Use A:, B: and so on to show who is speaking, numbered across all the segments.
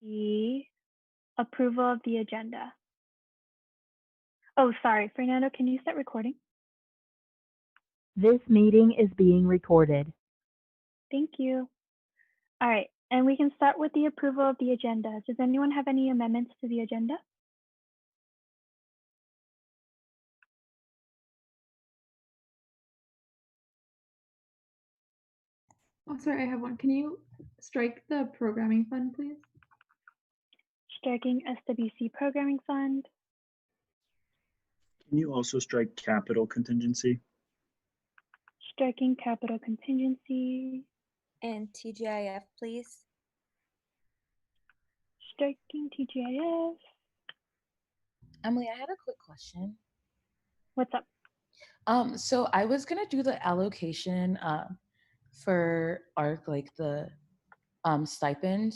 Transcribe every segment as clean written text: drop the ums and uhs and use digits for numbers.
A: the approval of the agenda. Oh, sorry, Fernando, can you start recording?
B: This meeting is being recorded.
A: Thank you. All right, and we can start with the approval of the agenda. Does anyone have any amendments to the agenda?
C: Oh, sorry, I have one. Can you strike the programming fund, please?
A: Striking SWC Programming Fund.
D: Can you also strike capital contingency?
A: Striking capital contingency.
E: And TGIF, please.
A: Striking TGIF.
F: Emily, I had a quick question.
A: What's up?
F: So I was gonna do the allocation for ARC, like the stipend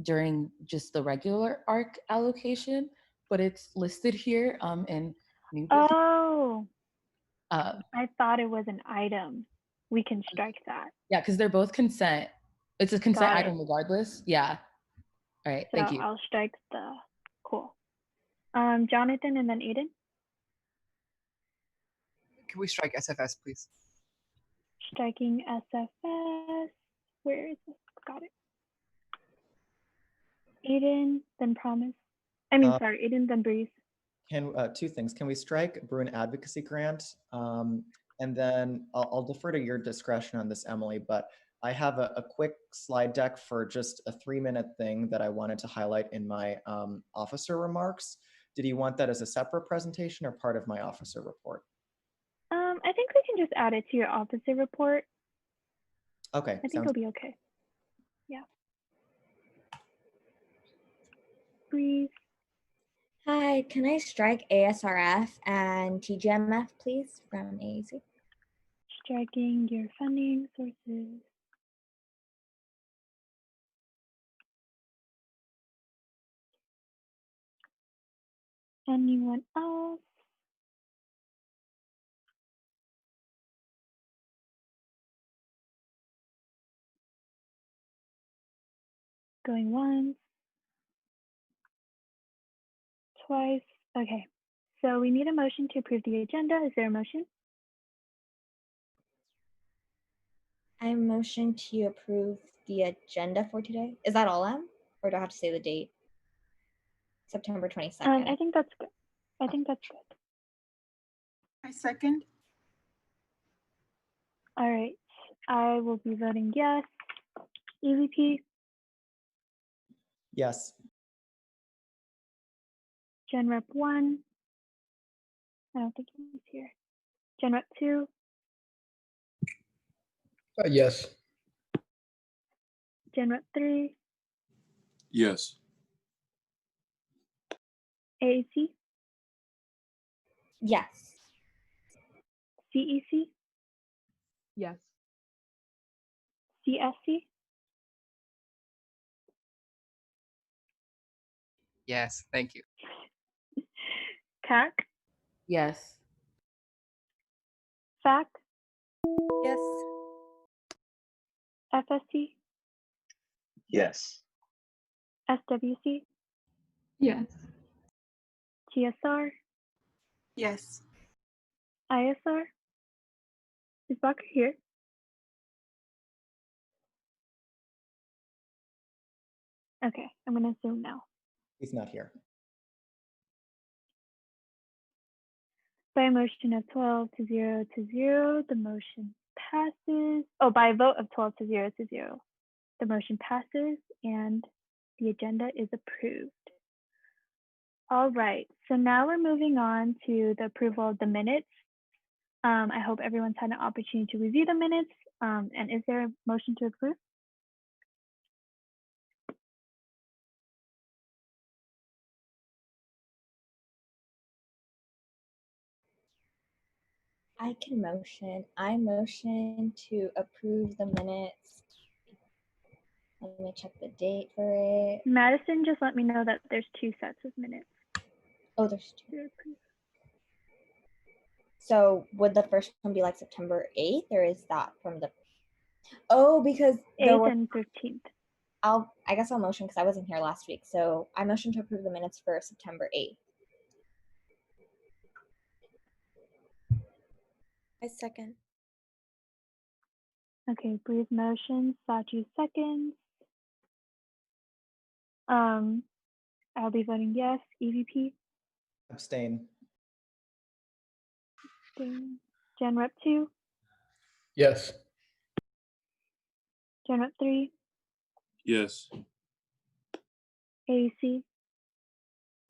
F: during just the regular ARC allocation, but it's listed here in new business.
A: Oh, I thought it was an item. We can strike that.
F: Yeah, because they're both consent. It's a consent item regardless. Yeah. All right,
A: So
F: thank you.
A: I'll strike the, cool. Jonathan and then Aiden.
G: Can we strike SFS, please?
A: Striking SFS. Where is this? Got it. Aiden, then Promise. Sorry, Aiden, then Breeze.
H: Two things. Can we strike Bruin Advocacy Grant? And then I'll defer to your discretion on this, Emily, but I have a quick slide deck for just a 3-minute thing that I wanted to highlight in my officer remarks. Did you want that as a separate presentation or part of my officer report?
A: I think we can just add it to your officer report.
H: Okay.
A: I think it'll be okay. Yeah. Breeze.
E: Hi, can I strike ASRF and TGMF, please, from AAC?
A: Striking your funding sources. Anyone else? Going once. Twice. Okay. So we need a motion to approve the agenda. Is there a motion?
E: I motion to approve the agenda for today. Is that all, Em? Or do I have to say the date? September 22nd.
A: I think that's good. I think that's good.
C: I second.
A: All right. I will be voting yes. EVP?
H: Yes.
A: Gen Rep 1? I don't think he's here. Gen Rep 2?
I: Yes.
A: Gen Rep 3?
I: Yes.
A: AAC?
E: Yes.
A: CEC?
C: Yes.
A: CSC?
G: Yes, thank you.
A: CAC?
F: Yes.
A: FAC?
E: Yes.
A: FSC?
D: Yes.
A: SWC?
C: Yes.
A: TSR?
C: Yes.
A: ISR? Is Barker here? Okay, I'm gonna zoom now.
H: He's not here.
A: By a motion of 12 to 0 to 0, the motion passes. Oh, by a vote of 12 to 0 to 0, the motion passes and the agenda is approved. All right, so now we're moving on to the approval of the minutes. I hope everyone's had an opportunity to review the minutes. And is there a motion to approve?
E: I can motion. I motion to approve the minutes. Let me check the date for it.
A: Madison just let me know that there's 2 sets of minutes.
E: Oh, there's 2. So would the first one be like September 8th, or is that from the? Oh, because
A: 8th and 15th.
E: I guess I'll motion because I wasn't here last week. So I motion to approve the minutes for September 8th.
J: I second.
A: Okay, Bree's motion, Sachi seconds. I'll be voting yes. EVP,
H: Abstain.
A: abstain. Gen Rep 2,
I: Yes.
A: Gen Rep 3,
I: Yes.
A: AAC,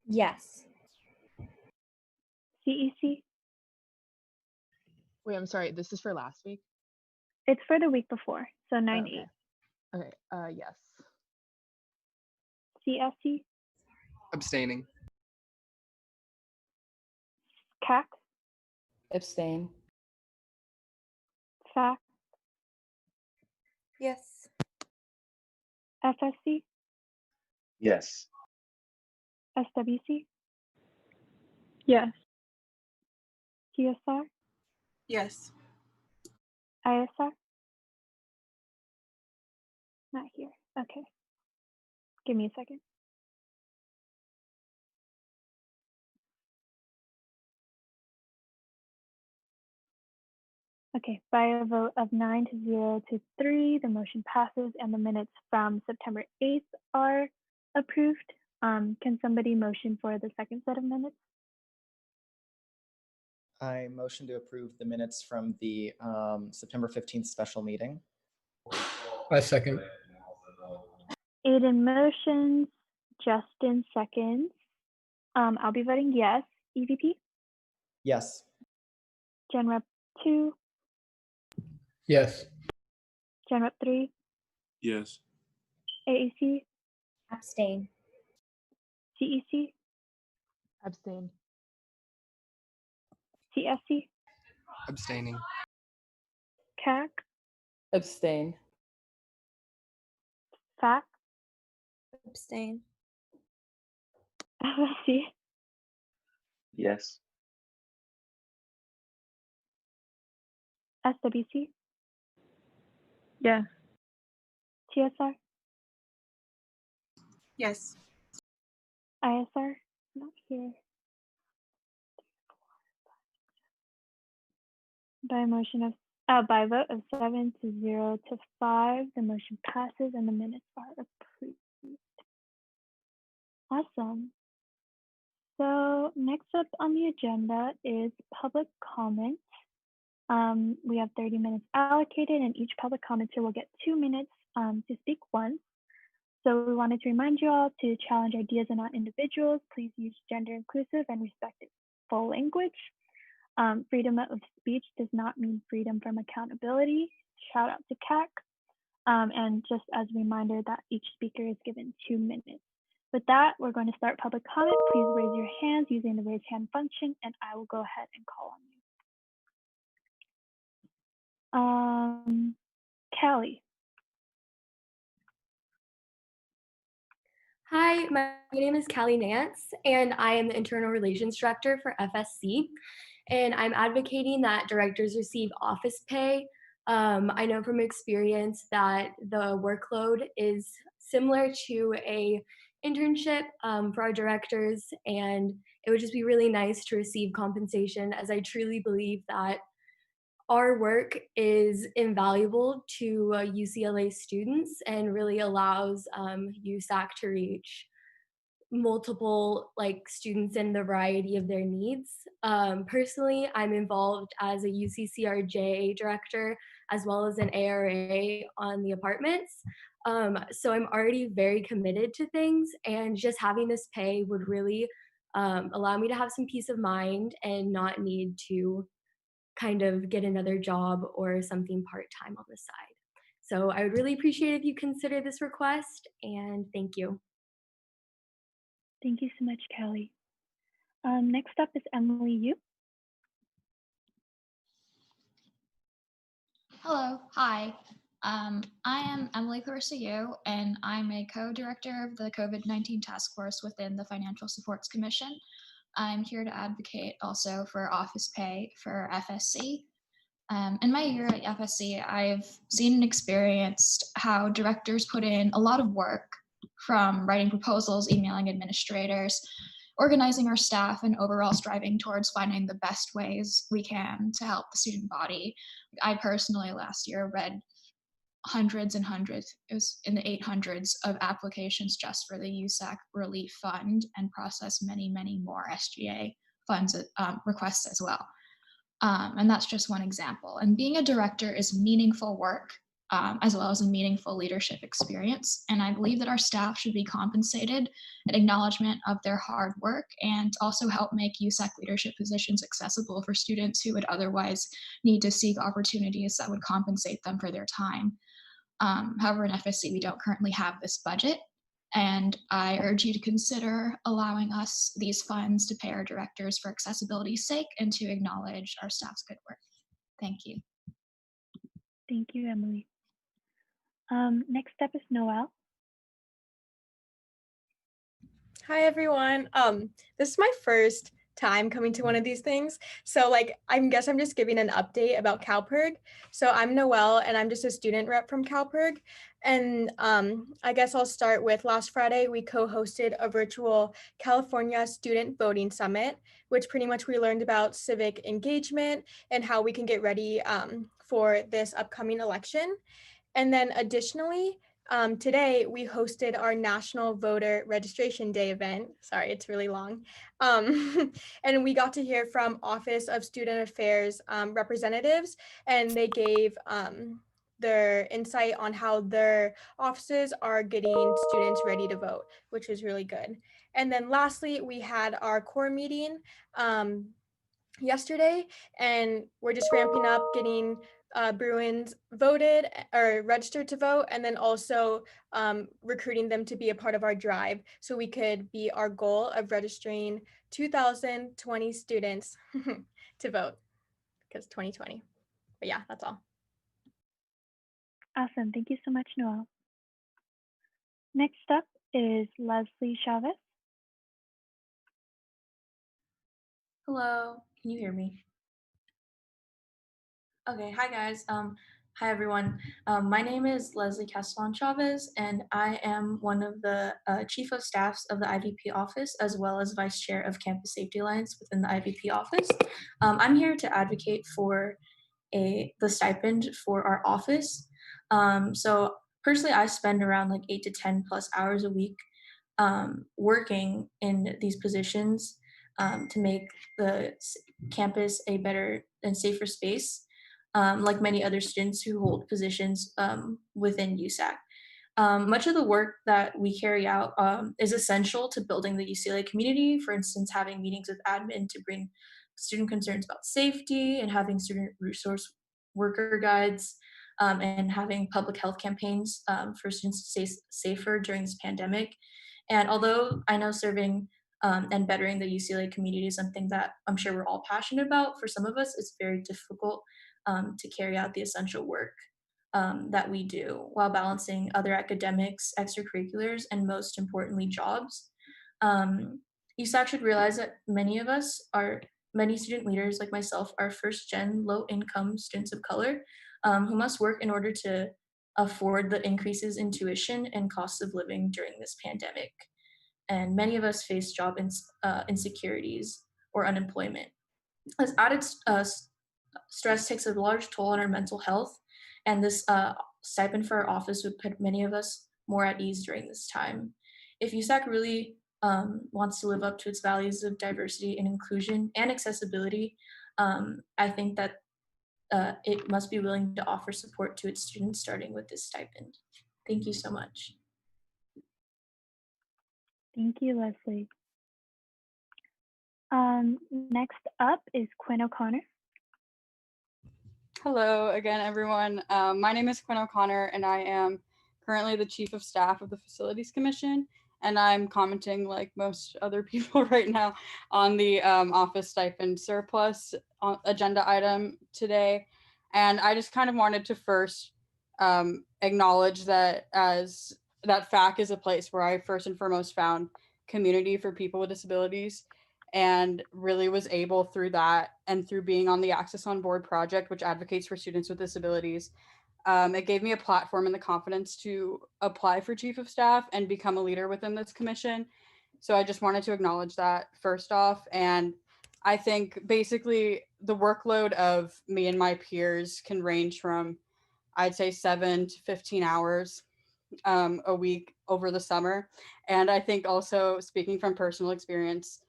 E: Yes.
A: CEC.
K: Wait, I'm sorry. This is for last week?
A: It's for the week before, so 9-8.
K: Okay. Yes.
A: CSC,
G: Abstaining.
A: CAC,
F: Abstain.
A: FAC,
J: Yes.
A: FSC,
D: Yes.
A: SWC,
J: Yes.
A: TSR,
J: Yes.
A: ISR. Not here. Okay. Give me a second. Okay, by a vote of 9-0 to 3, the motion passes and the minutes from September 8th are approved. Can somebody motion for the second set of minutes?
H: I motion to approve the minutes from the September 15th special meeting.
I: I second.
A: Aiden motions, Justin seconds. I'll be voting yes. EVP,
H: Yes.
A: Gen Rep 2,
I: Yes.
A: Gen Rep 3,
I: Yes.
A: AAC,
E: Abstain.
A: CEC,
K: Abstain.
A: CSC,
G: Abstaining.
A: CAC,
F: Abstain.
A: FAC,
J: Abstain.
A: FSC,
D: Yes.
A: SWC,
J: Yes.
A: TSR,
J: Yes.
A: ISR, not here. By by vote of 7-0 to 5, the motion passes and the minutes are approved. Awesome. So next up on the agenda is public comment. We have 30 minutes allocated and each public commenter will get 2 minutes to speak once. So we wanted to remind you all to challenge ideas and not individuals. Please use gender inclusive and respectful language. Freedom of speech does not mean freedom from accountability. Shout out to CAC. And just as a reminder that each speaker is given 2 minutes. With that, we're going to start public comment. Please raise your hands using the raise hand function and I will go ahead and call on you. Callie.
L: Hi, my name is Callie Nance, and I am the Internal Relations Director for FSC. And I'm advocating that directors receive office pay. I know from experience that the workload is similar to a internship for our directors, and it would just be really nice to receive compensation, as I truly believe that our work is invaluable to UCLA students and really allows USAC to reach multiple students in the variety of their needs. Personally, I'm involved as a UCCRJ director as well as an ARA on the apartments. So I'm already very committed to things, and just having this pay would really allow me to have some peace of mind and not need to kind of get another job or something part-time on the side. So I would really appreciate if you consider this request, and thank you.
A: Thank you so much, Kelly. Next up is Emily Yu.
M: Hello, hi. I am Emily Clarissa Yu, and I'm a co-director of the COVID-19 task force within the Financial Supports Commission. I'm here to advocate also for office pay for FSC. In my year at FSC, I've seen and experienced how directors put in a lot of work, from writing proposals, emailing administrators, organizing our staff, and overall striving towards finding the best ways we can to help the student body. I personally last year read hundreds and hundreds, it was in the 800s of applications just for the USAC Relief Fund, and processed many, many more SGA funds requests as well. And that's just one example. And being a director is meaningful work, as well as a meaningful leadership experience. And I believe that our staff should be compensated an acknowledgement of their hard work, and also help make USAC leadership positions accessible for students who would otherwise need to seek opportunities that would compensate them for their time. However, in FSC, we don't currently have this budget, and I urge you to consider allowing us these funds to pay our directors for accessibility's sake and to acknowledge our staff's good work. Thank you.
A: Thank you, Emily. Next up is Noelle.
N: Hi, everyone. This is my first time coming to one of these things. So I guess I'm just giving an update about CalPIRG. So I'm Noelle, and I'm just a student rep from CalPIRG. And I guess I'll start with last Friday, we co-hosted a virtual California Student Voting Summit, which pretty much we learned about civic engagement and how we can get ready for this upcoming election. And then additionally, today we hosted our National Voter Registration Day event. Sorry, it's really long. And we got to hear from Office of Student Affairs representatives, and they gave their insight on how their offices are getting students ready to vote, which is really good. And then lastly, we had our core meeting yesterday, and we're just ramping up getting Bruins voted or registered to vote, and then also recruiting them to be a part of our drive so we could be our goal of registering 2,020 students to vote, because 2020. But yeah, that's all.
A: Awesome. Thank you so much, Noelle. Next up is Leslie Chavez.
O: Hello, can you hear me? Okay, hi guys. Hi everyone. My name is Leslie Castellan Chavez, and I am one of the chief of staffs of the IVP office, as well as vice chair of Campus Safety Alliance within the IVP office. I'm here to advocate for the stipend for our office. So personally, I spend around like 8 to 10 plus hours a week working in these positions to make the campus a better and safer space, like many other students who hold positions within USAC. Much of the work that we carry out is essential to building the UCLA community. For instance, having meetings with admin to bring student concerns about safety, and having student resource worker guides, and having public health campaigns for students to stay safer during this pandemic. And although I know serving and bettering the UCLA community is something that I'm sure we're all passionate about, for some of us it's very difficult to carry out the essential work that we do while balancing other academics, extracurriculars, and most importantly, jobs. USAC should realize that many student leaders like myself are first-gen low-income students of color who must work in order to afford the increases in tuition and costs of living during this pandemic. And many of us face job insecurities or unemployment. As added stress takes a large toll on our mental health, and this stipend for our office would put many of us more at ease during this time. If USAC really wants to live up to its values of diversity and inclusion and accessibility, I think that it must be willing to offer support to its students, starting with this stipend. Thank you so much.
A: Thank you, Leslie. Next up is Quinn O'Connor.
P: Hello again, everyone. My name is Quinn O'Connor, and I am currently the Chief of Staff of the Facilities Commission, and I'm commenting, like most other people right now, on the office stipend surplus agenda item today. And I just kind of wanted to first acknowledge that that FAC is a place where I first and foremost found community for people with disabilities. and really was able through that and through being on the Access on Board project, which advocates for students with disabilities. It gave me a platform and the confidence to apply for chief of staff and become a leader within this commission. So I just wanted to acknowledge that first off. And I think basically the workload of me and my peers can range from, I'd say 7 to 15 hours a week over the summer. And I think also, speaking from personal experience,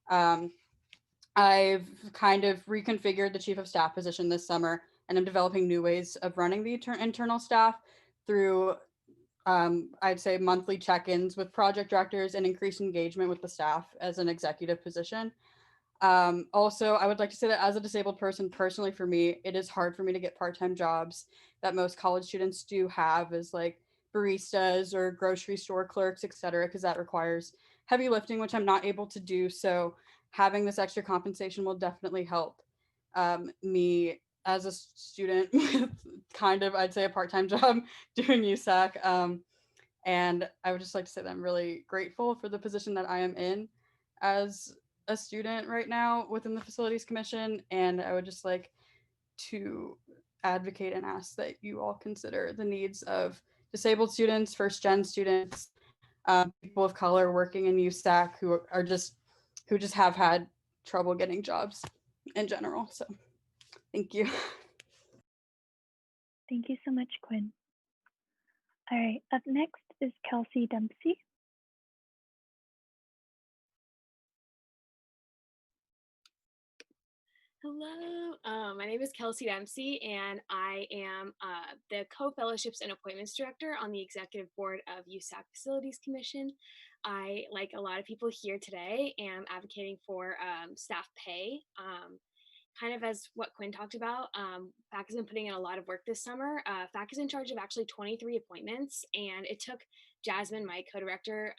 P: I've kind of reconfigured the chief of staff position this summer, and I'm developing new ways of running the internal staff through, I'd say, monthly check-ins with project directors and increased engagement with the staff as an executive position. Also, I would like to say that as a disabled person, personally for me, it is hard for me to get part-time jobs that most college students do have, as like baristas or grocery store clerks, etc., because that requires heavy lifting, which I'm not able to do. So having this extra compensation will definitely help me as a student with kind of, I'd say, a part-time job doing USAC. And I would just like to say that I'm really grateful for the position that I am in as a student right now within the Facilities Commission. And I would just like to advocate and ask that you all consider the needs of disabled students, first gen students, people of color working in USAC who just have had trouble getting jobs in general. So thank you.
A: Thank you so much, Quinn. All right, up next is Kelsey Dempsey.
Q: Hello, my name is Kelsey Dempsey, and I am the Co-Fellowships and Appointments Director on the Executive Board of USAC Facilities Commission. I, like a lot of people here today, am advocating for staff pay. Kind of as what Quinn talked about, FAC has been putting in a lot of work this summer. FAC is in charge of actually 23 appointments, and it took Jasmine, my co-director,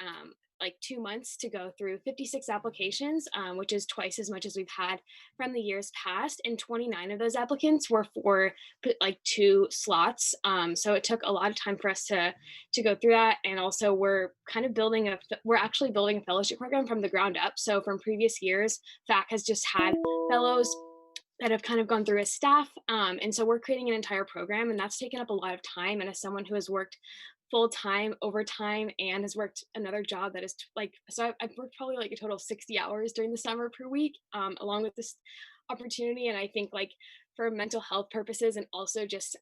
Q: like 2 months to go through 56 applications, which is twice as much as we've had from the years past. And 29 of those applicants were for like 2 slots. So it took a lot of time for us to go through that. And also we're actually building a fellowship program from the ground up. So from previous years, FAC has just had fellows that have kind of gone through as staff. And so we're creating an entire program, and that's taken up a lot of time. And as someone who has worked full-time, overtime, and has worked another job that is so I've worked probably like a total of 60 hours during the summer per week, along with this opportunity. And I think like for mental health purposes, and also just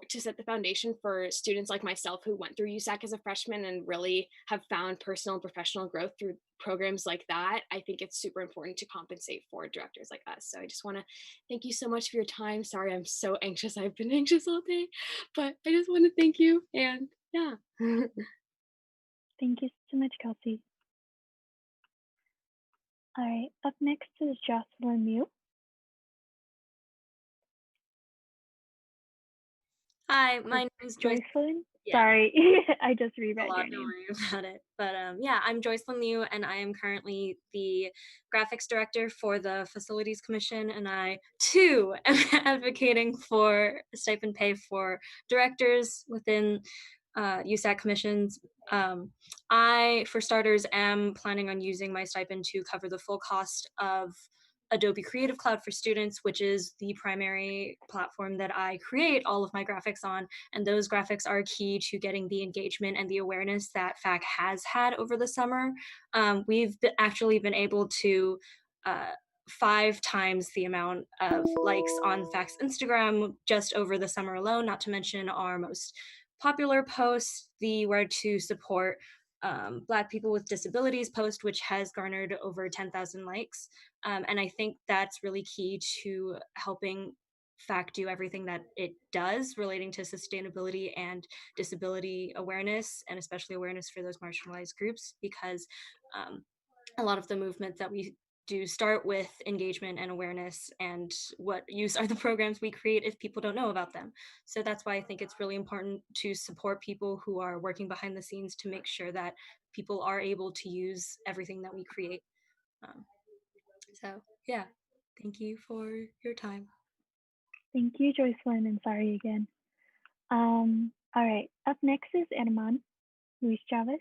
Q: to set the foundation for students like myself who went through USAC as a freshman and really have found personal and professional growth through programs like that, I think it's super important to compensate for directors like us. So I just want to thank you so much for your time. Sorry, I'm so anxious. I've been anxious all day, but I just want to thank you. And yeah.
A: Thank you so much, Kelsey. All right, up next is Jocelyn Mew.
R: Hi, my name is Joyce.
A: Joycelyn?
R: Yeah.
A: Sorry, I just reread
R: A
A: your
R: lot,
A: name.
R: don't worry about it. But yeah, I'm Joycelyn Liu, and I am currently the graphics director for the Facilities Commission, and I too am advocating for stipend pay for directors within USAC commissions. I, for starters, am planning on using my stipend to cover the full cost of Adobe Creative Cloud for Students, which is the primary platform that I create all of my graphics on. And those graphics are key to getting the engagement and the awareness that FAC has had over the summer. We've actually been able to 5 times the amount of likes on FAC's Instagram just over the summer alone, not to mention our most popular post, the Where to Support Black People with Disabilities post, which has garnered over 10,000 likes. And I think that's really key to helping FAC do everything that it does relating to sustainability and disability awareness, and especially awareness for those marginalized groups, because a lot of the movement that we do start with engagement and awareness, and what use are the programs we create if people don't know about them. So that's why I think it's really important to support people who are working behind the scenes to make sure that people are able to use everything that we create. So yeah, thank you for your time.
A: Thank you, Joycelyn, and sorry again. All right, up next is Herman Luis Chavez.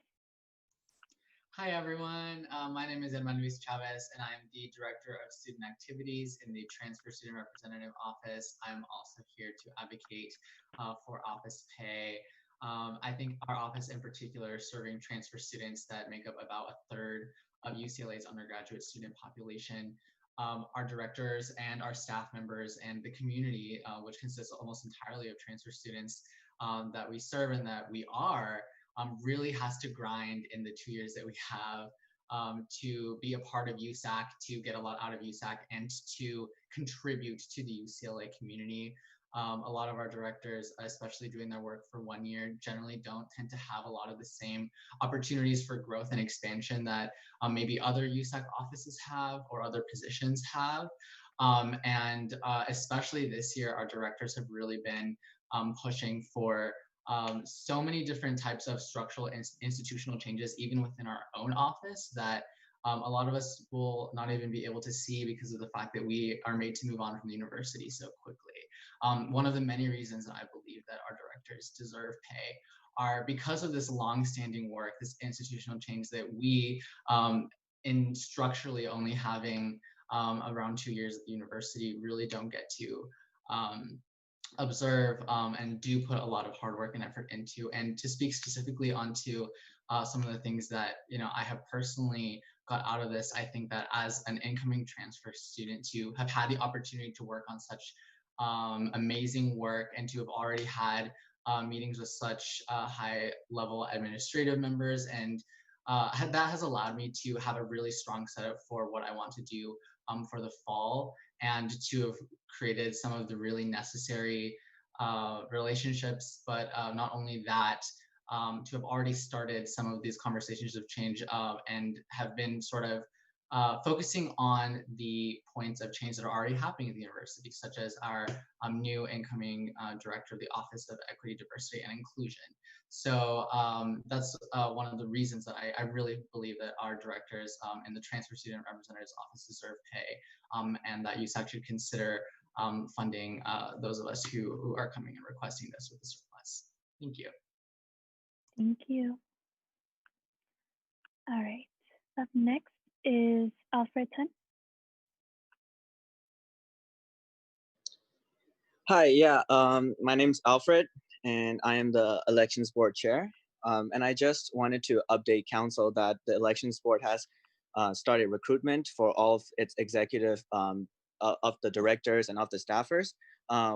S: Hi everyone, my name is Herman Luis Chavez and I'm the Director of Student Activities in the Transfer Student Representative Office. I'm also here to advocate for office pay. I think our office in particular is serving transfer students that make up about a third of UCLA's undergraduate student population. Our directors and our staff members and the community, which consists almost entirely of transfer students that we serve and that we are, really has to grind in the 2 years that we have to be a part of USAC, to get a lot out of USAC, and to contribute to the UCLA community. A lot of our directors, especially doing their work for 1 year, generally don't tend to have a lot of the same opportunities for growth and expansion that maybe other USAC offices have or other positions have. Especially this year, our directors have really been pushing for so many different types of structural and institutional changes, even within our own office, that a lot of us will not even be able to see because of the fact that we are made to move on from the university so quickly. One of the many reasons that I believe that our directors deserve pay are because of this long-standing work, this institutional change that we, in structurally only having around 2 years at the university, really don't get to observe and do put a lot of hard work and effort into. And to speak specifically onto some of the things that I have personally got out of this, I think that as an incoming transfer student, to have had the opportunity to work on such amazing work and to have already had meetings with such high level administrative members, and that has allowed me to have a really strong setup for what I want to do for the fall, and to have created some of the really necessary relationships, but not only that, to have already started some of these conversations of change and have been sort of focusing on the points of change that are already happening at the university, such as our new incoming director of the Office of Equity, Diversity, and Inclusion. So that's one of the reasons that I really believe that our directors in the Transfer Student Representative's Office deserve pay, and that USAC should consider funding those of us who are coming and requesting this with the surplus. Thank you.
A: Thank you. All right, up next is Alfred Ten.
T: Hi, my name's Alfred, and I am the Elections Board Chair. And I just wanted to update Council that the Elections Board has started recruitment for all of its executive of the directors and of the staffers.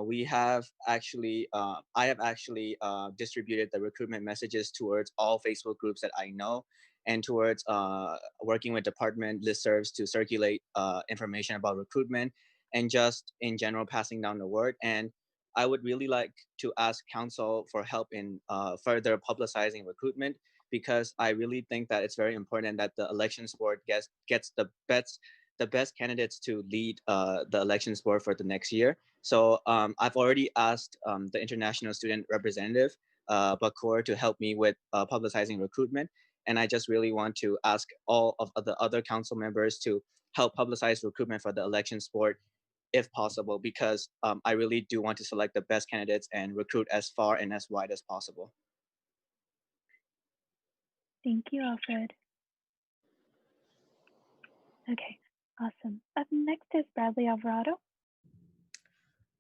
T: We have actually, I have actually distributed the recruitment messages towards all Facebook groups that I know, and towards working with department listservs to circulate information about recruitment, and just in general passing down the word. And I would really like to ask Council for help in further publicizing recruitment, because I really think that it's very important that the Elections Board gets the best candidates to lead the Elections Board for the next year. So I've already asked the International Student Representative, Bakur, to help me with publicizing recruitment. And I just really want to ask all of the other council members to help publicize recruitment for the Elections Board if possible, because I really do want to select the best candidates and recruit as far and as wide as possible.
A: Thank you, Alfred. Okay, awesome. Up next is Bradley Alvarado.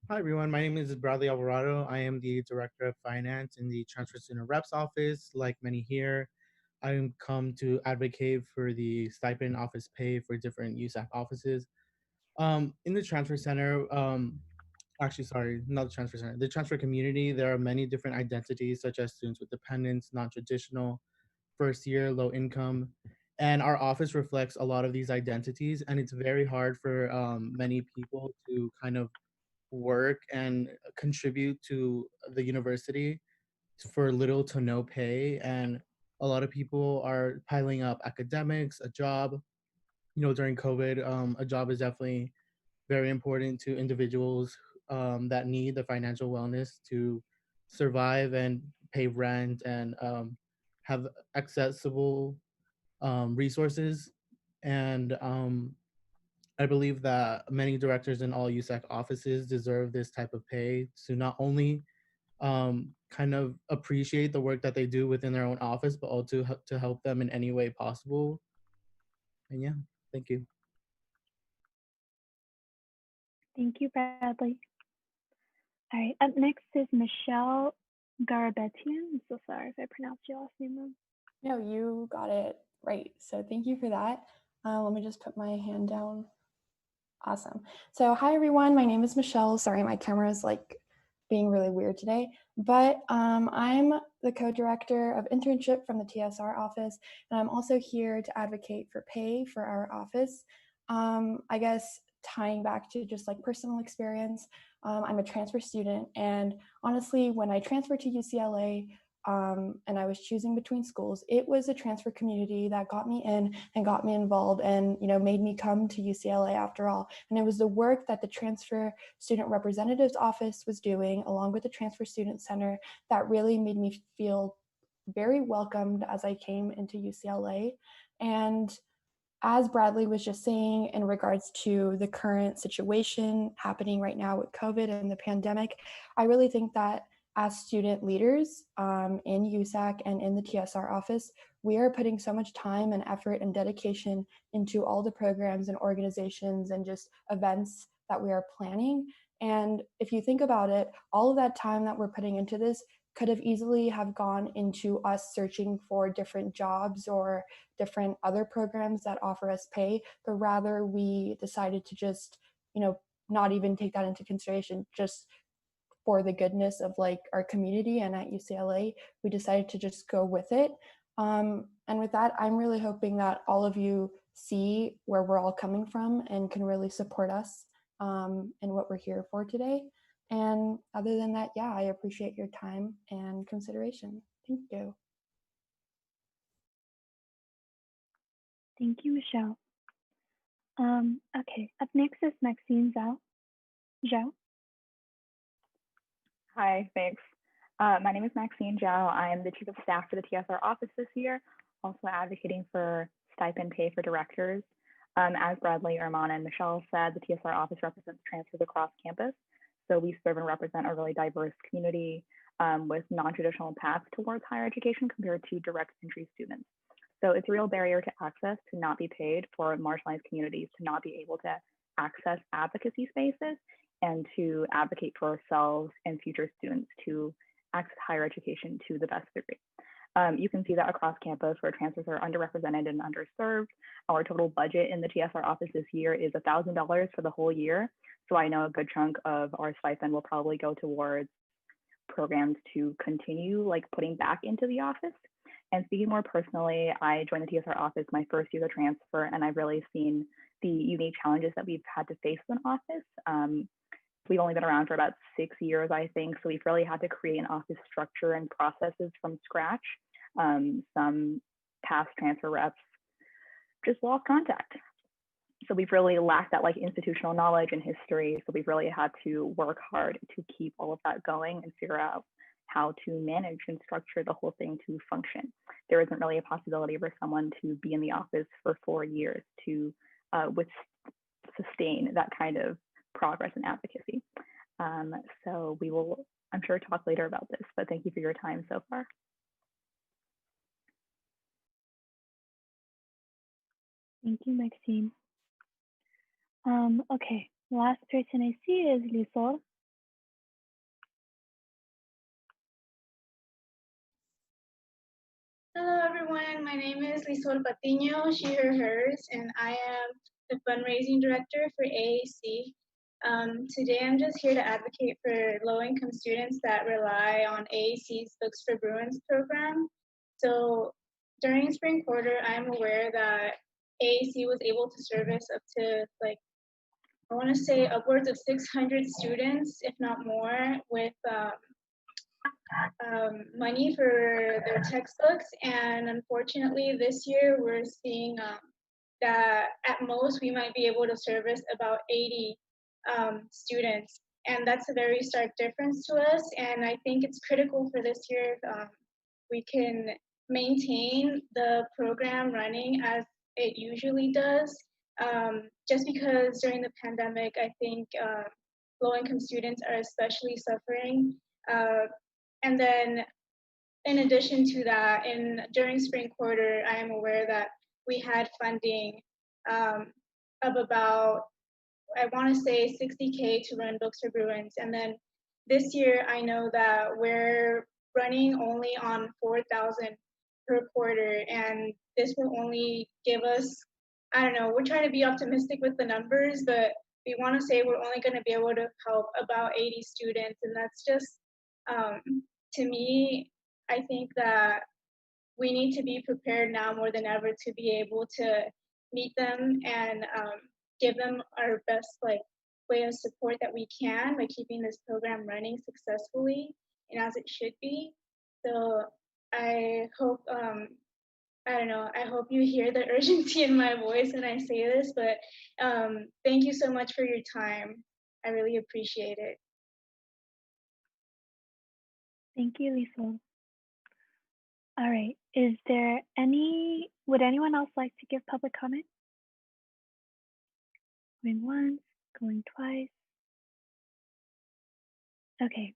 U: Hi, everyone. My name is Bradley Alvarado. I am the Director of Finance in the Transfer Student Reps Office. Like many here, I'm come to advocate for the stipend office pay for different USAC offices. In the Transfer Center, actually, sorry, not the Transfer Center, the transfer community, there are many different identities, such as students with dependents, non-traditional, first year, low income. And our office reflects a lot of these identities, and it's very hard for many people to kind of work and contribute to the university for little to no pay. And a lot of people are piling up academics, a job. During COVID, a job is definitely very important to individuals that need the financial wellness to survive and pay rent and have accessible resources. And I believe that many directors in all USAC offices deserve this type of pay to not only kind of appreciate the work that they do within their own office, but also to help them in any way possible. And yeah, thank you.
A: Thank you, Bradley. All right, up next is Michelle Garabetian. I'm so sorry if I pronounced your last name wrong.
B: No, you got it right. So thank you for that. Let me just put my hand down. Awesome. So hi everyone, my name is Michelle. Sorry, my camera is like being really weird today, but I'm the co-director of internship from the TSR office, and I'm also here to advocate for pay for our office. I guess tying back to just like personal experience, I'm a transfer student, and honestly, when I transferred to UCLA, and I was choosing between schools, it was a transfer community that got me in and got me involved and, you know, made me come to UCLA after all. And it was the work that the Transfer Student Representative's Office was doing along with the Transfer Student Center that really made me feel very welcomed as I came into UCLA. And as Bradley was just saying in regards to the current situation happening right now with COVID and the pandemic, I really think that as student leaders in USAC and in the TSR office, we are putting so much time and effort and dedication into all the programs and organizations and just events that we are planning. And if you think about it, all of that time that we're putting into this could have easily have gone into us searching for different jobs or different other programs that offer us pay, but rather we decided to just, you know, not even take that into consideration, just for the goodness of like our community and at UCLA, we decided to just go with it. And with that, I'm really hoping that all of you see where we're all coming from and can really support us in what we're here for today. And other than that, yeah, I appreciate your time and consideration. Thank you.
A: Thank you, Michelle. Okay, up next is Maxine Zhao. Zhao.
V: Hi, thanks. My name is Maxine Zhao. I am the Chief of Staff for the TSR office this year, also advocating for stipend pay for directors. As Bradley, Irmana, and Michelle said, the TSR office represents transfers across campus. So we serve and represent a really diverse community with non-traditional paths towards higher education compared to direct entry students. So it's a real barrier to access to not be paid for marginalized communities to not be able to access advocacy spaces and to advocate for ourselves and future students to access higher education to the best degree. You can see that across campus where transfers are underrepresented and underserved. Our total budget in the TSR office this year is $1,000 for the whole year. So I know a good chunk of our stipend will probably go towards programs to continue like putting back into the office. And speaking more personally, I joined the TSR office my first year of transfer, and I've really seen the unique challenges that we've had to face in office. We've only been around for about 6 years, I think, so we've really had to create an office structure and processes from scratch. Some past transfer reps just lost contact. So we've really lacked that like institutional knowledge and history. So we've really had to work hard to keep all of that going and figure out how to manage and structure the whole thing to function. There isn't really a possibility for someone to be in the office for 4 years to sustain that kind of progress and advocacy. So we will, I'm sure, talk later about this, but thank you for your time so far.
A: Thank you, Maxine. Okay, last person I see is Lisol.
W: Hello, everyone. My name is Lisol Patiño, she, her, hers, and I am the fundraising director for AAC. Today, I'm just here to advocate for low-income students that rely on AAC's Books for Bruins program. So during spring quarter, I'm aware that AAC was able to service up to like, I want to say upwards of 600 students, if not more, with money for their textbooks. And unfortunately, this year we're seeing that at most we might be able to service about 80 students. And that's a very stark difference to us. And I think it's critical for this year we can maintain the program running as it usually does. Just because during the pandemic, I think low-income students are especially suffering And then in addition to that, during spring quarter, I am aware that we had funding of about, I want to say 60K to run Books for Bruins. And then this year, I know that we're running only on 4,000 per quarter, and this will only give us, I don't know, we're trying to be optimistic with the numbers, but we want to say we're only going to be able to help about 80 students, and that's just, to me, I think that we need to be prepared now more than ever to be able to meet them and give them our best way of support that we can by keeping this program running successfully and as it should be. So I hope, I don't know, I hope you hear the urgency in my voice when I say this, but thank you so much for your time. I really appreciate it.
A: Thank you, Lisa. All right, would anyone else like to give public comment? Going once, going twice. Okay,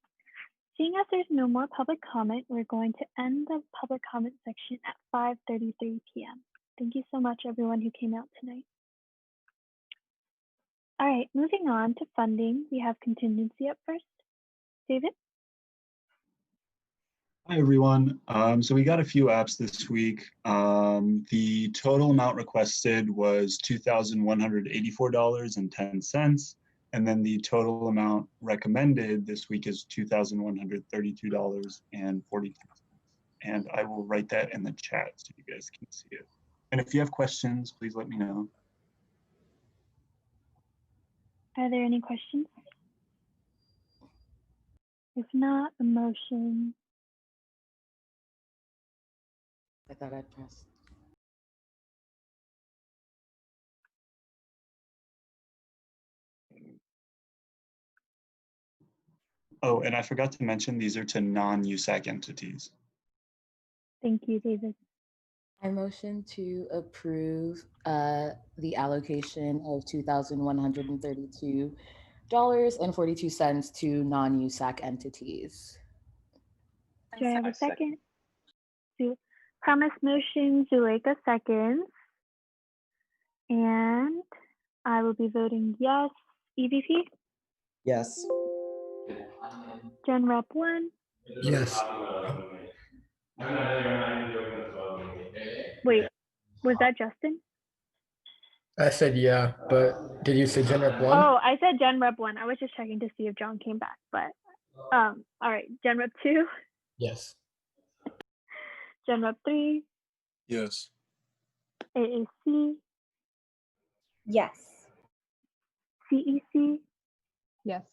A: seeing as there's no more public comment, we're going to end the public comment section at 5:33 p.m. Thank you so much, everyone who came out tonight. All right, moving on to funding, we have contingency up first. David?
C: Hi, everyone. So we got a few apps this week. The total amount requested was $2,184.10. And then the total amount recommended this week is $2,132.42. And I will write that in the chat so you guys can see it. And if you have questions, please let me know.
A: Are there any questions? If not, a motion.
F: I thought I'd press.
C: Oh, and I forgot to mention, these are to non-USAC entities.
A: Thank you, David.
F: I motion to approve the allocation of $2,132.42 to non-USAC entities.
A: Do I have a second? Promise motion, Zuleika seconds. And I will be voting yes. EVP?
H: Yes.
A: Gen Rep 1?
G: Yes.
A: Wait, was that Justin?
I: I said yeah, but did you say Gen Rep 1?
A: Oh, I said Gen Rep 1. I was just checking to see if John came back, but all right, Gen Rep 2?
I: Yes.
A: Gen Rep 3?
G: Yes.
A: AAC?
E: Yes.
A: CEC?
K: Yes.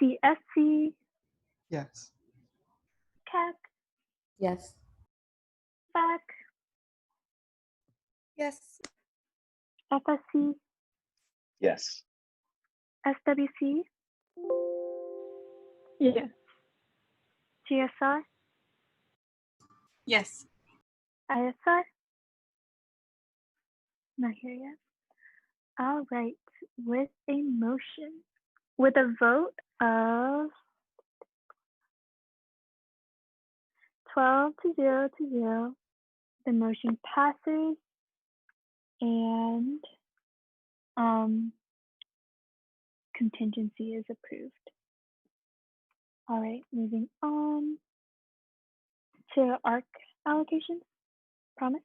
A: CSC?
G: Yes.
A: CAC?
F: Yes.
A: FAC?
J: Yes.
A: FSC?
D: Yes.
A: SWC?
J: Yeah.
A: GSR?
J: Yes.
A: ISR? Not here yet. All right, with a motion, with a vote of 12-0, the motion passes and contingency is approved. All right, moving on to ARC allocations. Promise?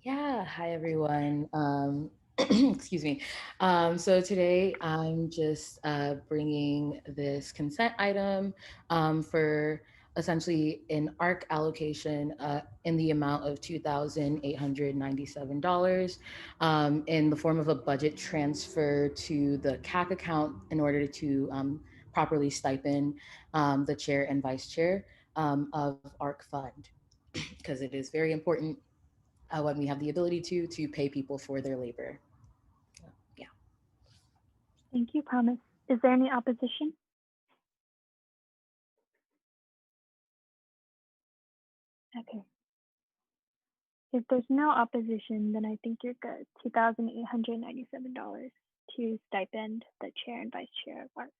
F: Yeah, hi everyone. Excuse me. So today I'm just bringing this consent item for essentially an ARC allocation in the amount of $2,897 in the form of a budget transfer to the CAC account in order to properly stipend the chair and vice chair of ARC Fund, because it is very important when we have the ability to pay people for their labor. Yeah.
A: Thank you, Promise. Is there any opposition? Okay. If there's no opposition, then I think you're good. $2,897 to stipend the chair and vice chair of ARC.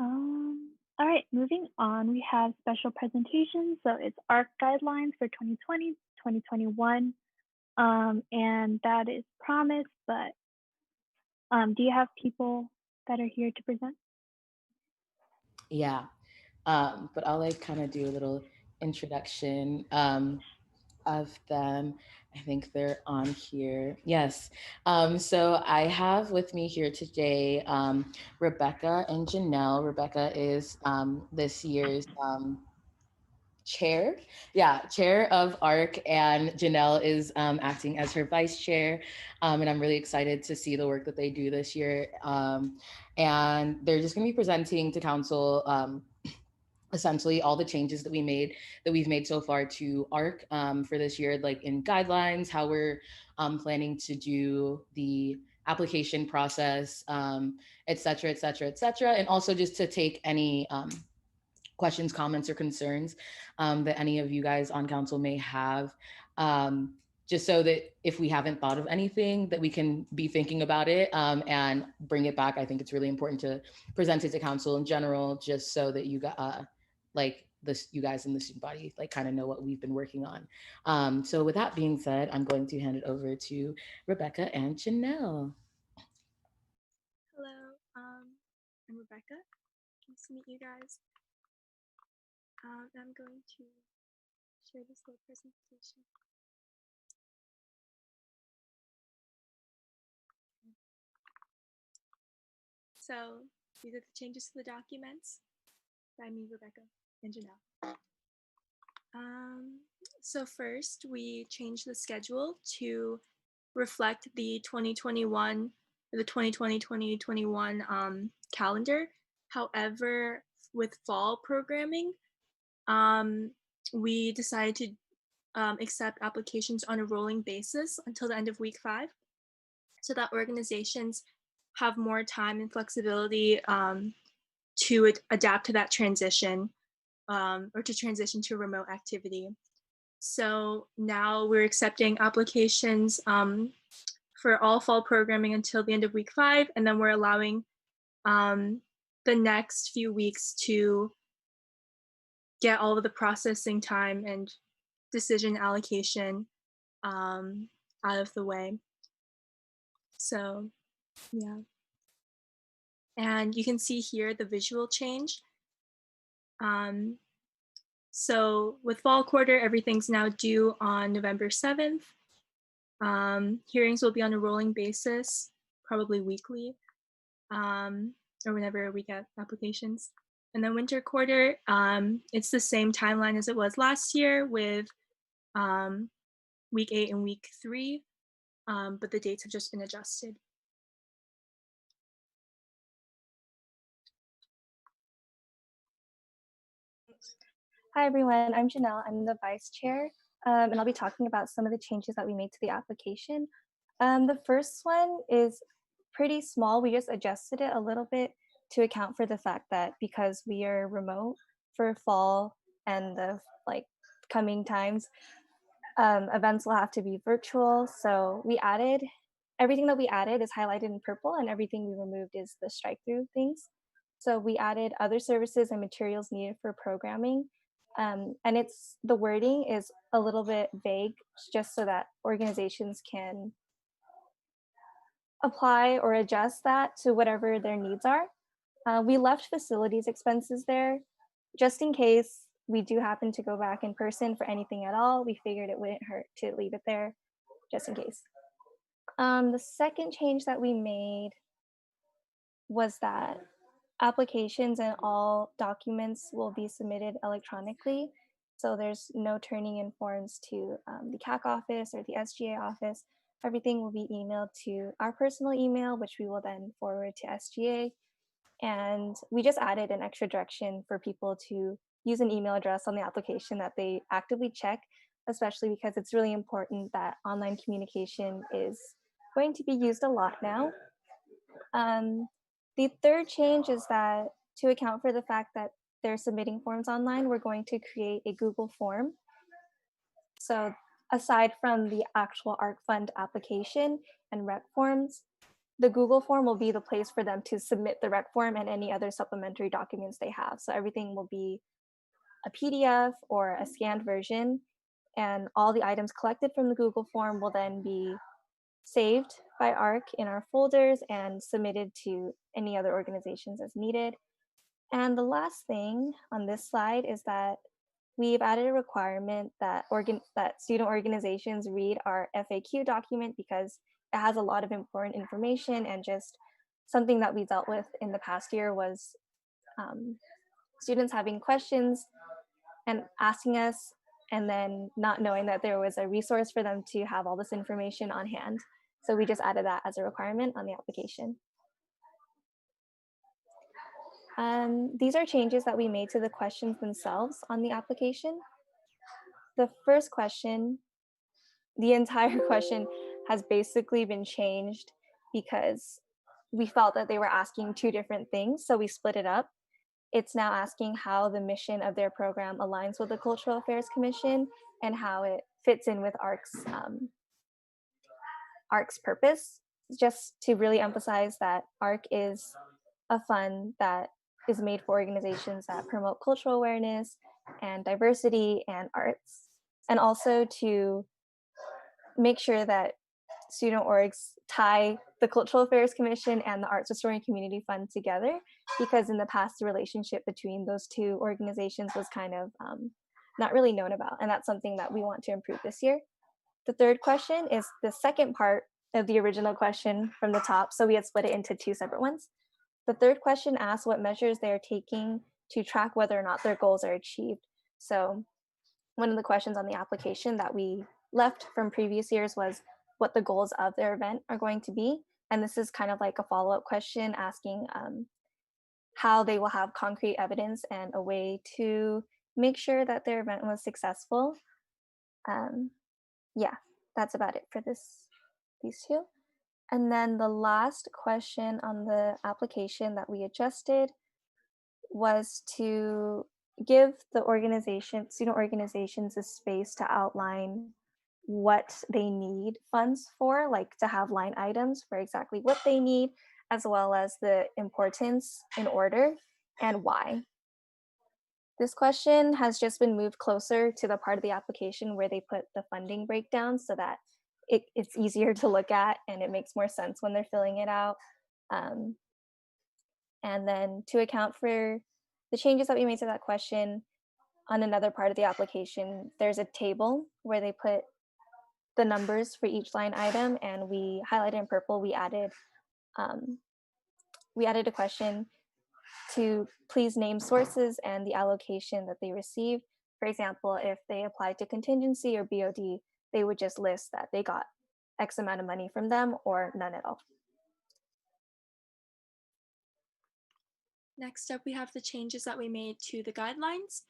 A: All right, moving on, we have special presentations. So it's ARC guidelines for 2020, 2021, and that is promised, but do you have people that are here to present?
F: Yeah, but I'll like kind of do a little introduction of them. I think they're on here. Yes. So I have with me here today Rebecca and Janelle. Rebecca is this year's chair. Yeah, chair of ARC, and Janelle is acting as her vice chair. And I'm really excited to see the work that they do this year. And they're just going to be presenting to council essentially all the changes that we've made so far to ARC for this year, like in guidelines, how we're planning to do the application process, et cetera, et cetera, et cetera. And also just to take any questions, comments, or concerns that any of you guys on council may have, just so that if we haven't thought of anything, that we can be thinking about it and bring it back. I think it's really important to present it to council in general, just so that you guys, you guys in the student body, like kind of know what we've been working on. So with that being said, I'm going to hand it over to Rebecca and Janelle.
H: Hello, I'm Rebecca. Nice to meet you guys. I'm going to share this little presentation. So these are the changes to the documents by me, Rebecca, and Janelle. So first, we changed the schedule to reflect the 2021, the 2020-2021 calendar. However, with fall programming, we decided to accept applications on a rolling basis until the end of week 5, so that organizations have more time and flexibility to adapt to that transition or to transition to remote activity. So now we're accepting applications for all fall programming until the end of week 5, and then we're allowing the next few weeks to get all of the processing time and decision allocation out of the way. So yeah. And you can see here the visual change. So with fall quarter, everything's now due on November 7th. Hearings will be on a rolling basis, probably weekly, or whenever we get applications. And then winter quarter, it's the same timeline as it was last year with week 8 and week 3, but the dates have just been adjusted.
L: Hi everyone, I'm Janelle. I'm the vice chair, and I'll be talking about some of the changes that we made to the application. The first one is pretty small. We just adjusted it a little bit to account for the fact that because we are remote for fall and the coming times, events will have to be virtual. So we added, everything that we added is highlighted in purple, and everything we removed is the strike through things. So we added other services and materials needed for programming. And the wording is a little bit vague, just so that organizations can apply or adjust that to whatever their needs are. We left facilities expenses there, just in case we do happen to go back in person for anything at all. We figured it wouldn't hurt to leave it there, just in case. The second change that we made was that applications and all documents will be submitted electronically. So there's no turning in forms to the CAC office or the SGA office. Everything will be emailed to our personal email, which we will then forward to SGA. And we just added an extra direction for people to use an email address on the application that they actively check, especially because it's really important that online communication is going to be used a lot now. The third change is that to account for the fact that they're submitting forms online, we're going to create a Google form. So aside from the actual ARC Fund application and rep forms, the Google form will be the place for them to submit the rec form and any other supplementary documents they have. So everything will be a PDF or a scanned version, and all the items collected from the Google form will then be saved by ARC in our folders and submitted to any other organizations as needed. And the last thing on this slide is that we've added a requirement that student organizations read our FAQ document, because it has a lot of important information, and just something that we dealt with in the past year was students having questions and asking us, and then not knowing that there was a resource for them to have all this information on hand. So we just added that as a requirement on the application. These are changes that we made to the questions themselves on the application. The first question, the entire question has basically been changed because we felt that they were asking two different things, so we split it up. It's now asking how the mission of their program aligns with the Cultural Affairs Commission and how it fits in with ARC's purpose, just to really emphasize that ARC is a fund that is made for organizations that promote cultural awareness and diversity and arts, and also to make sure that student orgs tie the Cultural Affairs Commission and the Arts Restoring Community Fund together, because in the past the relationship between those two organizations was kind of not really known about, and that's something that we want to improve this year. The third question is the second part of the original question from the top, so we had split it into two separate ones. The third question asks what measures they are taking to track whether or not their goals are achieved. So one of the questions on the application that we left from previous years was what the goals of their event are going to be. And this is kind of like a follow-up question asking how they will have concrete evidence and a way to make sure that their event was successful. Yeah, that's about it for these two. And then the last question on the application that we adjusted was to give the student organizations a space to outline what they need funds for, like to have line items for exactly what they need, as well as the importance in order and why. This question has just been moved closer to the part of the application where they put the funding breakdown, so that it's easier to look at and it makes more sense when they're filling it out. And then to account for the changes that we made to that question, on another part of the application, there's a table where they put the numbers for each line item, and we highlighted in purple, we added a question to please name sources and the allocation that they received. For example, if they applied to contingency or BOD, they would just list that they got X amount of money from them or none at all.
H: Next up, we have the changes that we made to the guidelines.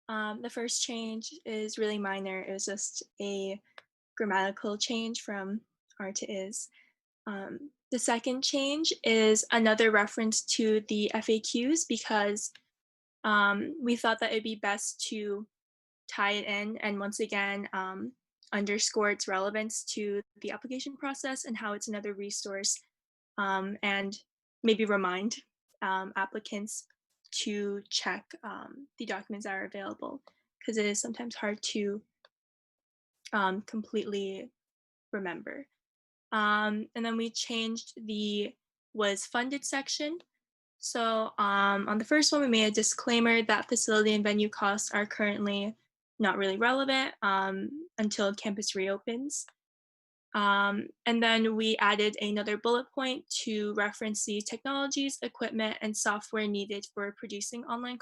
H: The first change is really minor. It was just a grammatical change from are to is. The second change is another reference to the FAQs, because we thought that it'd be best to tie it in and once again underscore its relevance to the application process and how it's another resource, and maybe remind applicants to check the documents that are available, because it is sometimes hard to completely remember. And then we changed the was funded section. So on the first one, we made a disclaimer that facility and venue costs are currently not really relevant until campus reopens. And then we added another bullet point to reference the technologies, equipment, and software needed for producing online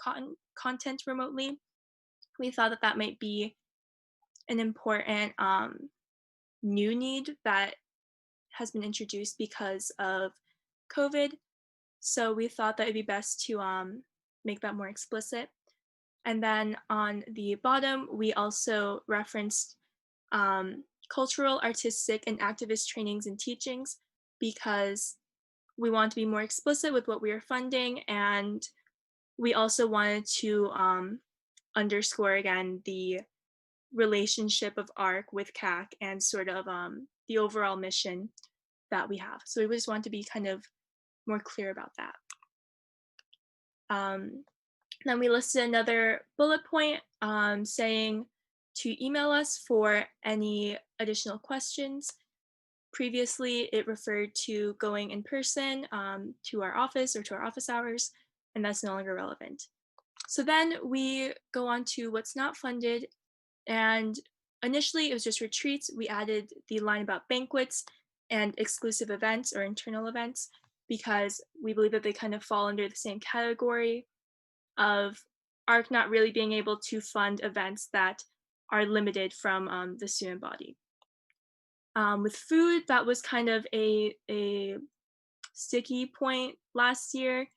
H: content remotely. We thought that that might be an important new need that has been introduced because of COVID. So we thought that it'd be best to make that more explicit. And then on the bottom, we also referenced cultural, artistic, and activist trainings and teachings, because we want to be more explicit with what we are funding. And we also wanted to underscore again the relationship of ARC with CAC and sort of the overall mission that we have. So we just want to be kind of more clear about that. Then we listed another bullet point saying to email us for any additional questions. Previously, it referred to going in person to our office or to our office hours, and that's no longer relevant. So then we go on to what's not funded, and initially it was just retreats. We added the line about banquets and exclusive events or internal events because we believe that they kind of fall under the same category of ARC not really being able to fund events that are limited from the student body. With food, that was kind of a sticky point last year.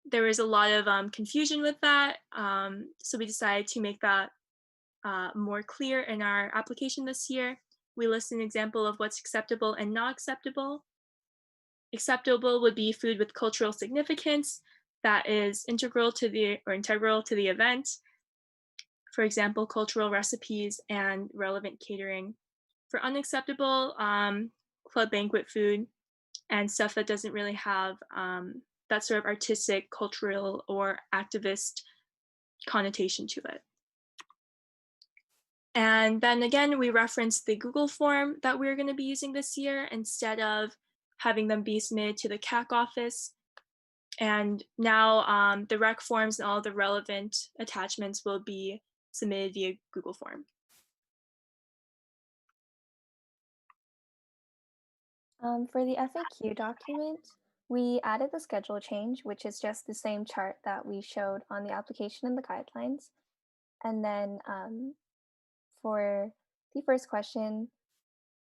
H: There was a lot of confusion with that, so we decided to make that more clear in our application this year. We list an example of what's acceptable and not acceptable. Acceptable would be food with cultural significance that is integral to the event. For example, cultural recipes and relevant catering. For unacceptable, club banquet food and stuff that doesn't really have that sort of artistic, cultural, or activist connotation to it. And then again, we referenced the Google form that we're going to be using this year instead of having them be submitted to the CAC office. And now the rec forms and all the relevant attachments will be submitted via Google form.
L: For the FAQ document, we added the schedule change, which is just the same chart that we showed on the application and the guidelines. And then for the first question,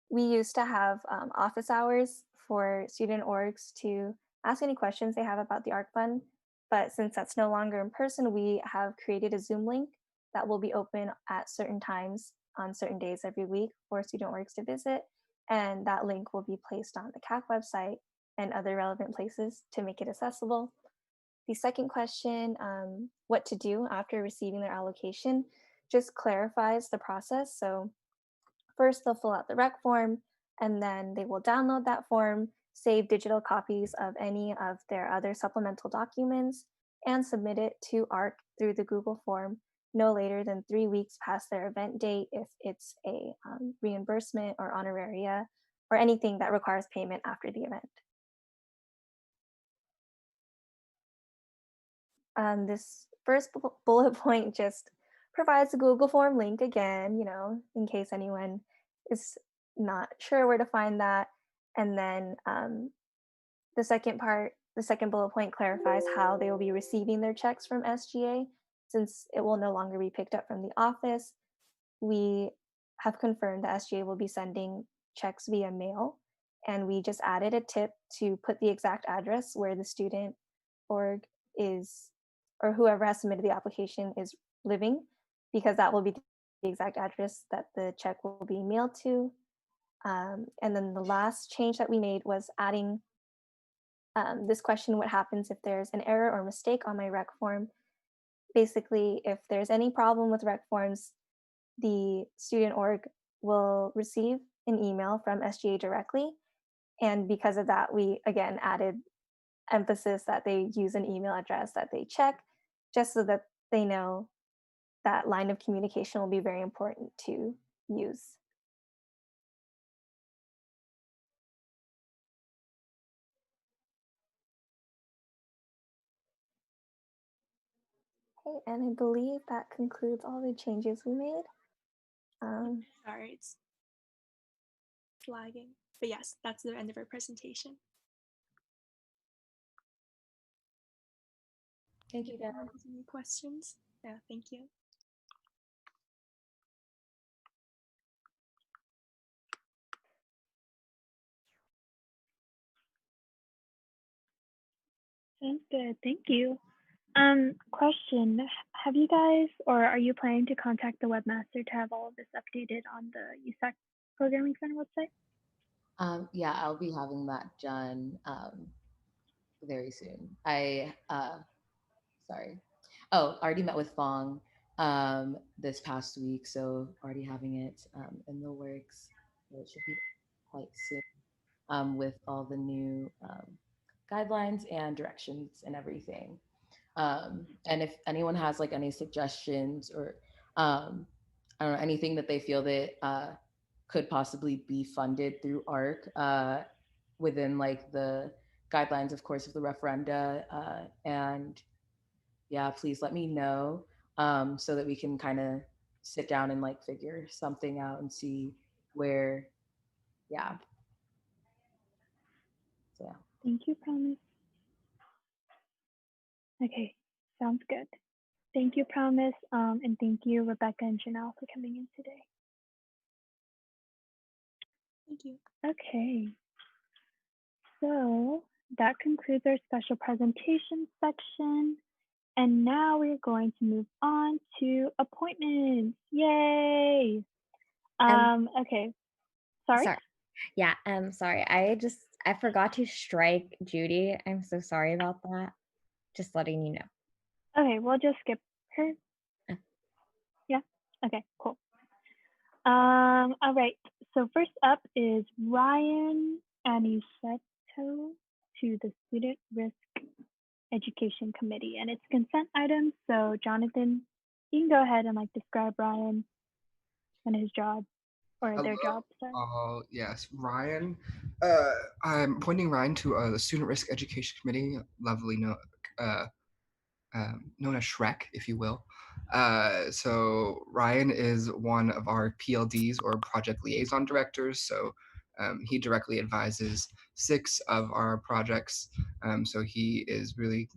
L: we used to have office hours for student orgs to ask any questions they have about the ARC Fund. But since that's no longer in person, we have created a Zoom link that will be open at certain times on certain days every week for student orgs to visit. And that link will be placed on the CAC website and other relevant places to make it accessible. The second question, what to do after receiving their allocation, just clarifies the process. So first they'll fill out the rec form, and then they will download that form, save digital copies of any of their other supplemental documents, and submit it to ARC through the Google form no later than 3 weeks past their event date if it's a reimbursement or honoraria or anything that requires payment after the event. This first bullet point just provides the Google form link again, in case anyone is not sure where to find that. And then the second bullet point clarifies how they will be receiving their checks from SGA. Since it will no longer be picked up from the office, we have confirmed that SGA will be sending checks via mail. And we just added a tip to put the exact address where the student org is, or whoever has submitted the application is living, because that will be the exact address that the check will be mailed to. And then the last change that we made was adding this question: what happens if there's an error or mistake on my rec form? Basically, if there's any problem with rec forms, the student org will receive an email from SGA directly. And because of that, we again added emphasis that they use an email address that they check, just so that they know that line of communication will be very important to use. Okay, and I believe that concludes all the changes we made.
H: Sorry, it's flagging. But yes, that's the end of our presentation.
L: Thank you, Deb.
H: Any questions? Yeah, thank you.
A: Sounds good. Thank you. Question: have you guys, or are you planning to contact the webmaster to have all of this updated on the USAC Programming Center website?
F: Yeah, I'll be having that done very soon. Already met with Fong this past week, so already having it in the works. So it should be quite soon. with all the new guidelines and directions and everything. And if anyone has like any suggestions or I don't know, anything that they feel that could possibly be funded through ARC within like the guidelines, of course, of the referenda. And yeah, please let me know so that we can kind of sit down and like figure something out and see where, yeah. So yeah.
A: Thank you, Promise. Okay, sounds good. Thank you, Promise, and thank you, Rebecca and Janelle, for coming in today.
H: Thank you.
A: Okay, so that concludes our special presentation section. And now we're going to move on to appointments. Yay! Okay, sorry?
E: Yeah, sorry. I forgot to strike Judy. I'm so sorry about that. Just letting you know.
A: Okay, we'll just skip her. Yeah, okay, cool. All right, so first up is Ryan Aniceto to the Student Risk Education Committee, and it's consent items. So Jonathan, you can go ahead and like describe Ryan and his job, or their job, sorry.
M: Yes, Ryan. I'm appointing Ryan to the Student Risk Education Committee, lovely known as Shrek, if you will. So Ryan is one of our PLDs, or project liaison directors. So he directly advises 6 of our projects. So he is really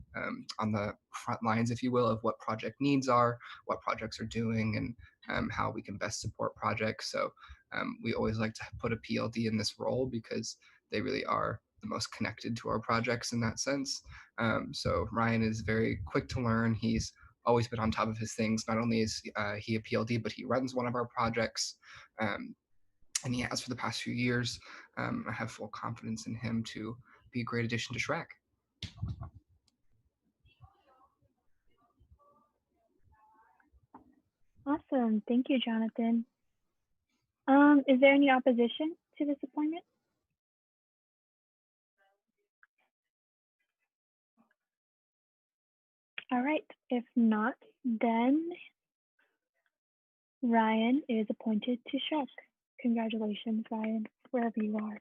M: on the front lines, if you will, of what project needs are, what projects are doing, and how we can best support projects. So we always like to put a PLD in this role because they really are the most connected to our projects in that sense. So Ryan is very quick to learn. He's always been on top of his things. Not only is he a PLD, but he runs one of our projects, and he has for the past few years. I have full confidence in him to be a great addition to Shrek.
A: Awesome, thank you, Jonathan. Is there any opposition to this appointment? All right, if not, then Ryan is appointed to Shrek. Congratulations, Ryan, wherever you are.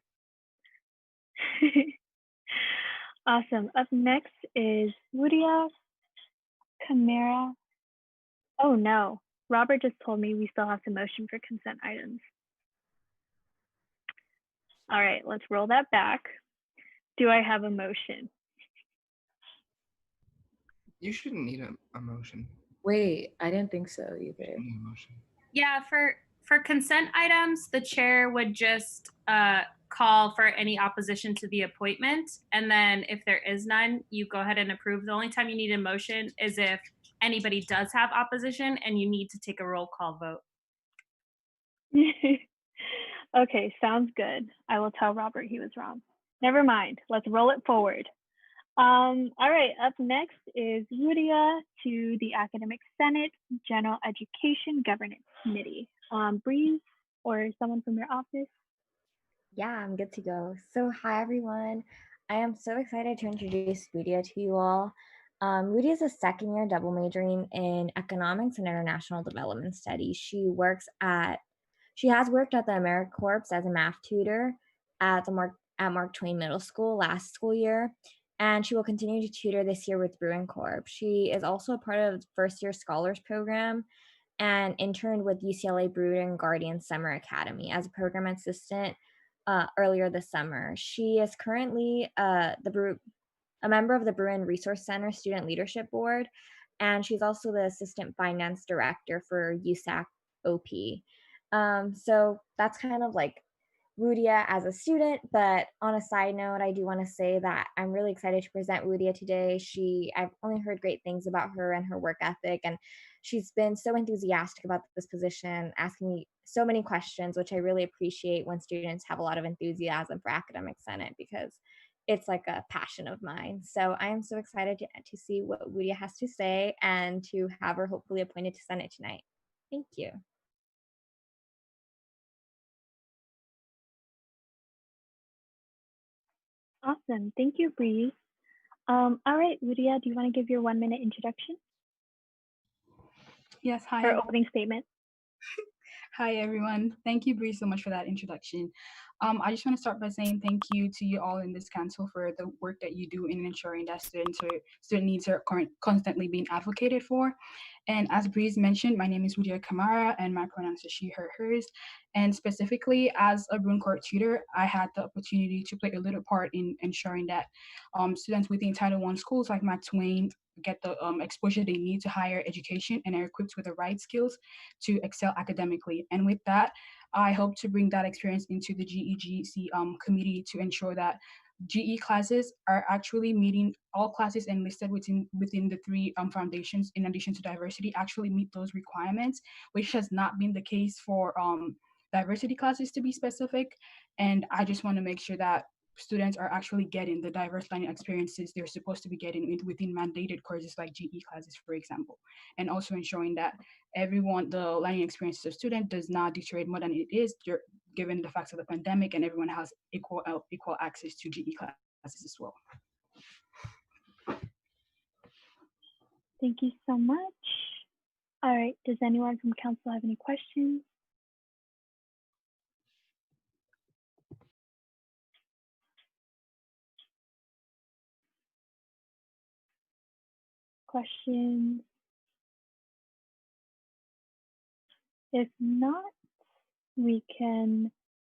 A: Awesome. Up next is Wudia Camara. Oh no, Robert just told me we still have to motion for consent items. All right, let's roll that back. Do I have a motion?
M: You shouldn't need a motion.
F: Wait, I didn't think so either.
N: Yeah, for consent items, the chair would just call for any opposition to the appointment. And then if there is none, you go ahead and approve. The only time you need a motion is if anybody does have opposition and you need to take a roll call vote.
A: Okay, sounds good. I will tell Robert he was wrong. Never mind, let's roll it forward. All right, up next is Rudia to the Academic Senate General Education Governance Committee. Breeze or someone from your office?
E: Yeah, I'm good to go. So hi, everyone. I am so excited to introduce Rudia to you all. Rudia is a second-year double majoring in economics and international development studies. She has worked at the AmeriCorps as a math tutor at Mark Twain Middle School last school year, and she will continue to tutor this year with Bruin Corp. She is also a part of the first-year scholars program and interned with UCLA Bruin Guardian Summer Academy as a program assistant earlier this summer. She is currently a member of the Bruin Resource Center Student Leadership Board, and she's also the Assistant Finance Director for USAC OP. So that's kind of like Rudia as a student, but on a side note, I do want to say that I'm really excited to present Rudia today. I've only heard great things about her and her work ethic, and she's been so enthusiastic about this position, asking me so many questions, which I really appreciate when students have a lot of enthusiasm for Academic Senate, because it's like a passion of mine. So I am so excited to see what Rudia has to say and to have her hopefully appointed to Senate tonight. Thank you.
A: Awesome. Thank you, Bree. All right, Lydia, do you want to give your 1 minute introduction
O: Yes, hi.
A: or opening statement?
O: Hi, everyone. Thank you, Bree, so much for that introduction. I just want to start by saying thank you to you all in this council for the work that you do in ensuring that student needs are constantly being advocated for. And as Breeze mentioned, my name is Rudia Kamara, and my pronouns are she, her, hers. And specifically, as a Bruin Court tutor, I had the opportunity to play a little part in ensuring that students within Title I schools like Max Twain get the exposure they need to higher education and are equipped with the right skills to excel academically. And with that, I hope to bring that experience into the GEGC committee to ensure that GE classes are actually meeting all classes enlisted within the three foundations, in addition to diversity, actually meet those requirements, which has not been the case for diversity classes, to be specific. And I just want to make sure that students are actually getting the diverse learning experiences they're supposed to be getting within mandated courses like GE classes, for example, and also ensuring that everyone, the learning experiences of student does not deteriorate more than it is, given the facts of the pandemic, and everyone has equal access to GE classes as well.
A: Thank you so much. All right, does anyone from council have any questions? Questions? If not, we can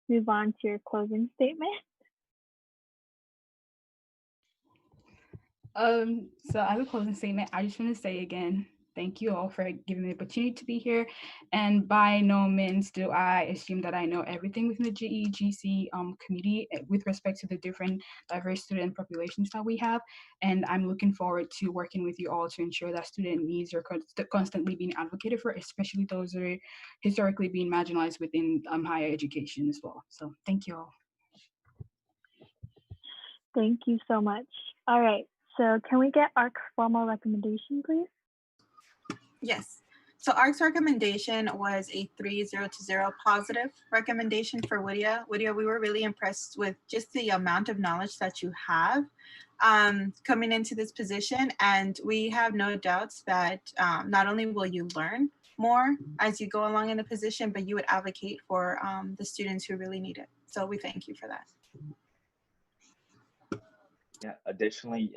A: move on to your closing statement.
O: So as a closing statement, I just want to say again, thank you all for giving me the opportunity to be here. And by no means do I assume that I know everything within the GEGC committee with respect to the different diverse student populations that we have. And I'm looking forward to working with you all to ensure that student needs are constantly being advocated for, especially those that are historically being marginalized within higher education as well. So thank you all.
A: Thank you so much. All right, so can we get our formal recommendation, please?
P: Yes. So ARC's recommendation was a 3-0 positive recommendation for Whittier. Whittier, we were really impressed with just the amount of knowledge that you have coming into this position. And we have no doubts that not only will you learn more as you go along in the position, but you would advocate for the students who really need it. So we thank you for that.
D: Yeah, additionally,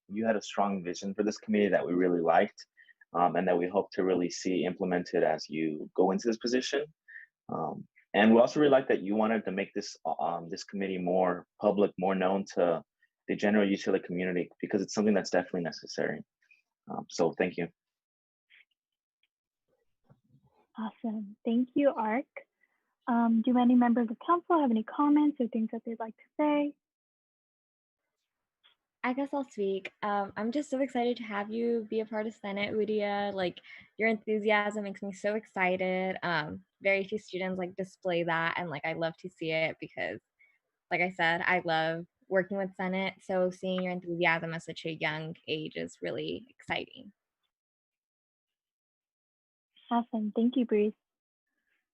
D: you had a strong vision for this committee that we really liked. And that we hope to really see implemented as you go into this position. And we also really like that you wanted to make this this committee more public, more known to the general utility community, because it's something that's definitely necessary. So thank you.
A: Awesome. Thank you, ARC. Do any members of council have any comments or things that they'd like to say?
E: I guess I'll speak. I'm just so excited to have you be a part of Senate, Udia. Like, your enthusiasm makes me so excited. Very few students like display that, and like I love to see it because, like I said, I love working with Senate. So seeing your enthusiasm at such a young age is really exciting.
A: Awesome. Thank you, Breeze.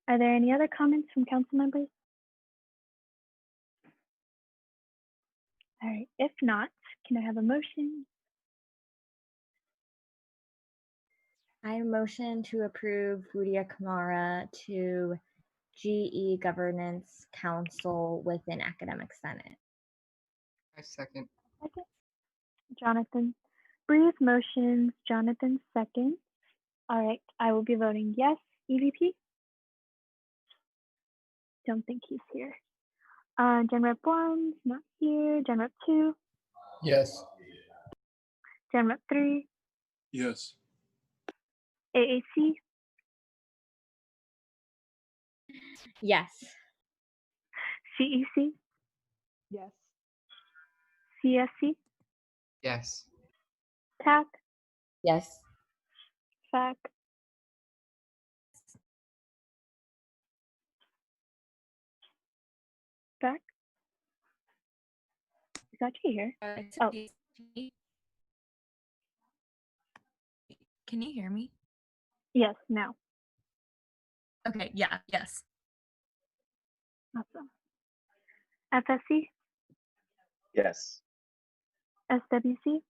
A: Are there any other comments from council members? All right, if not, can I have a motion?
E: I motion to approve Rudia Kamara to GE Governance Council within Academic Senate.
M: I second.
A: Second. Jonathan. Breeze motions, Jonathan second. All right, I will be voting yes. EVP? Don't think he's here. Gen Rep 1, not here. Gen Rep 2?
I: Yes.
A: Gen Rep 3?
G: Yes.
A: AAC?
E: Yes.
A: CEC?
K: Yes.
A: CSC?
M: Yes.
A: TAC?
F: Yes.
A: FAC? FAC? Is that you here? Oh.
Q: Can you hear me?
A: Yes, now.
Q: Okay, yeah, yes.
A: Awesome. FSC?
D: Yes.
A: SWC?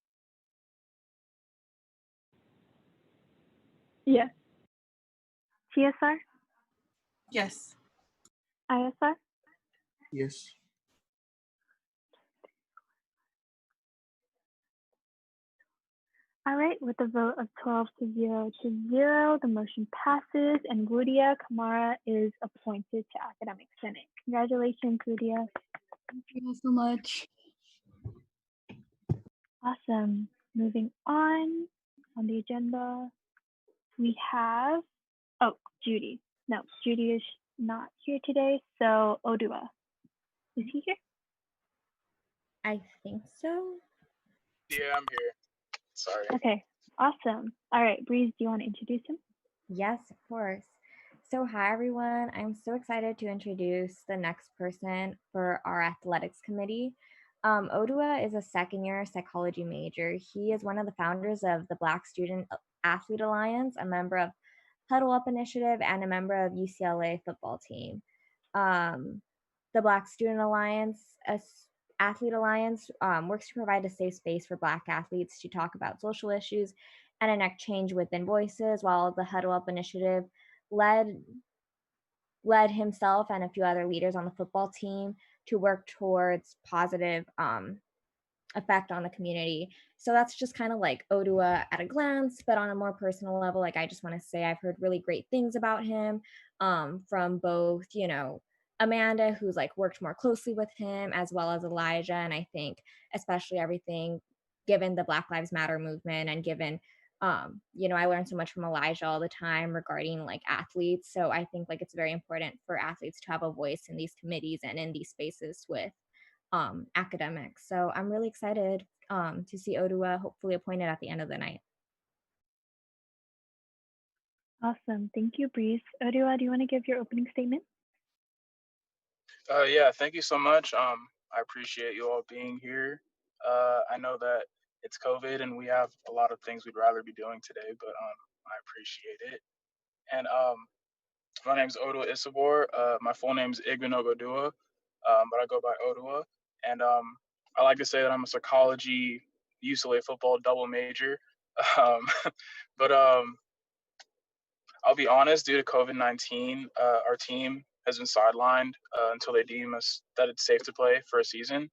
J: Yes.
A: TSR?
P: Yes.
A: ISR?
G: Yes.
A: All right, with a vote of 12 to 0, the motion passes, and Gudia Kamara is appointed to Academic Senate. Congratulations, Gudia.
O: Thank you all so much.
A: Awesome. Moving on the agenda, we have, Judy. No, Judy is not here today, so Odua. Is he here?
E: I think so.
R: Yeah, I'm here. Sorry.
A: Okay, awesome. All right, Breeze, do you want to introduce him?
E: Yes, of course. So, hi everyone. I'm so excited to introduce the next person for our athletics committee. Odua is a second-year psychology major. He is one of the founders of the Black Student Athlete Alliance, a member of Huddle Up Initiative, and a member of UCLA football team. The Black Student Alliance, Athlete Alliance, works to provide a safe space for Black athletes to talk about social issues and enact change within voices, while the Huddle Up Initiative led himself and a few other leaders on the football team to work towards positive effect on the community. So that's just kind of like Odua at a glance, but on a more personal level, like I just want to say I've heard really great things about him from both, Amanda, who's like worked more closely with him, as well as Elijah. And I think especially everything given the Black Lives Matter movement and given I learned so much from Elijah all the time regarding like athletes. So I think like it's very important for athletes to have a voice in these committees and in these spaces with academics. So I'm really excited to see Odua hopefully appointed at the end of the night.
A: Awesome. Thank you, Breeze. Odua, do you want to give your opening statement?
R: Yeah, thank you so much. I appreciate you all being here. I know that it's COVID and we have a lot of things we'd rather be doing today, but I appreciate it. And my name is Odua Isabor. My full name is Igbinogodua, but I go by Odua. And I like to say that I'm a psychology UCLA football double major. Um, but I'll be honest, due to COVID-19, our team has been sidelined until they deem us that it's safe to play for a season.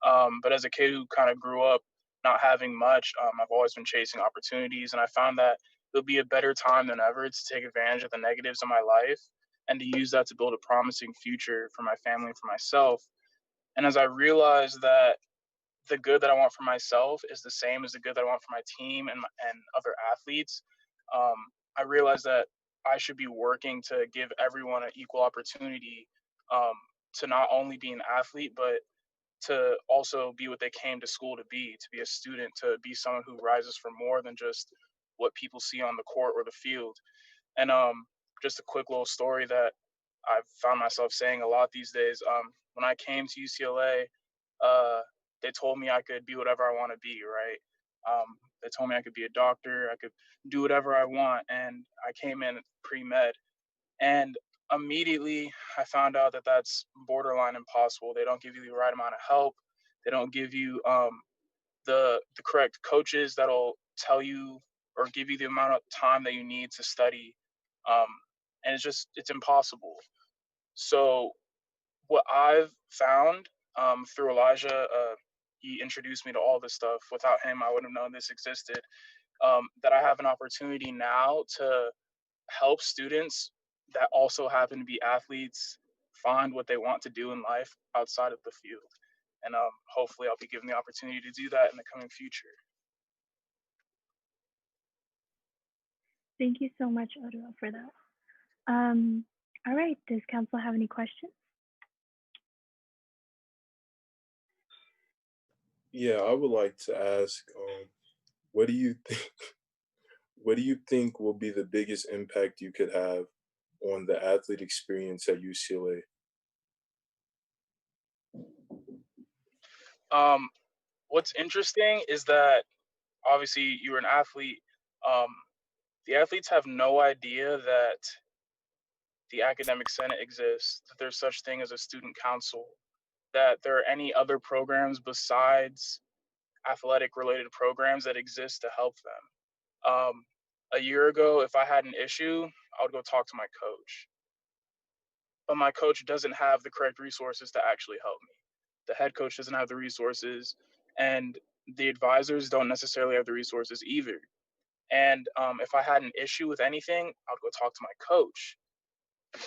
R: But as a kid who kind of grew up not having much, I've always been chasing opportunities, and I found that it'll be a better time than ever to take advantage of the negatives of my life and to use that to build a promising future for my family and for myself. And as I realized that the good that I want for myself is the same as the good that I want for my team and other athletes, um, I realized that I should be working to give everyone an equal opportunity um, to not only be an athlete, but to also be what they came to school to be a student, to be someone who rises for more than just what people see on the court or the field. And just a quick little story that I've found myself saying a lot these days. When I came to UCLA, uh, they told me I could be whatever I want to be, right? They told me I could be a doctor, I could do whatever I want. And I came in pre-med. And immediately I found out that that's borderline impossible. They don't give you the right amount of help. They don't give you the correct coaches that'll tell you or give you the amount of time that you need to study. Um, and it's impossible. So what I've found through Elijah, he introduced me to all this stuff. Without him, I wouldn't have known this existed. That I have an opportunity now to help students that also happen to be athletes find what they want to do in life outside of the field. And hopefully I'll be given the opportunity to do that in the coming future.
A: Thank you so much, Odua, for that. All right, does council have any questions?
G: Yeah, I would like to ask, what do you think? What do you think will be the biggest impact you could have on the athlete experience at UCLA?
R: What's interesting is that obviously you're an athlete. Um, the athletes have no idea that the academic senate exists, that there's such thing as a student council. that there are any other programs besides athletic related programs that exist to help them. A year ago, if I had an issue, I would go talk to my coach. But my coach doesn't have the correct resources to actually help me. The head coach doesn't have the resources, and the advisors don't necessarily have the resources either. And if I had an issue with anything, I would go talk to my coach.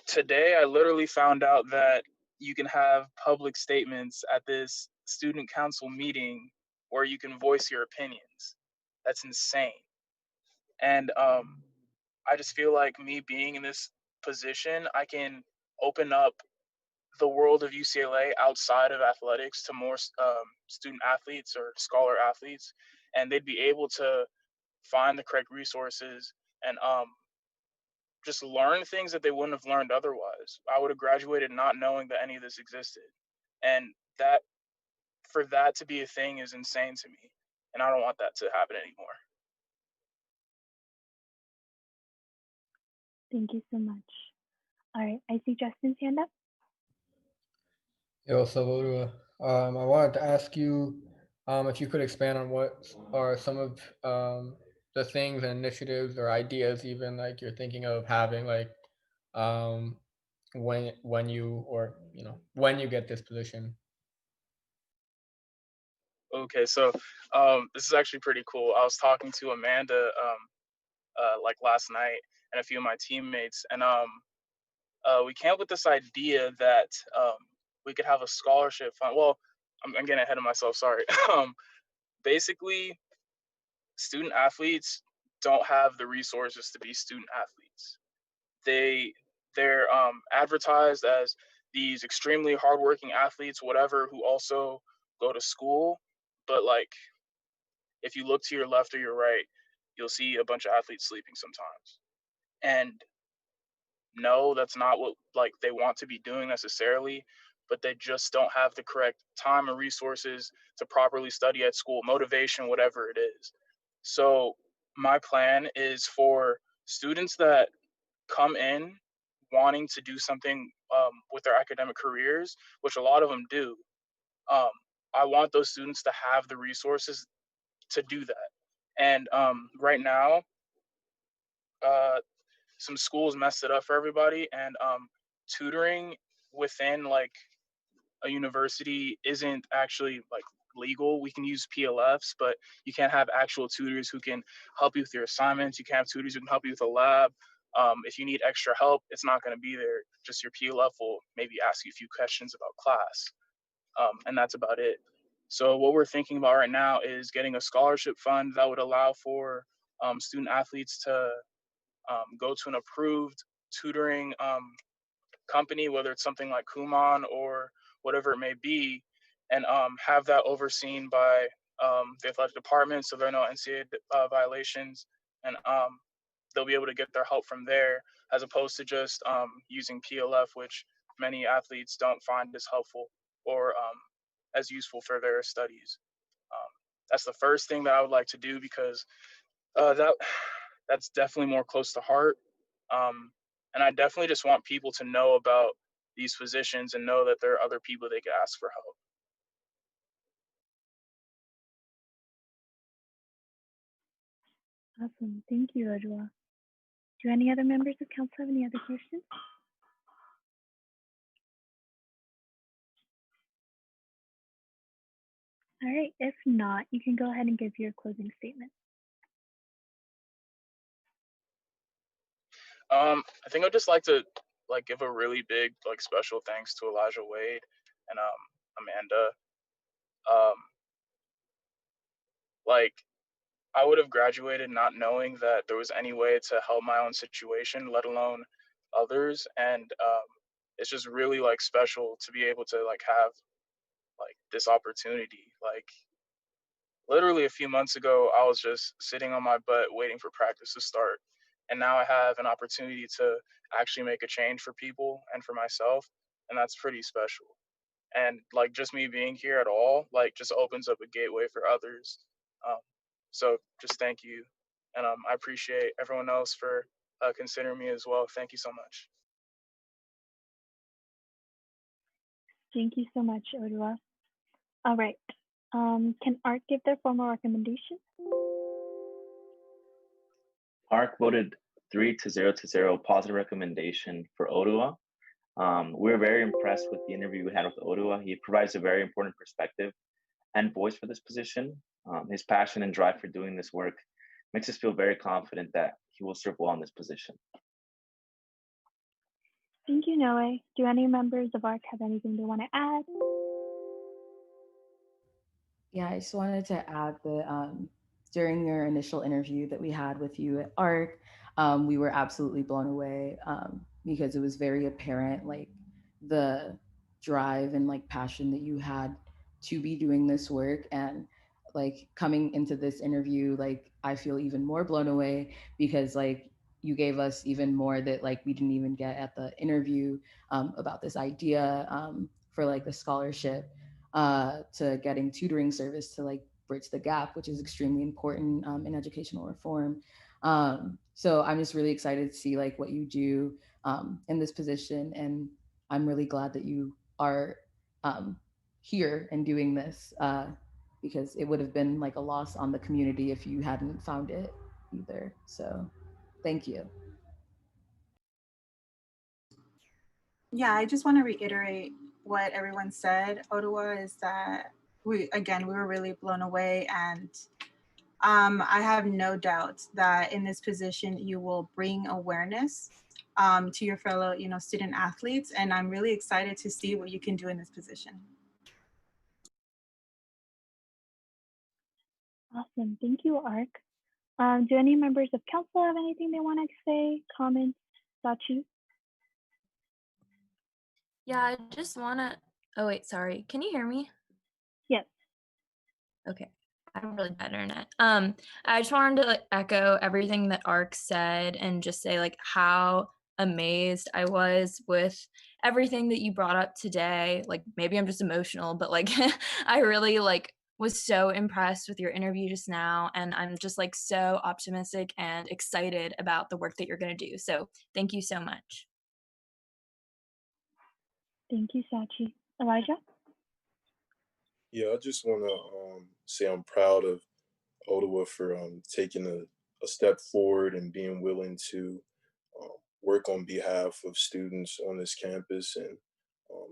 R: Today, I literally found out that you can have public statements at this student council meeting where you can voice your opinions. That's insane. And I just feel like me being in this position, I can open up the world of UCLA outside of athletics to more student athletes or scholar athletes, and they'd be able to find the correct resources and just learn things that they wouldn't have learned otherwise. I would have graduated not knowing that any of this existed, and that for that to be a thing is insane to me, and I don't want that to happen anymore.
A: Thank you so much. All right, I see Justin's hand up.
I: Yo, so I wanted to ask you if you could expand on what are some of the things and initiatives or ideas even like you're thinking of having like um, when you or when you get this position.
R: Okay, so this is actually pretty cool. I was talking to Amanda like last night and a few of my teammates, and we came up with this idea that we could have a scholarship fund. Well, I'm getting ahead of myself. Sorry. Basically, student athletes don't have the resources to be student athletes. They're advertised as these extremely hardworking athletes, whatever, who also go to school. But like, if you look to your left or your right, you'll see a bunch of athletes sleeping sometimes. And no, that's not what like they want to be doing necessarily, but they just don't have the correct time and resources to properly study at school, motivation, whatever it is. So my plan is for students that come in wanting to do something with their academic careers, which a lot of them do. Um, I want those students to have the resources to do that. And right now, uh, some schools messed it up for everybody, and tutoring within like a university isn't actually like legal. We can use PLFs, but you can't have actual tutors who can help you with your assignments. You can't have tutors who can help you with a lab. If you need extra help, it's not going to be there. Just your PLF will maybe ask you a few questions about class, and that's about it. So what we're thinking about right now is getting a scholarship fund that would allow for student athletes to go to an approved tutoring company, whether it's something like Kumon or whatever it may be, and have that overseen by the athletic department so there are no NCAA violations, and they'll be able to get their help from there as opposed to just using PLF, which many athletes don't find as helpful or as useful for their studies. That's the first thing that I would like to do because that's definitely more close to heart. And I definitely just want people to know about these positions and know that there are other people they can ask for help.
A: Awesome. Thank you, Ojala. Do any other members of council have any other questions? All right, if not, you can go ahead and give your closing statement.
R: I think I'd just like to give a really big special thanks to Elijah Wade and Amanda. Like I would have graduated not knowing that there was any way to help my own situation, let alone others. And it's just really special to be able to have this opportunity. Like literally a few months ago, I was just sitting on my butt waiting for practice to start. And now I have an opportunity to actually make a change for people and for myself. And that's pretty special. And just me being here at all, just opens up a gateway for others. Um, so just thank you. And I appreciate everyone else for considering me as well. Thank you so much.
A: Thank you so much, Odua. All right. Can ARC give their formal recommendation?
D: ARC voted 3-0 positive recommendation for Odua. We're very impressed with the interview we had with Odua. He provides a very important perspective and voice for this position. His passion and drive for doing this work makes us feel very confident that he will serve well in this position.
A: Thank you, Noe. Do any members of ARC have anything they want to add?
F: Yeah, I just wanted to add that during your initial interview that we had with you at ARC, we were absolutely blown away because it was very apparent, like the drive and like passion that you had to be doing this work. And like coming into this interview, like I feel even more blown away because like you gave us even more that like we didn't even get at the interview about this idea for like the scholarship to getting tutoring service to like bridge the gap, which is extremely important in educational reform. So I'm just really excited to see like what you do in this position, and I'm really glad that you are here and doing this because it would have been like a loss on the community if you hadn't found it either. So thank you.
P: Yeah, I just want to reiterate what everyone said. Ottawa is that we were really blown away, and I have no doubt that in this position you will bring awareness to your fellow, student athletes, and I'm really excited to see what you can do in this position.
A: Awesome. Thank you, ARC. Do any members of council have anything they want to say, comments, Sachi?
J: Yeah, I just want to. Oh, wait, sorry. Can you hear me?
A: Yes.
J: Okay. I have really bad internet. I just wanted to echo everything that ARC said and just say like how amazed I was with everything that you brought up today. Like maybe I'm just emotional, but like I really like was so impressed with your interview just now, and I'm just like so optimistic and excited about the work that you're going to do. So thank you so much.
A: Thank you, Sachi. Elijah?
G: Yeah, I just want to say I'm proud of Ottawa for taking a step forward and being willing to work on behalf of students on this campus, and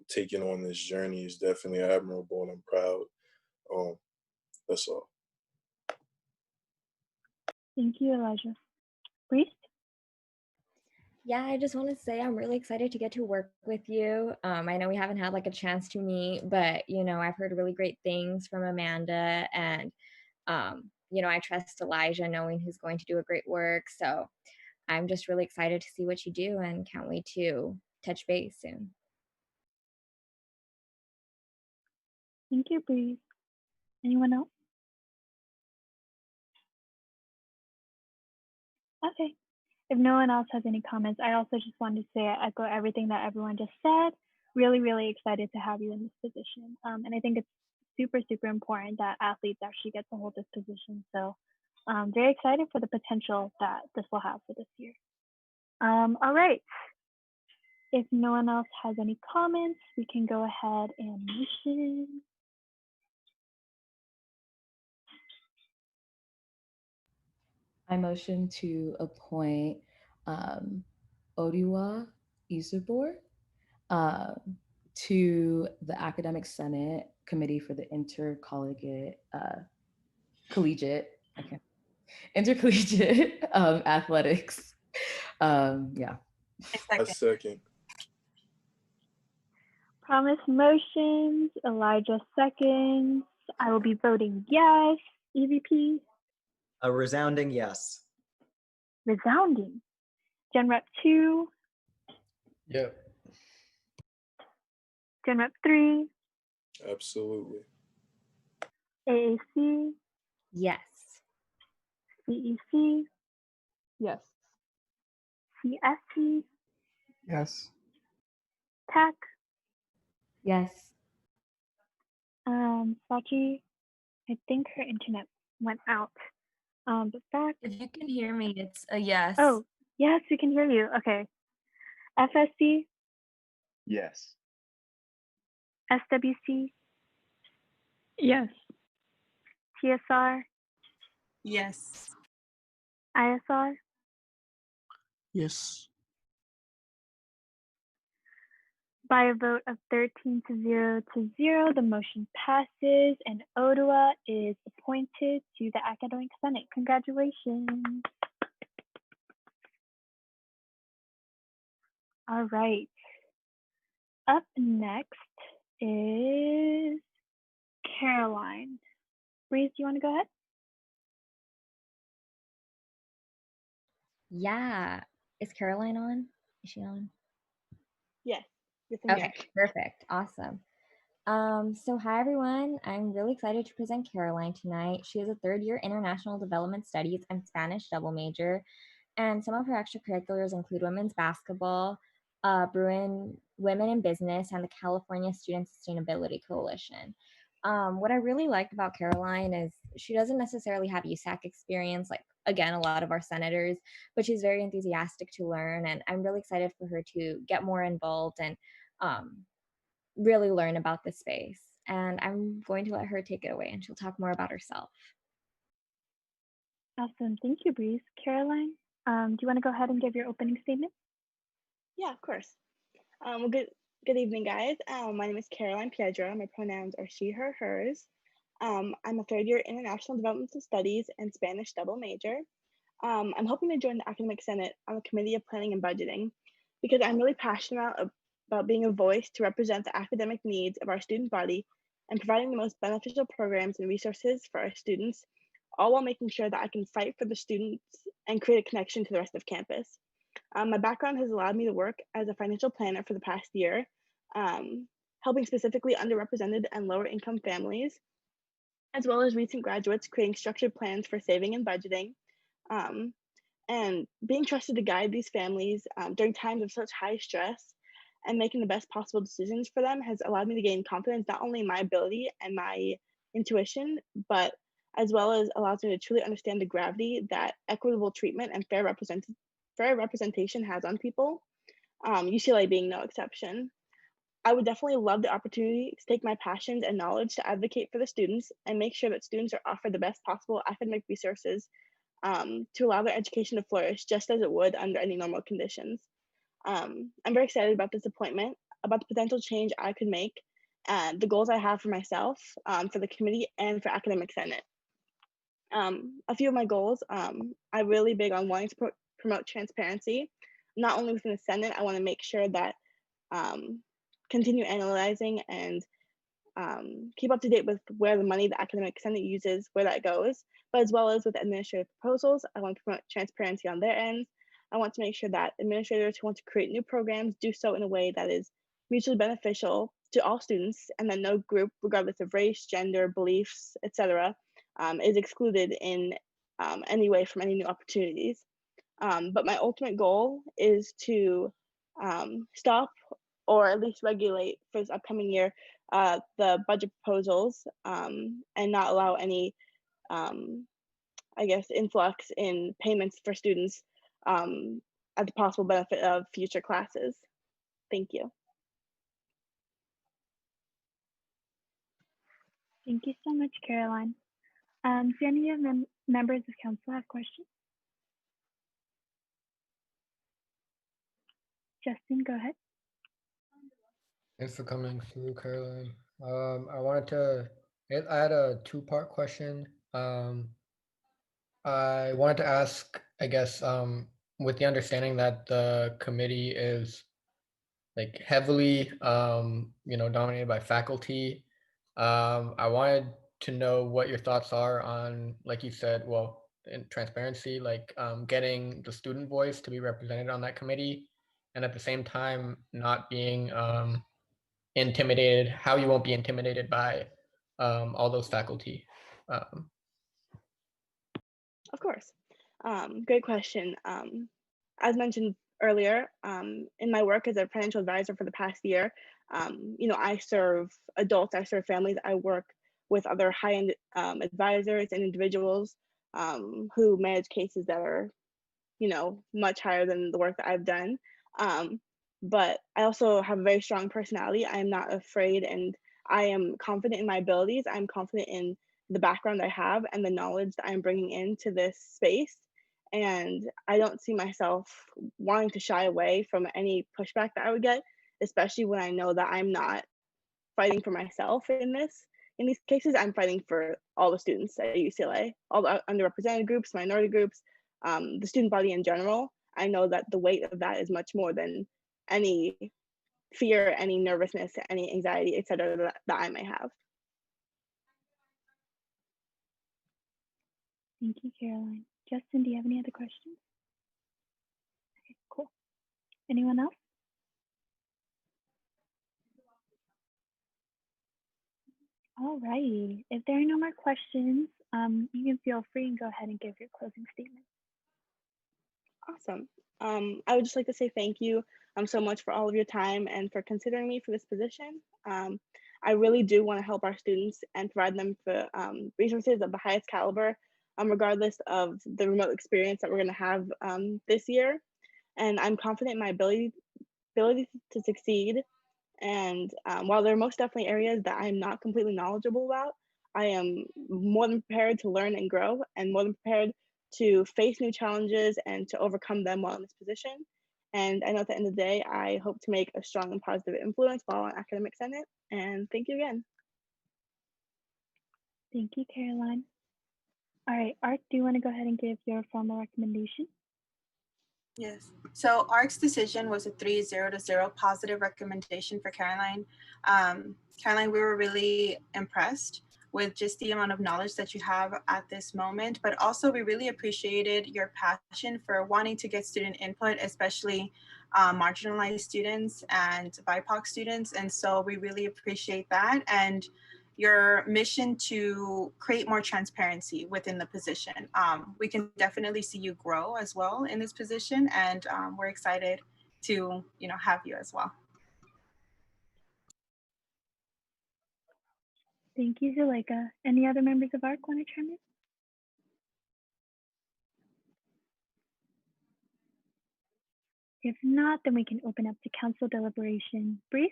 G: taking on this journey is definitely admirable, and I'm proud. That's all.
A: Thank you, Elijah. Breeze?
E: Yeah, I just want to say I'm really excited to get to work with you. I know we haven't had like a chance to meet, but I've heard really great things from Amanda, and I trust Elijah knowing he's going to do a great work. So I'm just really excited to see what you do and can't wait to touch base soon.
A: Thank you, Breeze. Anyone else? Okay. If no one else has any comments, I also just wanted to say I echo everything that everyone just said. Really, really excited to have you in this position. And I think it's super, super important that athletes actually get to hold this position. So I'm very excited for the potential that this will have for this year. All right. If no one else has any comments, we can go ahead and motion.
F: I motion to appoint Odiwa Isabor to the Academic Senate Committee for the Intercollegiate Athletics. Yeah.
G: A second.
A: Promise motions, Elijah seconds. I will be voting yes. EVP?
S: A resounding yes.
A: Resounding. Gen Rep 2?
I: Yep.
A: Gen Rep 3?
G: Absolutely.
A: AAC?
E: Yes.
A: CEC?
K: Yes.
A: CSC?
M: Yes.
A: TAC?
F: Yes.
A: Sachi, I think her internet went out. But back.
J: If you can hear me, it's a yes.
A: Oh, yes, we can hear you. Okay. FSC?
D: Yes.
A: SWC,
K: Yes.
A: TSR,
P: Yes.
A: ISR.
B: Yes.
A: By a vote of 13 to 0 to 0, the motion passes and Ottawa is appointed to the Academic Senate. Congratulations. All right. Up next is Caroline. Breeze, do you want to go ahead?
E: Yeah. Is Caroline on? Is she on?
T: Yes. Yes, I'm
E: Okay,
T: here.
E: perfect. Awesome. So hi everyone. I'm really excited to present Caroline tonight. She is a third-year International Development Studies and Spanish double major, and some of her extracurriculars include women's basketball, Bruin Women in Business, and the California Student Sustainability Coalition. What I really liked about Caroline is she doesn't necessarily have USAC experience, like again, a lot of our senators, but she's very enthusiastic to learn, and I'm really excited for her to get more involved and really learn about the space. And I'm going to let her take it away and she'll talk more about herself.
A: Awesome. Thank you, Breeze. Caroline, do you want to go ahead and give your opening statement?
T: Yeah, of course. Well, good evening, guys. My name is Caroline Piedra. My pronouns are she, her, hers. I'm a third-year International Developmental Studies and Spanish double major. I'm hoping to join the Academic Senate on the Committee of Planning and Budgeting because I'm really passionate about being a voice to represent the academic needs of our student body and providing the most beneficial programs and resources for our students, all while making sure that I can fight for the students and create a connection to the rest of campus. My background has allowed me to work as a financial planner for the past year, helping specifically underrepresented and lower income families, as well as recent graduates creating structured plans for saving and budgeting. And being trusted to guide these families during times of such high stress and making the best possible decisions for them has allowed me to gain confidence not only in my ability and my intuition, but as well as allows me to truly understand the gravity that equitable treatment and fair representation has on people, UCLA being no exception. I would definitely love the opportunity to take my passions and knowledge to advocate for the students and make sure that students are offered the best possible academic resources to allow their education to flourish just as it would under any normal conditions. I'm very excited about this appointment, about the potential change I could make, and the goals I have for myself, for the committee, and for Academic Senate. A few of my goals, I'm really big on wanting to promote transparency, not only within the Senate. I want to make sure that continue analyzing and keep up to date with where the money the Academic Senate uses, where that goes, but as well as with administrative proposals. I want to promote transparency on their end. I want to make sure that administrators who want to create new programs do so in a way that is mutually beneficial to all students and that no group, regardless of race, gender, beliefs, etc., is excluded in any way from any new opportunities. But my ultimate goal is to stop or at least regulate for this upcoming year the budget proposals and not allow any, I guess, influx in payments for students at the possible benefit of future classes. Thank you.
A: Thank you so much, Caroline. Do any of the members of council have questions? Justin, go ahead.
I: Thanks for coming through, Caroline. I had a two-part question. I wanted to ask, I guess, with the understanding that the committee is like heavily, dominated by faculty, I wanted to know what your thoughts are on, like you said, well, in transparency, like getting the student voice to be represented on that committee, and at the same time not being intimidated, how you won't be intimidated by all those faculty.
T: Of course. Great question. As mentioned earlier, in my work as a financial advisor for the past year, I serve adults, I serve families, I work with other high-end advisors and individuals who manage cases that are, much higher than the work that I've done. but I also have a very strong personality. I'm not afraid, and I am confident in my abilities. I'm confident in the background I have and the knowledge that I'm bringing into this space. And I don't see myself wanting to shy away from any pushback that I would get, especially when I know that I'm not fighting for myself in this. In these cases, I'm fighting for all the students at UCLA, all the underrepresented groups, minority groups, the student body in general. I know that the weight of that is much more than any fear, any nervousness, any anxiety, etc. that I may have.
A: Thank you, Caroline. Justin, do you have any other questions? Okay, cool. Anyone else? All righty. If there are no more questions, you can feel free and go ahead and give your closing statement.
T: Awesome. I would just like to say thank you so much for all of your time and for considering me for this position. I really do want to help our students and provide them for resources of the highest caliber, regardless of the remote experience that we're going to have this year. And I'm confident in my ability to succeed. And while there are most definitely areas that I'm not completely knowledgeable about, I am more than prepared to learn and grow, and more than prepared to face new challenges and to overcome them while in this position. And I know at the end of the day, I hope to make a strong and positive influence while on Academic Senate. And thank you again.
A: Thank you, Caroline. All right, Art, do you want to go ahead and give your formal recommendation?
P: Yes. So ARC's decision was a 3-0 positive recommendation for Caroline. Caroline, we were really impressed with just the amount of knowledge that you have at this moment, but also we really appreciated your passion for wanting to get student input, especially marginalized students and BIPOC students. And so we really appreciate that. And your mission to create more transparency within the position. We can definitely see you grow as well in this position, and we're excited to have you as well.
A: Thank you, Zuleika. Any other members of ARC want to chime in? If not, then we can open up to council deliberation. Brief?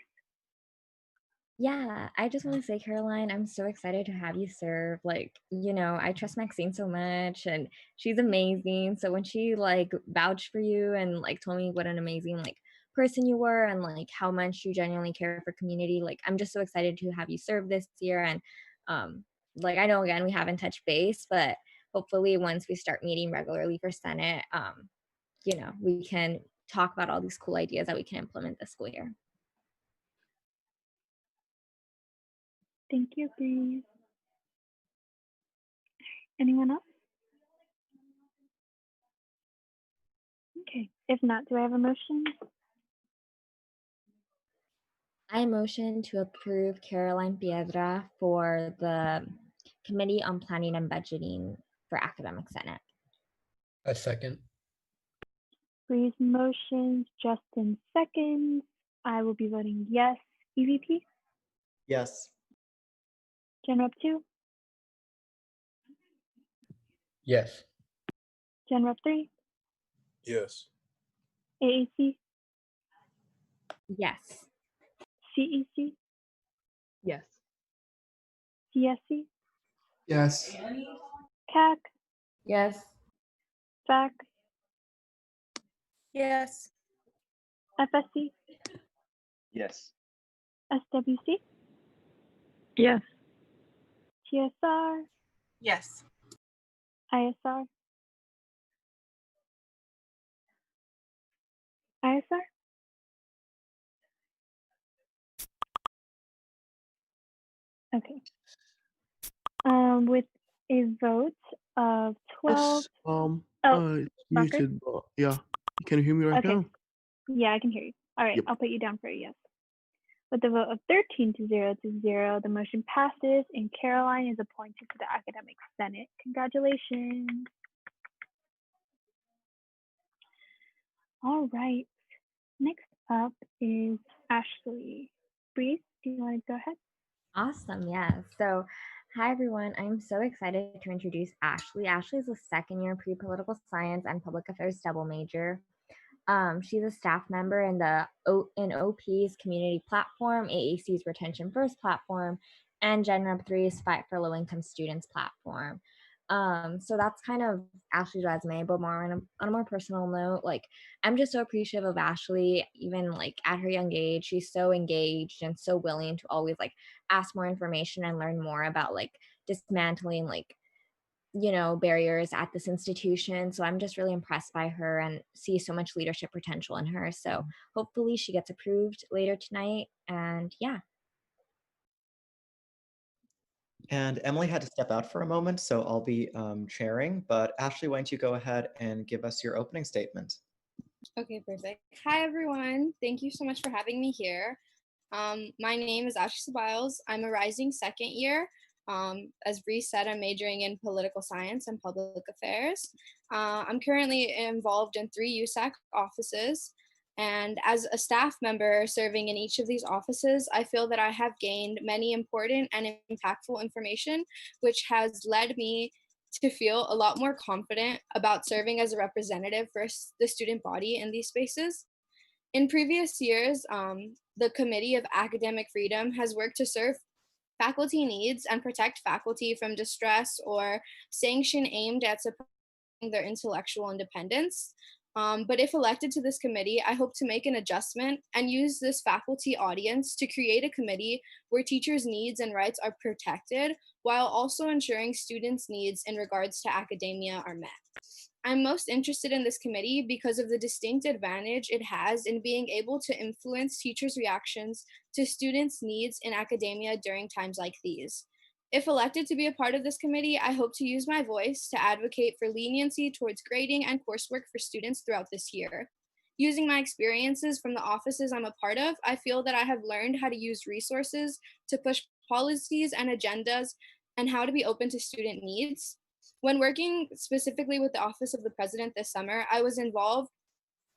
E: Yeah, I just want to say, Caroline, I'm so excited to have you serve. Like, I trust Maxine so much and she's amazing. So when she vouched for you and told me what an amazing person you were and how much you genuinely care for community, I'm just so excited to have you serve this year. And I know again we haven't touched base, but hopefully once we start meeting regularly for Senate, we can talk about all these cool ideas that we can implement this school year.
A: Thank you, Bree. Anyone else? Okay, if not, do I have a motion?
E: I motion to approve Caroline Piedra for the Committee on Planning and Budgeting for Academic Senate.
I: A second.
A: Bree's motions, Justin seconds. I will be voting yes. EVP?
S: Yes.
A: Gen Rep 2?
I: Yes.
A: Gen Rep 3?
G: Yes.
A: AAC?
E: Yes.
A: CEC?
F: Yes.
A: CSC?
M: Yes.
A: CAC?
F: Yes.
A: FAC?
J: Yes.
A: FSC?
D: Yes.
A: SWC?
K: Yes.
A: TSR?
P: Yes.
A: ISR? ISR? Okay. With a vote of 12.
B: Yes,
A: Oh,
B: it's
A: Barker?
B: muted, but yeah. Can you hear me right
A: Okay.
B: now?
A: Yeah, I can hear you. All right,
B: Yep.
A: I'll put you down for a yes. With a vote of 13-0, the motion passes and Caroline is appointed to the Academic Senate. Congratulations. All right, next up is Ashley. Bree, do you want to go ahead?
E: Awesome, yeah. So, hi everyone. I'm so excited to introduce Ashley. Ashley is a second year pre-political science and public affairs double major. She's a staff member in in OP's community platform, AAC's Retention First platform, and GenRep 3's Fight for Low Income Students platform. So that's kind of Ashley's resume, but more on a more personal note, like I'm just so appreciative of Ashley, even like at her young age. She's so engaged and so willing to always like ask more information and learn more about like dismantling like barriers at this institution. So I'm just really impressed by her and see so much leadership potential in her. So hopefully she gets approved later tonight. And yeah.
S: And Emily had to step out for a moment, so I'll be chairing. But Ashley, why don't you go ahead and give us your opening statement?
U: Okay, perfect. Hi, everyone. Thank you so much for having me here. My name is Ashley Sabiles. I'm a rising second year. As Bree said, I'm majoring in political science and public affairs. I'm currently involved in 3 USAC offices. And as a staff member serving in each of these offices, I feel that I have gained many important and impactful information, which has led me to feel a lot more confident about serving as a representative for the student body in these spaces. In previous years, the Committee of Academic Freedom has worked to serve faculty needs and protect faculty from distress or sanction aimed at supporting their intellectual independence. But if elected to this committee, I hope to make an adjustment and use this faculty audience to create a committee where teachers' needs and rights are protected while also ensuring students' needs in regards to academia are met. I'm most interested in this committee because of the distinct advantage it has in being able to influence teachers' reactions to students' needs in academia during times like these. If elected to be a part of this committee, I hope to use my voice to advocate for leniency towards grading and coursework for students throughout this year. Using my experiences from the offices I'm a part of, I feel that I have learned how to use resources to push policies and agendas and how to be open to student needs. When working specifically with the Office of the President this summer, I was involved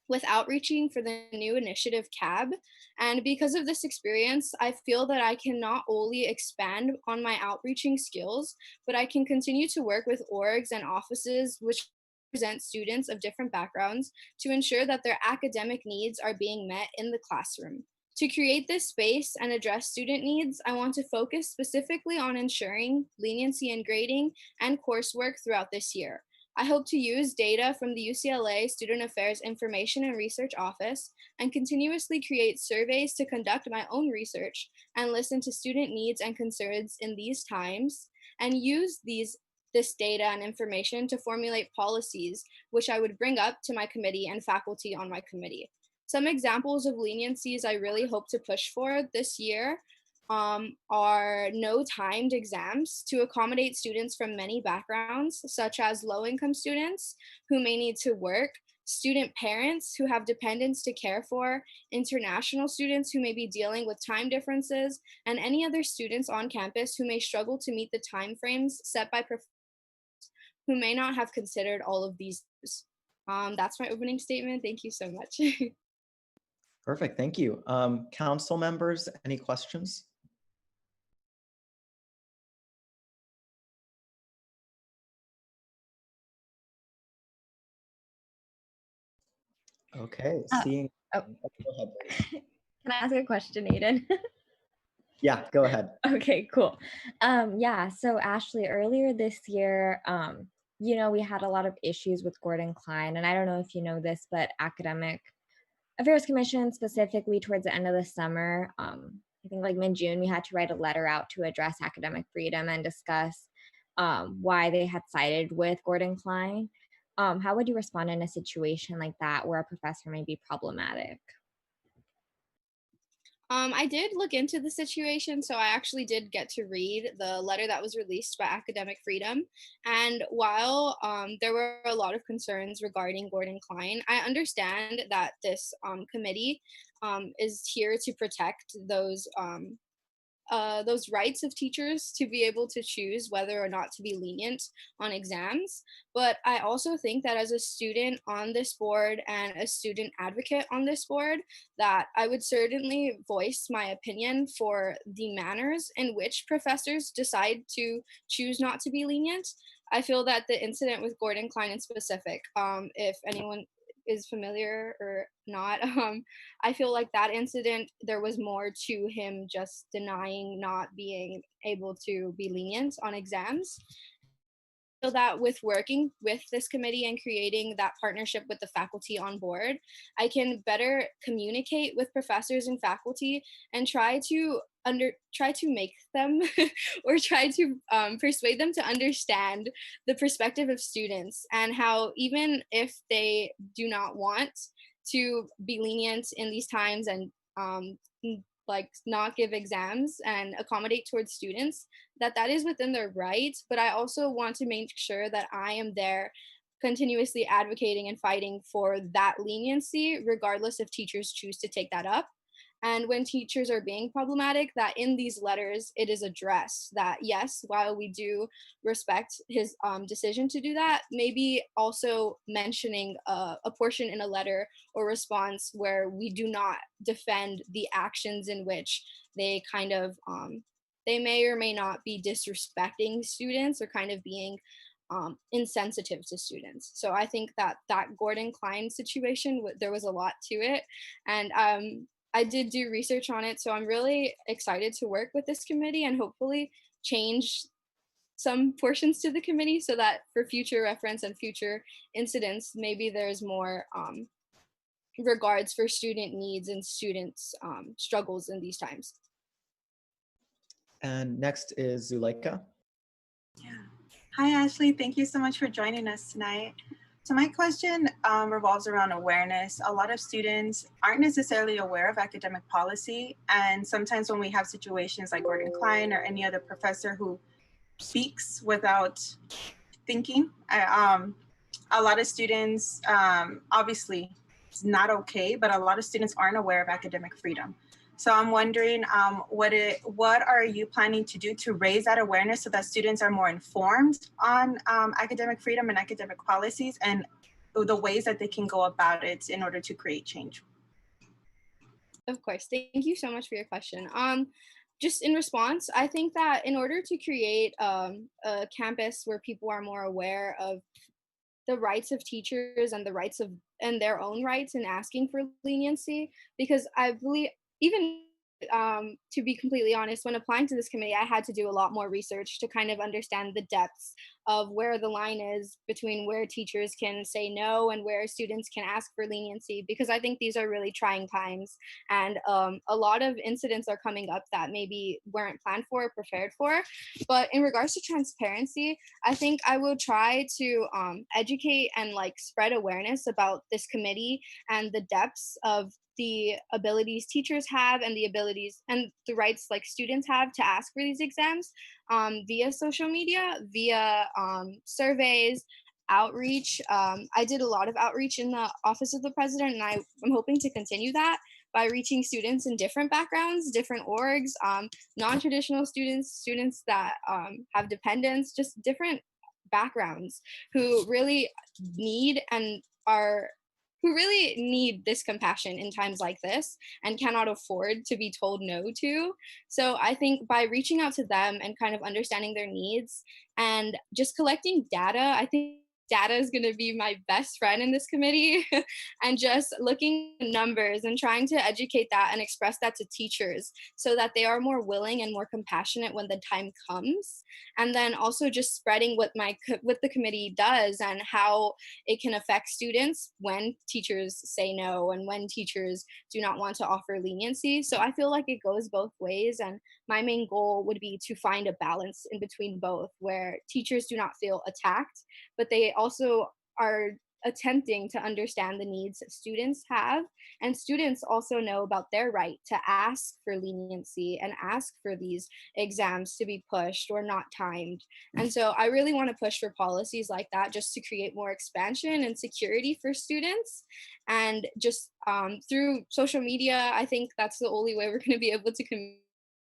U: with outreaching for the new initiative CAB. And because of this experience, I feel that I can not only expand on my outreaching skills, but I can continue to work with orgs and offices which represent students of different backgrounds to ensure that their academic needs are being met in the classroom. To create this space and address student needs, I want to focus specifically on ensuring leniency in grading and coursework throughout this year. I hope to use data from the UCLA Student Affairs Information and Research Office and continuously create surveys to conduct my own research and listen to student needs and concerns in these times and use this data and information to formulate policies which I would bring up to my committee and faculty on my committee. Some examples of leniencies I really hope to push for this year are no timed exams to accommodate students from many backgrounds, such as low-income students who may need to work, student parents who have dependents to care for, international students who may be dealing with time differences, and any other students on campus who may struggle to meet the timeframes set by professors who may not have considered all of these. That's my opening statement. Thank you so much.
S: Perfect, thank you. Council members, any questions? Okay, seeing.
E: Oh.
S: Go ahead, please.
E: Can I ask a question, Aiden?
S: Yeah, go ahead.
E: Okay, cool. Yeah, so Ashley, earlier this year, we had a lot of issues with Gordon Klein, and I don't know if you know this, but Academic Affairs Commission, specifically towards the end of the summer, I think like mid-June, we had to write a letter out to address academic freedom and discuss why they had sided with Gordon Klein. How would you respond in a situation like that where a professor may be problematic?
U: I did look into the situation, so I actually did get to read the letter that was released by Academic Freedom. And while there were a lot of concerns regarding Gordon Klein, I understand that this committee is here to protect those rights of teachers to be able to choose whether or not to be lenient on exams. But I also think that as a student on this board and a student advocate on this board, that I would certainly voice my opinion for the manners in which professors decide to choose not to be lenient. I feel that the incident with Gordon Klein in specific, if anyone is familiar or not, I feel like that incident, there was more to him just denying not being able to be lenient on exams. So that with working with this committee and creating that partnership with the faculty on board, I can better communicate with professors and faculty and try to make them or try to persuade them to understand the perspective of students and how even if they do not want to be lenient in these times and like not give exams and accommodate towards students, that is within their rights. But I also want to make sure that I am there continuously advocating and fighting for that leniency regardless if teachers choose to take that up. And when teachers are being problematic, that in these letters it is addressed that yes, while we do respect his decision to do that, maybe also mentioning a portion in a letter or response where we do not defend the actions in which they kind of they may or may not be disrespecting students or kind of being insensitive to students. So I think that Gordon Klein situation, there was a lot to it, and I did do research on it. So I'm really excited to work with this committee and hopefully change some portions to the committee so that for future reference and future incidents, maybe there's more regards for student needs and students' struggles in these times.
S: And next is Zuleika.
P: Hi, Ashley. Thank you so much for joining us tonight. So my question revolves around awareness. A lot of students aren't necessarily aware of academic policy. And sometimes when we have situations like Gordon Klein or any other professor who speaks without thinking, a lot of students, obviously it's not okay, but a lot of students aren't aware of academic freedom. So I'm wondering, what are you planning to do to raise that awareness so that students are more informed on academic freedom and academic policies and the ways that they can go about it in order to create change?
U: Of course. Thank you so much for your question. Just in response, I think that in order to create a campus where people are more aware of the rights of teachers and the rights of and their own rights in asking for leniency, because I believe even to be completely honest, when applying to this committee, I had to do a lot more research to kind of understand the depths of where the line is between where teachers can say no and where students can ask for leniency, because I think these are really trying times. And a lot of incidents are coming up that maybe weren't planned for or prepared for. But in regards to transparency, I think I will try to educate and like spread awareness about this committee and the depths of the abilities teachers have and the abilities and the rights like students have to ask for these exams via social media, via surveys, outreach. I did a lot of outreach in the office of the president, and I'm hoping to continue that by reaching students in different backgrounds, different orgs, non-traditional students, students that have dependents, just different backgrounds who really need and are who really need this compassion in times like this and cannot afford to be told no to. So I think by reaching out to them and kind of understanding their needs and just collecting data, I think data is going to be my best friend in this committee and just looking at numbers and trying to educate that and express that to teachers so that they are more willing and more compassionate when the time comes, and then also just spreading what the committee does and how it can affect students when teachers say no and when teachers do not want to offer leniency. So I feel like it goes both ways, and my main goal would be to find a balance in between both, where teachers do not feel attacked, but they also are attempting to understand the needs that students have, and students also know about their right to ask for leniency and ask for these exams to be pushed or not timed. And so I really want to push for policies like that just to create more expansion and security for students. And just through social media, I think that's the only way we're going to be able to communicate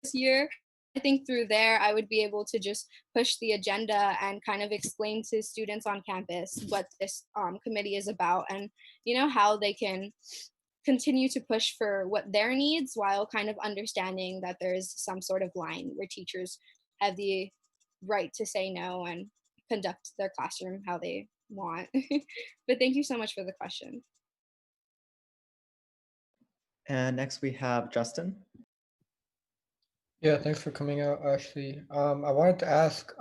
U: this year. I think through there, I would be able to just push the agenda and kind of explain to students on campus what this committee is about, and how they can continue to push for what their needs while kind of understanding that there's some sort of line where teachers have the right to say no and conduct their classroom how they want. But thank you so much for the question.
S: And next we have Justin.
I: Yeah, thanks for coming out, Ashley. I wanted to ask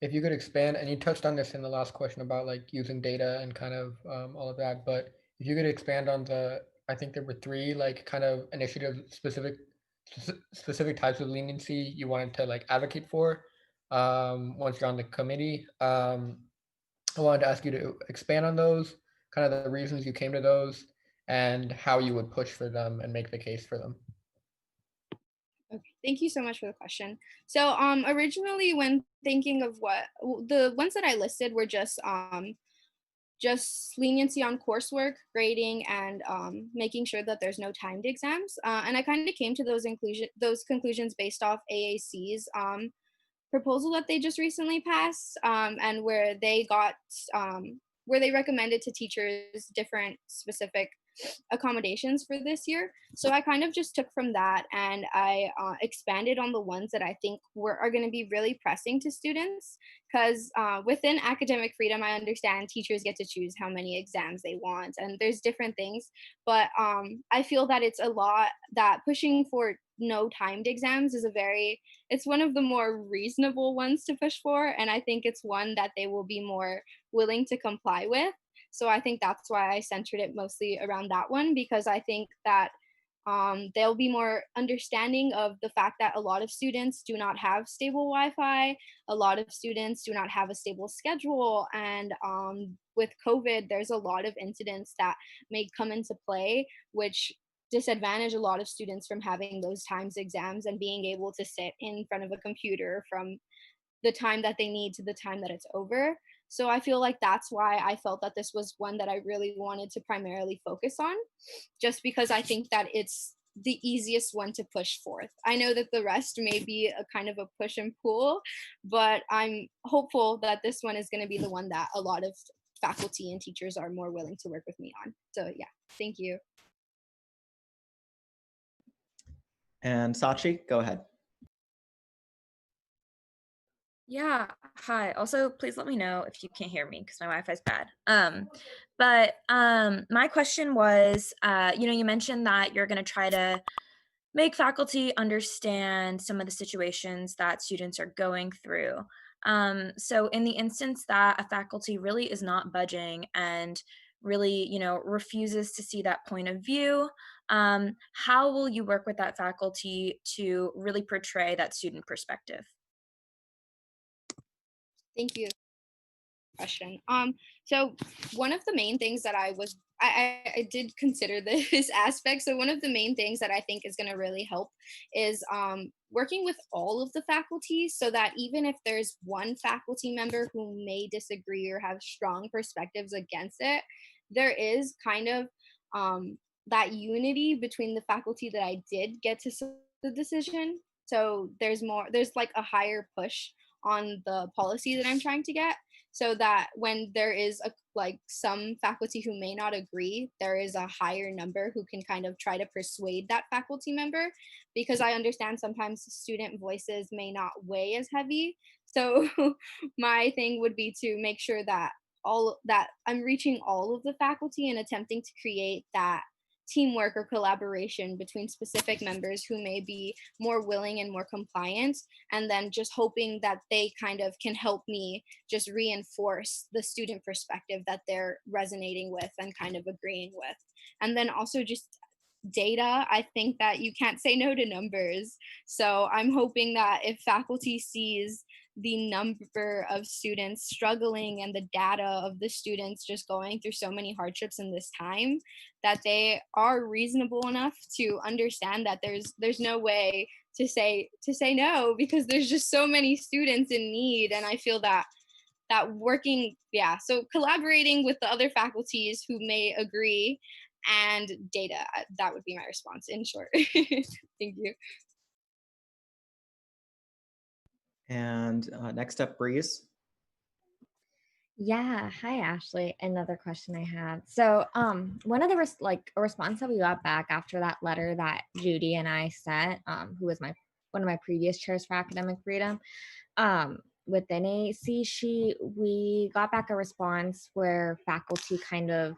I: if you could expand, and you touched on this in the last question about like using data and kind of all of that, but if you could expand on I think there were three like kind of initiative specific types of leniency you wanted to like advocate for once you're on the committee. I wanted to ask you to expand on those, kind of the reasons you came to those, and how you would push for them and make the case for them.
U: Okay, thank you so much for the question. So originally when thinking of the ones that I listed were just leniency on coursework, grading, and making sure that there's no timed exams. And I kind of came to those conclusions based off AAC's proposal that they just recently passed, and where they recommended to teachers different specific accommodations for this year. So I kind of just took from that and I expanded on the ones that I think are going to be really pressing to students. Because within academic freedom, I understand teachers get to choose how many exams they want, and there's different things. But I feel that it's a lot that pushing for no timed exams it's one of the more reasonable ones to push for, and I think it's one that they will be more willing to comply with. So I think that's why I centered it mostly around that one, because I think that they'll be more understanding of the fact that a lot of students do not have stable Wi-Fi, a lot of students do not have a stable schedule, and with COVID, there's a lot of incidents that may come into play, which disadvantage a lot of students from having those times exams and being able to sit in front of a computer from the time that they need to the time that it's over. So I feel like that's why I felt that this was one that I really wanted to primarily focus on, just because I think that it's the easiest one to push forth. I know that the rest may be a kind of a push and pull, but I'm hopeful that this one is going to be the one that a lot of faculty and teachers are more willing to work with me on. So yeah, thank you.
S: And Sachi, go ahead.
Q: Yeah, hi. Also, please let me know if you can't hear me because my Wi-Fi is bad. But my question was, you mentioned that you're going to try to make faculty understand some of the situations that students are going through. So in the instance that a faculty really is not budging and really, refuses to see that point of view, how will you work with that faculty to really portray that student perspective?
U: Thank you. Question. So one of the main things that I did consider this aspect. So one of the main things that I think is going to really help is working with all of the faculty, so that even if there's one faculty member who may disagree or have strong perspectives against it, there is kind of that unity between the faculty that I did get to the decision. So there's like a higher push on the policy that I'm trying to get, so that when there is some faculty who may not agree, there is a higher number who can kind of try to persuade that faculty member, because I understand sometimes student voices may not weigh as heavy. So my thing would be to make sure that I'm reaching all of the faculty and attempting to create that teamwork or collaboration between specific members who may be more willing and more compliant, and then just hoping that they kind of can help me just reinforce the student perspective that they're resonating with and kind of agreeing with. And then also just data, I think that you can't say no to numbers. So I'm hoping that if faculty sees the number of students struggling and the data of the students just going through so many hardships in this time, that they are reasonable enough to understand that there's no way to say no, because there's just so many students in need. And I feel that so collaborating with the other faculties who may agree, and data, that would be my response in short. Thank you.
S: And next up, Breeze.
E: Yeah, hi Ashley. Another question I had. So, one of the a response that we got back after that letter that Judy and I sent, who was one of my previous chairs for academic freedom, within AAC, we got back a response where faculty kind of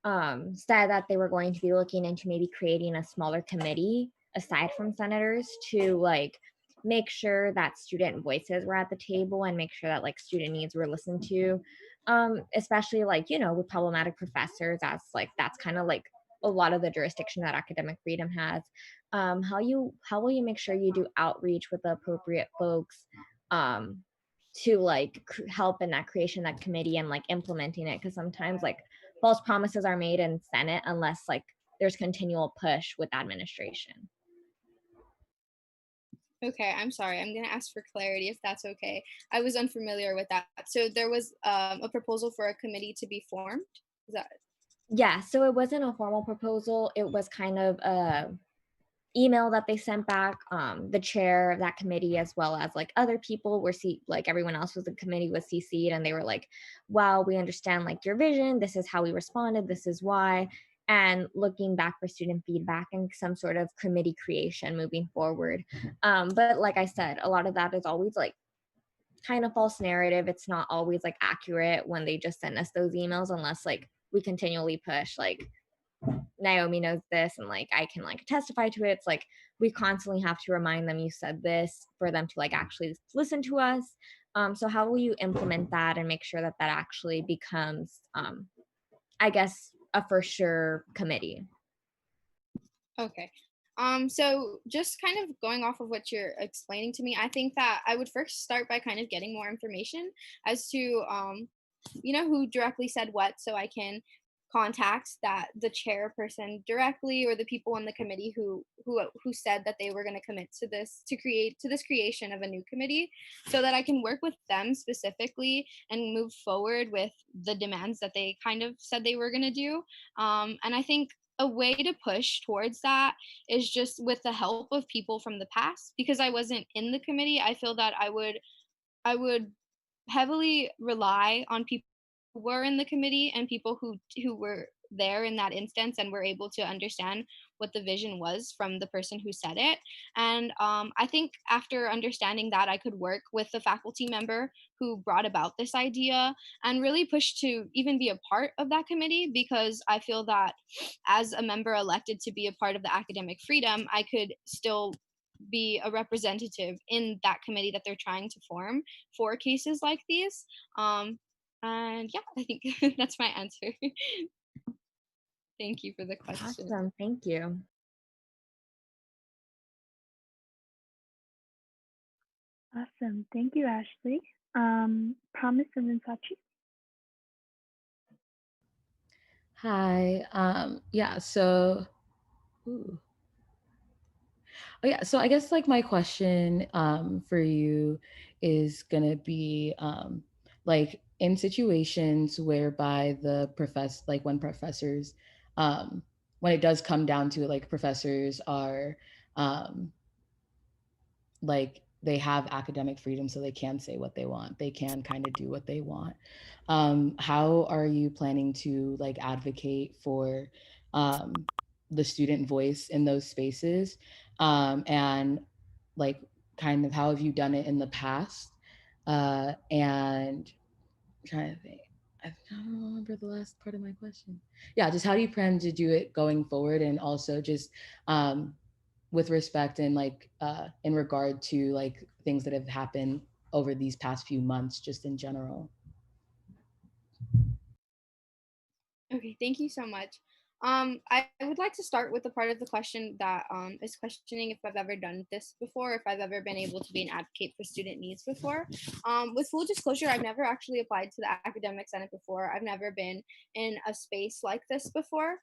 E: said that they were going to be looking into maybe creating a smaller committee aside from senators to like make sure that student voices were at the table and make sure that like student needs were listened to, especially like, you know, with problematic professors, as like that's kind of like a lot of the jurisdiction that academic freedom has. How will you make sure you do outreach with the appropriate folks to like help in that creation of that committee and like implementing it? Because sometimes like false promises are made in Senate unless like there's continual push with administration.
U: Okay, I'm sorry. I'm going to ask for clarity if that's okay. I was unfamiliar with that. So there was a proposal for a committee to be formed. Is that?
E: Yeah, so it wasn't a formal proposal. It was kind of a email that they sent back. The chair of that committee, as well as like other people, were like everyone else was the committee was CC'd, and they were like, "Wow, we understand like your vision. This is how we responded. This is why." And looking back for student feedback and some sort of committee creation moving forward. But like I said, a lot of that is always like kind of false narrative. It's not always like accurate when they just send us those emails unless like we continually push like Naomi knows this and like I can like testify to it. It's like we constantly have to remind them you said this for them to like actually listen to us. So how will you implement that and make sure that that actually becomes I guess a for sure committee?
U: Okay. So just kind of going off of what you're explaining to me, I think that I would first start by kind of getting more information as to, you know, who directly said what, so I can contact the chairperson directly, or the people on the committee who said that they were going to commit to this creation of a new committee, so that I can work with them specifically and move forward with the demands that they kind of said they were going to do. And I think a way to push towards that is just with the help of people from the past. Because I wasn't in the committee, I feel that I would heavily rely on people who were in the committee and people who were there in that instance and were able to understand what the vision was from the person who said it. And I think after understanding that, I could work with the faculty member who brought about this idea and really push to even be a part of that committee, because I feel that as a member elected to be a part of the academic freedom, I could still be a representative in that committee that they're trying to form for cases like these. And yeah, I think that's my answer. Thank you for the question.
E: Awesome, thank you.
A: Awesome. Thank you, Ashley. Promise and then Sachi.
F: Hi. Yeah, so ooh. Oh yeah, so I guess like my question for you is gonna be like in situations whereby the like when professors when it does come down to it, like professors are um like they have academic freedom, so they can say what they want, they can kind of do what they want. How are you planning to like advocate for the student voice in those spaces, and like kind of how have you done it in the past? And I'm trying to think, I don't remember the last part of my question. Yeah, just how do you plan to do it going forward, and also just with respect and like in regard to like things that have happened over these past few months, just in general.
U: Okay, thank you so much. I would like to start with the part of the question that is questioning if I've ever done this before, if I've ever been able to be an advocate for student needs before. With full disclosure, I've never actually applied to the Academic Senate before. I've never been in a space like this before,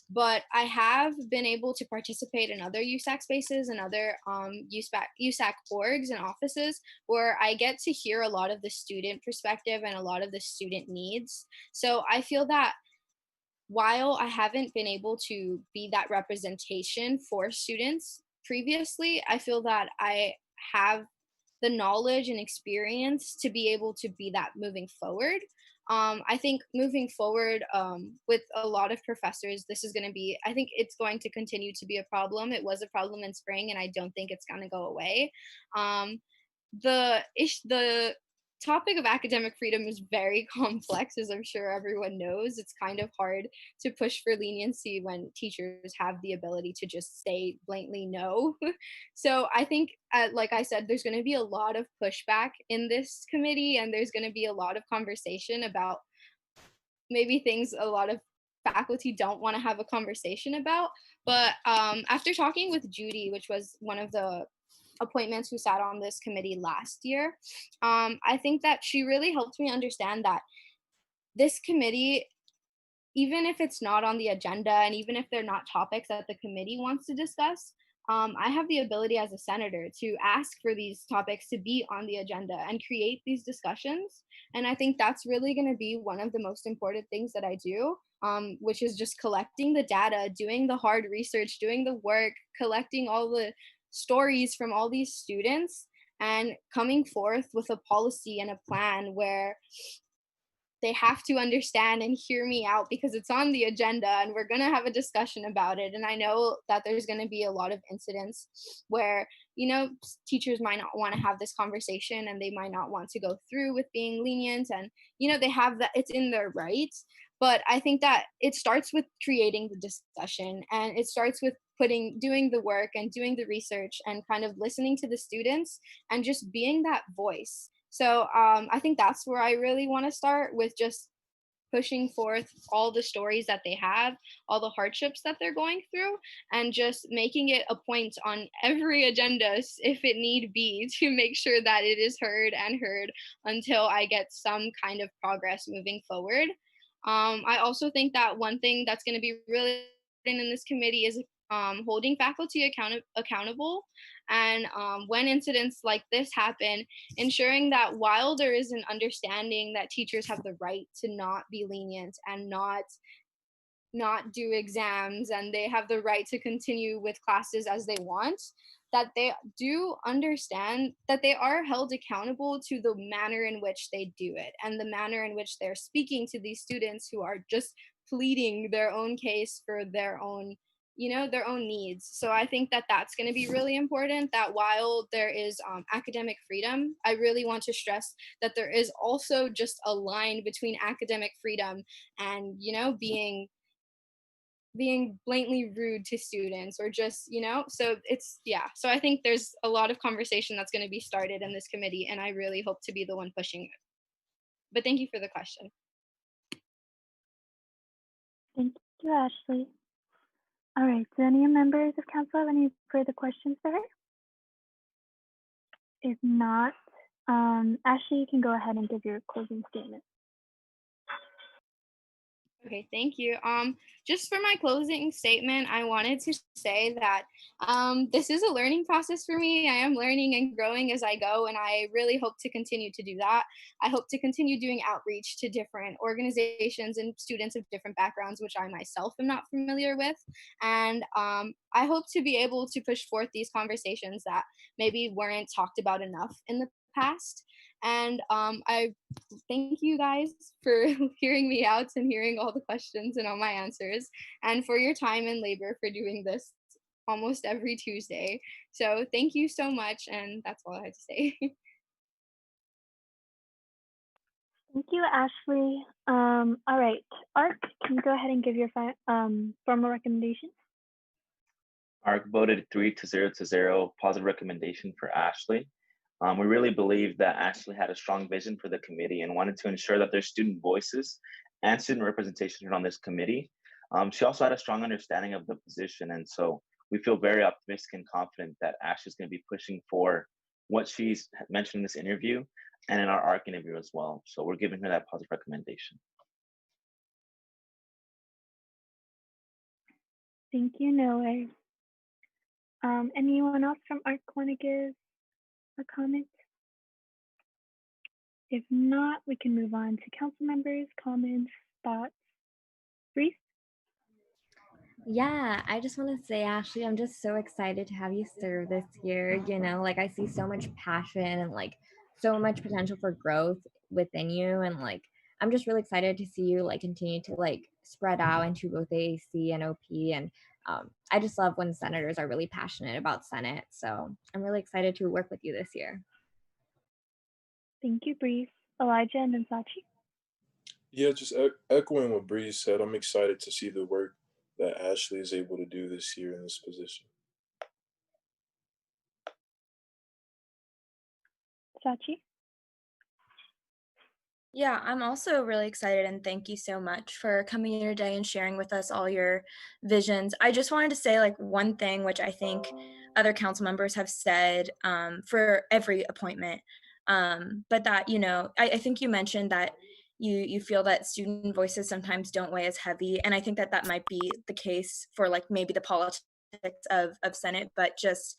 U: but I have been able to participate in other USAC spaces and other USAC orgs and offices where I get to hear a lot of the student perspective and a lot of the student needs. So I feel that while I haven't been able to be that representation for students previously, I feel that I have the knowledge and experience to be able to be that moving forward. I think moving forward with a lot of professors, this is going to be, I think it's going to continue to be a problem. It was a problem in spring, and I don't think it's going to go away. The topic of academic freedom is very complex, as I'm sure everyone knows. It's kind of hard to push for leniency when teachers have the ability to just say blatantly no. So I think, like I said, there's going to be a lot of pushback in this committee, and there's going to be a lot of conversation about maybe things a lot of faculty don't want to have a conversation about. But after talking with Judy, which was one of the appointments who sat on this committee last year, I think that she really helped me understand that this committee, even if it's not on the agenda and even if they're not topics that the committee wants to discuss, I have the ability as a senator to ask for these topics to be on the agenda and create these discussions. And I think that's really going to be one of the most important things that I do, which is just collecting the data, doing the hard research, doing the work, collecting all the stories from all these students, and coming forth with a policy and a plan where they have to understand and hear me out because it's on the agenda and we're going to have a discussion about it. And I know that there's going to be a lot of incidents where, teachers might not want to have this conversation and they might not want to go through with being lenient, and, they have that, it's in their rights. But I think that it starts with creating the discussion, and it starts with doing the work and doing the research and kind of listening to the students and just being that voice. So I think that's where I really want to start, with just pushing forth all the stories that they have, all the hardships that they're going through, and just making it a point on every agenda, if it need be, to make sure that it is heard and heard until I get some kind of progress moving forward. I also think that one thing that's going to be really important in this committee is holding faculty accountable. And when incidents like this happen, ensuring that while there is an understanding that teachers have the right to not be lenient and not do exams, and they have the right to continue with classes as they want, that they do understand that they are held accountable to the manner in which they do it and the manner in which they're speaking to these students who are just pleading their own case for their own, their own needs. So I think that that's going to be really important, that while there is academic freedom, I really want to stress that there is also just a line between academic freedom and, being blatantly rude to students, or just, so it's, yeah. So I think there's a lot of conversation that's going to be started in this committee, and I really hope to be the one pushing it. But thank you for the question.
A: Thank you, Ashley. All right, do any members of council have any further questions for her? If not, Ashley, you can go ahead and give your closing statement.
U: Okay, thank you. Just for my closing statement, I wanted to say that this is a learning process for me. I am learning and growing as I go, and I really hope to continue to do that. I hope to continue doing outreach to different organizations and students of different backgrounds, which I myself am not familiar with. And I hope to be able to push forth these conversations that maybe weren't talked about enough in the past. And I thank you guys for hearing me out and hearing all the questions and all my answers, and for your time and labor for doing this almost every Tuesday. So thank you so much, and that's all I had to say.
A: Thank you, Ashley. All right, Art, can you go ahead and give your formal recommendation?
D: ARC voted 3-0 positive recommendation for Ashley. We really believe that Ashley had a strong vision for the committee and wanted to ensure that there's student voices and student representation on this committee. She also had a strong understanding of the position, and so we feel very optimistic and confident that Ashley's going to be pushing for what she's mentioned in this interview and in our ARC interview as well. So we're giving her that positive recommendation.
A: Thank you, Noah. Anyone else from ARC want to give a comment? If not, we can move on to council members, comments, thoughts. Reese?
E: Yeah, I just want to say, Ashley, I'm just so excited to have you serve this year. I see so much passion and so much potential for growth within you. And I'm just really excited to see you continue to spread out into both AAC and OP. And I just love when senators are really passionate about Senate. So I'm really excited to work with you this year.
A: Thank you, Breeze. Elijah and then Sachi.
G: Yeah, just echoing what Bree said, I'm excited to see the work that Ashley is able to do this year in this position.
A: Sachi.
Q: Yeah, I'm also really excited and thank you so much for coming here today and sharing with us all your visions. I just wanted to say like one thing, which I think other council members have said for every appointment, but that, I think you mentioned that you feel that student voices sometimes don't weigh as heavy. And I think that that might be the case for like maybe the politics of Senate, but just,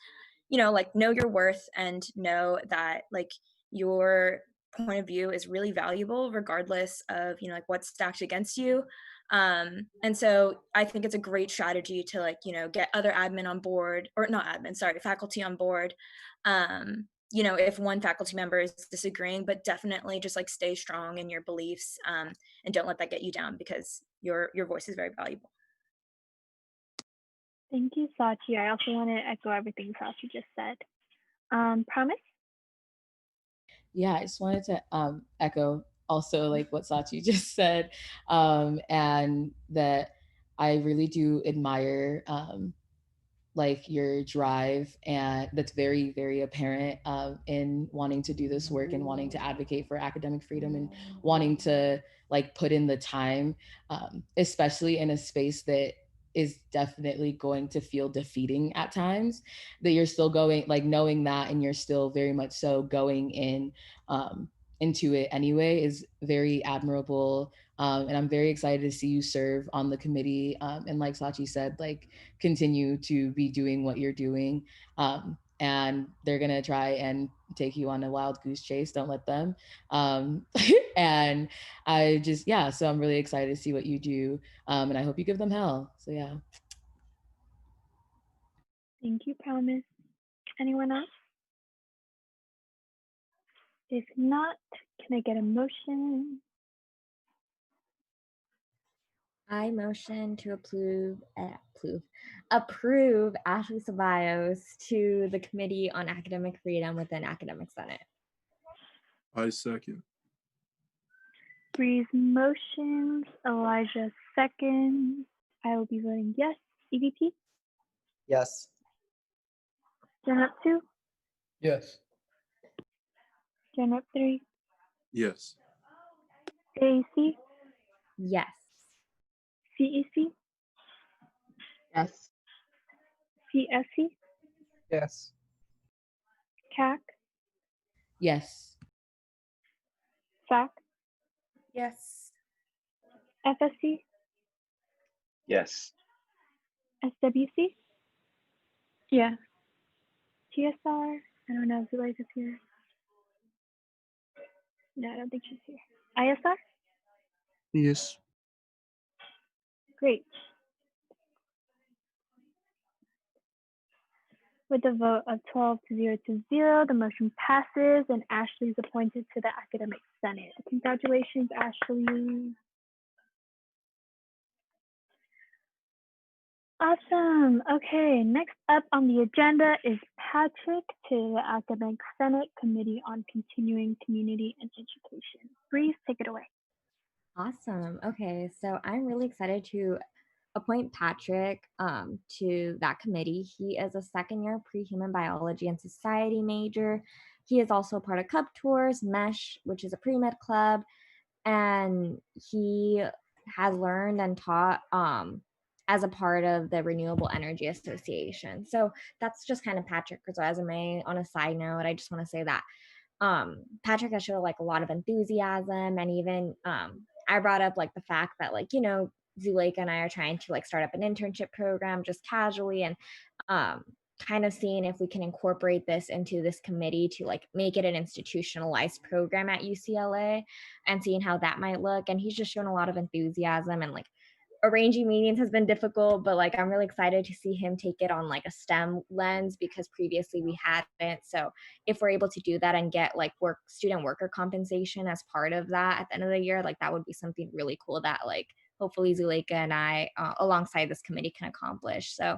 Q: like know your worth and know that like your point of view is really valuable regardless of like what's stacked against you, and so I think it's a great strategy to like get other admin on board, or not admin, sorry, faculty on board, if one faculty member is disagreeing, but definitely just like stay strong in your beliefs, and don't let that get you down because your voice is very valuable.
A: Thank you, Sachi. I also want to echo everything Sachi just said. Promise?
F: Yeah, I just wanted to echo also like what Sachi just said, and that I really do admire like your drive, and that's very, very apparent in wanting to do this work and wanting to advocate for academic freedom and wanting to like put in the time, especially in a space that is definitely going to feel defeating at times, that you're still going, like knowing that, and you're still very much so going in into it anyway is very admirable. And I'm very excited to see you serve on the committee. And like Sachi said, like continue to be doing what you're doing. And they're gonna try and take you on a wild goose chase. Don't let them. And I just, yeah, so I'm really excited to see what you do. And I hope you give them hell. So yeah.
A: Thank you, Promise. Anyone else? If not, can I get a motion?
E: I motion to approve Ashley Ceballos to the Committee on Academic Freedom within Academic Senate.
G: I second.
A: Breeze motions, Elijah seconds. I will be voting yes. EVP?
S: Yes.
A: Gen Rep 2?
I: Yes.
A: Gen Rep 3?
G: Yes.
A: AAC?
E: Yes.
A: CEC?
K: Yes.
A: CSC?
K: Yes.
A: CAC?
F: Yes.
A: SAC?
Q: Yes.
A: FSC?
D: Yes.
A: SWC?
K: Yes.
A: TSR? I don't know if Zuleika's here. No, I don't think she's here. ISR?
B: Yes.
A: Great. With a vote of 12 to 0, the motion passes and Ashley is appointed to the Academic Senate. Congratulations, Ashley. Awesome. Okay, next up on the agenda is Patrick to the Academic Senate Committee on Continuing Community and Education. Breeze, take it away.
E: Awesome. Okay, so I'm really excited to appoint Patrick to that committee. He is a second-year pre-human biology and society major. He is also part of Cup Tours, MESH, which is a pre-med club, and he has learned and taught as a part of the Renewable Energy Association. So that's just kind of Patrick's resume. On a side note, I just want to say that Patrick has shown like a lot of enthusiasm, and even I brought up like the fact that like Zuleika and I are trying to like start up an internship program just casually, and kind of seeing if we can incorporate this into this committee to like make it an institutionalized program at UCLA, and seeing how that might look. And he's just shown a lot of enthusiasm, and like arranging meetings has been difficult, but like I'm really excited to see him take it on like a STEM lens, because previously we hadn't. So if we're able to do that and get like student worker compensation as part of that at the end of the year, like that would be something really cool that like hopefully Zuleika and I alongside this committee can accomplish. So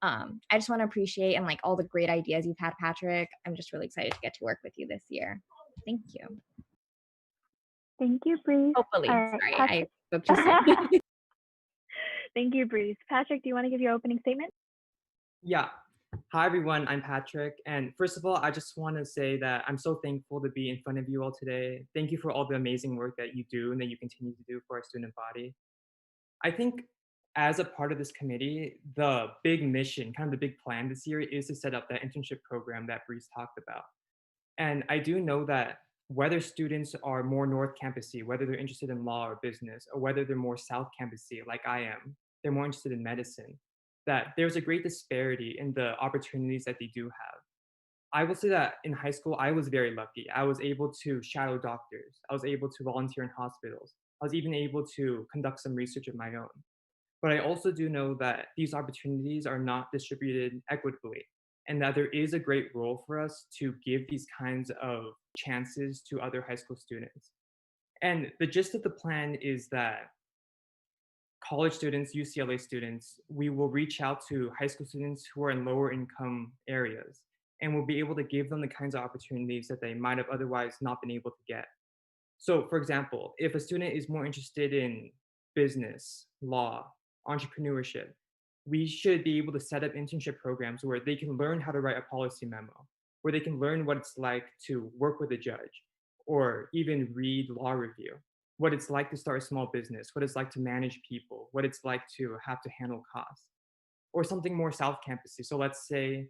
E: I just want to appreciate and like all the great ideas you've had, Patrick. I'm just really excited to get to work with you this year. Thank you.
A: Thank you, Bree.
E: Hopefully.
A: All right,
E: Sorry,
A: Patrick.
E: I spoke too soon.
A: Thank you, Breeze. Patrick, do you want to give your opening statement?
C: Yeah. Hi, everyone. I'm Patrick. And first of all, I just want to say that I'm so thankful to be in front of you all today. Thank you for all the amazing work that you do and that you continue to do for our student body. I think as a part of this committee, the big mission, kind of the big plan this year is to set up that internship program that Breeze talked about. And I do know that whether students are more North Campusy, whether they're interested in law or business, or whether they're more South Campusy like I am, they're more interested in medicine, that there's a great disparity in the opportunities that they do have. I will say that in high school, I was very lucky. I was able to shadow doctors. I was able to volunteer in hospitals. I was even able to conduct some research of my own. But I also do know that these opportunities are not distributed equitably, and that there is a great role for us to give these kinds of chances to other high school students. And the gist of the plan is that college students, UCLA students, we will reach out to high school students who are in lower income areas, and we'll be able to give them the kinds of opportunities that they might have otherwise not been able to get. So, for example, if a student is more interested in business, law, entrepreneurship, we should be able to set up internship programs where they can learn how to write a policy memo, where they can learn what it's like to work with a judge, or even read law review, what it's like to start a small business, what it's like to manage people, what it's like to have to handle costs, or something more South Campusy. So let's say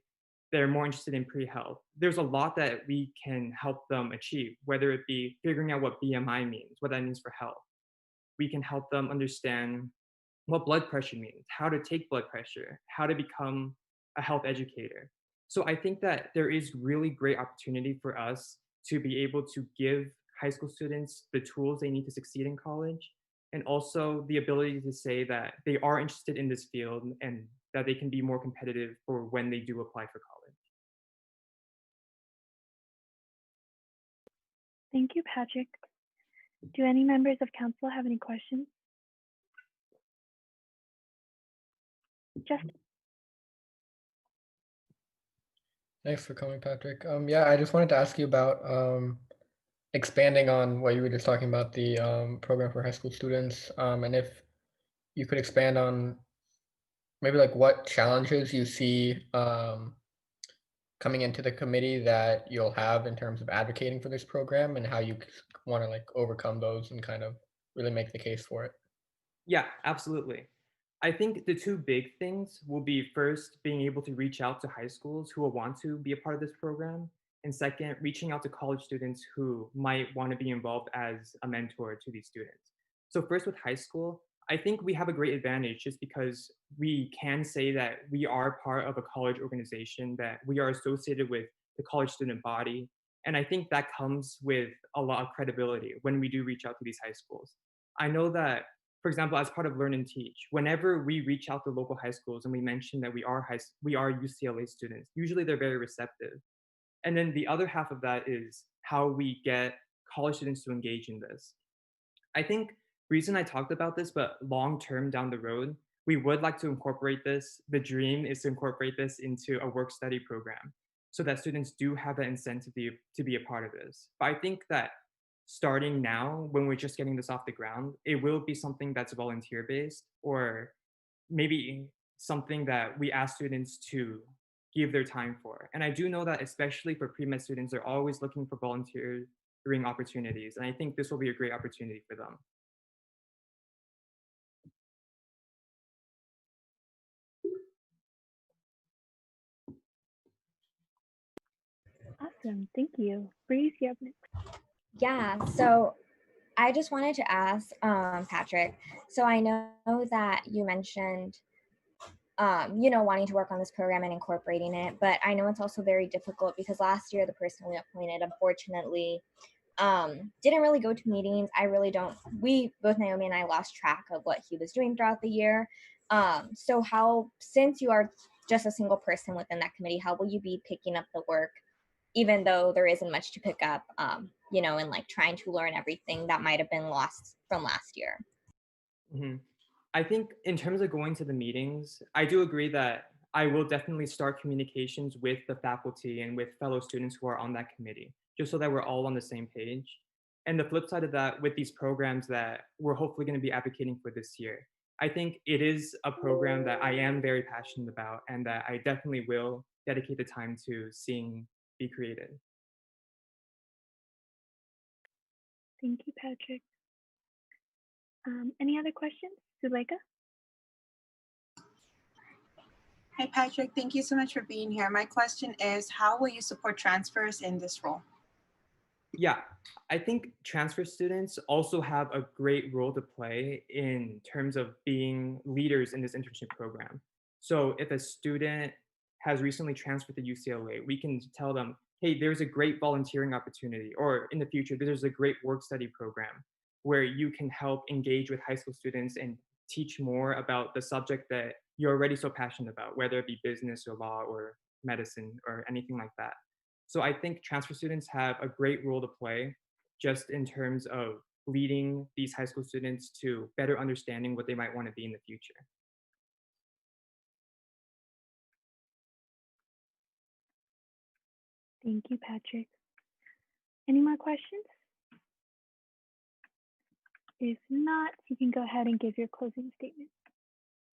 C: they're more interested in pre-health. There's a lot that we can help them achieve, whether it be figuring out what BMI means, what that means for health. We can help them understand what blood pressure means, how to take blood pressure, how to become a health educator. So I think that there is really great opportunity for us to be able to give high school students the tools they need to succeed in college, and also the ability to say that they are interested in this field and that they can be more competitive for when they do apply for college.
A: Thank you, Patrick. Do any members of council have any questions? Justin.
I: Thanks for coming, Patrick. Yeah, I just wanted to ask you about expanding on what you were just talking about, the program for high school students, and if you could expand on maybe like what challenges you see coming into the committee that you'll have in terms of advocating for this program, and how you want to like overcome those and kind of really make the case for it.
C: Yeah, absolutely. I think the two big things will be first, being able to reach out to high schools who will want to be a part of this program. And second, reaching out to college students who might want to be involved as a mentor to these students. So first with high school, I think we have a great advantage just because we can say that we are part of a college organization, that we are associated with the college student body. And I think that comes with a lot of credibility when we do reach out to these high schools. I know that, for example, as part of Learn and Teach, whenever we reach out to local high schools and we mention that we are UCLA students, usually they're very receptive. And then the other half of that is how we get college students to engage in this. I think reason I talked about this, but long term down the road, we would like to incorporate this. The dream is to incorporate this into a work study program so that students do have that incentive to be a part of this. But I think that starting now, when we're just getting this off the ground, it will be something that's volunteer based, or maybe something that we ask students to give their time for. And I do know that especially for pre-med students, they're always looking for volunteering opportunities. And I think this will be a great opportunity for them.
A: Awesome, thank you. Breeze, you have next.
E: Yeah, so I just wanted to ask Patrick, so I know that you mentioned wanting to work on this program and incorporating it, but I know it's also very difficult because last year the person we appointed, unfortunately, didn't really go to meetings. We, both Naomi and I, lost track of what he was doing throughout the year. So since you are just a single person within that committee, how will you be picking up the work, even though there isn't much to pick up, and like trying to learn everything that might have been lost from last year?
C: Mm-hmm. I think in terms of going to the meetings, I do agree that I will definitely start communications with the faculty and with fellow students who are on that committee, just so that we're all on the same page. And the flip side of that, with these programs that we're hopefully going to be advocating for this year, I think it is a program that I am very passionate about and that I definitely will dedicate the time to seeing be created.
A: Thank you, Patrick. Any other questions? Zuleika?
P: Hi, Patrick. Thank you so much for being here. My question is, how will you support transfers in this role?
C: Yeah, I think transfer students also have a great role to play in terms of being leaders in this internship program. So if a student has recently transferred to UCLA, we can tell them, hey, there's a great volunteering opportunity, or in the future, there's a great work study program where you can help engage with high school students and teach more about the subject that you're already so passionate about, whether it be business or law or medicine or anything like that. So I think transfer students have a great role to play just in terms of leading these high school students to better understanding what they might want to be in the future.
A: Thank you, Patrick. Any more questions? If not, you can go ahead and give your closing statement.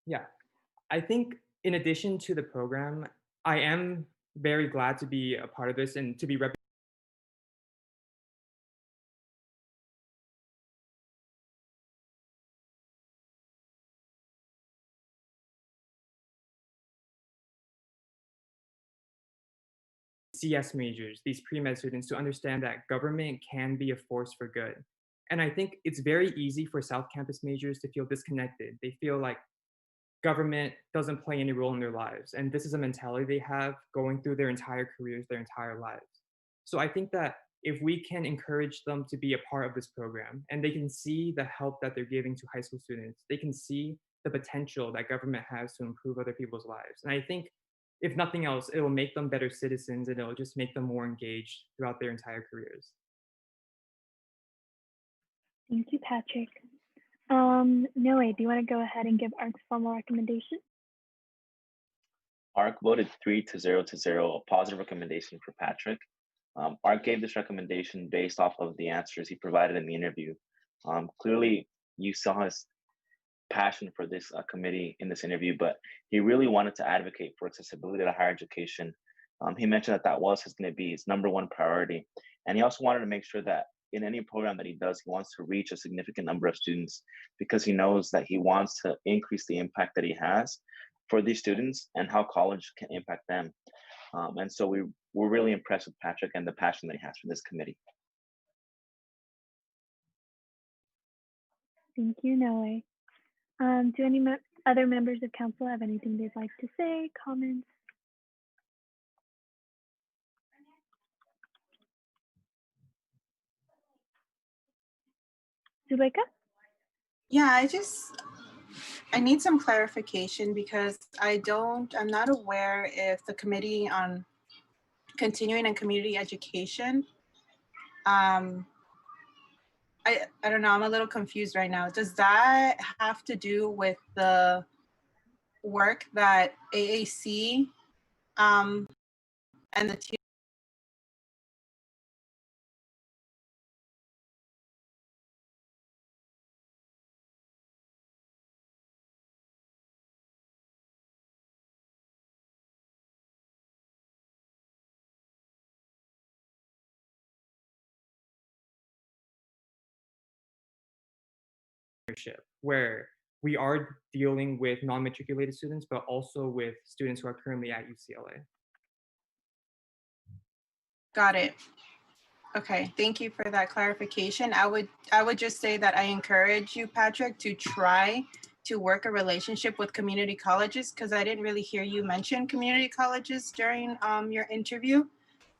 C: Yeah, I think in addition to the program, I am very glad to be a part of this and to be represented. CS majors, these pre-med students, to understand that government can be a force for good. And I think it's very easy for South Campus majors to feel disconnected. They feel like government doesn't play any role in their lives. And this is a mentality they have going through their entire careers, their entire lives. So I think that if we can encourage them to be a part of this program and they can see the help that they're giving to high school students, they can see the potential that government has to improve other people's lives. And I think if nothing else, it will make them better citizens and it'll just make them more engaged throughout their entire careers.
A: Thank you, Patrick. Noe, do you want to go ahead and give ARC's formal recommendation?
D: ARC voted 3-0, a positive recommendation for Patrick. ARC gave this recommendation based off of the answers he provided in the interview. Clearly, you saw his passion for this committee in this interview, but he really wanted to advocate for accessibility to higher education. He mentioned that that was going to be his #1 priority. And he also wanted to make sure that in any program that he does, he wants to reach a significant number of students because he knows that he wants to increase the impact that he has for these students and how college can impact them. And so we're really impressed with Patrick and the passion that he has for this committee.
A: Thank you, Noe. Do any other members of council have anything they'd like to say, comments? Zuleika?
P: Yeah, I need some clarification because I'm not aware if the Committee on Continuing and Community Education, I don't know, I'm a little confused right now. Does that have to do with the work that AAC and the team
C: where we are dealing with non-matriculated students, but also with students who are currently at UCLA.
P: Got it. Okay, thank you for that clarification. I would just say that I encourage you, Patrick, to try to work a relationship with community colleges because I didn't really hear you mention community colleges during your interview.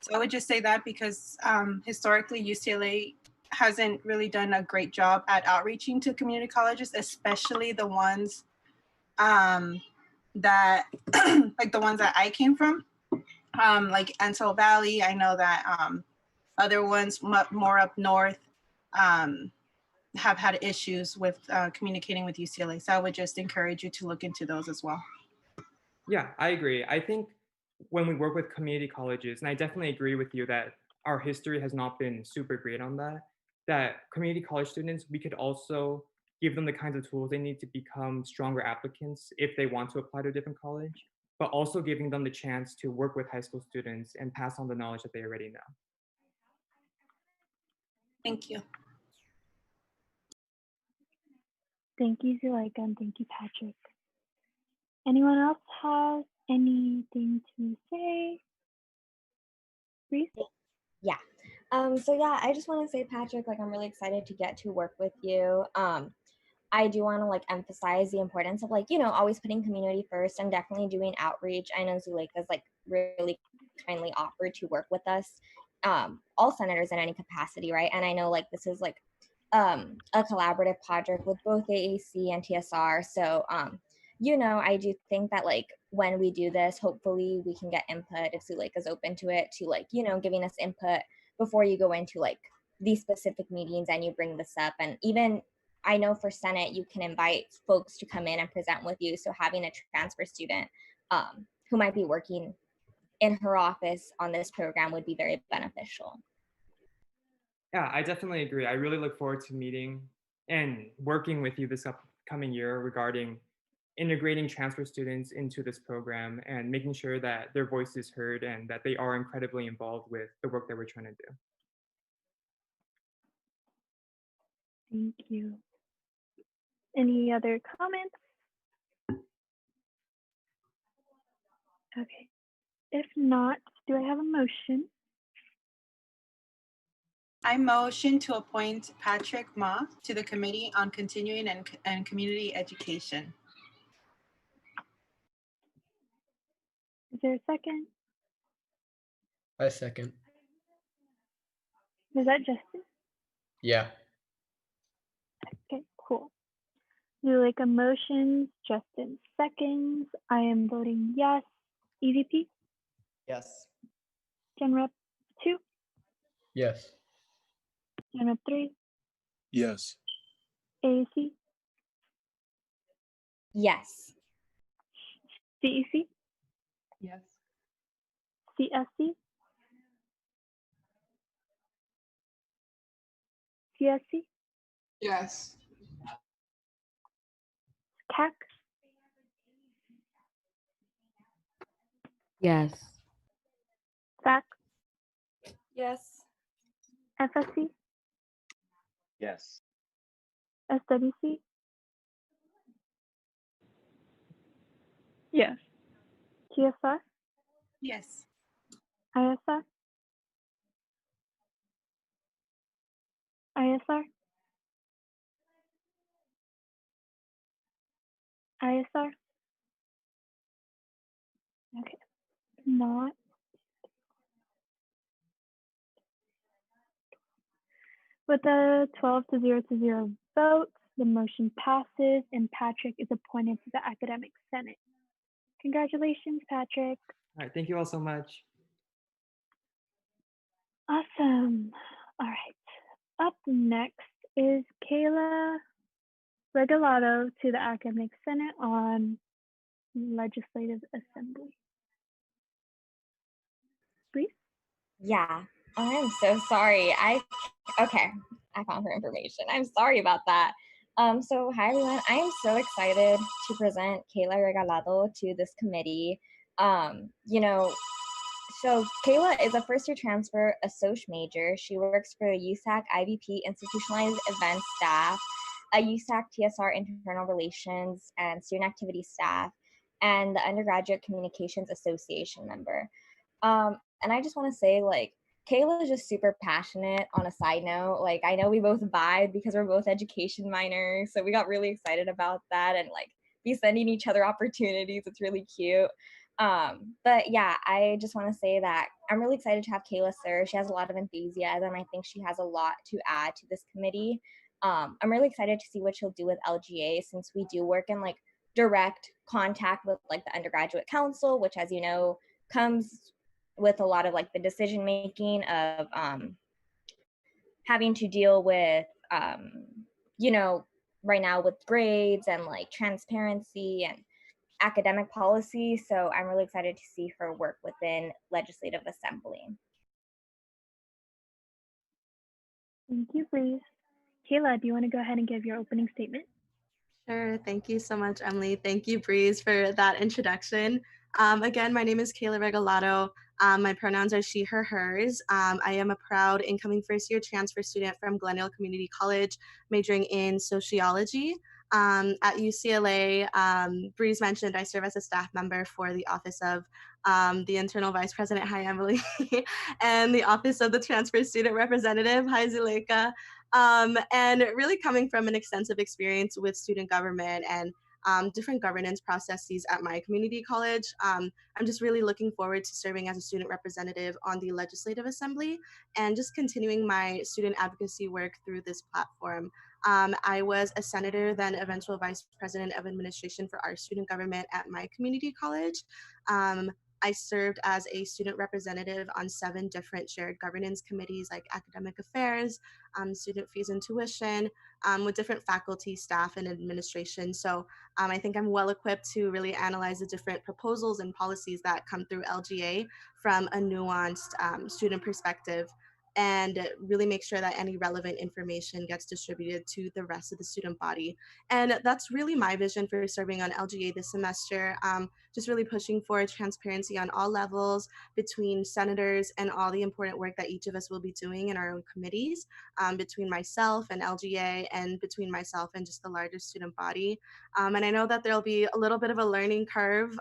P: So I would just say that because historically UCLA hasn't really done a great job at outreaching to community colleges, especially the ones that like the ones that I came from, like Ansel Valley. I know that other ones more up north have had issues with communicating with UCLA. So I would just encourage you to look into those as well.
C: Yeah, I agree. I think when we work with community colleges, and I definitely agree with you that our history has not been super great on that, that community college students, we could also give them the kinds of tools they need to become stronger applicants if they want to apply to a different college, but also giving them the chance to work with high school students and pass on the knowledge that they already know.
P: Thank you.
A: Thank you, Zuleika, and thank you, Patrick. Anyone else have anything to say? Reese?
E: Yeah. So yeah, I just want to say, Patrick, like I'm really excited to get to work with you. I do want to like emphasize the importance of like, you know, always putting community first and definitely doing outreach. I know Zuleika's like really kindly offered to work with us, all senators in any capacity, right? And I know like this is like a collaborative project with both AAC and TSR. So you know, I do think that like when we do this, hopefully we can get input if Zuleika's open to it, to like, you know, giving us input before you go into like these specific meetings and you bring this up. And even I know for Senate, you can invite folks to come in and present with you. So having a transfer student who might be working in her office on this program would be very beneficial.
C: Yeah, I definitely agree. I really look forward to meeting and working with you this upcoming year regarding integrating transfer students into this program and making sure that their voice is heard and that they are incredibly involved with the work that we're trying to do.
A: Thank you. Any other comments? Okay. If not, do I have a motion?
P: I motion to appoint Patrick Ma to the Committee on Continuing and Community Education.
A: Is there a second?
I: I second.
A: Was that Justin?
I: Yeah.
A: Okay, cool. Zuleika motions, Justin seconds. I am voting yes. EVP?
S: Yes.
A: Gen Rep 2?
I: Yes.
A: Gen Rep 3?
G: Yes.
A: AAC?
E: Yes.
A: CEC?
K: Yes.
A: CSC? CSC?
K: Yes.
A: CAC?
F: Yes.
A: SAC?
Q: Yes.
A: FSC?
D: Yes.
A: SWC?
K: Yes.
A: TSR?
P: Yes.
A: ISR? ISR? ISR? Okay. Not. With a 12 to 0 vote, the motion passes and Patrick is appointed to the Academic Senate. Congratulations, Patrick.
C: All right, thank you all so much.
A: Awesome. All right. Up next is Kayla Regalado to the Academic Senate on Legislative Assembly. Please.
E: Yeah, I'm so sorry. Okay, I found her information. I'm sorry about that. So hi everyone. I am so excited to present Kayla Regalado to this committee. You know, so Kayla is a first-year transfer associate major. She works for USAC IVP Institutionalized Events staff, a USAC TSR Internal Relations and Student Activity staff, and the Undergraduate Communications Association member. And I just want to say, like, Kayla is just super passionate. On a side note, like, I know we both vibe because we're both education minors, so we got really excited about that and like be sending each other opportunities. It's really cute. But yeah, I just want to say that I'm really excited to have Kayla serve. She has a lot of enthusiasm. I think she has a lot to add to this committee. I'm really excited to see what she'll do with LGA, since we do work in like direct contact with like the undergraduate council, which, as you know, comes with a lot of like the decision making of having to deal with you know, right now with grades and like transparency and academic policy. So I'm really excited to see her work within Legislative Assembly.
A: Thank you, Breeze. Kayla, do you want to go ahead and give your opening statement?
L: Sure. Thank you so much, Emily. Thank you, Breeze, for that introduction. Again, my name is Kayla Regalado. My pronouns are she, her, hers. I am a proud incoming first-year transfer student from Glendale Community College, majoring in sociology. At UCLA, Breeze mentioned I serve as a staff member for the Office of the Internal Vice President, hi Emily, and the Office of the Transfer Student Representative, hi Zuleika. And really coming from an extensive experience with student government and different governance processes at my community college, I'm just really looking forward to serving as a student representative on the Legislative Assembly and just continuing my student advocacy work through this platform. I was a senator, then eventual vice president of administration for our student government at my community college. I served as a student representative on 7 different shared governance committees like academic affairs, student fees and tuition, with different faculty, staff, and administration. So I think I'm well equipped to really analyze the different proposals and policies that come through LGA from a nuanced student perspective and really make sure that any relevant information gets distributed to the rest of the student body. And that's really my vision for serving on LGA this semester, just really pushing for transparency on all levels between senators and all the important work that each of us will be doing in our own committees, between myself and LGA and between myself and just the larger student body. And I know that there'll be a little bit of a learning curve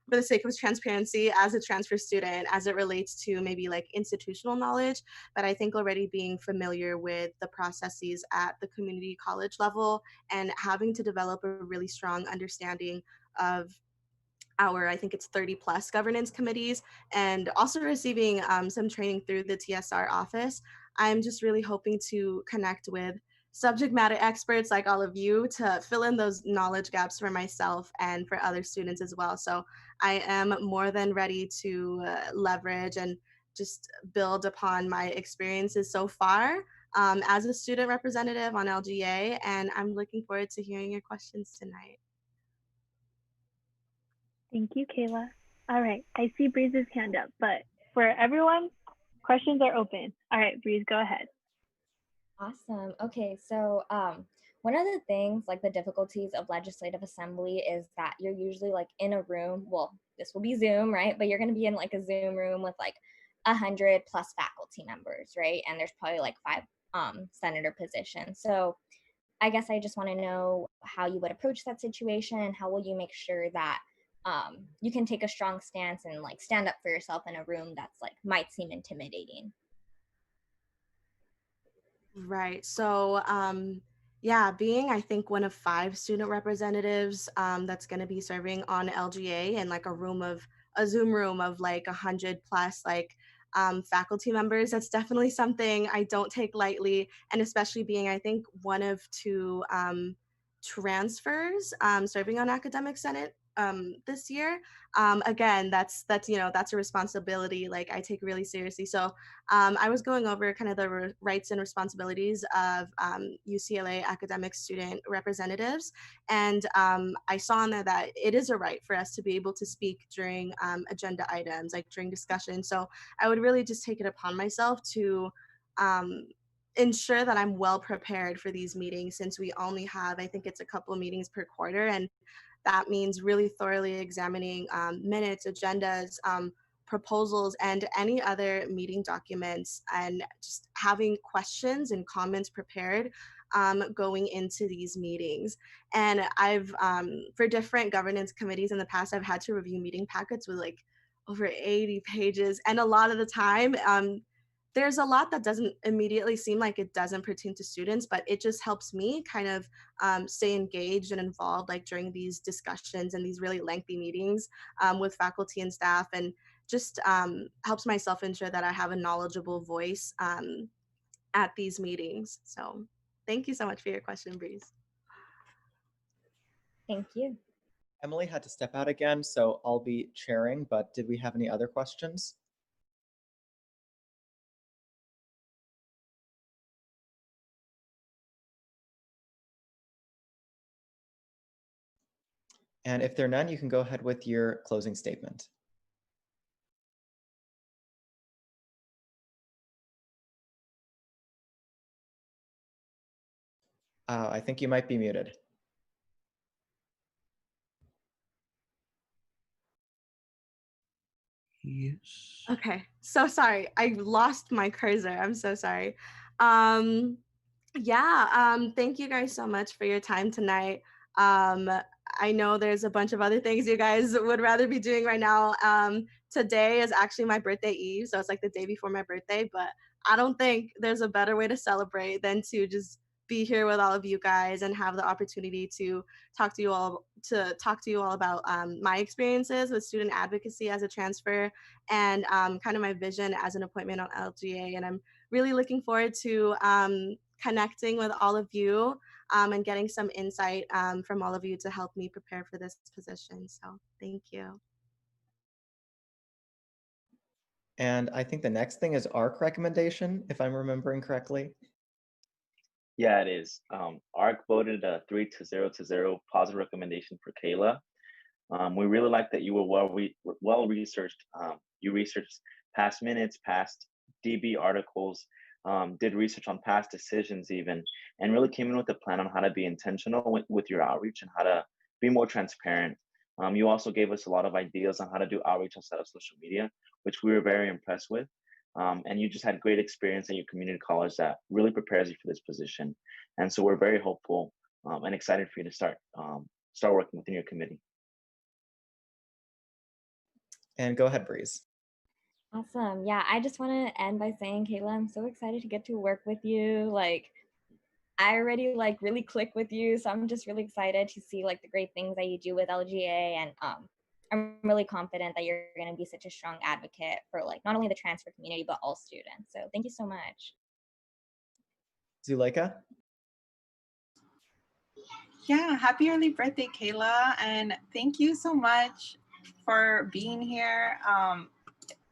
L: for the sake of transparency as a transfer student as it relates to maybe like institutional knowledge, but I think already being familiar with the processes at the community college level and having to develop a really strong understanding of our, I think it's 30 plus governance committees, and also receiving some training through the TSR office. I'm just really hoping to connect with subject matter experts like all of you to fill in those knowledge gaps for myself and for other students as well. So I am more than ready to leverage and just build upon my experiences so far as a student representative on LGA, and I'm looking forward to hearing your questions tonight.
A: Thank you, Kayla. All right, I see Breeze's hand up, but for everyone, questions are open. All right, Breeze, go ahead.
E: Awesome. Okay, so one of the things, like the difficulties of Legislative Assembly, is that you're usually like in a room. Well, this will be Zoom, right? But you're going to be in like a Zoom room with like 100 plus faculty members, right? And there's probably like 5 senator positions. So I guess I just want to know how you would approach that situation, and how will you make sure that you can take a strong stance and like stand up for yourself in a room that's like might seem intimidating.
L: Right. So, yeah, being I think one of 5 student representatives that's going to be serving on LGA in like a Zoom room of like 100 plus like faculty members, that's definitely something I don't take lightly. And especially being, I think, one of 2 transfers serving on Academic Senate this year. Again, that's that's a responsibility like I take really seriously. So I was going over kind of the rights and responsibilities of UCLA academic student representatives, and I saw in there that it is a right for us to be able to speak during agenda items, like during discussion. So I would really just take it upon myself to ensure that I'm well prepared for these meetings, since we only have, I think it's a couple of meetings per quarter, and that means really thoroughly examining minutes, agendas, proposals, and any other meeting documents, and just having questions and comments prepared going into these meetings. And I've, for different governance committees in the past, I've had to review meeting packets with like over 80 pages. And a lot of the time, there's a lot that doesn't immediately seem like it doesn't pertain to students, but it just helps me kind of stay engaged and involved like during these discussions and these really lengthy meetings with faculty and staff, and just helps myself ensure that I have a knowledgeable voice at these meetings. So thank you so much for your question, Breeze.
E: Thank you.
S: Emily had to step out again, so I'll be chairing, but did we have any other questions? And if there are none, you can go ahead with your closing statement. I think you might be muted.
B: Yes.
L: Okay, so sorry. I lost my cursor. I'm so sorry. Thank you guys so much for your time tonight. I know there's a bunch of other things you guys would rather be doing right now. Today is actually my birthday eve, so it's like the day before my birthday, but I don't think there's a better way to celebrate than to just be here with all of you guys and have the opportunity to talk to you all about my experiences with student advocacy as a transfer and kind of my vision as an appointment on LGA. And I'm really looking forward to connecting with all of you and getting some insight from all of you to help me prepare for this position. So thank you.
S: And I think the next thing is ARC recommendation, if I'm remembering correctly.
D: Yeah, it is. ARC voted a 3-0 positive recommendation for Kayla. We really like that you were well researched. You researched past minutes, past DB articles, did research on past decisions even, and really came in with a plan on how to be intentional with your outreach and how to be more transparent. You also gave us a lot of ideas on how to do outreach outside of social media, which we were very impressed with. And you just had great experience at your community college that really prepares you for this position. And so we're very hopeful and excited for you to start working within your committee.
S: And go ahead, Breeze.
E: Awesome. Yeah, I just want to end by saying, Kayla, I'm so excited to get to work with you. Like, I already like really click with you, so I'm just really excited to see like the great things that you do with LGA, and I'm really confident that you're going to be such a strong advocate for like not only the transfer community but all students. So thank you so much.
S: Zuleika?
P: Yeah, happy early birthday, Kayla, and thank you so much for being here.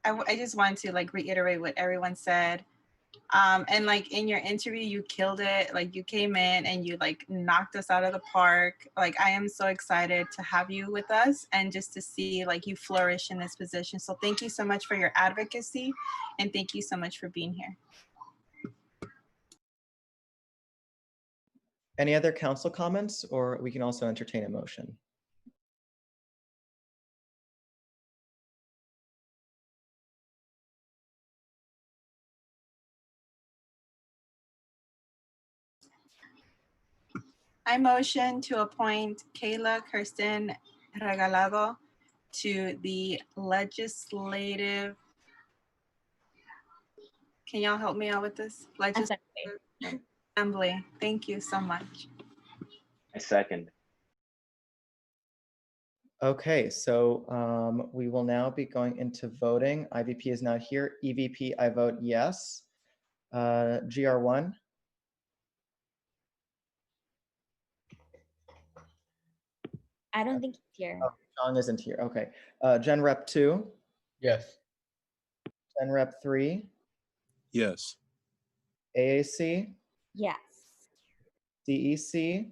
P: I just want to like reiterate what everyone said. And like in your interview, you killed it. Like you came in and you like knocked us out of the park. Like I am so excited to have you with us and just to see like you flourish in this position. So thank you so much for your advocacy and thank you so much for being here.
S: Any other council comments, or we can also entertain a motion?
P: I motion to appoint Kayla Kirsten Regalado to the legislative. Can y'all help me out with this? Legislative Assembly. Thank you so much.
D: I second.
S: Okay, so we will now be going into voting. IVP is not here. EVP, I vote yes. GR1?
E: I don't think he's here.
S: Oh, Chong isn't here. Okay. Gen Rep 2?
I: Yes.
S: Gen Rep 3?
G: Yes.
S: AAC?
E: Yes.
S: CEC?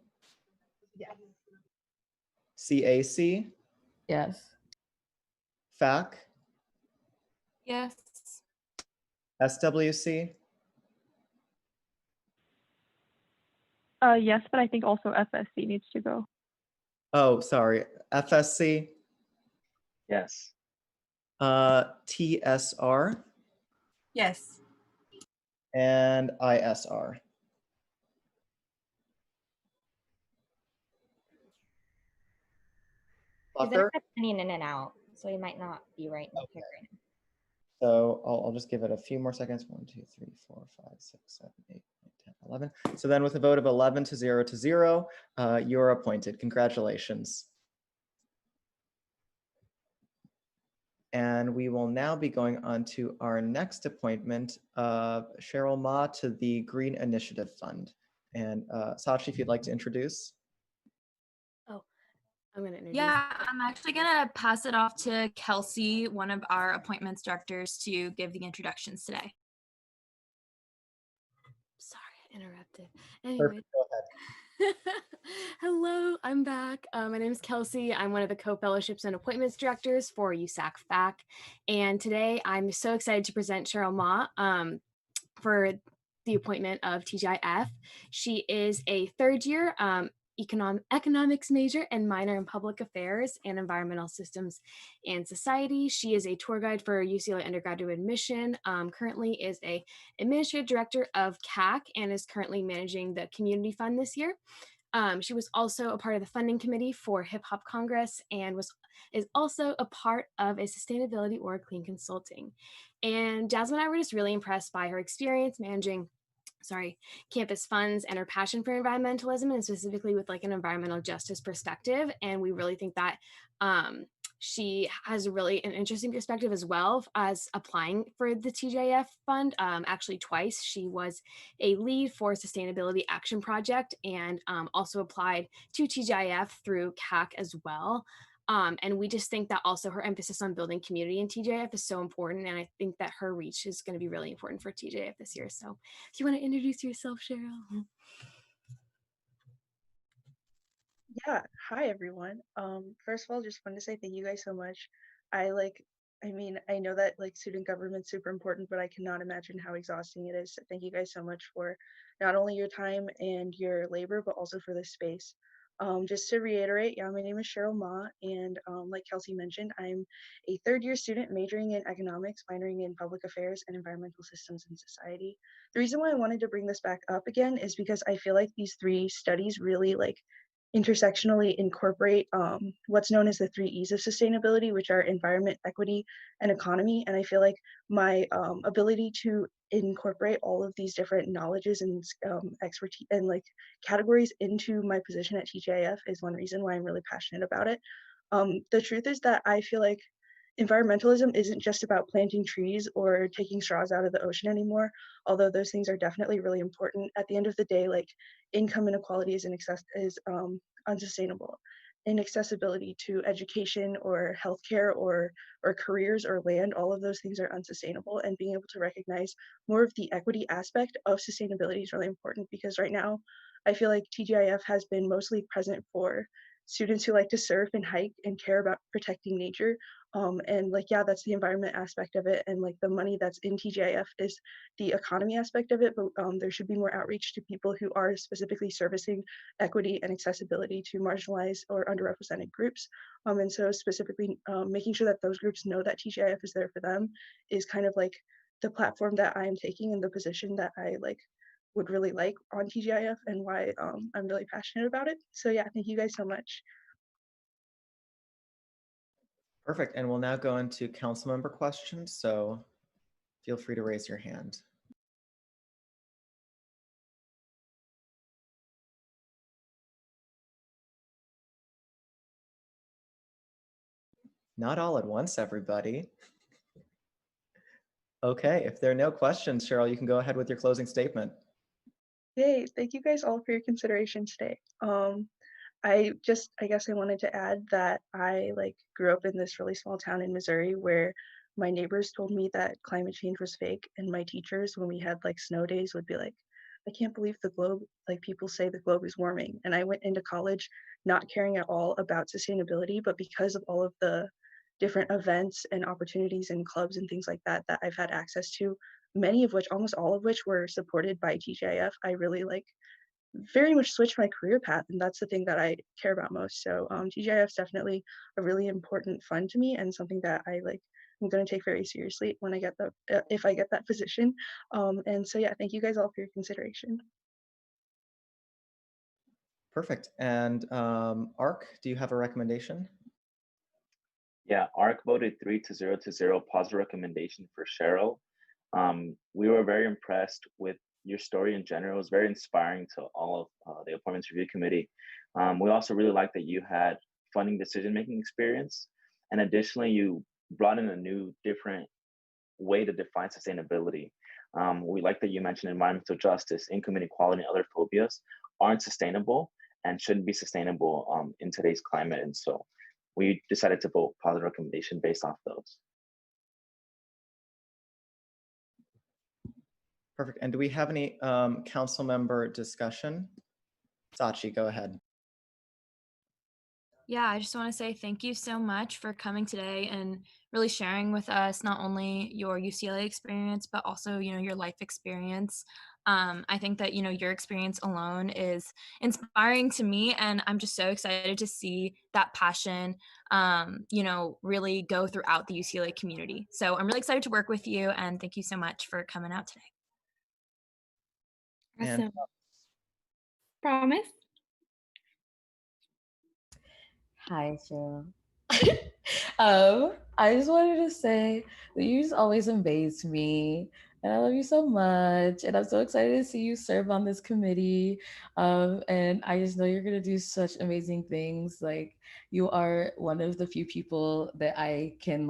T: Yes.
S: CAC?
F: Yes.
S: FAC?
J: Yes.
S: SWC?
A: Yes, but I think also FSC needs to go.
S: Oh, sorry. FSC?
D: Yes.
S: TSR?
P: Yes.
S: And ISR.
E: He's
S: Fucker?
E: turning in and out, so he might not be right in the pick right now.
S: So I'll just give it a few more seconds. 1, 2, 3, 4, 5, 6, 7, 8, 9, 10, 11. So then with a vote of 11-0, you're appointed. Congratulations. And we will now be going on to our next appointment of Cheryl Ma to the Green Initiative Fund. And Sachi, if you'd like to introduce.
J: Oh, I'm gonna introduce. Yeah, I'm actually gonna pass it off to Kelsey, one of our appointments directors, to give the introductions today. Sorry,
H: interrupted.
S: Perfect.
H: Anyway.
S: Go ahead.
H: Hello, I'm back. My name is Kelsey. I'm one of the co-fellowships and appointments directors for USAC FAC. And today I'm so excited to present Cheryl Ma for the appointment of TGIF. She is a third year economics major and minor in public affairs and environmental systems and society. She is a tour guide for UCLA undergraduate admission, currently is a administrative director of CAC and is currently managing the community fund this year. She was also a part of the funding committee for Hip Hop Congress and is also a part of a sustainability org, Clean Consulting. And Jasmine and I were just really impressed by her experience managing campus funds and her passion for environmentalism, and specifically with like an environmental justice perspective. And we really think that she has really an interesting perspective as well as applying for the TGIF fund. Actually twice. She was a lead for Sustainability Action Project and also applied to TGIF through CAC as well. And we just think that also her emphasis on building community in TGIF is so important. And I think that her reach is going to be really important for TGIF this year. So if you want to introduce yourself, Cheryl.
V: Yeah, hi everyone. First of all, just wanted to say thank you guys so much. I know that like student government's super important, but I cannot imagine how exhausting it is. So thank you guys so much for not only your time and your labor, but also for this space. Just to reiterate, yeah, my name is Cheryl Ma, and like Kelsey mentioned, I'm a third year student majoring in economics, minoring in public affairs and environmental systems and society. The reason why I wanted to bring this back up again is because I feel like these three studies really like intersectionally incorporate what's known as the 3 E's of sustainability, which are environment, equity, and economy. And I feel like my ability to incorporate all of these different knowledges and expertise and like categories into my position at TGIF is one reason why I'm really passionate about it. The truth is that I feel like environmentalism isn't just about planting trees or taking straws out of the ocean anymore, although those things are definitely really important. At the end of the day, like income inequality is unsustainable. Inaccessibility to education or healthcare or careers or land, all of those things are unsustainable. And being able to recognize more of the equity aspect of sustainability is really important, because right now I feel like TGIF has been mostly present for students who like to surf and hike and care about protecting nature. And like, yeah, that's the environment aspect of it. And like the money that's in TGIF is the economy aspect of it, but there should be more outreach to people who are specifically servicing equity and accessibility to marginalized or underrepresented groups. And so specifically making sure that those groups know that TGIF is there for them is kind of like the platform that I'm taking and the position that I like would really like on TGIF, and why I'm really passionate about it. So yeah, thank you guys so much.
S: Perfect. And we'll now go into council member questions. So feel free to raise your hand. Not all at once, everybody. Okay, if there are no questions, Cheryl, you can go ahead with your closing statement.
V: Yay, thank you guys all for your consideration today. I guess I wanted to add that I like grew up in this really small town in Missouri where my neighbors told me that climate change was fake, and my teachers, when we had like snow days, would be like, I can't believe the globe, like people say the globe is warming. And I went into college not caring at all about sustainability, but because of all of the different events and opportunities and clubs and things like that that I've had access to, many of which, almost all of which were supported by TGIF, I really like very much switched my career path, and that's the thing that I care about most. So TGIF is definitely a really important fund to me, and something that I'm going to take very seriously when I get if I get that position. And so yeah, thank you guys all for your consideration.
S: Perfect. And ARC, do you have a recommendation?
D: Yeah, ARC voted 3-0 positive recommendation for Cheryl. We were very impressed with your story in general. It was very inspiring to all of the appointments review committee. We also really liked that you had funding decision-making experience. And additionally, you brought in a new, different way to define sustainability. We like that you mentioned environmental justice, income inequality, and other phobias aren't sustainable and shouldn't be sustainable in today's climate. And so we decided to vote positive recommendation based off those.
S: Perfect. And do we have any council member discussion? Sachi, go ahead.
Q: Yeah, I just want to say thank you so much for coming today and really sharing with us not only your UCLA experience, but also, your life experience. I think that, your experience alone is inspiring to me, and I'm just so excited to see that passion, really go throughout the UCLA community. So I'm really excited to work with you, and thank you so much for coming out today.
S: And
U: Awesome. Promise?
F: Hi, Cheryl. I just wanted to say that you just always amaze me, and I love you so much. And I'm so excited to see you serve on this committee. And I just know you're gonna do such amazing things. Like, you are one of the few people that I can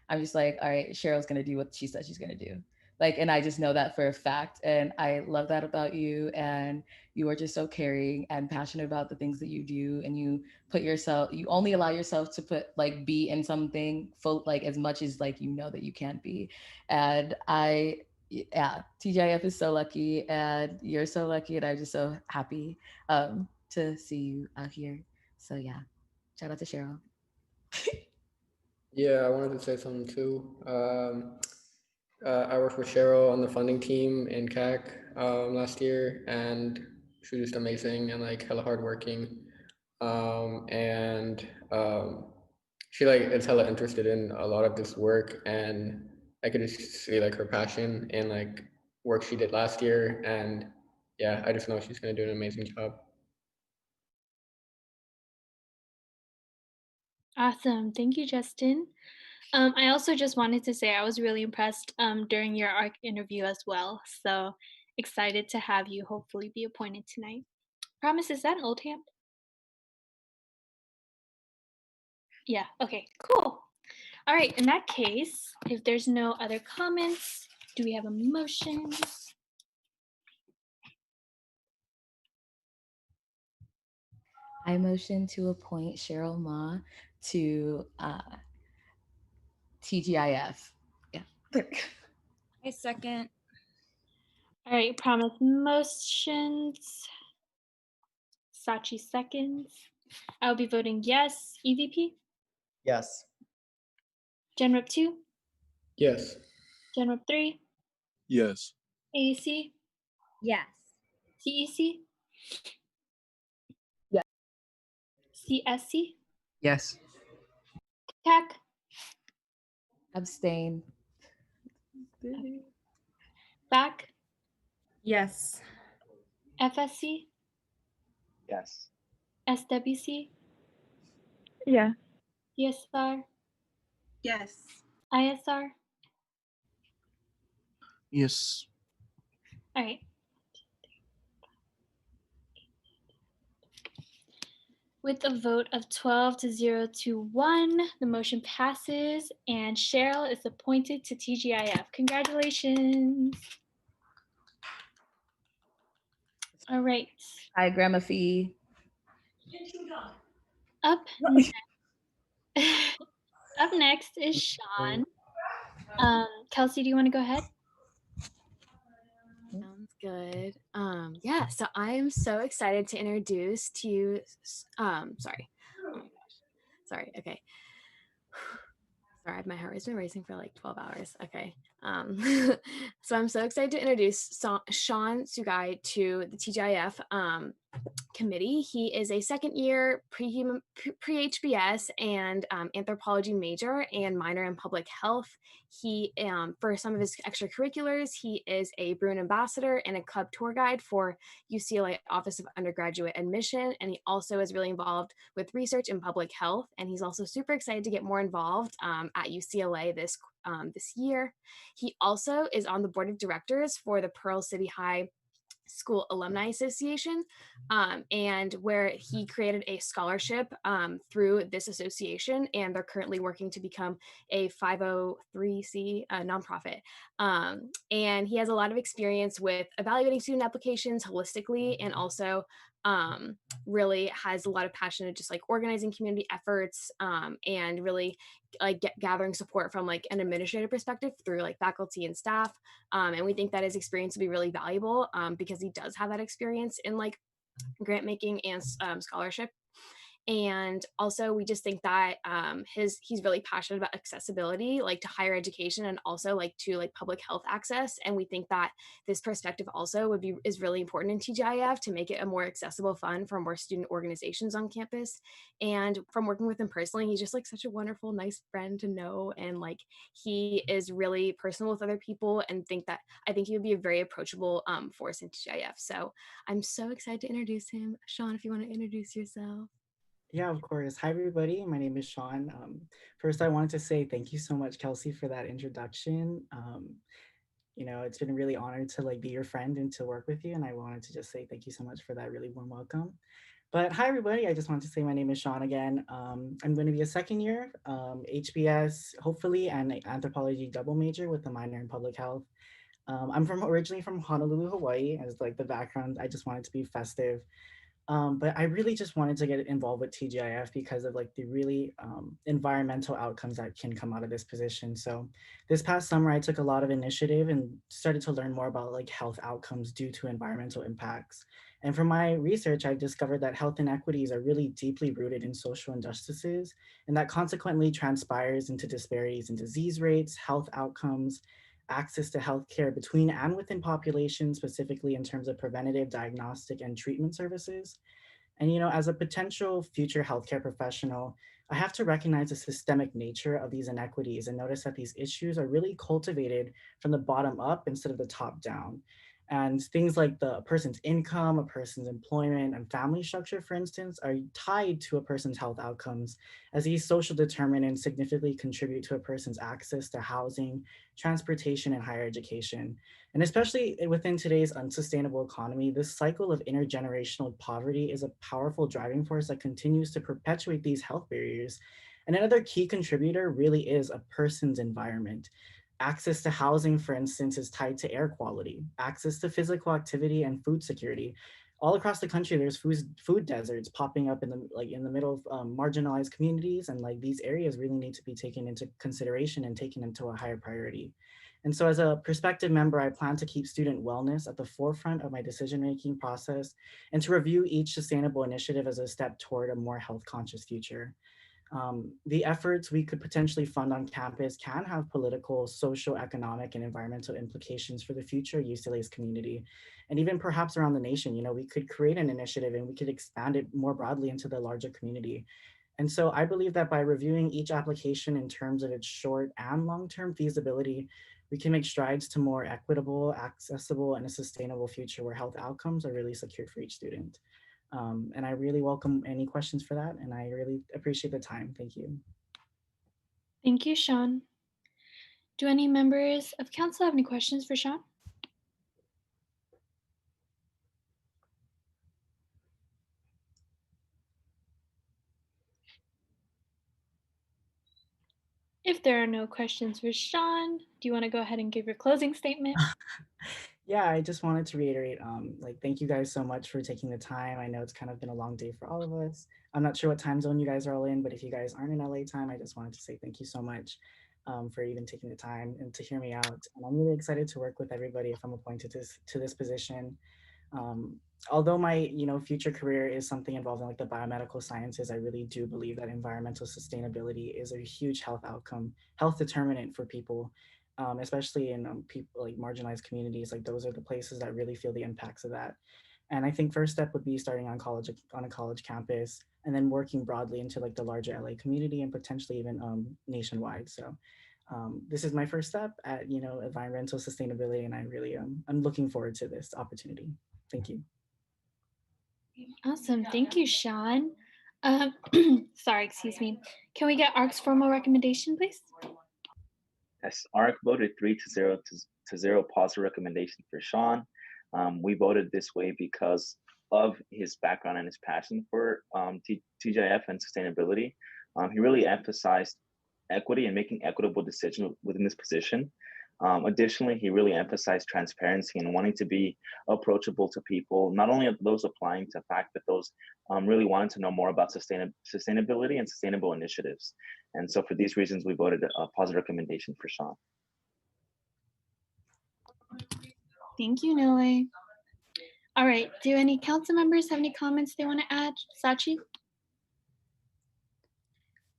F: I'm just like, all right, Cheryl's gonna do what she said she's gonna do. And I just know that for a fact. And I love that about you. And you are just so caring and passionate about the things that you do. And you only allow yourself to be in something full, as much as you know that you can be. And TGIF is so lucky, and you're so lucky, and I'm just so happy to see you out here. So yeah, shout out to Cheryl.
I: Yeah, I wanted to say something too. I worked with Cheryl on the funding team in CAC last year, and she was just amazing and hella hardworking. And she is hella interested in a lot of this work, and I could just see her passion and work she did last year. And yeah, I just know she's gonna do an amazing job.
U: Awesome. Thank you, Justin. I also just wanted to say I was really impressed during your ARC interview as well. So excited to have you hopefully be appointed tonight. Promise, is that Oldham? Yeah, okay, cool. All right, in that case, if there's no other comments, do we have a motion?
F: I motion to appoint Cheryl Ma to TGIF. Yeah.
Q: I second.
U: All right, Promise motions. Sachi seconds. I'll be voting yes. EVP?
S: Yes.
U: Genrep 2?
I: Yes.
U: Genrep 3?
G: Yes.
U: AAC?
E: Yes.
U: CEC?
S: Yes.
U: CSC?
M: Yes.
U: TAC?
F: Abstain.
U: BAC?
H: Yes.
U: FSC?
D: Yes.
U: SWC?
A: Yeah.
U: CSR?
P: Yes.
U: ISR?
B: Yes.
U: All right. With a vote of 12 to 0 to 1, the motion passes, and Cheryl is appointed to TGIF. Congratulations. All right.
F: Hi, Grandma Fee.
U: Up up next is Sean. Kelsey, do you want to go ahead?
H: Sounds good. Yeah, so I am so excited to introduce to you, sorry. Oh my gosh. Sorry, okay. Sorry, my heart has been racing for like 12 hours. Okay. So I'm so excited to introduce Sean Sugai to the TGIF committee. He is a second year pre-HBS and anthropology major and minor in public health. He, for some of his extracurriculars, he is a Bruin ambassador and a club tour guide for UCLA Office of Undergraduate Admission. And he also is really involved with research in public health. And he's also super excited to get more involved at UCLA this year. He also is on the board of directors for the Pearl City High School Alumni Association, and where he created a scholarship through this association, and they're currently working to become a 503c nonprofit. And he has a lot of experience with evaluating student applications holistically and also really has a lot of passion of just like organizing community efforts, and really like gathering support from like an administrative perspective through like faculty and staff. And we think that his experience will be really valuable, because he does have that experience in like grant making and scholarship. And also we just think that he's really passionate about accessibility, like to higher education and also like to like public health access. And we think that this perspective also is really important in TGIF to make it a more accessible fund for more student organizations on campus. And from working with him personally, he's just like such a wonderful, nice friend to know, and like he is really personal with other people, and I think he would be a very approachable force in TGIF. So I'm so excited to introduce him. Sean, if you want to introduce yourself.
N: Yeah, of course. Hi, everybody. My name is Sean. First, I wanted to say thank you so much, Kelsey, for that introduction. It's been a really honored to like be your friend and to work with you. And I wanted to just say thank you so much for that really warm welcome. But hi, everybody. I just wanted to say my name is Sean again. I'm going to be a second year HBS, hopefully, and anthropology double major with a minor in public health. I'm originally from Honolulu, Hawaii. As like the background, I just wanted to be festive. But I really just wanted to get involved with TGIF because of like the really environmental outcomes that can come out of this position. So this past summer, I took a lot of initiative and started to learn more about like health outcomes due to environmental impacts. And from my research, I've discovered that health inequities are really deeply rooted in social injustices, and that consequently transpires into disparities in disease rates, health outcomes, access to healthcare between and within populations, specifically in terms of preventative, diagnostic, and treatment services. And, as a potential future healthcare professional, I have to recognize the systemic nature of these inequities and notice that these issues are really cultivated from the bottom up instead of the top down. And things like the person's income, a person's employment, and family structure, for instance, are tied to a person's health outcomes, as these social determinants significantly contribute to a person's access to housing, transportation, and higher education. And especially within today's unsustainable economy, this cycle of intergenerational poverty is a powerful driving force that continues to perpetuate these health barriers. And another key contributor really is a person's environment. Access to housing, for instance, is tied to air quality, access to physical activity and food security. All across the country, there's food deserts popping up in the middle of marginalized communities, and like these areas really need to be taken into consideration and taken into a higher priority. And so as a prospective member, I plan to keep student wellness at the forefront of my decision-making process and to review each sustainable initiative as a step toward a more health-conscious future. The efforts we could potentially fund on campus can have political, social, economic, and environmental implications for the future UCLA's community, and even perhaps around the nation. We could create an initiative and we could expand it more broadly into the larger community. And so I believe that by reviewing each application in terms of its short and long-term feasibility, we can make strides to more equitable, accessible, and a sustainable future where health outcomes are really secured for each student. And I really welcome any questions for that. And I really appreciate the time. Thank you.
O: Thank you, Sean. Do any members of council have any questions for Sean? If there are no questions for Sean, do you want to go ahead and give your closing statement?
N: Yeah, I just wanted to reiterate, thank you guys so much for taking the time. I know it's kind of been a long day for all of us. I'm not sure what time zone you guys are all in, but if you guys aren't in LA time, I just wanted to say thank you so much for even taking the time and to hear me out. And I'm really excited to work with everybody if I'm appointed to this position. Although my future career is something involved in like the biomedical sciences, I really do believe that environmental sustainability is a huge health determinant for people, especially in people like marginalized communities. Like those are the places that really feel the impacts of that. And I think first step would be starting on a college campus, and then working broadly into like the larger LA community and potentially even nationwide. So this is my first step at environmental sustainability, and I really I'm looking forward to this opportunity. Thank you.
O: Awesome. Thank you, Sean. Sorry, excuse me. Can we get ARC's formal recommendation, please?
D: Yes, ARC voted 3-0 to 0 positive recommendation for Sean. We voted this way because of his background and his passion for TGIF and sustainability. He really emphasized equity and making equitable decisions within this position. Additionally, he really emphasized transparency and wanting to be approachable to people, not only those applying to FACT, but those really wanting to know more about sustainability and sustainable initiatives. And so for these reasons, we voted a positive recommendation for Sean.
O: Thank you, Nile. All right, do any council members have any comments they want to add? Sachi?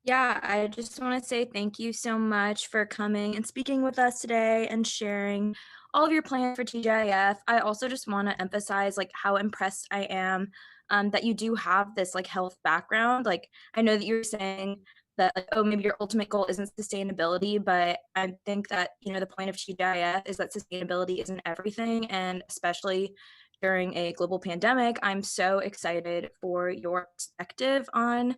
Q: Yeah, I just want to say thank you so much for coming and speaking with us today and sharing all of your plans for TGIF. I also just want to emphasize like how impressed I am that you do have this like health background. Like I know that you're saying that like, oh, maybe your ultimate goal isn't sustainability, but I think that, you know, the point of TGIF is that sustainability isn't everything, and especially during a global pandemic, I'm so excited for your perspective on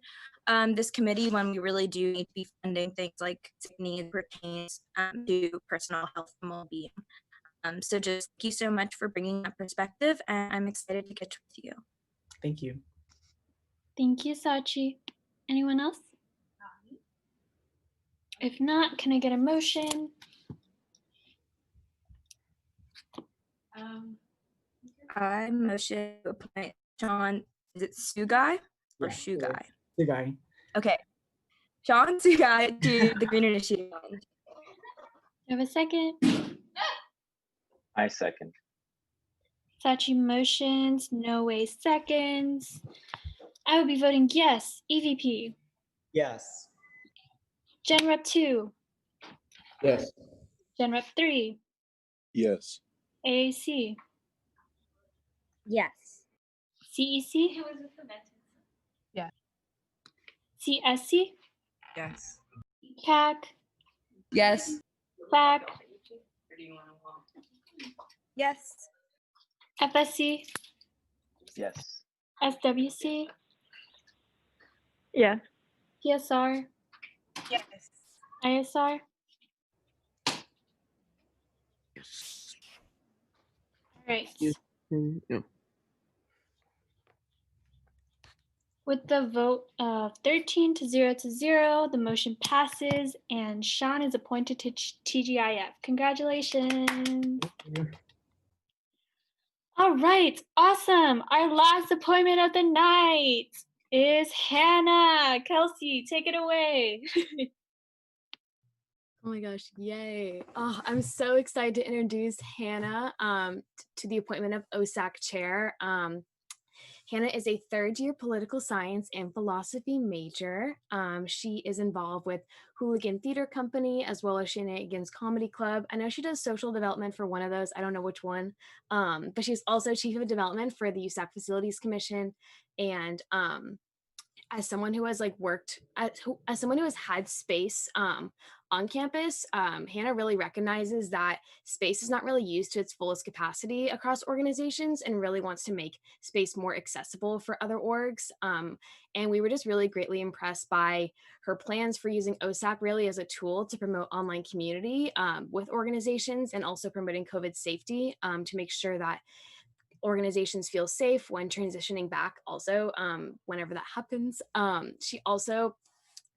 Q: this committee when we really do need to be funding things like sick needs pertains to personal health and well-being. So just thank you so much for bringing that perspective, and I'm excited to get with you.
N: Thank you.
O: Thank you, Sachi. Anyone else? If not, can I get a motion?
Q: I motion to appoint Sean, is it Sugai or
N: Yeah,
Q: Shugai?
N: the guy.
Q: Okay. Sean Sugai to the Green Initiative Fund.
O: Do you have a second?
D: I second.
O: Sachi motions, No Way seconds. I will be voting yes. EVP.
S: Yes.
O: Gen Rep 2.
I: Yes.
O: Gen Rep 3.
G: Yes.
O: AAC.
E: Yes.
O: CEC.
J: Yeah.
O: CSC.
J: Yes.
O: CAC.
F: Yes.
O: FAC.
Q: Yes.
O: FSC.
D: Yes.
O: SWC.
A: Yes.
O: PSR.
P: Yes.
O: ISR.
B: Yes.
O: All right.
B: Yes. Yeah.
O: With the vote of 13 to 0, the motion passes and Sean is appointed to TGIF. Congratulations. All right, awesome. Our last appointment of the night is Hannah. Kelsey, take it away.
H: Oh my gosh, yay. Oh, I'm so excited to introduce Hannah to the appointment of OSAC chair. Hannah is a third-year political science and philosophy major. She is involved with Hooligan Theater Company as well as Shenanigans Comedy Club. I know she does social development for one of those. I don't know which one. But she's also chief of development for the USAC Facilities Commission. And as someone who has like worked as someone who has had space on campus, Hannah really recognizes that space is not really used to its fullest capacity across organizations and really wants to make space more accessible for other orgs. And we were just really greatly impressed by her plans for using OSAC really as a tool to promote online community with organizations and also promoting COVID safety to make sure that organizations feel safe when transitioning back also whenever that happens. She also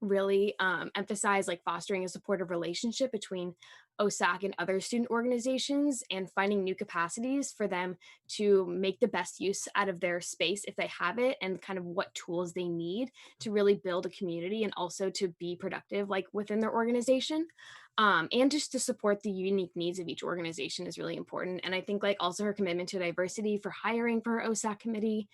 H: really emphasized like fostering a supportive relationship between OSAC and other student organizations and finding new capacities for them to make the best use out of their space if they have it, and kind of what tools they need to really build a community and also to be productive like within their organization. And just to support the unique needs of each organization is really important. And I think like also her commitment to diversity for hiring for her OSAC committee,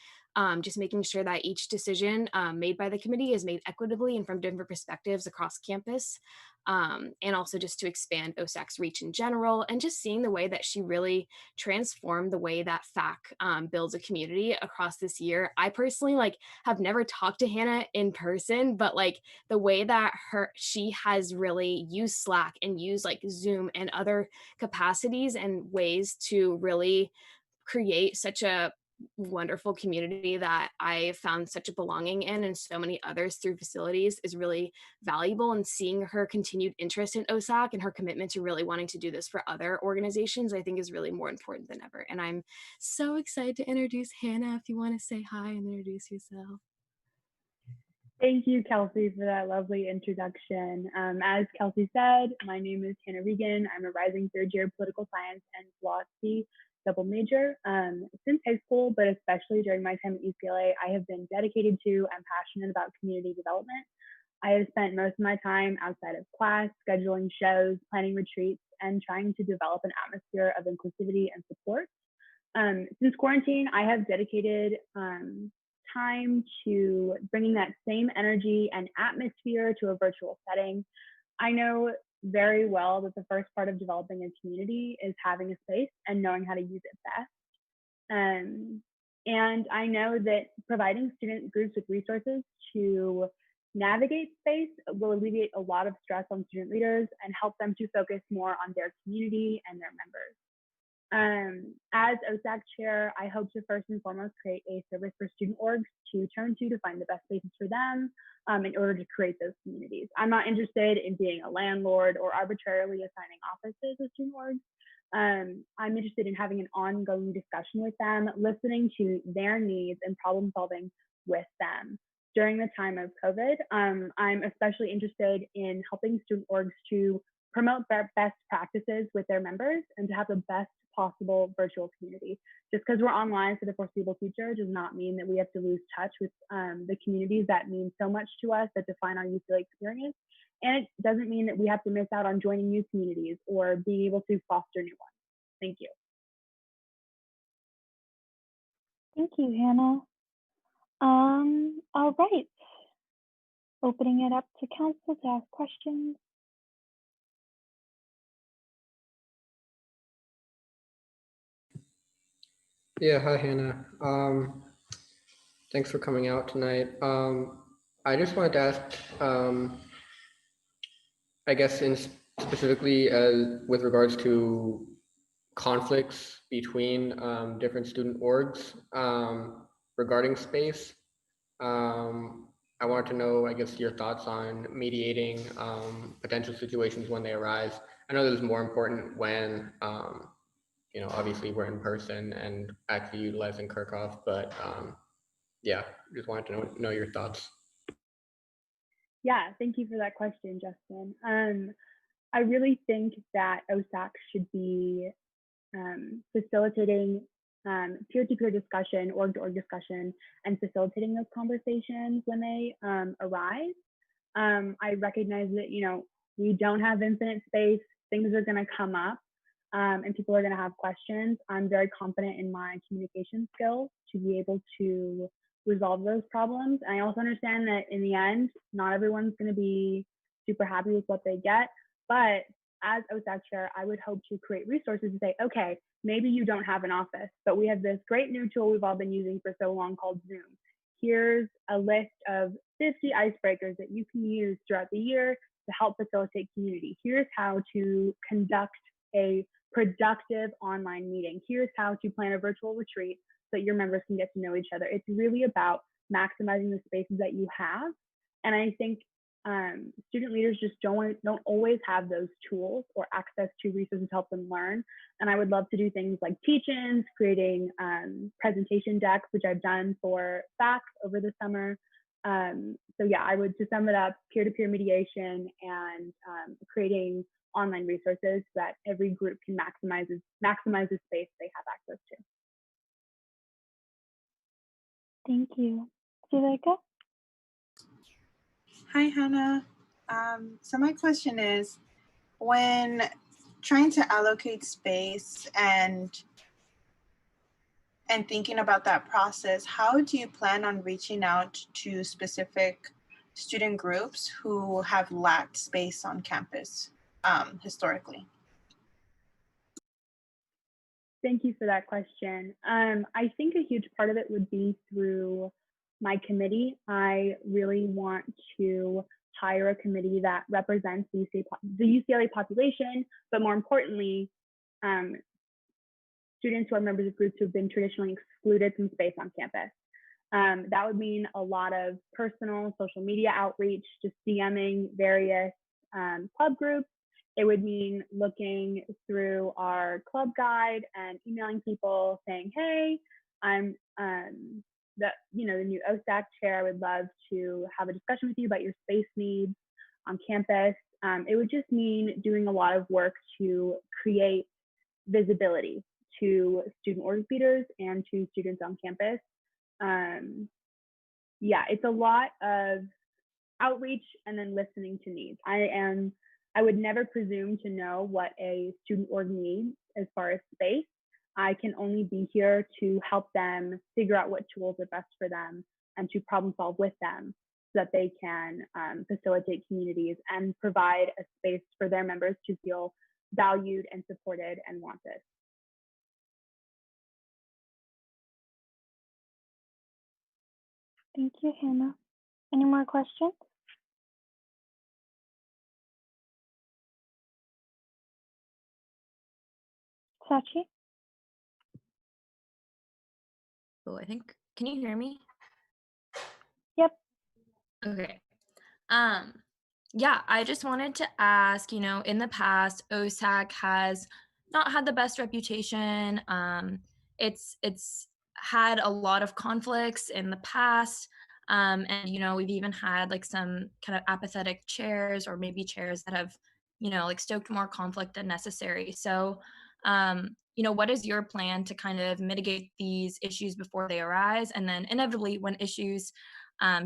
H: just making sure that each decision made by the committee is made equitably and from different perspectives across campus. And also just to expand OSAC's reach in general, and just seeing the way that she really transformed the way that FAC builds a community across this year. I personally like have never talked to Hannah in person, but like the way that she has really used Slack and used like Zoom and other capacities and ways to really create such a wonderful community that I found such a belonging in, and so many others through facilities is really valuable. And seeing her continued interest in OSAC and her commitment to really wanting to do this for other organizations, I think is really more important than ever. And I'm so excited to introduce Hannah. If you want to say hi and introduce yourself.
A: Thank you, Kelsey, for that lovely introduction. As Kelsey said, my name is Hannah Regan. I'm a rising third-year political science and philosophy double major. Since high school, but especially during my time at UCLA, I have been dedicated to and passionate about community development. I have spent most of my time outside of class, scheduling shows, planning retreats, and trying to develop an atmosphere of inclusivity and support. Since quarantine, I have dedicated time to bringing that same energy and atmosphere to a virtual setting. I know very well that the first part of developing a community is having a space and knowing how to use it best. And I know that providing student groups with resources to navigate space will alleviate a lot of stress on student leaders and help them to focus more on their community and their members. As OSAC chair, I hope to first and foremost create a service for student orgs to turn to find the best spaces for them in order to create those communities. I'm not interested in being a landlord or arbitrarily assigning offices to student orgs. I'm interested in having an ongoing discussion with them, listening to their needs and problem solving with them. During the time of COVID, I'm especially interested in helping student orgs to promote best practices with their members and to have the best possible virtual community. Just because we're online for the foreseeable future does not mean that we have to lose touch with the communities that mean so much to us, that define our UCLA experience. And it doesn't mean that we have to miss out on joining new communities or being able to foster new ones. Thank you. Thank you, Hannah. All right. Opening it up to council to ask questions.
I: Yeah, hi Hannah. Thanks for coming out tonight. I just wanted to ask, I guess specifically with regards to conflicts between different student orgs regarding space. I wanted to know, I guess, your thoughts on mediating potential situations when they arise. I know this is more important when you know, obviously we're in person and actually utilizing Kirchhoff, but yeah, just wanted to know your thoughts.
A: Yeah, thank you for that question, Justin. I really think that OSAC should be facilitating peer-to-peer discussion, org-to-org discussion, and facilitating those conversations when they arise. I recognize that, you know, we don't have infinite space. Things are going to come up and people are going to have questions. I'm very confident in my communication skills to be able to resolve those problems. And I also understand that in the end, not everyone's going to be super happy with what they get. But as OSAC chair, I would hope to create resources to say, okay, maybe you don't have an office, but we have this great new tool we've all been using for so long called Zoom. Here's a list of 50 icebreakers that you can use throughout the year to help facilitate community. Here's how to conduct a productive online meeting. Here's how to plan a virtual retreat so that your members can get to know each other. It's really about maximizing the spaces that you have. And I think student leaders just don't always have those tools or access to resources to help them learn. And I would love to do things like teach-ins, creating presentation decks, which I've done for FAC over the summer. So yeah, I would, to sum it up, peer-to-peer mediation and creating online resources so that every group can maximize the space they have access to. Thank you. Zuleika?
P: Hi, Hannah. So my question is, when trying to allocate space and thinking about that process, how do you plan on reaching out to specific student groups who have lacked space on campus historically?
A: Thank you for that question. I think a huge part of it would be through my committee. I really want to hire a committee that represents the UCLA population, but more importantly, students who are members of groups who have been traditionally excluded from space on campus. That would mean a lot of personal social media outreach, just DMing various club groups. It would mean looking through our club guide and emailing people saying, hey, I'm the new OSAC chair, I would love to have a discussion with you about your space needs on campus. It would just mean doing a lot of work to create visibility to student org leaders and to students on campus. Yeah, it's a lot of outreach and then listening to needs. I would never presume to know what a student org needs as far as space. I can only be here to help them figure out what tools are best for them and to problem solve with them so that they can facilitate communities and provide a space for their members to feel valued and supported and wanted.
O: Thank you, Hannah. Any more questions? Sachi?
Q: Oh, I think, can you hear me?
O: Yep.
Q: Okay. Yeah, I just wanted to ask, in the past, OSAC has not had the best reputation. It's had a lot of conflicts in the past. And, we've even had like some kind of apathetic chairs or maybe chairs that have, like stoked more conflict than necessary. So, what is your plan to kind of mitigate these issues before they arise? And then inevitably when issues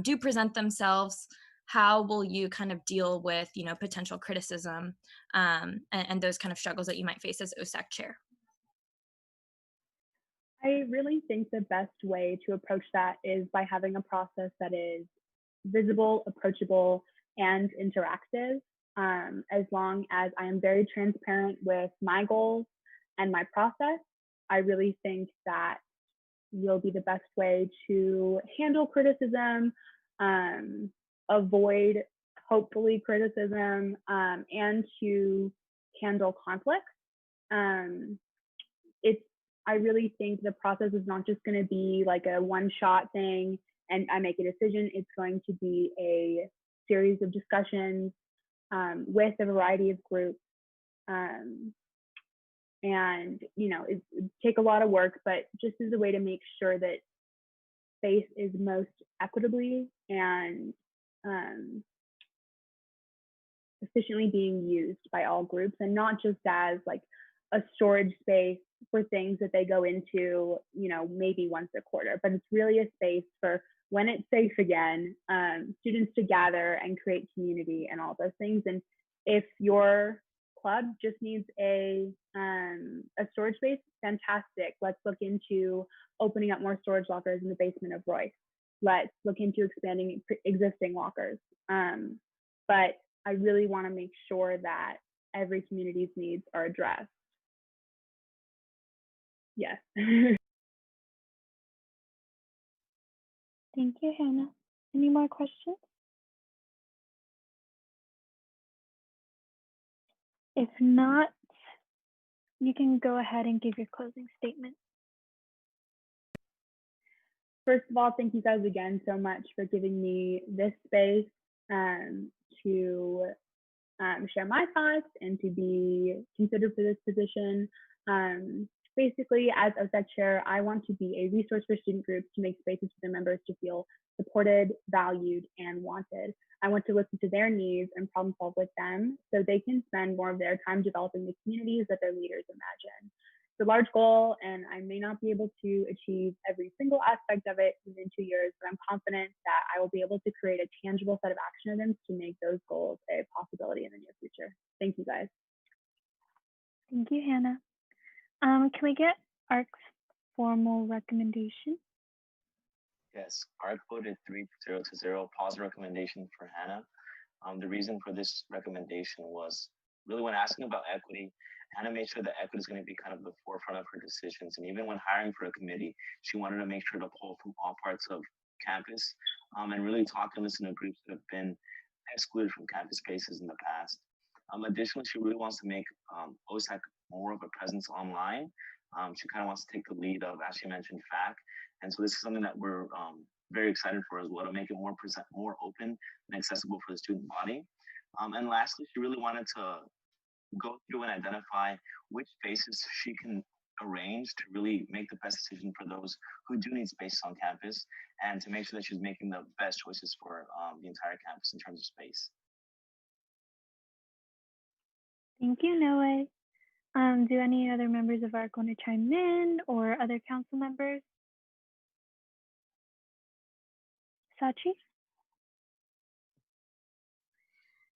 Q: do present themselves, how will you kind of deal with, potential criticism and those kind of struggles that you might face as OSAC chair?
A: I really think the best way to approach that is by having a process that is visible, approachable, and interactive. As long as I am very transparent with my goals and my process, I really think that will be the best way to handle criticism, avoid hopefully criticism, and to handle conflict. I really think the process is not just going to be like a one-shot thing and I make a decision. It's going to be a series of discussions with a variety of groups. And, it take a lot of work, but just as a way to make sure that space is most equitably and efficiently being used by all groups, and not just as like a storage space for things that they go into, maybe once a quarter, but it's really a space for when it's safe again, students to gather and create community and all those things. And if your club just needs a storage space, fantastic. Let's look into opening up more storage lockers in the basement of Royce. Let's look into expanding existing lockers. But I really want to make sure that every community's needs are addressed. Yes.
O: Thank you, Hannah. Any more questions? If not, you can go ahead and give your closing statement.
A: First of all, thank you guys again so much for giving me this space to share my thoughts and to be considered for this position. Basically, as OSAC chair, I want to be a resource for student groups to make spaces for their members to feel supported, valued, and wanted. I want to listen to their needs and problem solve with them so they can spend more of their time developing the communities that their leaders imagine. It's a large goal, and I may not be able to achieve every single aspect of it within 2 years, but I'm confident that I will be able to create a tangible set of action items to make those goals a possibility in the near future. Thank you, guys.
O: Thank you, Hannah. Can we get ARC's formal recommendation?
D: Yes, ARC voted 3-0, positive recommendation for Hannah. The reason for this recommendation was really when asking about equity, Hannah made sure that equity is going to be kind of the forefront of her decisions. And even when hiring for a committee, she wanted to make sure to pull from all parts of campus and really talk and listen to groups that have been excluded from campus spaces in the past. Additionally, she really wants to make OSAC more of a presence online. She kind of wants to take the lead of, as she mentioned, FAC. And so this is something that we're very excited for as well, to make it more open and accessible for the student body. And lastly, she really wanted to go through and identify which spaces she can range to really make the best decision for those who do need space on campus, and to make sure that she's making the best choices for the entire campus in terms of space.
A: Thank you, Noah. Do any other members of ARC want to chime in, or other council members? Sachi?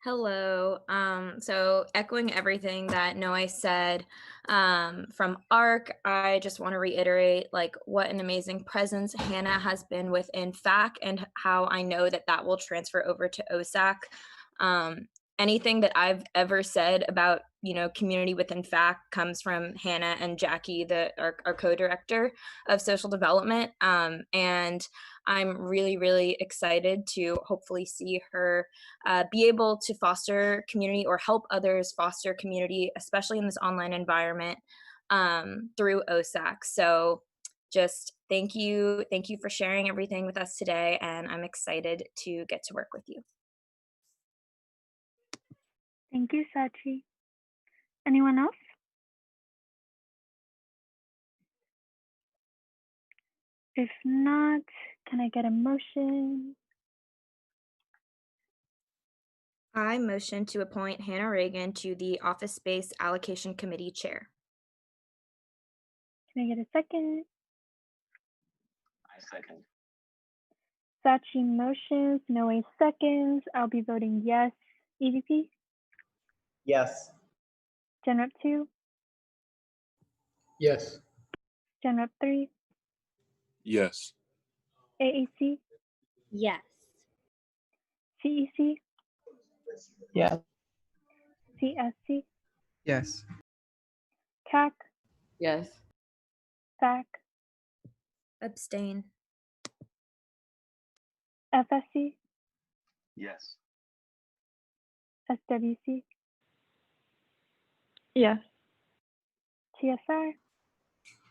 Q: Hello. So echoing everything that Noe said, from ARC, I just want to reiterate like what an amazing presence Hannah has been within FAC, and how I know that that will transfer over to OSAC. Anything that I've ever said about, you know, community within FAC comes from Hannah and Jackie, our co-director of social development. And I'm really, really excited to hopefully see her be able to foster community or help others foster community, especially in this online environment, through OSAC. So just thank you for sharing everything with us today, and I'm excited to get to work with you.
A: Thank you, Sachi. Anyone else? If not, can I get a motion?
Q: I motion to appoint Hannah Reagan to the Office Space Allocation Committee Chair.
A: Can I get a second?
D: I second.
A: Sachi motions, Noe seconds. I'll be voting yes. EVP?
S: Yes.
A: Gen Rep 2?
I: Yes.
A: Gen Rep 3?
G: Yes.
A: AAC?
O: Yes.
A: CEC?
S: Yes.
A: CSC?
M: Yes.
A: CAC?
F: Yes.
A: FAC?
Q: Abstain.
A: FSC?
D: Yes.
A: SWC?
K: Yes.
A: TSR?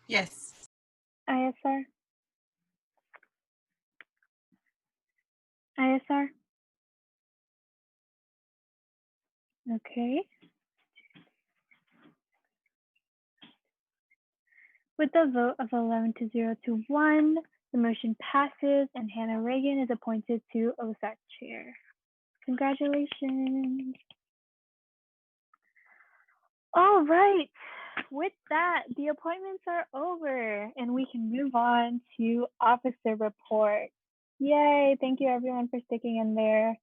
P: Yes.
A: ISR? ISR? Okay. With the vote of 11 to 0 to 1, the motion passes and Hannah Reagan is appointed to OSAC chair. Congratulations. All right. With that, the appointments are over and we can move on to officer report. Yay. Thank you everyone for sticking in there.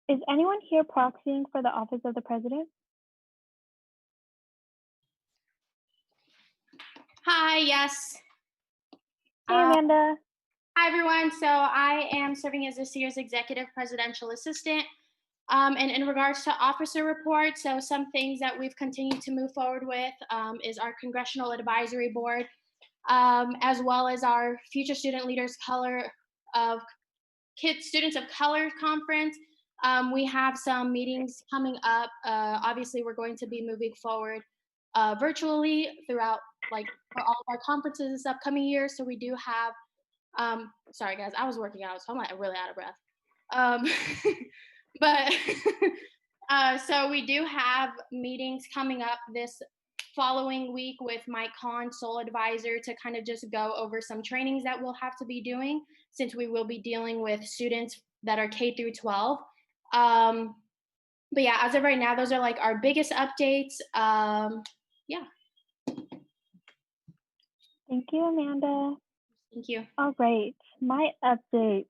A: Is anyone here proxying for the office of the president?
O: Hi, yes.
A: Hey, Amanda.
O: Hi, everyone. So I am serving as this year's executive presidential assistant. And in regards to officer report, so some things that we've continued to move forward with is our Congressional Advisory Board, as well as our Future Student Leaders Students of Color Conference. We have some meetings coming up. Obviously, we're going to be moving forward virtually throughout, like, for all of our conferences this upcoming year. So we do have, sorry guys, I was working out, so I'm like really out of breath. But so we do have meetings coming up this following week with Mike Kahn, sole advisor, to kind of just go over some trainings that we'll have to be doing, since we will be dealing with students that are K through 12. But yeah, as of right now, those are like our biggest updates. Yeah.
A: Thank you, Amanda.
O: Thank you.
A: All right, my updates.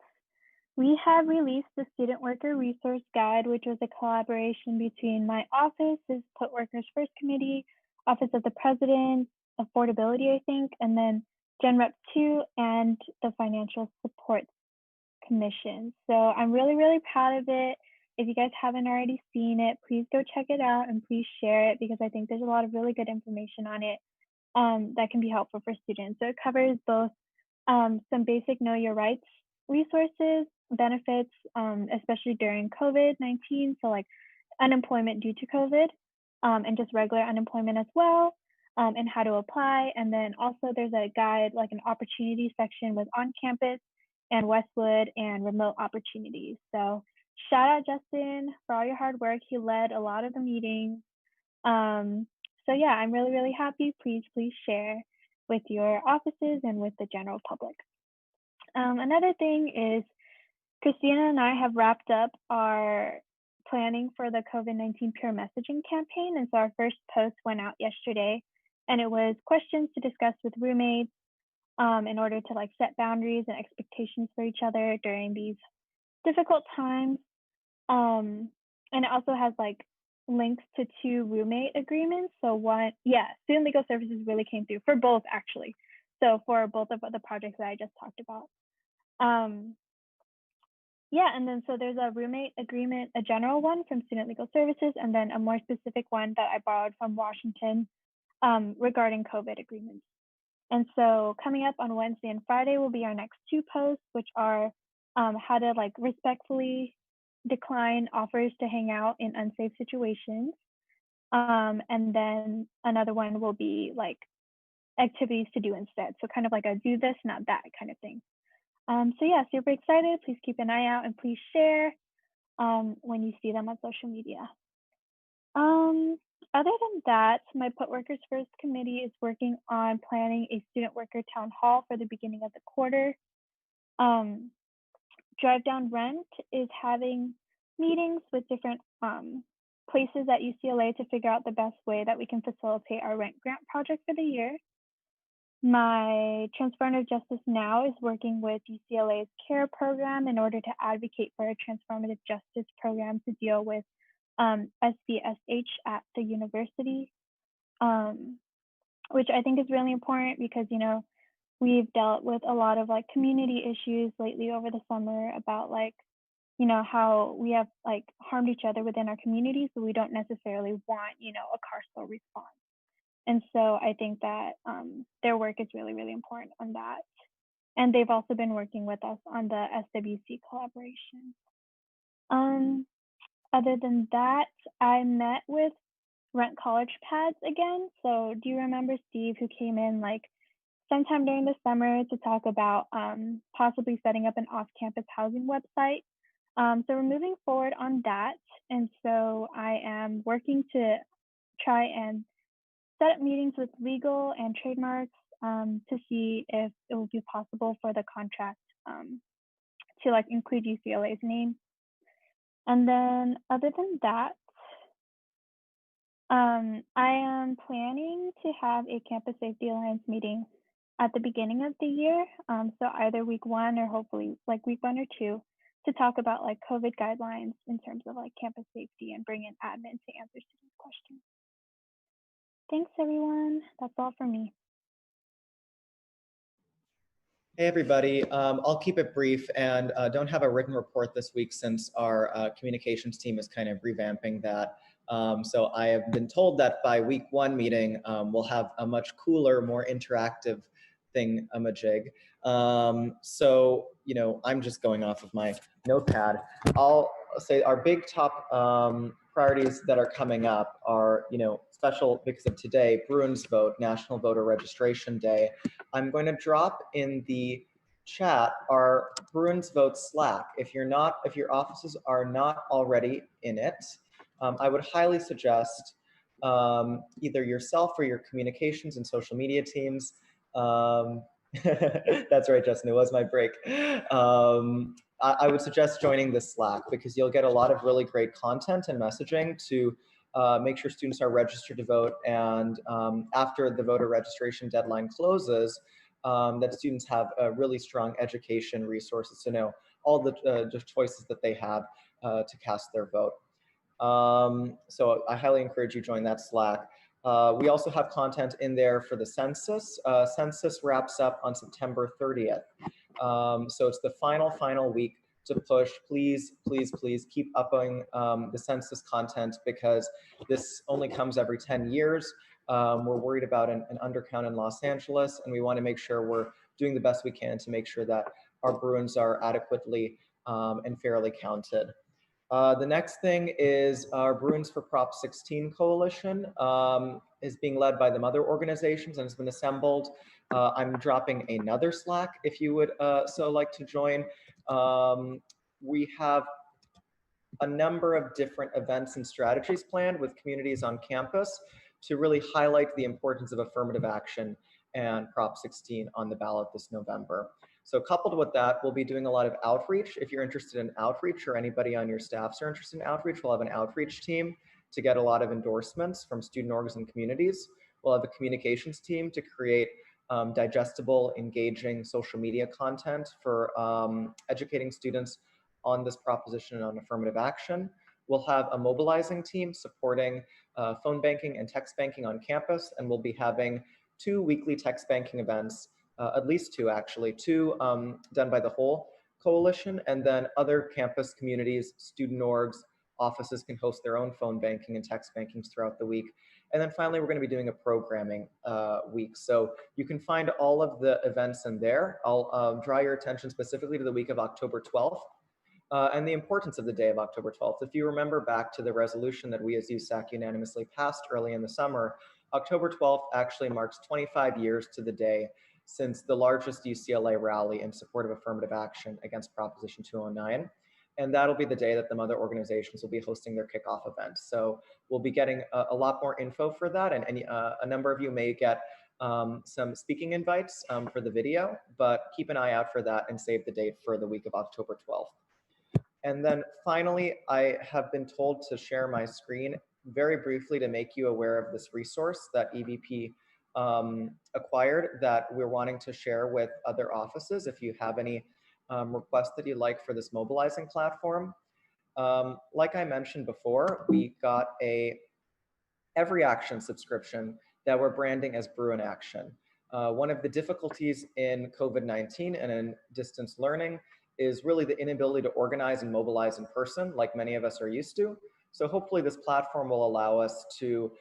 A: We have released the Student Worker Resource Guide, which was a collaboration between my office, is Put Workers First Committee, Office of the President, Affordability, I think, and then Gen Rep 2 and the Financial Support Commission. So I'm really, really proud of it. If you guys haven't already seen it, please go check it out and please share it, because I think there's a lot of really good information on it that can be helpful for students. So it covers both some basic Know Your Rights resources, benefits, especially during COVID-19, so like unemployment due to COVID, and just regular unemployment as well, and how to apply. And then also there's a guide, like an opportunity section with on-campus and Westwood and remote opportunities. So shout out Justin for all your hard work. He led a lot of the meetings. So yeah, I'm really, really happy. Please share with your offices and with the general public. Another thing is Christina and I have wrapped up our planning for the COVID-19 peer messaging campaign. And so our first post went out yesterday, and it was questions to discuss with roommates in order to like set boundaries and expectations for each other during these difficult times. And it also has like links to 2 roommate agreements. So one, yeah, student legal services really came through for both actually. So for both of the projects that I just talked about. Yeah, and then so there's a roommate agreement, a general one from Student Legal Services, and then a more specific one that I borrowed from Washington regarding COVID agreements. And so coming up on Wednesday and Friday will be our next 2 posts, which are how to like respectfully decline offers to hang out in unsafe situations. And then another one will be like activities to do instead. So kind of like a do this, not that kind of thing. So yeah, super excited. Please keep an eye out and please share when you see them on social media. Other than that, my Put Workers First committee is working on planning a student worker town hall for the beginning of the quarter. Drive Down Rent is having meetings with different places at UCLA to figure out the best way that we can facilitate our rent grant project for the year. My Transformative Justice Now is working with UCLA's CARE program in order to advocate for a transformative justice program to deal with SBSH at the university, which I think is really important because, you know, we've dealt with a lot of like community issues lately over the summer about like, you know, how we have like harmed each other within our community. So we don't necessarily want, you know, a carceral response. And so I think that their work is really, really important on that. And they've also been working with us on the SWC collaboration. Other than that, I met with Rent College Pads again. So do you remember Steve, who came in like sometime during the summer to talk about possibly setting up an off-campus housing website? So we're moving forward on that. And so I am working to try and set up meetings with legal and trademarks to see if it will be possible for the contract to like include UCLA's name. And then other than that, I am planning to have a Campus Safety Alliance meeting at the beginning of the year. So either week 1 or hopefully like week 1 or 2 to talk about like COVID guidelines in terms of like campus safety and bring in admin to answer students' questions. Thanks, everyone. That's all for me.
S: Hey, everybody. I'll keep it brief and don't have a written report this week since our communications team is kind of revamping that. So I have been told that by week 1 meeting, we'll have a much cooler, more interactive thing-a-majig. So, you know, I'm just going off of my notepad. I'll say our big top priorities that are coming up are, you know, special because of today, Bruins Vote, National Voter Registration Day. I'm going to drop in the chat our Bruins Vote Slack. If your offices are not already in it, I would highly suggest either yourself or your communications and social media teams. That's right, Justin, it was my break. I would suggest joining the Slack because you'll get a lot of really great content and messaging to make sure students are registered to vote. And after the voter registration deadline closes, that students have really strong education resources to know all the choices that they have to cast their vote. So I highly encourage you to join that Slack. We also have content in there for the census. Census wraps up on September 30th. So it's the final week to push. Please, please, please keep upping the census content because this only comes every 10 years. We're worried about an undercount in Los Angeles, and we want to make sure we're doing the best we can to make sure that our Bruins are adequately and fairly counted. The next thing is our Bruins for Prop 16 coalition is being led by the mother organizations and has been assembled. I'm dropping another Slack if you would so like to join. We have a number of different events and strategies planned with communities on campus. to really highlight the importance of affirmative action and Prop 16 on the ballot this November. So coupled with that, we'll be doing a lot of outreach. If you're interested in outreach or anybody on your staffs are interested in outreach, we'll have an outreach team to get a lot of endorsements from student orgs and communities. We'll have a communications team to create digestible, engaging social media content for educating students on this proposition and on affirmative action. We'll have a mobilizing team supporting phone banking and text banking on campus, and we'll be having 2 weekly text banking events, at least 2 actually, 2 done by the whole coalition, and then other campus communities, student orgs, offices can host their own phone banking and text bankings throughout the week. And then finally, we're going to be doing a programming week. So you can find all of the events in there. I'll draw your attention specifically to the week of October 12th. And the importance of the day of October 12th. If you remember back to the resolution that we as USAC unanimously passed early in the summer, October 12th actually marks 25 years to the day since the largest UCLA rally in support of affirmative action against Proposition 209. And that'll be the day that the mother organizations will be hosting their kickoff event. So we'll be getting a lot more info for that. And a number of you may get some speaking invites for the video, but keep an eye out for that and save the date for the week of October 12th. And then finally, I have been told to share my screen very briefly to make you aware of this resource that EVP acquired that we're wanting to share with other offices. If you have any requests that you'd like for this mobilizing platform. Like I mentioned before, we got a Every Action subscription that we're branding as Brew in Action. One of the difficulties in COVID-19 and in distance learning is really the inability to organize and mobilize in person, like many of us are used to. So hopefully this platform will allow us to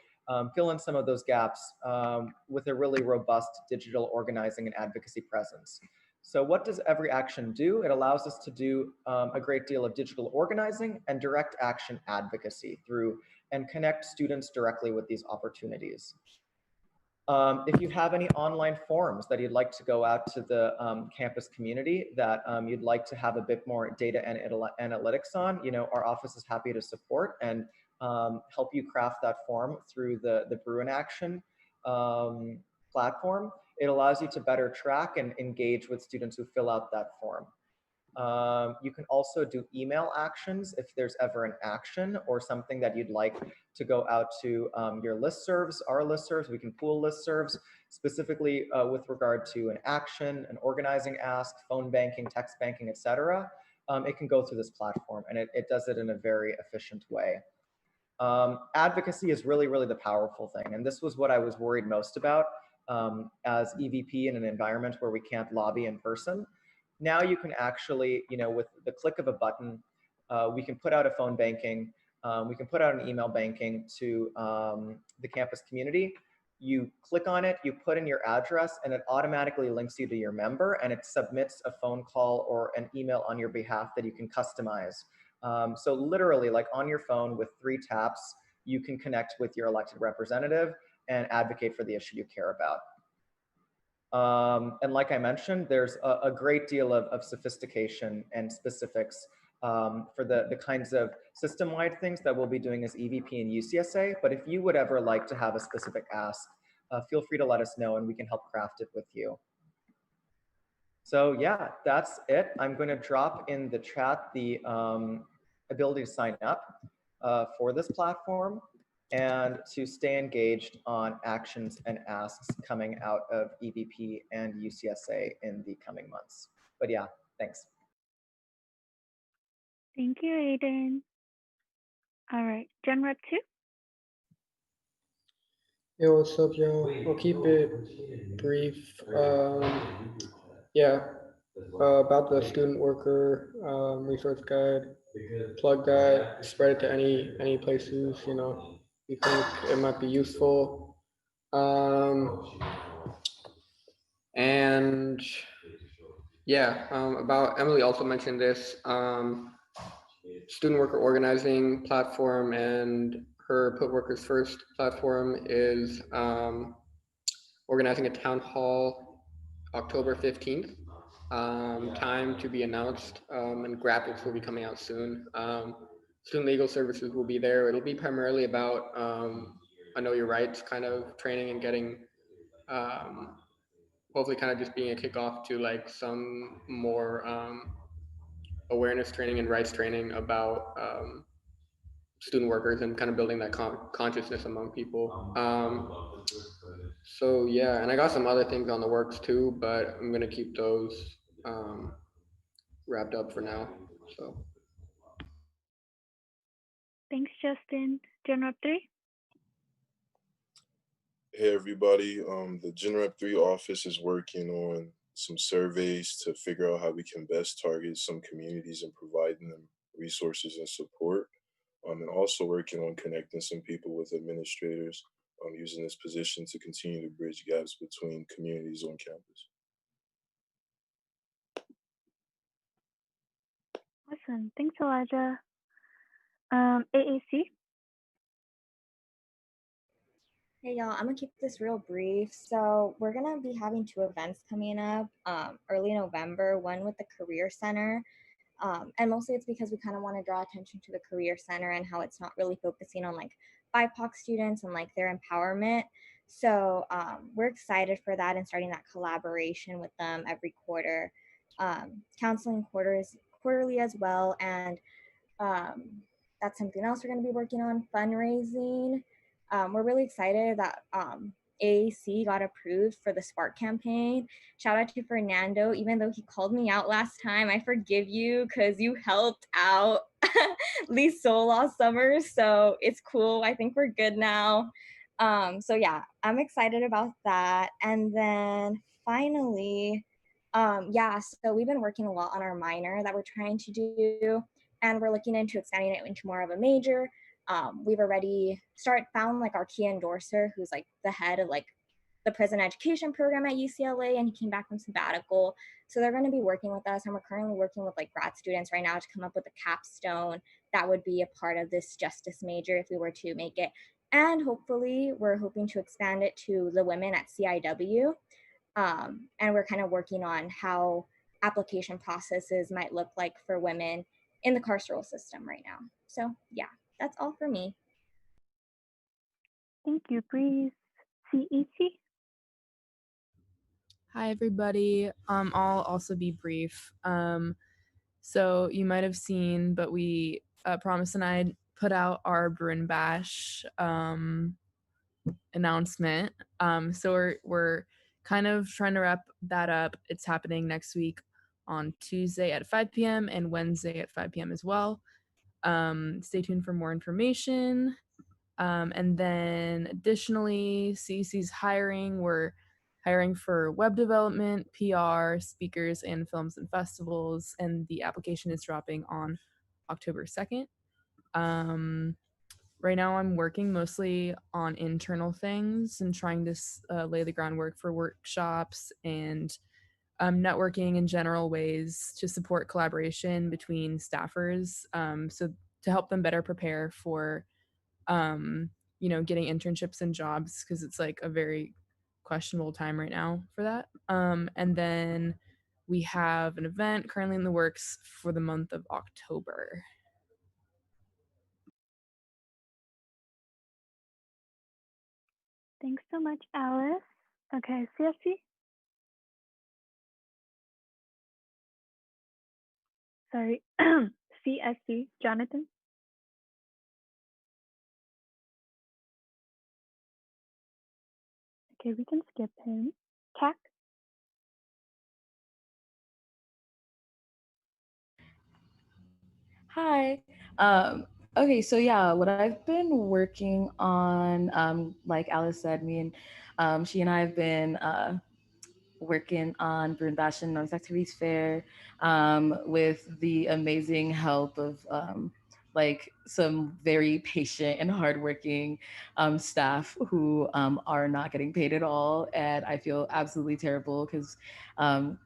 S: fill in some of those gaps with a really robust digital organizing and advocacy presence. So what does Every Action do? It allows us to do a great deal of digital organizing and direct action advocacy through and connect students directly with these opportunities. If you have any online forums that you'd like to go out to the campus community that you'd like to have a bit more data and analytics on, our office is happy to support and help you craft that form through the Brew in Action platform. It allows you to better track and engage with students who fill out that form. You can also do email actions if there's ever an action or something that you'd like to go out to your listservs, our listservs. We can pool listservs specifically with regard to an action, an organizing ask, phone banking, text banking, etc. It can go through this platform, and it does it in a very efficient way. Advocacy is really, really the powerful thing, and this was what I was worried most about as EVP in an environment where we can't lobby in person. Now you can actually, with the click of a button, we can put out a phone banking, we can put out an email banking to the campus community. You click on it, you put in your address, and it automatically links you to your member, and it submits a phone call or an email on your behalf that you can customize. So literally, like on your phone with 3 taps, you can connect with your elected representative and advocate for the issue you care about. And like I mentioned, there's a great deal of sophistication and specifics for the kinds of system-wide things that we'll be doing as EVP and UCSA. But if you would ever like to have a specific ask, feel free to let us know and we can help craft it with you. So yeah, that's it. I'm going to drop in the chat the ability to sign up for this platform and to stay engaged on actions and asks coming out of EVP and UCSA in the coming months. But yeah, thanks.
A: Thank you, Aiden. All right, Gen Rep 2.
I: Yo, what's up, y'all? We'll keep it brief. Yeah, about the student worker resource guide, plug that, spread it to any places, you think it might be useful. And yeah, about Emily also mentioned this student worker organizing platform, and her Put Workers First platform is organizing a town hall October 15th. Time to be announced, and graphics will be coming out soon. Student Legal Services will be there. It'll be primarily about a know your rights kind of training and getting hopefully kind of just being a kickoff to like some more awareness training and rights training about student workers and kind of building that consciousness among people. So yeah, and I got some other things on the works too, but I'm gonna keep those wrapped up for now. So
A: Thanks, Justin. General 3?
G: Hey everybody, the GenRep 3 office is working on some surveys to figure out how we can best target some communities and providing them resources and support. And also working on connecting some people with administrators, using this position to continue to bridge gaps between communities on campus.
A: Awesome. Thanks, Elijah. AAC?
E: Hey y'all, I'm gonna keep this real brief. So we're gonna be having 2 events coming up early November, one with the Career Center. And mostly it's because we kind of want to draw attention to the Career Center and how it's not really focusing on like BIPOC students and like their empowerment. So we're excited for that and starting that collaboration with them every quarter. Counseling quarterly as well. And that's something else we're going to be working on, fundraising. We're really excited that AAC got approved for the Spark campaign. Shout out to Fernando, even though he called me out last time. I forgive you because you helped out Lee Soul last summer. So it's cool. I think we're good now. So yeah, I'm excited about that. And then finally, yeah, so we've been working a lot on our minor that we're trying to do, and we're looking into expanding it into more of a major. We've already found like our key endorser, who's like the head of like the prison education program at UCLA, and he came back from sabbatical. So they're going to be working with us, and we're currently working with like grad students right now to come up with a capstone that would be a part of this justice major if we were to make it. And hopefully we're hoping to expand it to the women at CIW. And we're kind of working on how application processes might look like for women in the carceral system right now. So yeah, that's all for me.
A: Thank you, Breeze. CEC?
K: Hi, everybody. I'll also be brief. So you might have seen, but we, Promise and I put out our Bruin Bash announcement. So we're kind of trying to wrap that up. It's happening next week on Tuesday at 5 p.m. and Wednesday at 5 p.m. as well. Stay tuned for more information. And then additionally, CEC's hiring. We're hiring for web development, PR, speakers, and films and festivals. And the application is dropping on October 2nd. Right now, I'm working mostly on internal things and trying to lay the groundwork for workshops and networking in general ways to support collaboration between staffers. So to help them better prepare for getting internships and jobs, because it's like a very questionable time right now for that. And then we have an event currently in the works for the month of October.
A: Thanks so much, Alice. Okay, CSC? Sorry, CSC, Jonathan? Okay, we can skip him. CAC?
F: Hi. Okay, so yeah, what I've been working on, like Alice said, she and I have been working on Bruin Bash and North Activities Fair with the amazing help of like some very patient and hardworking staff who are not getting paid at all. And I feel absolutely terrible because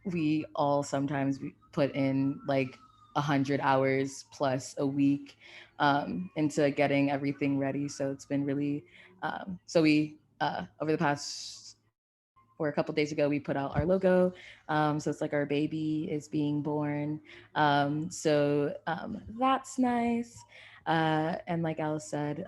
F: we all sometimes put in like 100 hours plus a week into getting everything ready. So it's been really, so we, over the past or a couple days ago, we put out our logo. So it's like our baby is being born. So that's nice. And like Alice said,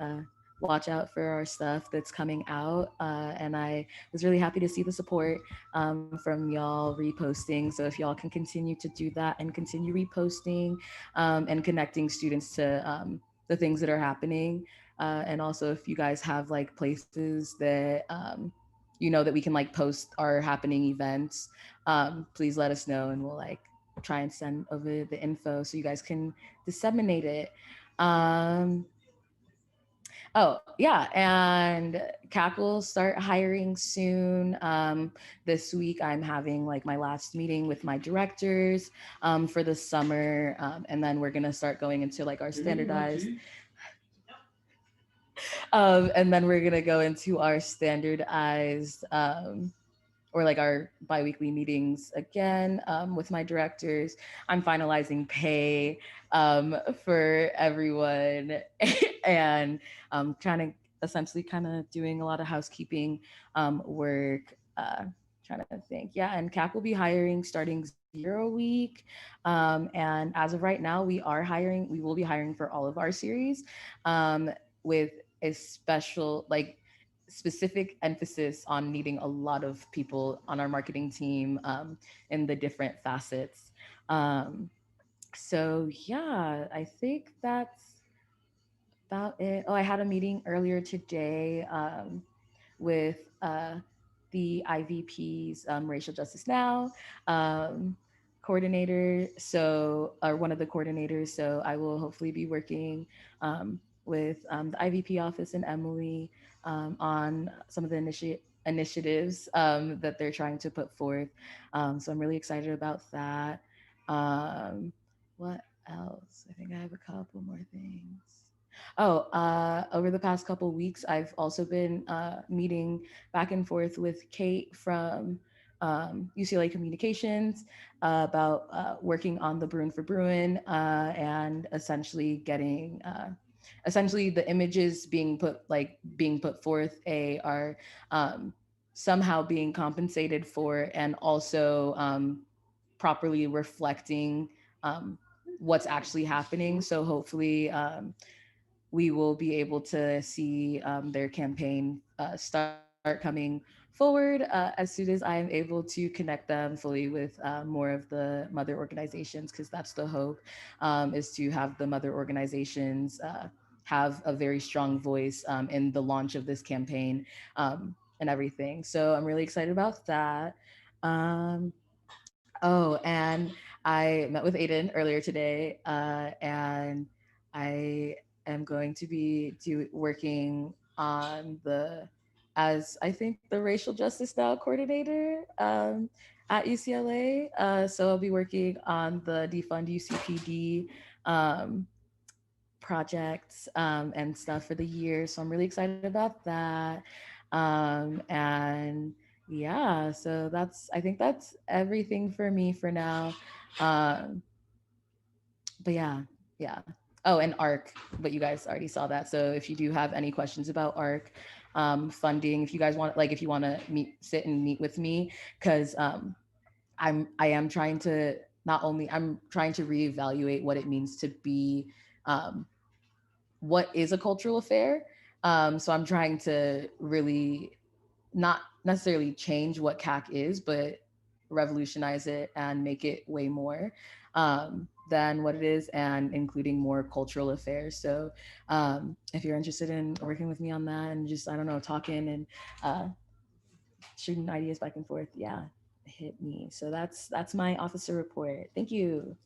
F: watch out for our stuff that's coming out. And I was really happy to see the support from y'all reposting. So if y'all can continue to do that and continue reposting and connecting students to the things that are happening. And also if you guys have like places that, that we can like post our happening events, please let us know and we'll like try and send over the info so you guys can disseminate it. Oh, yeah. And CAC will start hiring soon. This week, I'm having like my last meeting with my directors for the summer. And then we're going to start going into like our standardized. And then we're going to go into our standardized or like our biweekly meetings again with my directors. I'm finalizing pay for everyone and trying to essentially kind of doing a lot of housekeeping work. Trying to think. Yeah, and CAC will be hiring starting 0 week. And as of right now, we will be hiring for all of our series with a special, like specific emphasis on needing a lot of people on our marketing team in the different facets. So yeah, I think that's about it. Oh, I had a meeting earlier today with the IVP's Racial Justice Now coordinator, or one of the coordinators. So I will hopefully be working with the IVP office and Emily on some of the initiatives that they're trying to put forth. So I'm really excited about that. What else? I think I have a couple more things. Oh, over the past couple weeks, I've also been meeting back and forth with Kate from UCLA Communications about working on the Bruin for Bruin and essentially getting essentially the images being put forth are somehow being compensated for and also properly reflecting what's actually happening. So hopefully we will be able to see their campaign start coming forward as soon as I am able to connect them fully with more of the mother organizations, because that's the hope, is to have the mother organizations have a very strong voice in the launch of this campaign and everything. So I'm really excited about that. Oh, and I met with Aiden earlier today, and I am going to be working on as I think the Racial Justice Now coordinator at UCLA. So I'll be working on the Defund UCPD projects and stuff for the year. So I'm really excited about that. And yeah, so I think that's everything for me for now. But yeah. Oh, and ARC, but you guys already saw that. So if you do have any questions about ARC funding, if you guys want, like, if you want to sit and meet with me, because I am trying to I'm trying to reevaluate what it means to be what is a cultural affair. So I'm trying to really not necessarily change what CAC is, but revolutionize it and make it way more than what it is, and including more cultural affairs. So if you're interested in working with me on that and just, I don't know, talking and shooting ideas back and forth, yeah, hit me. So that's my officer report. Thank you.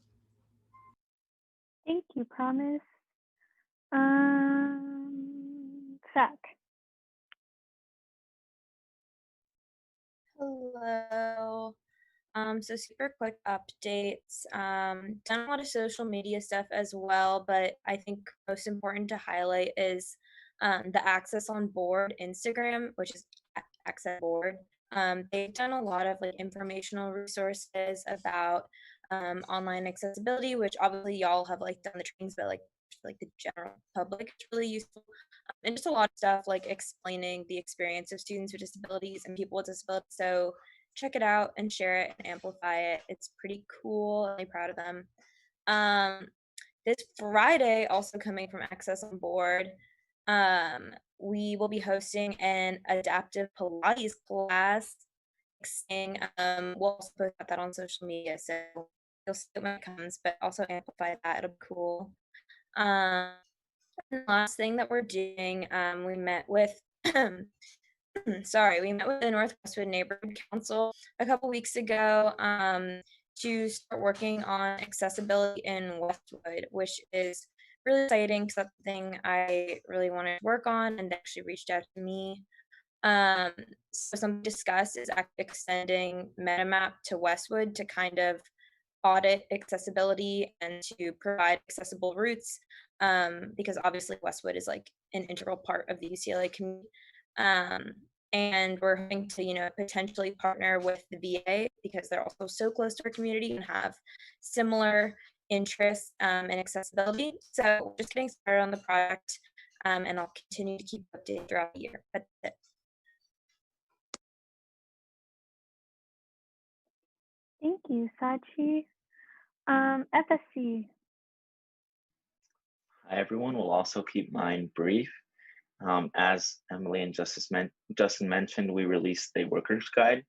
A: Thank you, Promise. Zach.
Q: Hello. So super quick updates. Done a lot of social media stuff as well, but I think most important to highlight is the Access on Board Instagram, which is Access Board. They've done a lot of like informational resources about online accessibility, which obviously y'all have like done the trainings, but like the general public, it's really useful. And just a lot of stuff like explaining the experience of students with disabilities and people with disabilities. So check it out and share it and amplify it. It's pretty cool. I'm really proud of them. This Friday, also coming from Access on Board, We will be hosting an adaptive Pilates class. We'll also post that on social media, so you'll see it when it comes, but also amplify that. It'll be cool. And the last thing that we're doing, we met with we met with the North Westwood Neighborhood Council a couple weeks ago to start working on accessibility in Westwood, which is really exciting because that's something I really wanted to work on, and they actually reached out to me. So something discussed is extending MetaMap to Westwood to kind of audit accessibility and to provide accessible routes, because obviously Westwood is like an integral part of the UCLA community. And we're hoping to, potentially partner with the VA because they're also so close to our community and have similar interests in accessibility. So we're just getting started on the project, and I'll continue to keep updated throughout the year. That's it.
A: Thank you, Sachi. FSC.
D: Hi, everyone. We'll also keep mine brief. As Emily and Justin mentioned, we released a workers guide.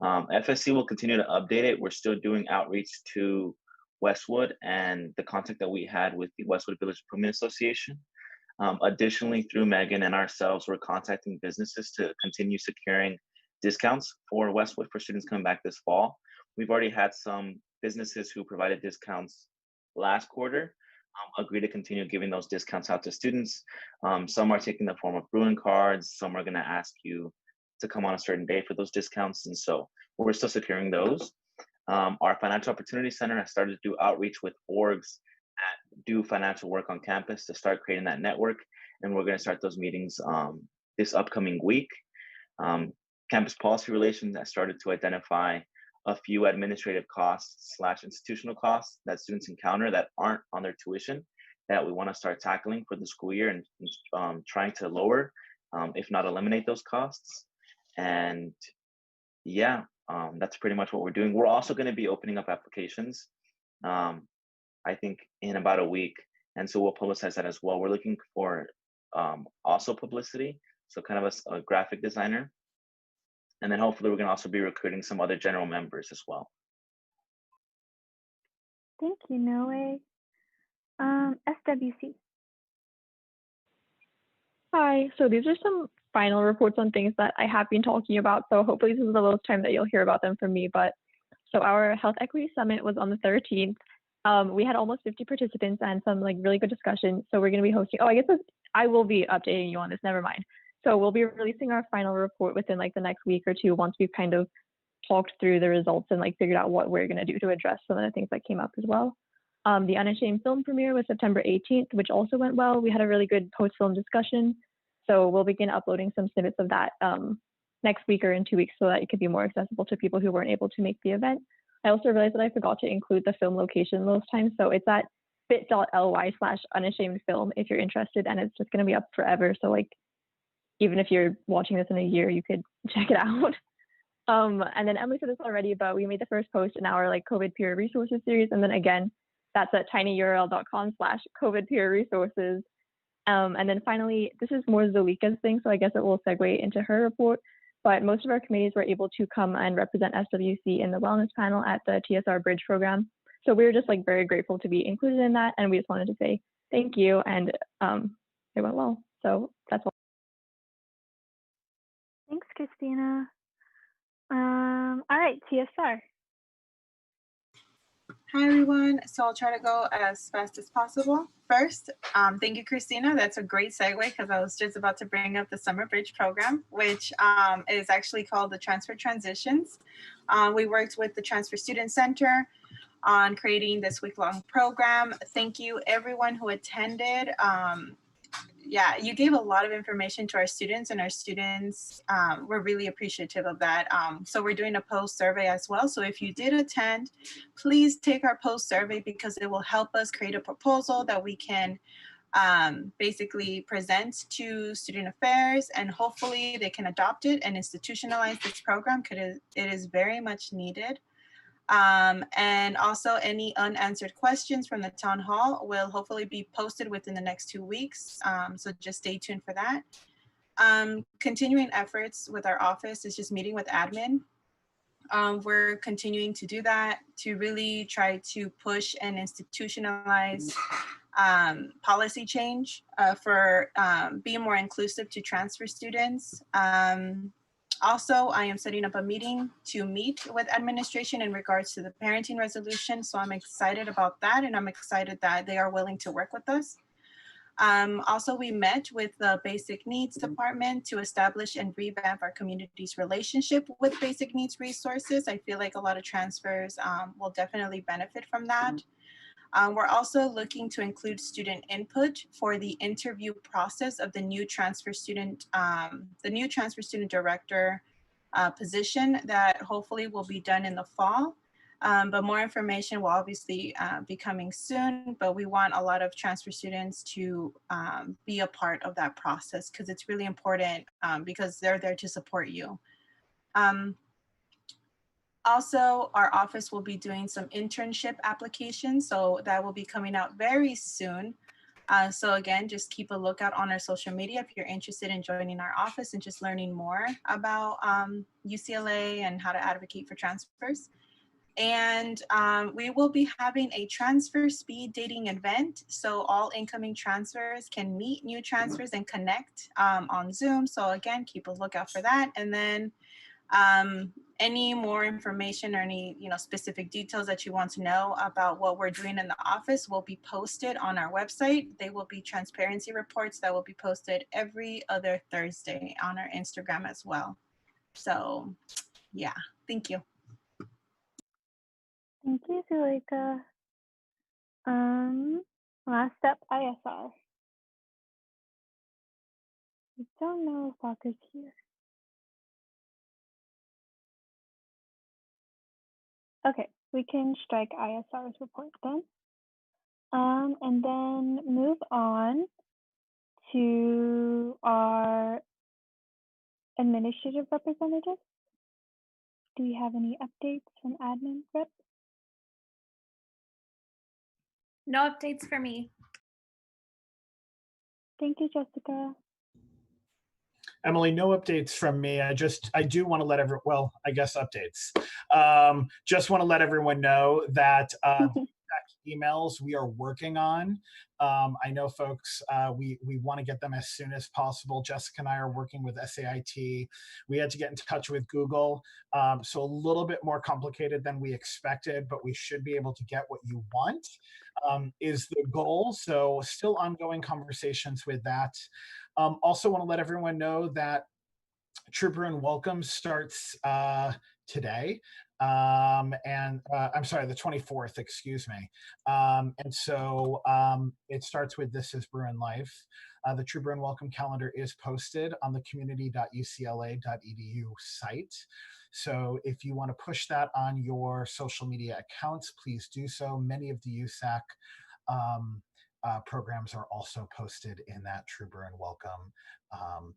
D: FSC will continue to update it. We're still doing outreach to Westwood and the contact that we had with the Westwood Village Improvement Association. Additionally, through Megan and ourselves, we're contacting businesses to continue securing discounts for Westwood for students coming back this fall. We've already had some businesses who provided discounts last quarter agree to continue giving those discounts out to students. Some are taking the form of Bruin cards. Some are going to ask you to come on a certain day for those discounts. And so we're still securing those. Our Financial Opportunity Center has started to do outreach with orgs that do financial work on campus to start creating that network. And we're going to start those meetings this upcoming week. Campus Policy Relations has started to identify a few administrative costs / institutional costs that students encounter that aren't on their tuition that we want to start tackling for the school year and trying to lower, if not eliminate those costs. And yeah, that's pretty much what we're doing. We're also going to be opening up applications, I think in about a week. And so we'll publicize that as well. We're looking for also publicity. So kind of a graphic designer. And then hopefully we're going to also be recruiting some other general members as well.
A: Thank you, Noe. SWC.
C: Hi, so these are some final reports on things that I have been talking about. So hopefully this is the last time that you'll hear about them from me. But so our Health Equity Summit was on the 13th. We had almost 50 participants and some really good discussion. So we're going to be hosting, I will be updating you on this, never mind. So we'll be releasing our final report within the next week or two once we've kind of talked through the results and figured out what we're going to do to address some of the things that came up as well. The Unashamed film premiere was September 18th, which also went well. We had a really good post-film discussion. So we'll begin uploading some snippets of that next week or in 2 weeks so that it could be more accessible to people who weren't able to make the event. I also realized that I forgot to include the film location those times. So it's at bit.ly/unashamedfilm if you're interested, and it's just going to be up forever. So even if you're watching this in a year, you could check it out. And then Emily said this already, but we made the first post in our COVID peer resources series. And then again, that's at tinyurl.com/COVID peer resources. And then finally, this is more Zalika's thing, so I guess it will segue into her report. But most of our committees were able to come and represent SWC in the wellness panel at the TSR Bridge program. So we were just very grateful to be included in that. And we just wanted to say thank you. And it went well. So that's all.
A: Thanks, Christina. All right, TSR.
P: Hi, everyone. So I'll try to go as fast as possible. First, thank you, Christina. That's a great segue because I was just about to bring up the Summer Bridge program, which is actually called the Transfer Transitions. We worked with the Transfer Student Center on creating this week-long program. Thank you, everyone who attended. Yeah, you gave a lot of information to our students, and our students were really appreciative of that. So we're doing a post survey as well. So if you did attend, please take our post survey because it will help us create a proposal that we can basically present to student affairs, and hopefully they can adopt it and institutionalize this program because it is very much needed. And also any unanswered questions from the town hall will hopefully be posted within the next 2 weeks. So just stay tuned for that. Continuing efforts with our office is just meeting with admin. We're continuing to do that to really try to push and institutionalize policy change for being more inclusive to transfer students. Also, I am setting up a meeting to meet with administration in regards to the parenting resolution. So I'm excited about that, and I'm excited that they are willing to work with us. Also, we met with the Basic Needs Department to establish and revamp our community's relationship with basic needs resources. I feel like a lot of transfers will definitely benefit from that. We're also looking to include student input for the interview process of the new transfer student director position that hopefully will be done in the fall. But more information will obviously be coming soon, but we want a lot of transfer students to be a part of that process because it's really important because they're there to support you. Also, our office will be doing some internship applications, so that will be coming out very soon. So again, just keep a lookout on our social media if you're interested in joining our office and just learning more about UCLA and how to advocate for transfers. And we will be having a transfer speed dating event. So all incoming transfers can meet new transfers and connect on Zoom. So again, keep a lookout for that. And then any more information or any specific details that you want to know about what we're doing in the office will be posted on our website. They will be transparency reports that will be posted every other Thursday on our Instagram as well. So yeah, thank you.
A: Thank you, Zuleika. Last step, ISR. I don't know if Walker's here. Okay, we can strike ISR's report then. And then move on to our administrative representative. Do we have any updates from admin rep?
L: No updates for me.
A: Thank you, Jessica.
R: Emily, no updates from me. I do want to let everyone, I guess updates. Just want to let everyone know that emails we are working on. I know folks, we want to get them as soon as possible. Jessica and I are working with SAIT. We had to get in touch with Google. So a little bit more complicated than we expected, but we should be able to get what you want is the goal. So still ongoing conversations with that. Also want to let everyone know that Trooper and Welcome starts today. I'm sorry, the 24th, excuse me. And so it starts with This is Bruin Life. The Trooper and Welcome calendar is posted on the community.ucla.edu site. So if you want to push that on your social media accounts, please do so. Many of the USAC programs are also posted in that Trooper and Welcome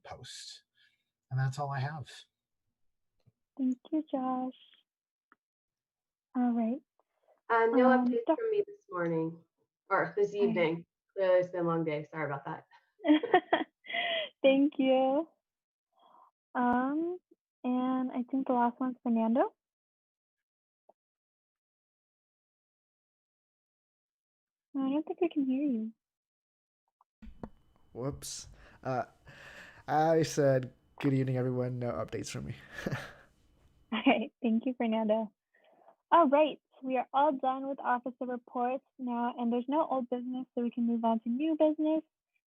R: post. And that's all I have.
A: Thank you, Josh. All right.
W: No updates from me this morning or this evening. Clearly, it's been a long day. Sorry about that.
A: Thank you. And I think the last one's Fernando. No, I don't think we can hear you.
X: Whoops. I said, good evening, everyone. No updates from me.
A: All right. Thank you, Fernando. All right. We are all done with officer reports now, and there's no old business, so we can move on to new business.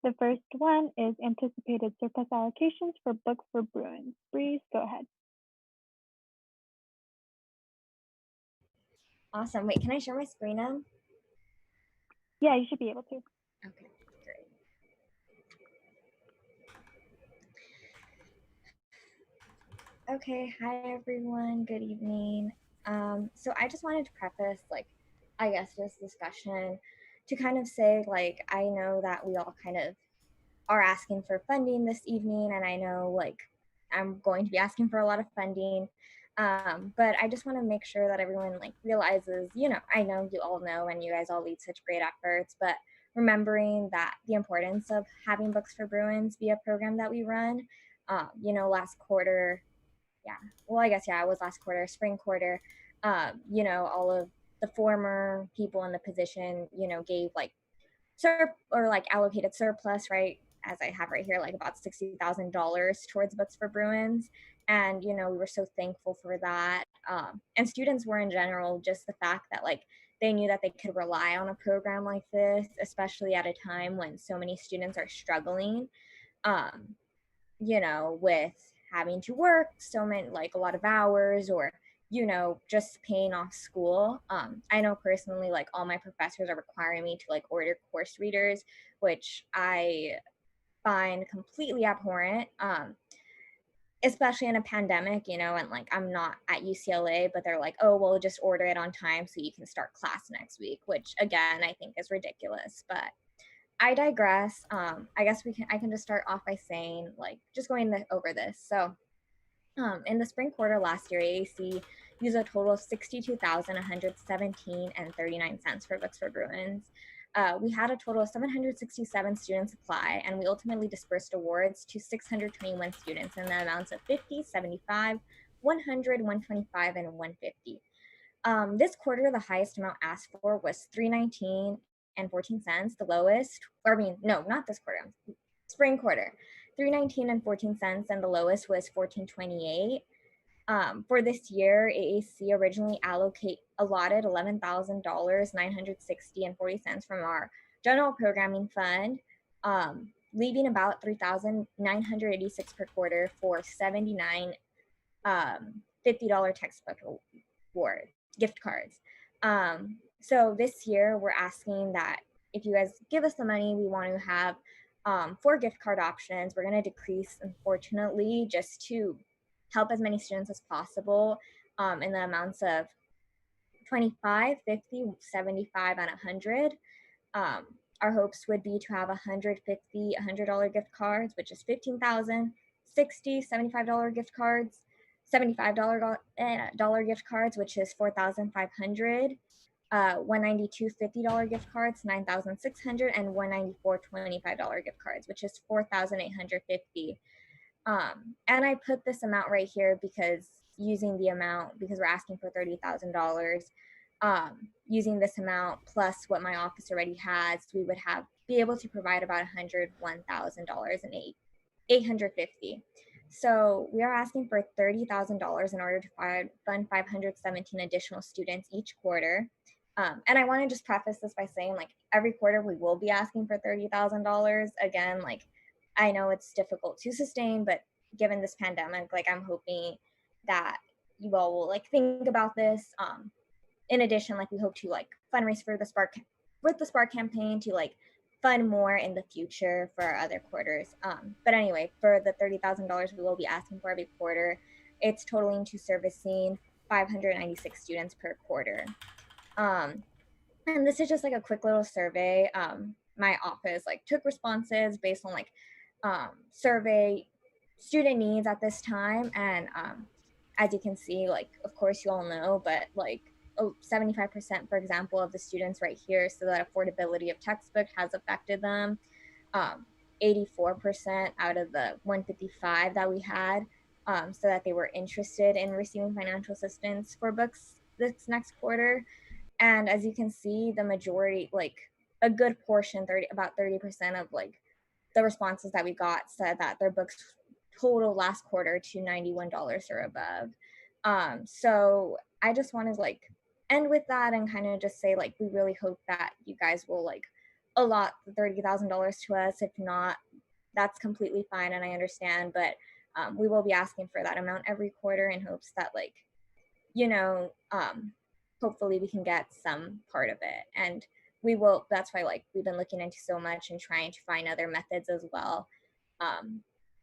A: The first one is anticipated surplus allocations for books for Bruins. Breeze, go ahead.
E: Awesome. Wait, can I share my screen now?
A: Yeah, you should be able to.
E: Okay, great. Okay, hi everyone, good evening. So I just wanted to preface, I guess this discussion to kind of say, I know that we all kind of are asking for funding this evening, and I know, I'm going to be asking for a lot of funding. But I just want to make sure that everyone like realizes, you know, I know you all know and you guys all lead such great efforts, but remembering that the importance of having Books for Bruins be a program that we run. You know, last quarter, yeah, well, I guess, yeah, it was last quarter, spring quarter, you know, all of the former people in the position, you know, gave like like allocated surplus, right? As I have right here, like about $60,000 towards Books for Bruins. And, you know, we were so thankful for that. And students were in general, just the fact that like they knew that they could rely on a program like this, especially at a time when so many students are struggling, you know, with having to work so many, like a lot of hours, or you know, just paying off school. I know personally, like all my professors are requiring me to like order course readers, which I find completely abhorrent. Especially in a pandemic, you know, and like I'm not at UCLA, but they're like, oh, well, just order it on time so you can start class next week, which again, I think is ridiculous. But I digress. I guess I can just start off by saying, like, just going over this. So in the spring quarter last year, AAC used a total of $62,117.39 for Books for Bruins. We had a total of 767 students apply, and we ultimately dispersed awards to 621 students in the amounts of 50, 75, 100, 125, and 150. This quarter, the highest amount asked for was $319.14. The lowest, or I mean, no, not this quarter, spring quarter, $319.14, and the lowest was $14.28. For this year, AAC originally allotted $11,960.40 from our general programming fund, leaving about $3,986 per quarter for 79 $50 textbook award gift cards. So this year we're asking that if you guys give us the money, we want to have 4 gift card options. We're going to decrease, unfortunately, just to help as many students as possible in the amounts of 25, 50, 75, and 100. Our hopes would be to have 150 $100 gift cards, which is 15,000, 60 $75 gift cards, $75 gift cards, which is 4,500, 192 $50 gift cards, 9,600, and 194 $25 gift cards, which is 4,850. And I put this amount right here because we're asking for $30,000. Using this amount plus what my office already has, we would be able to provide about $101,000 and $850. So we are asking for $30,000 in order to fund 517 additional students each quarter. And I want to just preface this by saying, like, every quarter we will be asking for $30,000. Again, like, I know it's difficult to sustain, but given this pandemic, like, I'm hoping that you all will like think about this. In addition, like, we hope to like fundraise for the Spark campaign to like fund more in the future for our other quarters. But anyway, for the $30,000 we will be asking for every quarter, it's totaling to servicing 596 students per quarter. And this is just like a quick little survey. My office like took responses based on like survey student needs at this time, and as you can see, like, of course you all know, but like 75%, for example, of the students right here, so that affordability of textbook has affected them. 84% out of the 155 that we had, so that they were interested in receiving financial assistance for books this next quarter. And as you can see, the majority, like a good portion, about 30% of like the responses that we got said that their books total last quarter to $91 or above. So I just want to like end with that and kind of just say, like, we really hope that you guys will like allot the $30,000 to us. If not, that's completely fine, and I understand, but we will be asking for that amount every quarter in hopes that, like, you know, hopefully we can get some part of it. And we will, that's why like we've been looking into so much and trying to find other methods as well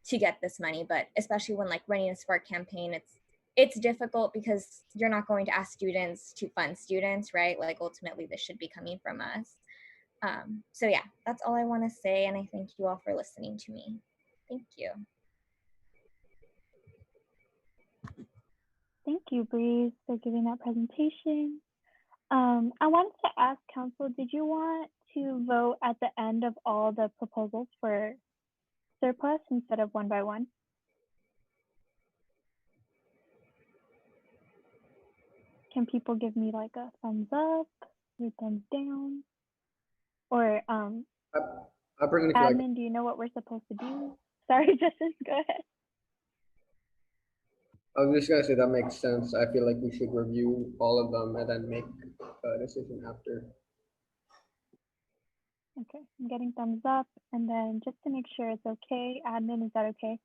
E: to get this money. But especially when like running a Spark campaign, it's difficult because you're not going to ask students to fund students, right? Like, ultimately this should be coming from us. So yeah, that's all I want to say, and I thank you all for listening to me. Thank you.
A: Thank you, Breeze, for giving that presentation. I wanted to ask council, did you want to vote at the end of all the proposals for surplus instead of one by one? Can people give me like a thumbs up or thumbs down? Or
I: I'll bring it to
A: admin, do you know what we're supposed to do? Sorry, Justin, go ahead.
I: I was just gonna say that makes sense. I feel like we should review all of them and then make a decision after.
A: Okay, I'm getting thumbs up. And then just to make sure it's okay, admin, is that okay?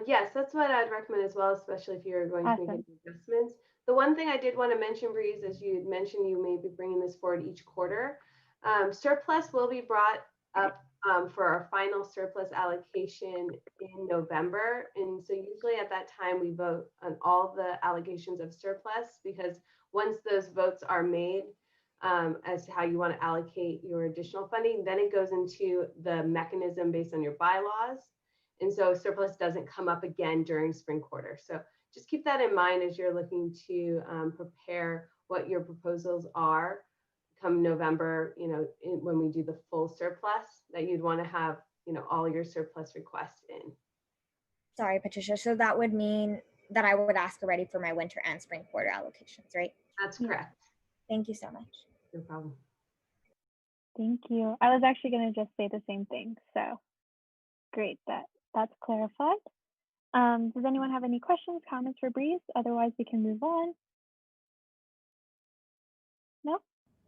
W: Yes, that's what I'd recommend as well, especially if you're going to make any adjustments. The one thing I did want to mention, Breeze, as you mentioned, you may be bringing this forward each quarter. Surplus will be brought up for our final surplus allocation in November. And so usually at that time, we vote on all the allocations of surplus, because once those votes are made as to how you want to allocate your additional funding, then it goes into the mechanism based on your bylaws. And so surplus doesn't come up again during spring quarter. So just keep that in mind as you're looking to prepare what your proposals are come November, when we do the full surplus, that you'd want to have, all your surplus requests in.
E: Sorry, Patricia. So that would mean that I would ask already for my winter and spring quarter allocations, right?
W: That's correct.
E: Thank you so much.
W: No problem.
A: Thank you. I was actually going to just say the same thing. So great that that's clarified. Does anyone have any questions, comments for Breeze? Otherwise, we can move on. No?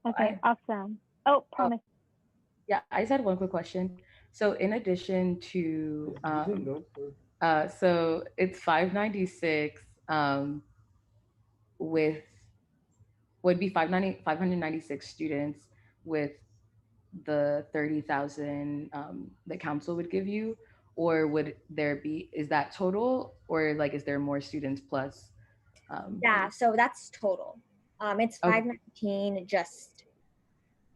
A: Okay, awesome. Oh, promise.
F: Yeah, I just had one quick question. So in addition to, so it's 596 would be 596 students with the 30,000 the council would give you, or would there be, is that total, or like is there more students plus?
E: Yeah, so that's total. It's 519 just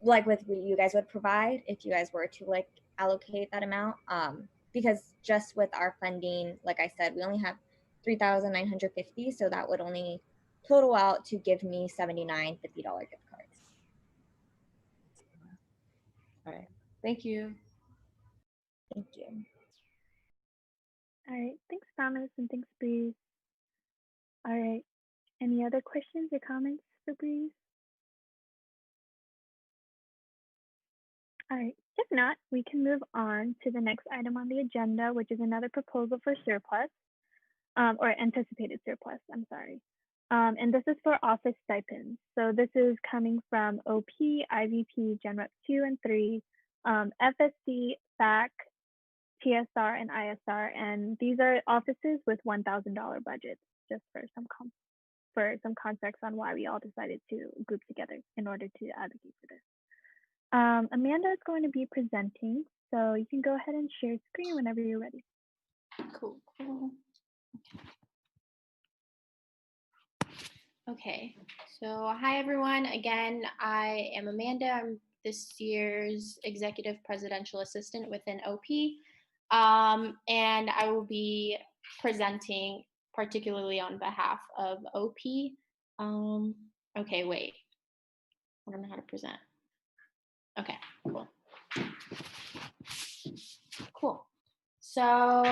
E: like with what you guys would provide if you guys were to like allocate that amount. Because just with our funding, like I said, we only have 3,950, so that would only total out to give me $79 $50 gift cards.
F: All right, thank you.
E: Thank you.
A: All right, thanks, Promise, and thanks, Breeze. All right, any other questions or comments for Breeze? All right, if not, we can move on to the next item on the agenda, which is another proposal for surplus, or anticipated surplus, I'm sorry. And this is for office stipends. So this is coming from OP, IVP, Gen Rep 2 and 3, FSC, FAC, TSR, and ISR. And these are offices with $1,000 budgets, just for some context on why we all decided to group together in order to advocate for this. Amanda is going to be presenting, so you can go ahead and share screen whenever you're ready.
N: Cool. Okay, so hi everyone. Again, I am Amanda. I'm this year's Executive Presidential Assistant within OP, and I will be presenting particularly on behalf of OP. Okay, wait. I don't know how to present. Okay, cool. Cool. So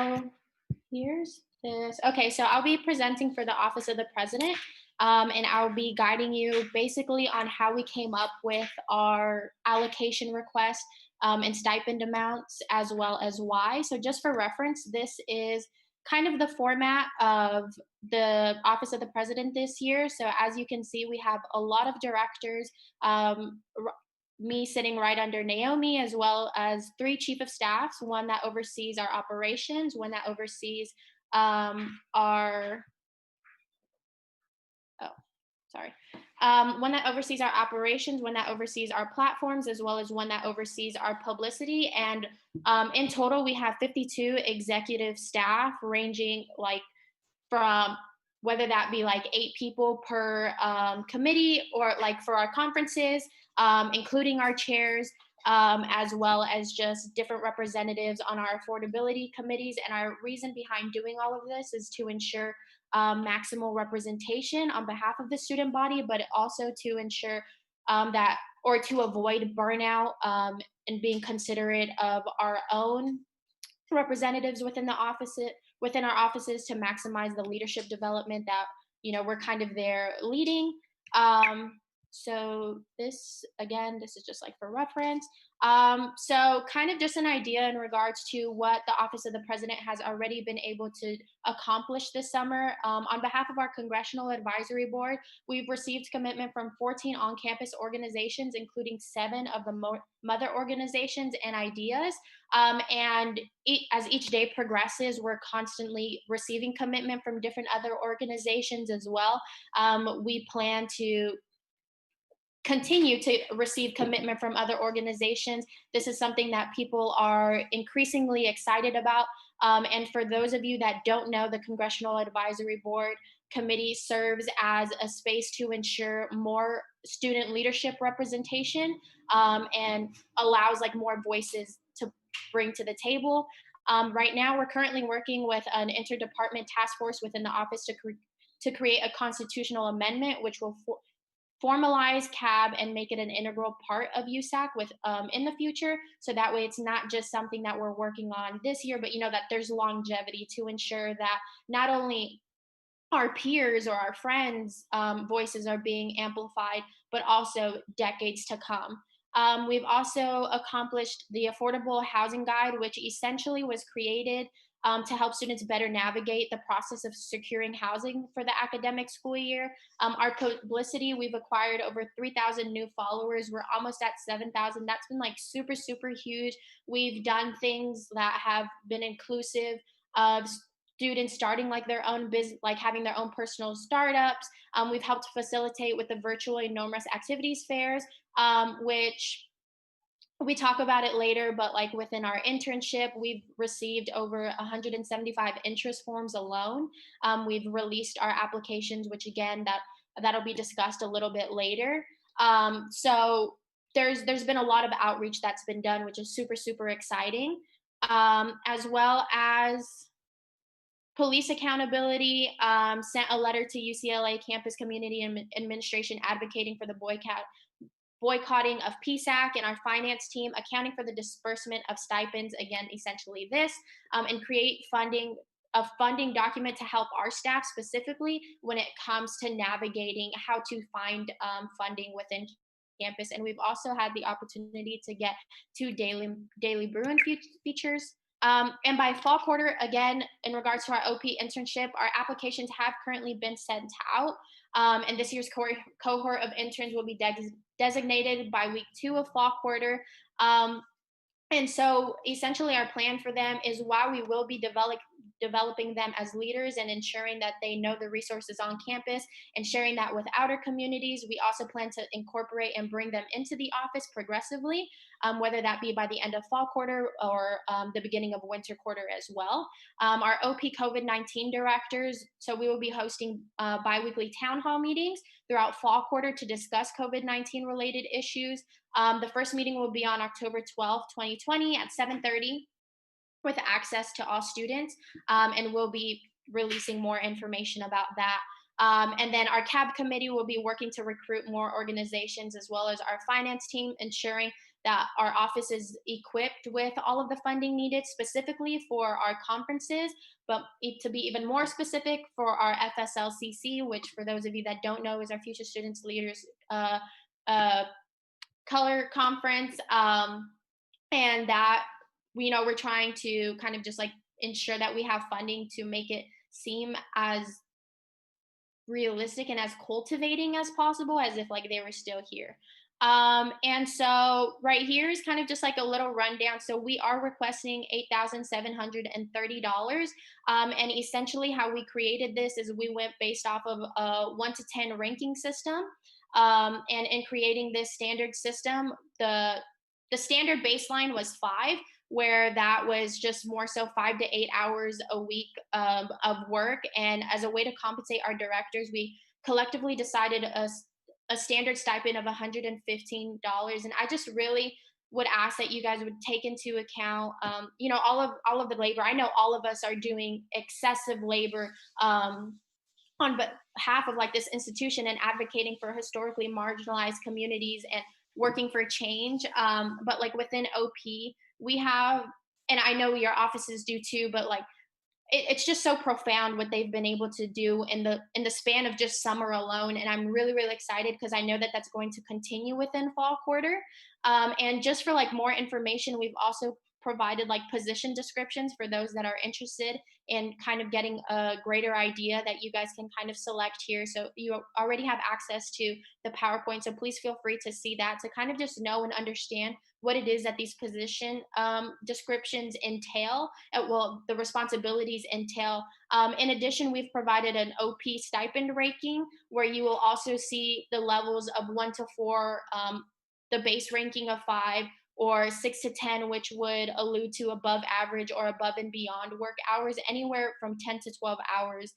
N: here's this. Okay, so I'll be presenting for the Office of the President, and I'll be guiding you basically on how we came up with our allocation request and stipend amounts, as well as why. So just for reference, this is kind of the format of the Office of the President this year. So as you can see, we have a lot of directors, me sitting right under Naomi, as well as 3 chief of staffs, one that oversees our operations, one that oversees one that oversees our operations, one that oversees our platforms, as well as one that oversees our publicity. And in total, we have 52 executive staff, ranging like from whether that be like 8 people per committee, or like for our conferences, including our chairs, as well as just different representatives on our affordability committees. And our reason behind doing all of this is to ensure maximal representation on behalf of the student body, but also to ensure that, or to avoid burnout, and being considerate of our own representatives within our offices to maximize the leadership development that we're kind of there leading. So this is just like for reference. So kind of just an idea in regards to what the Office of the President has already been able to accomplish this summer. On behalf of our Congressional Advisory Board, we've received commitment from 14 on-campus organizations, including 7 of the mother organizations and ideas. And as each day progresses, we're constantly receiving commitment from different other organizations as well. We plan to continue to receive commitment from other organizations. This is something that people are increasingly excited about. And for those of you that don't know, the Congressional Advisory Board Committee serves as a space to ensure more student leadership representation, and allows like more voices to bring to the table. Right now, we're currently working with an interdepartment task force within the office to create a constitutional amendment, which will formalize CAB and make it an integral part of USAC in the future. So that way it's not just something that we're working on this year, but that there's longevity to ensure that not only our peers or our friends' voices are being amplified, but also decades to come. We've also accomplished the Affordable Housing Guide, which essentially was created to help students better navigate the process of securing housing for the academic school year. Our publicity, we've acquired over 3,000 new followers. We're almost at 7,000. That's been like super, super huge. We've done things that have been inclusive of students starting like their own business, like having their own personal startups. We've helped facilitate with the virtual enormous activities fairs, which we talk about it later, but like within our internship, we've received over 175 interest forms alone. We've released our applications, which again, that'll be discussed a little bit later. So there's been a lot of outreach that's been done, which is super, super exciting. As well as police accountability, sent a letter to UCLA campus community and administration advocating for the boycotting of PSAC, and our finance team accounting for the disbursement of stipends, again, essentially this, and create a funding document to help our staff specifically when it comes to navigating how to find funding within campus. And we've also had the opportunity to get 2 daily Bruin features. And by fall quarter, again, in regards to our OP internship, our applications have currently been sent out. And this year's cohort of interns will be designated by week 2 of fall quarter. And so essentially our plan for them is, while we will be developing them as leaders and ensuring that they know the resources on campus and sharing that with outer communities, we also plan to incorporate and bring them into the office progressively, whether that be by the end of fall quarter or the beginning of winter quarter as well. Our OP COVID-19 directors, so we will be hosting biweekly town hall meetings throughout fall quarter to discuss COVID-19 related issues. The first meeting will be on October 12th, 2020 at 7:30 with access to all students, and we'll be releasing more information about that. And then our CAB committee will be working to recruit more organizations, as well as our finance team, ensuring that our office is equipped with all of the funding needed specifically for our conferences, but to be even more specific, for our FSLCC, which for those of you that don't know is our Future Students Leaders color conference, and that we're trying to kind of just like ensure that we have funding to make it seem as realistic and as cultivating as possible, as if like they were still here. And so right here is kind of just like a little rundown. So we are requesting $8,730. And essentially how we created this is we went based off of a 1 to 10 ranking system. And in creating this standard system, the standard baseline was 5, where that was just more so 5 to 8 hours a week of work. And as a way to compensate our directors, we collectively decided a standard stipend of $115. And I just really would ask that you guys would take into account, all of the labor. I know all of us are doing excessive labor on behalf of like this institution and advocating for historically marginalized communities and working for change. But like within OP, we have, and I know your offices do too, but like it's just so profound what they've been able to do in the span of just summer alone, and I'm really really excited because I know that that's going to continue within fall quarter. And just for like more information, we've also provided like position descriptions for those that are interested in kind of getting a greater idea that you guys can kind of select here. So you already have access to the PowerPoint, so please feel free to see that to kind of just know and understand what it is that these position descriptions entail, well, the responsibilities entail. In addition, we've provided an OP stipend ranking where you will also see the levels of 1 to 4, the base ranking of 5, or 6 to 10, which would allude to above average or above and beyond work hours, anywhere from 10 to 12 hours.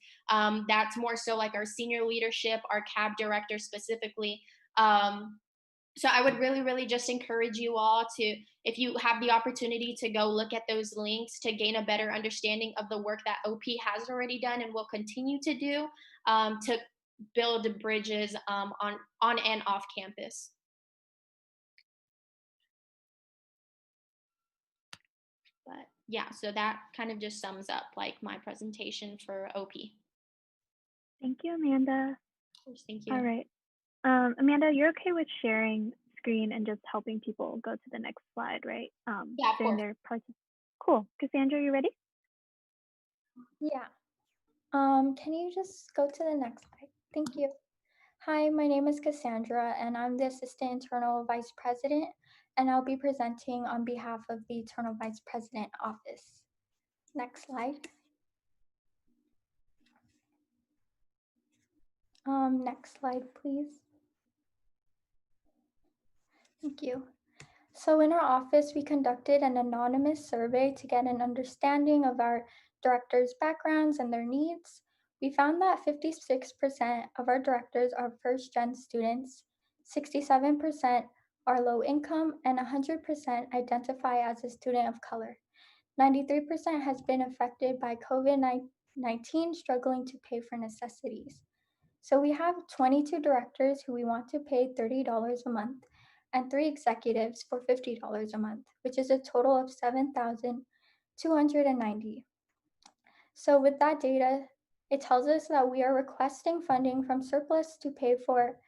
N: That's more so like our senior leadership, our CAB director specifically. So I would really, really just encourage you all to, if you have the opportunity to go look at those links to gain a better understanding of the work that OP has already done and will continue to do, to build bridges on and off campus. But yeah, so that kind of just sums up like my presentation for OP.
A: Thank you, Amanda.
N: Of course, thank you.
A: All right. Amanda, you're okay with sharing screen and just helping people go to the next slide, right?
N: Yeah, of
A: during
N: course.
A: their process. Cool. Cassandra, you ready?
J: Yeah. Can you just go to the next slide? Thank you. Hi, my name is Cassandra, and I'm the Assistant Internal Vice President, and I'll be presenting on behalf of the Internal Vice President Office. Next slide. Next slide, please. Thank you. So in our office, we conducted an anonymous survey to get an understanding of our directors' backgrounds and their needs. We found that 56% of our directors are first-gen students, 67% are low income, and 100% identify as a student of color. 93% has been affected by COVID-19, struggling to pay for necessities. So we have 22 directors who we want to pay $30 a month and 3 executives for $50 a month, which is a total of $7,290. So with that data, it tells us that we are requesting funding from surplus to pay for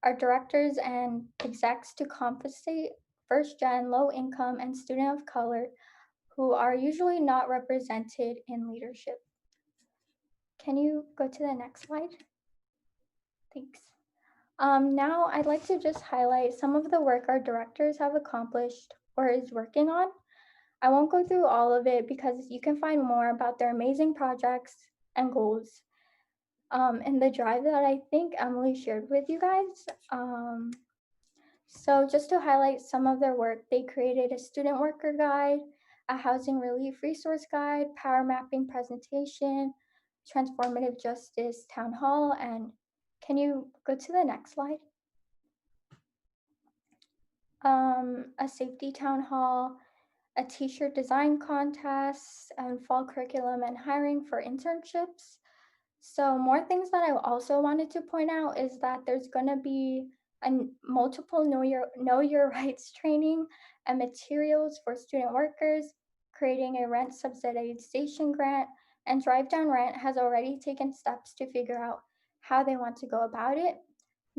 J: our directors and execs to compensate first-gen, low-income, and student of color who are usually not represented in leadership. Can you go to the next slide? Thanks. Now I'd like to just highlight some of the work our directors have accomplished or is working on. I won't go through all of it because you can find more about their amazing projects and goals in the drive that I think Emily shared with you guys. So just to highlight some of their work, they created a student worker guide, a housing relief resource guide, power mapping presentation, transformative justice town hall, and can you go to the next slide? A safety town hall, a t-shirt design contest, and fall curriculum and hiring for internships. So more things that I also wanted to point out is that there's going to be multiple know your rights training and materials for student workers, creating a rent subsidization grant, and Drive Down Rent has already taken steps to figure out how they want to go about it.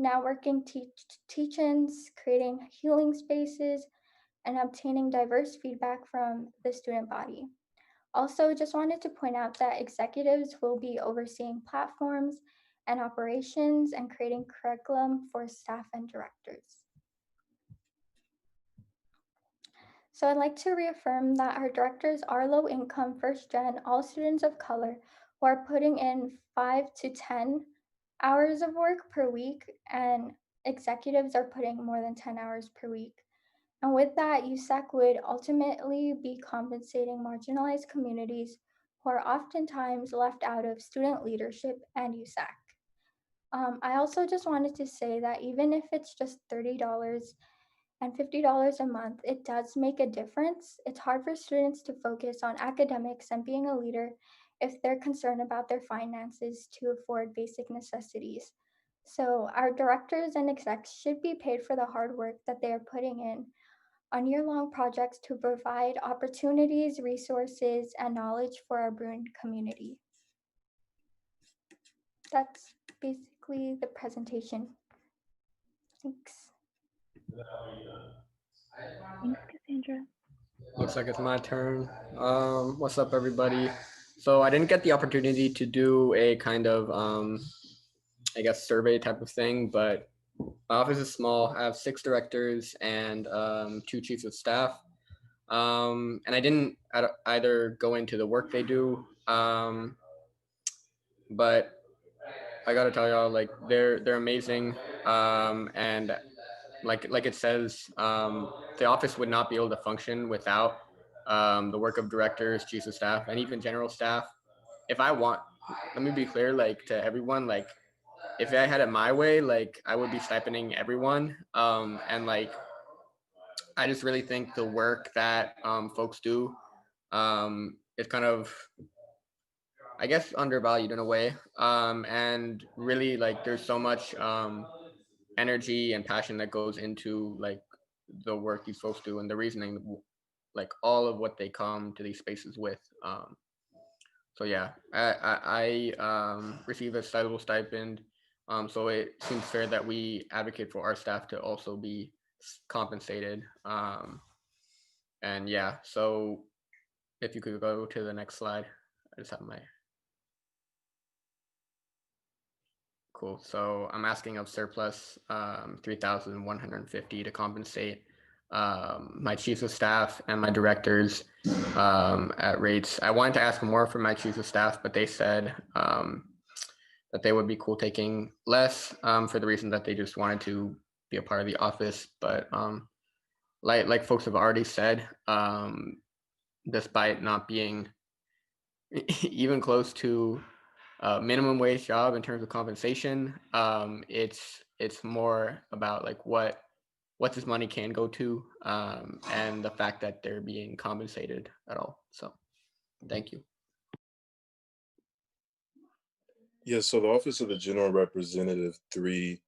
J: Networking teach-ins, creating healing spaces, and obtaining diverse feedback from the student body. Also, just wanted to point out that executives will be overseeing platforms and operations and creating curriculum for staff and directors. So I'd like to reaffirm that our directors are low income, first gen, all students of color who are putting in 5 to 10 hours of work per week, and executives are putting more than 10 hours per week. And with that, USAC would ultimately be compensating marginalized communities who are oftentimes left out of student leadership and USAC. I also just wanted to say that even if it's just $30 and $50 a month, it does make a difference. It's hard for students to focus on academics and being a leader if they're concerned about their finances to afford basic necessities. So our directors and execs should be paid for the hard work that they are putting in on year-long projects to provide opportunities, resources, and knowledge for our Bruin community. That's basically the presentation. Thanks.
A: Thanks, Cassandra.
B: Looks like it's my turn. What's up, everybody? So I didn't get the opportunity to do a kind of, I guess, survey type of thing, but my office is small. I have 6 directors and 2 chiefs of staff. And I didn't either go into the work they do, but I gotta tell y'all, like they're amazing, and like it says, the office would not be able to function without the work of directors, chiefs of staff, and even general staff. If I want, let me be clear, like to everyone, like if I had it my way, like I would be stipending everyone, and like I just really think the work that folks do is kind of, I guess, undervalued in a way, and really like there's so much energy and passion that goes into like the work these folks do and the reasoning, like all of what they come to these spaces with. So yeah, I receive a sizable stipend, so it seems fair that we advocate for our staff to also be compensated. And yeah, so if you could go to the next slide. I just have my cool. So I'm asking of surplus 3,150 to compensate my chiefs of staff and my directors at rates. I wanted to ask more for my chiefs of staff, but they said that they would be cool taking less for the reason that they just wanted to be a part of the office. But like folks have already said, despite not being even close to minimum wage job in terms of compensation, it's more about like what this money can go to, and the fact that they're being compensated at all. So thank you.
G: Yeah, so the Office of the General Representative 3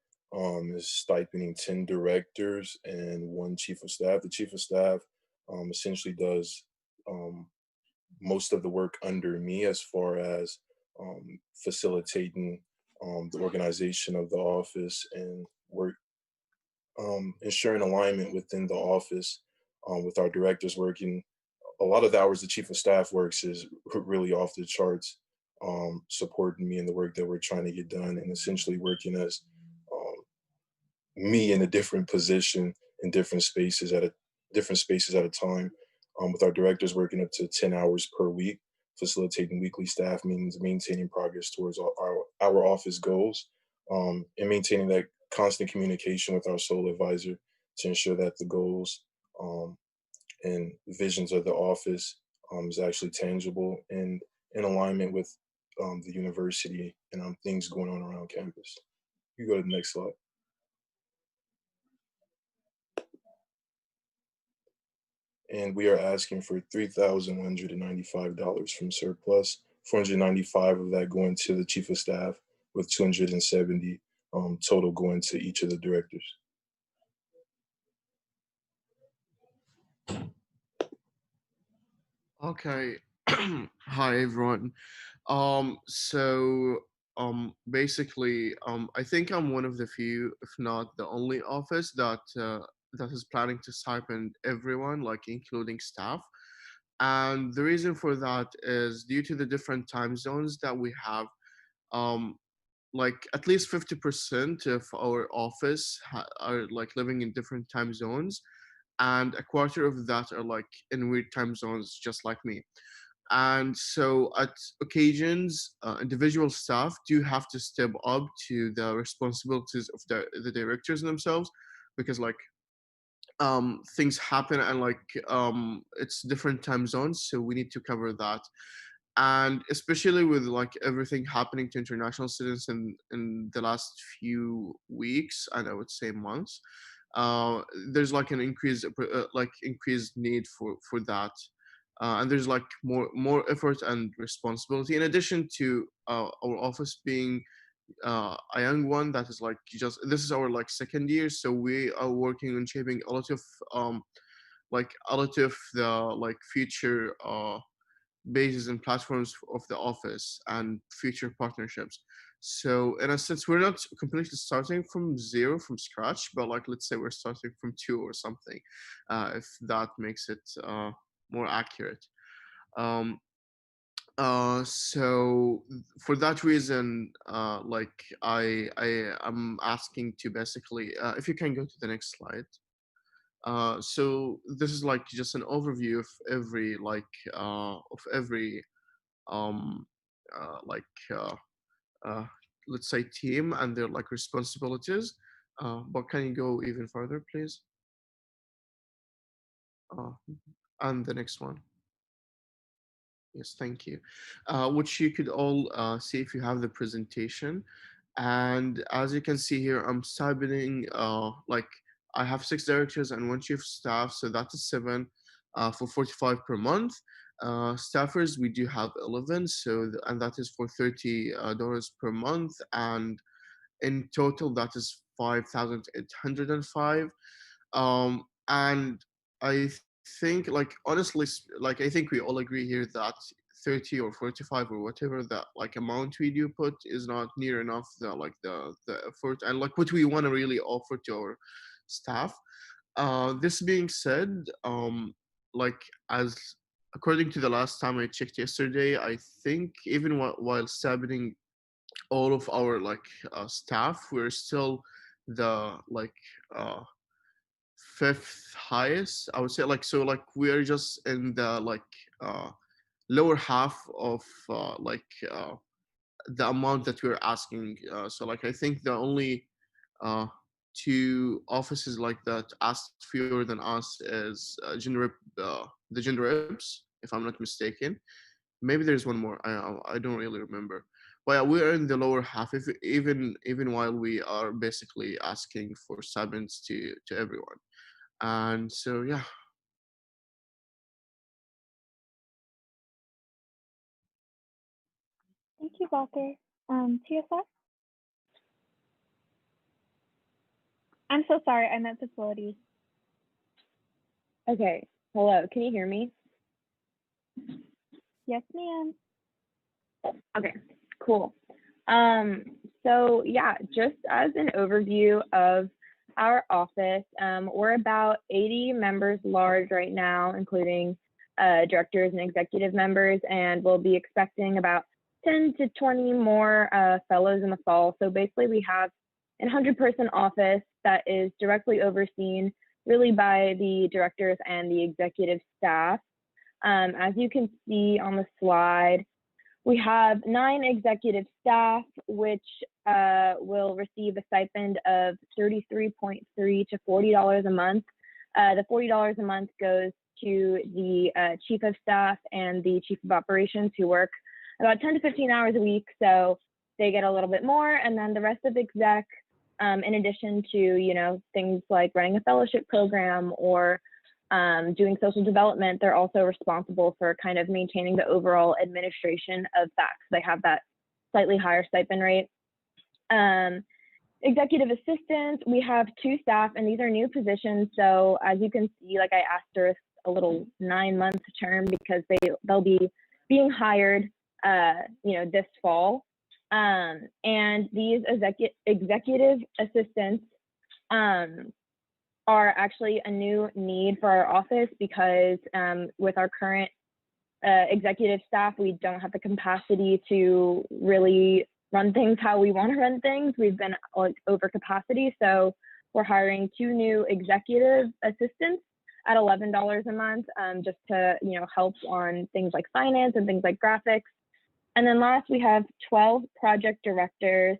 G: is stipending 10 directors and 1 chief of staff. The chief of staff essentially does most of the work under me as far as facilitating the organization of the office and work ensuring alignment within the office with our directors working. A lot of the hours the chief of staff works is really off the charts, supporting me in the work that we're trying to get done and essentially working as me in a different position in different spaces at a time, with our directors working up to 10 hours per week, facilitating weekly staff meetings, maintaining progress towards our office goals, and maintaining that constant communication with our sole advisor to ensure that the goals and visions of the office is actually tangible and in alignment with the university and things going on around campus. You go to the next slide. And we are asking for $3,195 from surplus, 495 of that going to the chief of staff, with 270 total going to each of the directors.
T: Okay. Hi everyone. Basically, I think I'm one of the few, if not the only office that is planning to stipend everyone, like including staff. And the reason for that is due to the different time zones that we have. Like at least 50% of our office are like living in different time zones, and a quarter of that are like in weird time zones, just like me. And so at occasions, individual staff do have to step up to the responsibilities of the directors themselves, because like things happen and like it's different time zones, so we need to cover that. And especially with like everything happening to international students in the last few weeks, and I would say months, there's like an increased need for that. and there's like more effort and responsibility. In addition to our office being a young one that is like just this is our like second year, so we are working on shaping a lot of the like future bases and platforms of the office and future partnerships. So in a sense, we're not completely starting from zero, from scratch, but like let's say we're starting from two or something, if that makes it more accurate. Um, so for that reason, like I'm asking to basically, if you can go to the next slide. So this is like just an overview of every um like uh, let's say team and their like responsibilities. But can you go even further, please? Uh, and the next one. Yes, thank you. Which you could all see if you have the presentation. And as you can see here, I'm submitting like I have 6 directors and 1 chief of staff, so that is 7 for 45 per month. Staffers, we do have 11, so and that is for $30 per month, and in total that is 5,805. And I think like honestly like I think we all agree here that 30 or 45 or whatever that like amount we do put is not near enough the effort and like what we want to really offer to our staff. This being said, like as according to the last time I checked yesterday, I think even while submitting all of our like staff, we're still the like fifth highest, I would say. Like so like we're just in the like uh lower half of uh the amount that we're asking. So like I think the only uh two offices like that asked fewer than us is the gender reps, if I'm not mistaken. Maybe there's one more. I don't really remember. But yeah, we are in the lower half. If even while we are basically asking for submits to everyone. And so yeah.
A: Thank you, Walter. TSF? I'm so sorry, I meant facilities.
C: Okay, hello, can you hear me?
A: Yes, ma'am.
C: Okay, cool. So yeah, just as an overview of our office, we're about 80 members large right now, including directors and executive members, and we'll be expecting about 10 to 20 more fellows in the fall. So basically we have a 100-person office that is directly overseen really by the directors and the executive staff. As you can see on the slide, we have 9 executive staff, which will receive a stipend of $33.3 to $40 a month. The $40 a month goes to the chief of staff and the chief of operations, who work about 10 to 15 hours a week, so they get a little bit more. And then the rest of the exec, in addition to things like running a fellowship program or doing social development, they're also responsible for kind of maintaining the overall administration of that. They have that slightly higher stipend rate. Executive assistants, we have 2 staff, and these are new positions. So as you can see, like I asterisked a little 9-month term because they'll be being hired, this fall. And these executive assistants are actually a new need for our office because with our current executive staff, we don't have the capacity to really run things how we want to run things. We've been like over capacity, so we're hiring 2 new executive assistants at $11 a month, just to help on things like finance and things like graphics. And then last, we have 12 project directors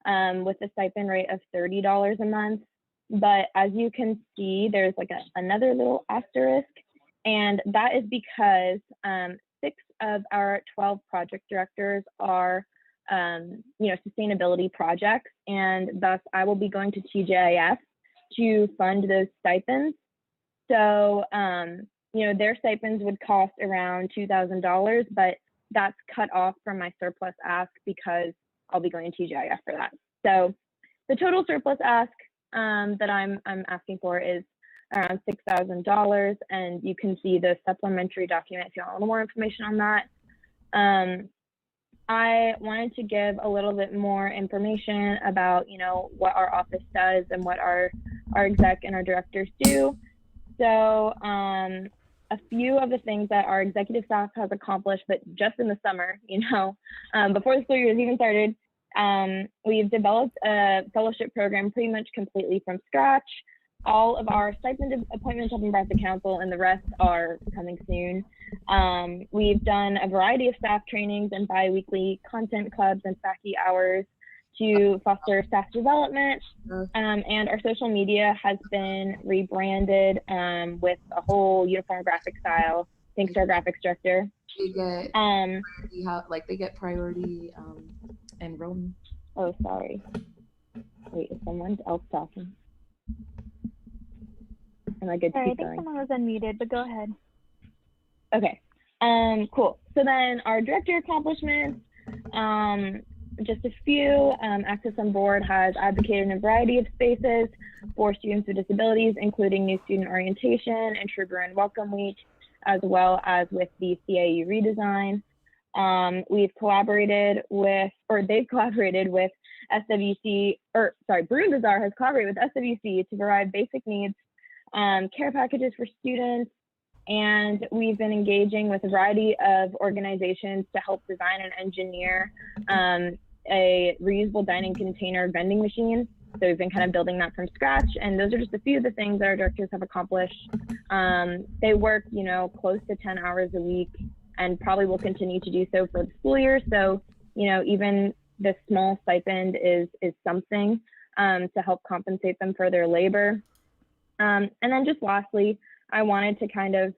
C: with a stipend rate of $30 a month. But as you can see, there's like another little asterisk, and that is because 6 of our 12 project directors are, sustainability projects, and thus I will be going to TJIF to fund those stipends. So their stipends would cost around $2,000, but that's cut off from my surplus ask because I'll be going to TGIF for that. So the total surplus ask that I'm asking for is around $6,000, and you can see the supplementary document if you want a little more information on that. I wanted to give a little bit more information about, what our office does and what our exec and our directors do. So a few of the things that our executive staff has accomplished, but just in the summer, before the school year has even started, we've developed a fellowship program pretty much completely from scratch. All of our stipend appointments have been brought to council, and the rest are coming soon. We've done a variety of staff trainings and bi-weekly content clubs and faculty hours to foster staff development. And our social media has been rebranded with a whole uniform graphic style, thanks to our graphics director.
F: They get priority enrollment.
C: Oh, sorry. Wait, is someone else talking? Am I good to
A: Sorry, I
C: keep
A: think
C: going?
A: someone was unmuted, but go ahead.
C: Okay, cool. So then our director accomplishments, just a few. Access on Board has advocated in a variety of spaces for students with disabilities, including new student orientation and True Brand Welcome Week, as well as with the CAU redesign. We've collaborated with, or they've collaborated with SWC, Bruin Bazaar has collaborated with SWC to provide basic needs care packages for students, and we've been engaging with a variety of organizations to help design and engineer a reusable dining container vending machine. So we've been kind of building that from scratch, and those are just a few of the things that our directors have accomplished. They work, close to 10 hours a week, and probably will continue to do so for the school year. So, even the small stipend is something to help compensate them for their labor. And then just lastly, I wanted to kind of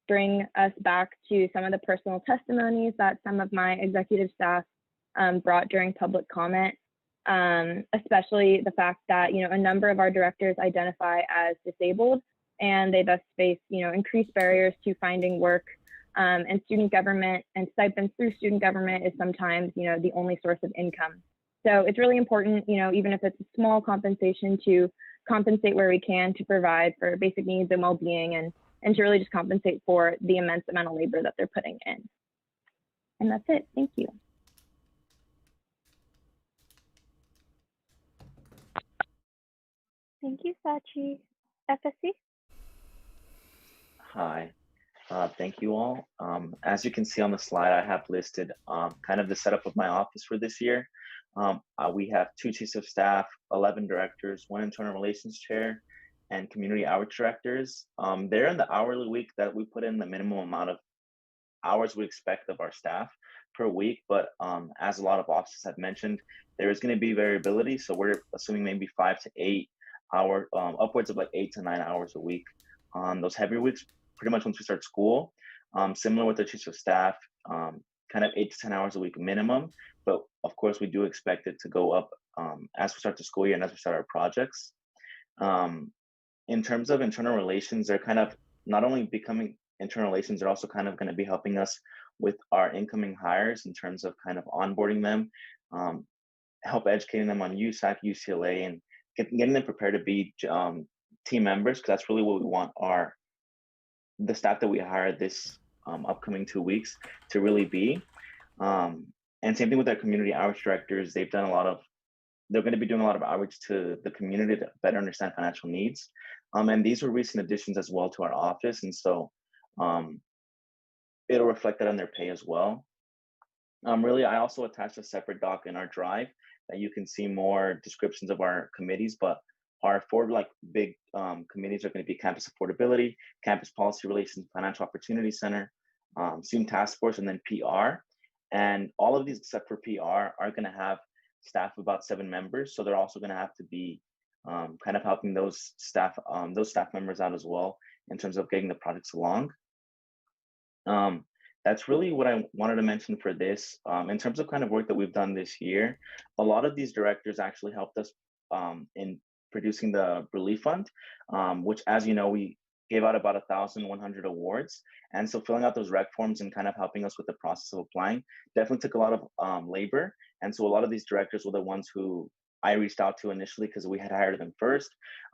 C: bring us back to some of the personal testimonies that some of my executive staff brought during public comment, especially the fact that, a number of our directors identify as disabled, and they thus face, increased barriers to finding work, and student government and stipends through student government is sometimes, the only source of income. So it's really important, even if it's a small compensation, to compensate where we can to provide for basic needs and well-being, and to really just compensate for the immense amount of labor that they're putting in. And that's it. Thank you.
A: Thank you, Sachi. FSC?
D: Hi, thank you all. As you can see on the slide, I have listed kind of the setup of my office for this year. We have 2 chiefs of staff, 11 directors, 1 internal relations chair, and community outreach directors. They're in the hourly week that we put in the minimum amount of hours we expect of our staff per week. But as a lot of offices have mentioned, there is going to be variability. So we're assuming maybe 5 to 8 hours, upwards of like 8 to 9 hours a week on those heavier weeks, pretty much once we start school. Similar with the chiefs of staff, kind of 8 to 10 hours a week minimum. But of course, we do expect it to go up as we start the school year and as we start our projects. In terms of internal relations, they're kind of not only becoming internal relations, they're also kind of going to be helping us with our incoming hires in terms of kind of onboarding them, help educating them on USAC, UCLA, and getting them prepared to be team members, because that's really what we want the staff that we hire this upcoming 2 weeks to really be. And same thing with our community outreach directors. They're going to be doing a lot of outreach to the community to better understand financial needs. And these were recent additions as well to our office. And so it'll reflect that on their pay as well. Really, I also attached a separate doc in our drive that you can see more descriptions of our committees, but our 4 big committees are going to be campus affordability, campus policy relations, financial opportunity center, student task force, and then PR. And all of these except for PR are going to have staff of about 7 members. So they're also going to have to be kind of helping those staff members out as well in terms of getting the projects along. That's really what I wanted to mention for this. In terms of kind of work that we've done this year, a lot of these directors actually helped us in producing the relief fund, which, as you know, we gave out about 1,100 awards. And so filling out those rec forms and kind of helping us with the process of applying definitely took a lot of labor. And so a lot of these directors were the ones who I reached out to initially because we had hired them first.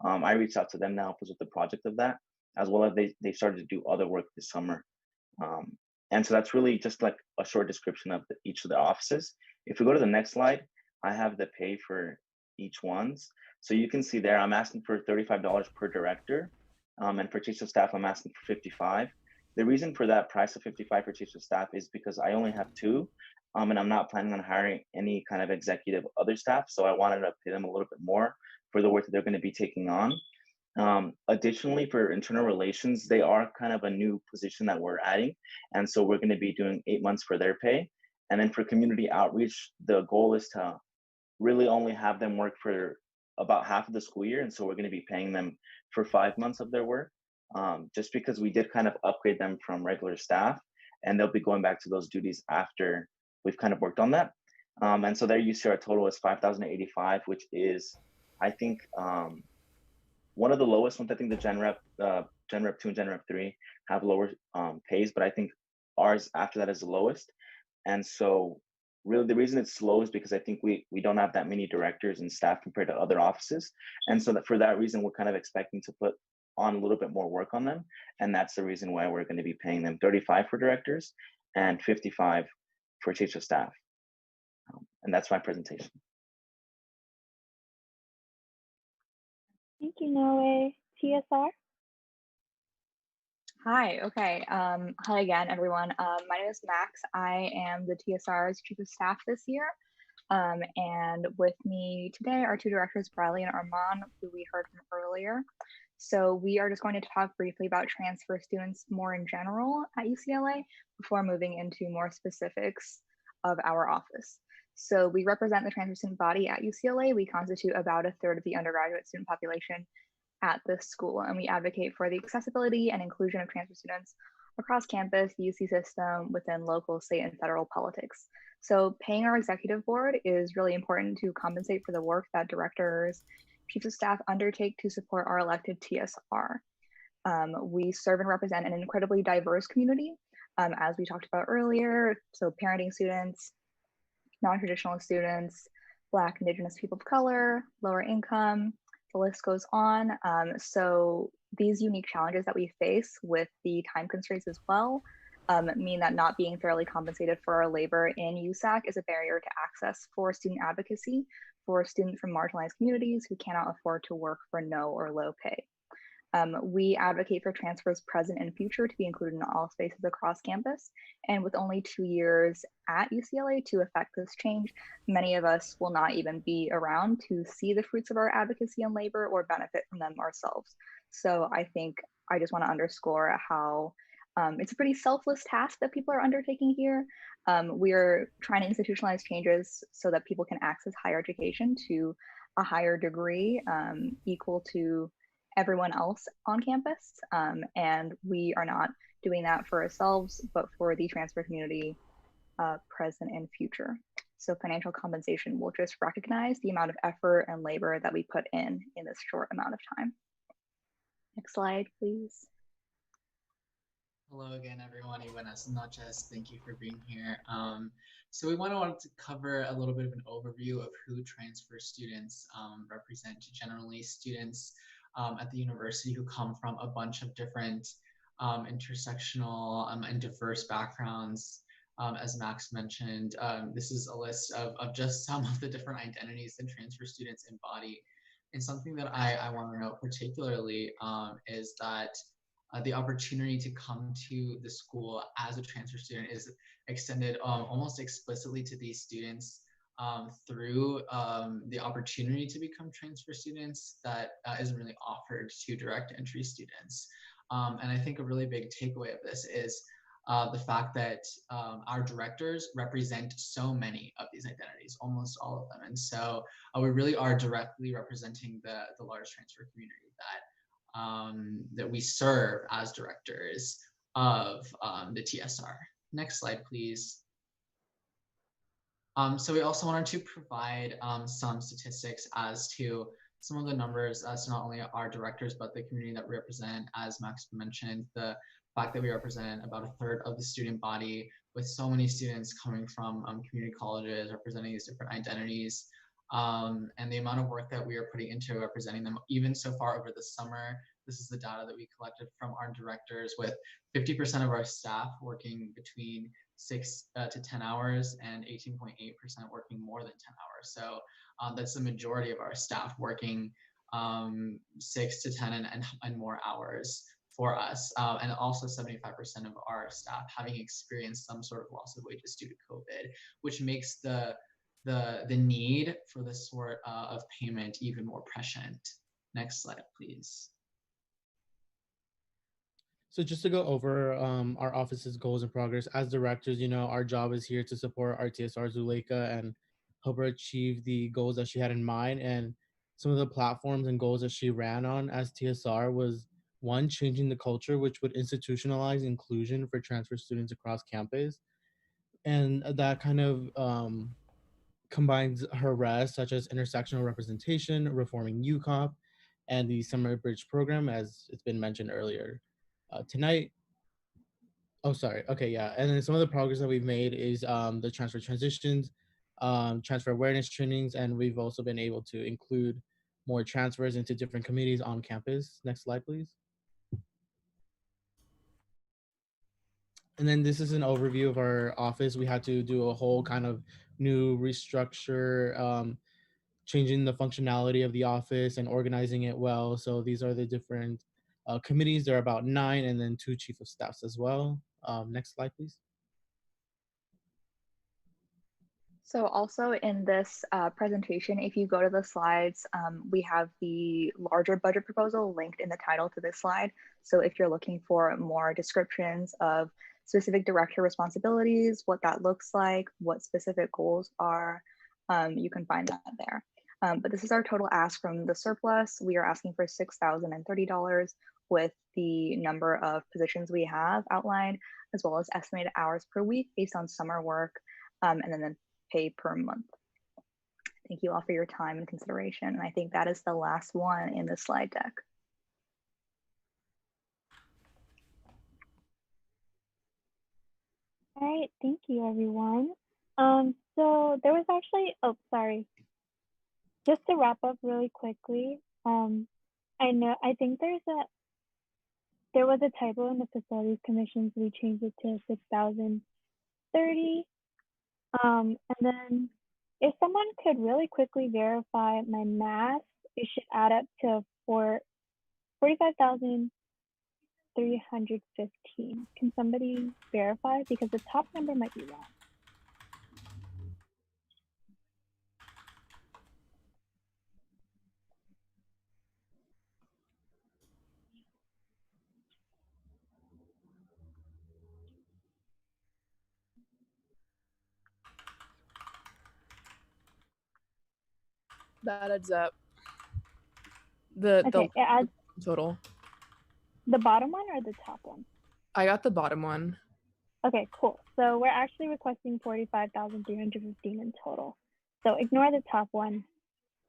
D: I reached out to them to help us with the project of that, as well as they started to do other work this summer. And so that's really just like a short description of each of the offices. If we go to the next slide, I have the pay for each ones. So you can see there, I'm asking for $35 per director. And for chiefs of staff, I'm asking for 55. The reason for that price of 55 for chiefs of staff is because I only have two, and I'm not planning on hiring any kind of executive other staff. So I wanted to pay them a little bit more for the work that they're going to be taking on. Additionally, for internal relations, they are kind of a new position that we're adding. And so we're going to be doing 8 months for their pay. And then for community outreach, the goal is to really only have them work for about half of the school year. And so we're going to be paying them for 5 months of their work, just because we did kind of upgrade them from regular staff, and they'll be going back to those duties after we've kind of worked on that. And so there you see our total is 5,085, which is, I think, one of the lowest ones. I think the Gen Rep 2 and Gen Rep 3 have lower pays, but I think ours after that is the lowest. And so really the reason it's slow is because I think we don't have that many directors and staff compared to other offices. And so that for that reason, we're kind of expecting to put on a little bit more work on them. And that's the reason why we're going to be paying them 35 for directors and 55 for chiefs of staff. And that's my presentation.
A: Thank you, Noe. TSR?
C: Hi, okay. Hi again, everyone. My name is Max. I am the TSR's Chief of Staff this year. And with me today are two directors, Bradley and Armand, who we heard from earlier. So we are just going to talk briefly about transfer students more in general at UCLA before moving into more specifics of our office. So we represent the transfer student body at UCLA. We constitute about a third of the undergraduate student population at this school, and we advocate for the accessibility and inclusion of transfer students across campus, the UC system, within local, state, and federal politics. So paying our executive board is really important to compensate for the work that directors, chiefs of staff undertake to support our elected TSR. We serve and represent an incredibly diverse community, as we talked about earlier, so parenting students, non-traditional students, Black, Indigenous people of color, lower income, the list goes on. So these unique challenges that we face with the time constraints as well mean that not being fairly compensated for our labor in USAC is a barrier to access for student advocacy for students from marginalized communities who cannot afford to work for no or low pay. We advocate for transfers present and future to be included in all spaces across campus. And with only 2 years at UCLA to affect this change, many of us will not even be around to see the fruits of our advocacy and labor or benefit from them ourselves. So I think I just want to underscore how it's a pretty selfless task that people are undertaking here. We are trying to institutionalize changes so that people can access higher education to a higher degree equal to everyone else on campus. And we are not doing that for ourselves, but for the transfer community present and future. So financial compensation will just recognize the amount of effort and labor that we put in this short amount of time. Next slide, please.
H: Hello again, everyone. Buenas noches. Thank you for being here. So we wanted to cover a little bit of an overview of who transfer students represent. Generally, students at the university who come from a bunch of different intersectional and diverse backgrounds. As Max mentioned, this is a list of just some of the different identities that transfer students embody. And something that I want to note particularly is that the opportunity to come to the school as a transfer student is extended almost explicitly to these students through the opportunity to become transfer students that isn't really offered to direct entry students. And I think a really big takeaway of this is the fact that our directors represent so many of these identities, almost all of them. And so we really are directly representing the large transfer community that we serve as directors of the TSR. Next slide, please. So we also wanted to provide some statistics as to some of the numbers, so not only our directors, but the community that we represent, as Max mentioned, the fact that we represent about a third of the student body, with so many students coming from community colleges representing these different identities, and the amount of work that we are putting into representing them, even so far over the summer. This is the data that we collected from our directors, with 50% of our staff working between 6 to 10 hours and 18.8% working more than 10 hours. So that's the majority of our staff working 6 to 10 and more hours for us. And also 75% of our staff having experienced some sort of loss of wages due to COVID, which makes the need for this sort of payment even more prescient. Next slide, please.
M: So just to go over our office's goals and progress as directors, our job is here to support our TSR Zuleika and help her achieve the goals that she had in mind. And some of the platforms and goals that she ran on as TSR was, one, changing the culture, which would institutionalize inclusion for transfer students across campus. And that kind of combines her res, such as intersectional representation, reforming UCOP, and the Summer Bridge program, as it's been mentioned earlier tonight. Oh, sorry. Okay, yeah. And then some of the progress that we've made is the transfer transitions, transfer awareness trainings, and we've also been able to include more transfers into different committees on campus. Next slide, please. And then this is an overview of our office. We had to do a whole kind of new restructure, changing the functionality of the office and organizing it well. So these are the different committees. There are about 9, and then 2 chief of staffs as well. Next slide, please.
C: So also in this presentation, if you go to the slides, we have the larger budget proposal linked in the title to this slide. So if you're looking for more descriptions of specific director responsibilities, what that looks like, what specific goals are, you can find that there. But this is our total ask from the surplus. We are asking for $6,030 with the number of positions we have outlined, as well as estimated hours per week based on summer work, and then the pay per month. Thank you all for your time and consideration. And I think that is the last one in the slide deck.
A: All right, thank you everyone. So there was actually, oh, sorry. Just to wrap up really quickly, I think there was a typo in the facilities commissions. We changed it to 6,030. And then if someone could really quickly verify my math, it should add up to 45,315. Can somebody verify? Because the top number might be wrong.
K: That adds up. The
A: it adds
K: total.
A: the bottom one or the top one?
K: I got the bottom one.
A: Okay, cool. So we're actually requesting 45,315 in total. So ignore the top one.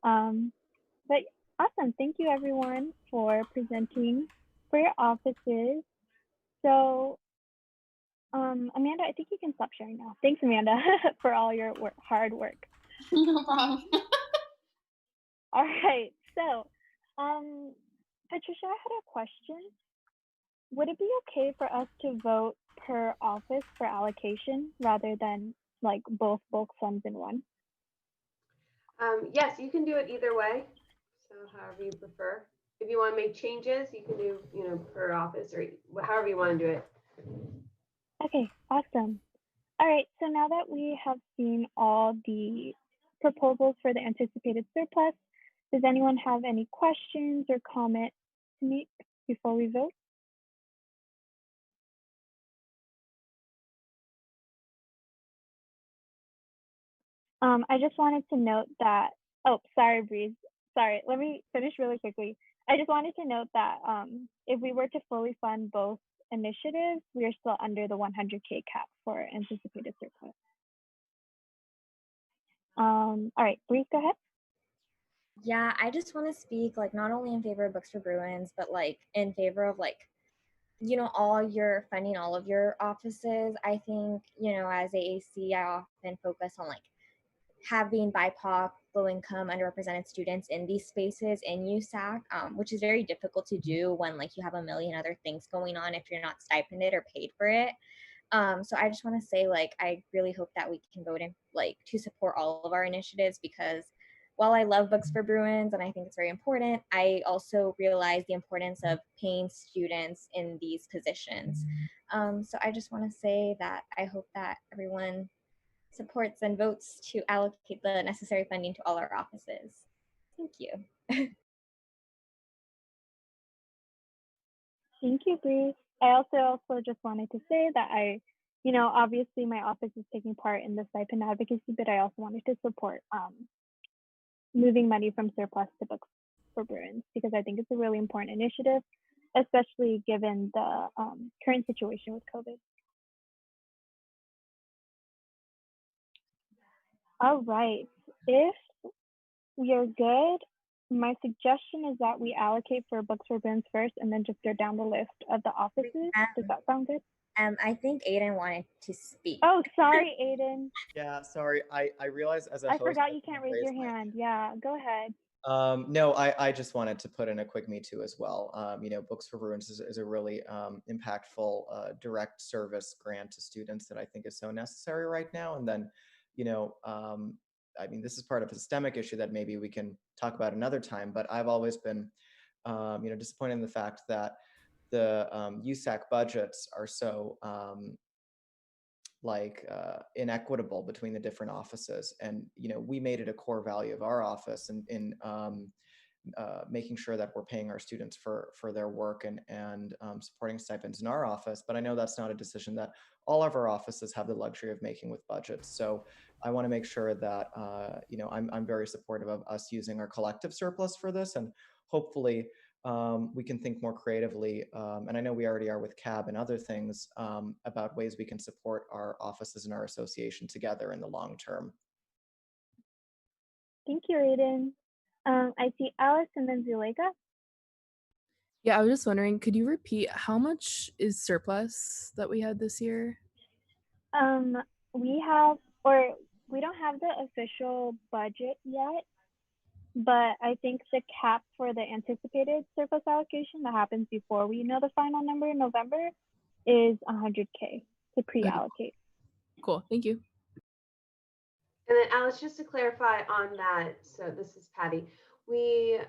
A: But awesome. Thank you everyone for presenting for your offices. So Amanda, I think you can stop sharing now. Thanks, Amanda, for all your hard work.
N: No problem.
A: All right. So, Patricia, I had a question. Would it be okay for us to vote per office for allocation rather than like both bulk sums in one?
W: Yes, you can do it either way. So however you prefer. If you want to make changes, you can do, per office or however you want to do it.
A: Okay, awesome. All right, so now that we have seen all the proposals for the anticipated surplus, does anyone have any questions or comments to make before we vote? I just wanted to note that, oh, sorry, Breeze. Sorry, let me finish really quickly. I just wanted to note that if we were to fully fund both initiatives, we are still under the 100K cap for anticipated surplus. All right, Breeze, go ahead.
E: Yeah, I just want to speak like not only in favor of Books for Bruins, but like in favor of like, you know, all your funding, all of your offices. I think, you know, as AAC, I often focus on like having BIPOC, low income, underrepresented students in these spaces in USAC, which is very difficult to do when like you have a million other things going on if you're not stipended or paid for it. So I just want to say, like, I really hope that we can vote in, like, to support all of our initiatives, because while I love Books for Bruins and I think it's very important, I also realize the importance of paying students in these positions. So I just want to say that I hope that everyone supports and votes to allocate the necessary funding to all our offices. Thank you.
A: Thank you, Bree. I also just wanted to say that you know, obviously my office is taking part in the stipend advocacy, but I also wanted to support moving money from surplus to Books for Bruins, because I think it's a really important initiative, especially given the current situation with COVID. All right, if we are good, my suggestion is that we allocate for Books for Bruins first and then just go down the list of the offices. Does that sound good?
E: I think Aiden wanted to speak.
A: Oh, sorry, Aiden.
O: Yeah, sorry. I realized as a
A: I
O: host,
A: forgot you can't raise your hand. Yeah, go ahead.
O: No, I just wanted to put in a quick me too as well. You know, Books for Bruins is a really impactful direct service grant to students that I think is so necessary right now. And then, you know, I mean, this is part of a systemic issue that maybe we can talk about another time, but I've always been, you know, disappointed in the fact that the USAC budgets are so inequitable between the different offices. And you know, we made it a core value of our office in making sure that we're paying our students for their work and supporting stipends in our office. But I know that's not a decision that all of our offices have the luxury of making with budgets. So I want to make sure that you know, I'm very supportive of us using our collective surplus for this, and hopefully we can think more creatively, and I know we already are with CAB and other things, about ways we can support our offices and our association together in the long term.
A: Thank you, Aiden. I see Alice and then Zuleika.
K: Yeah, I was just wondering, could you repeat how much is surplus that we had this year?
A: We have, or we don't have the official budget yet, but I think the cap for the anticipated surplus allocation that happens before we know the final number in November is 100K to pre-allocate.
K: Cool, thank you.
W: And then Alice, just to clarify on that, so this is Patty. We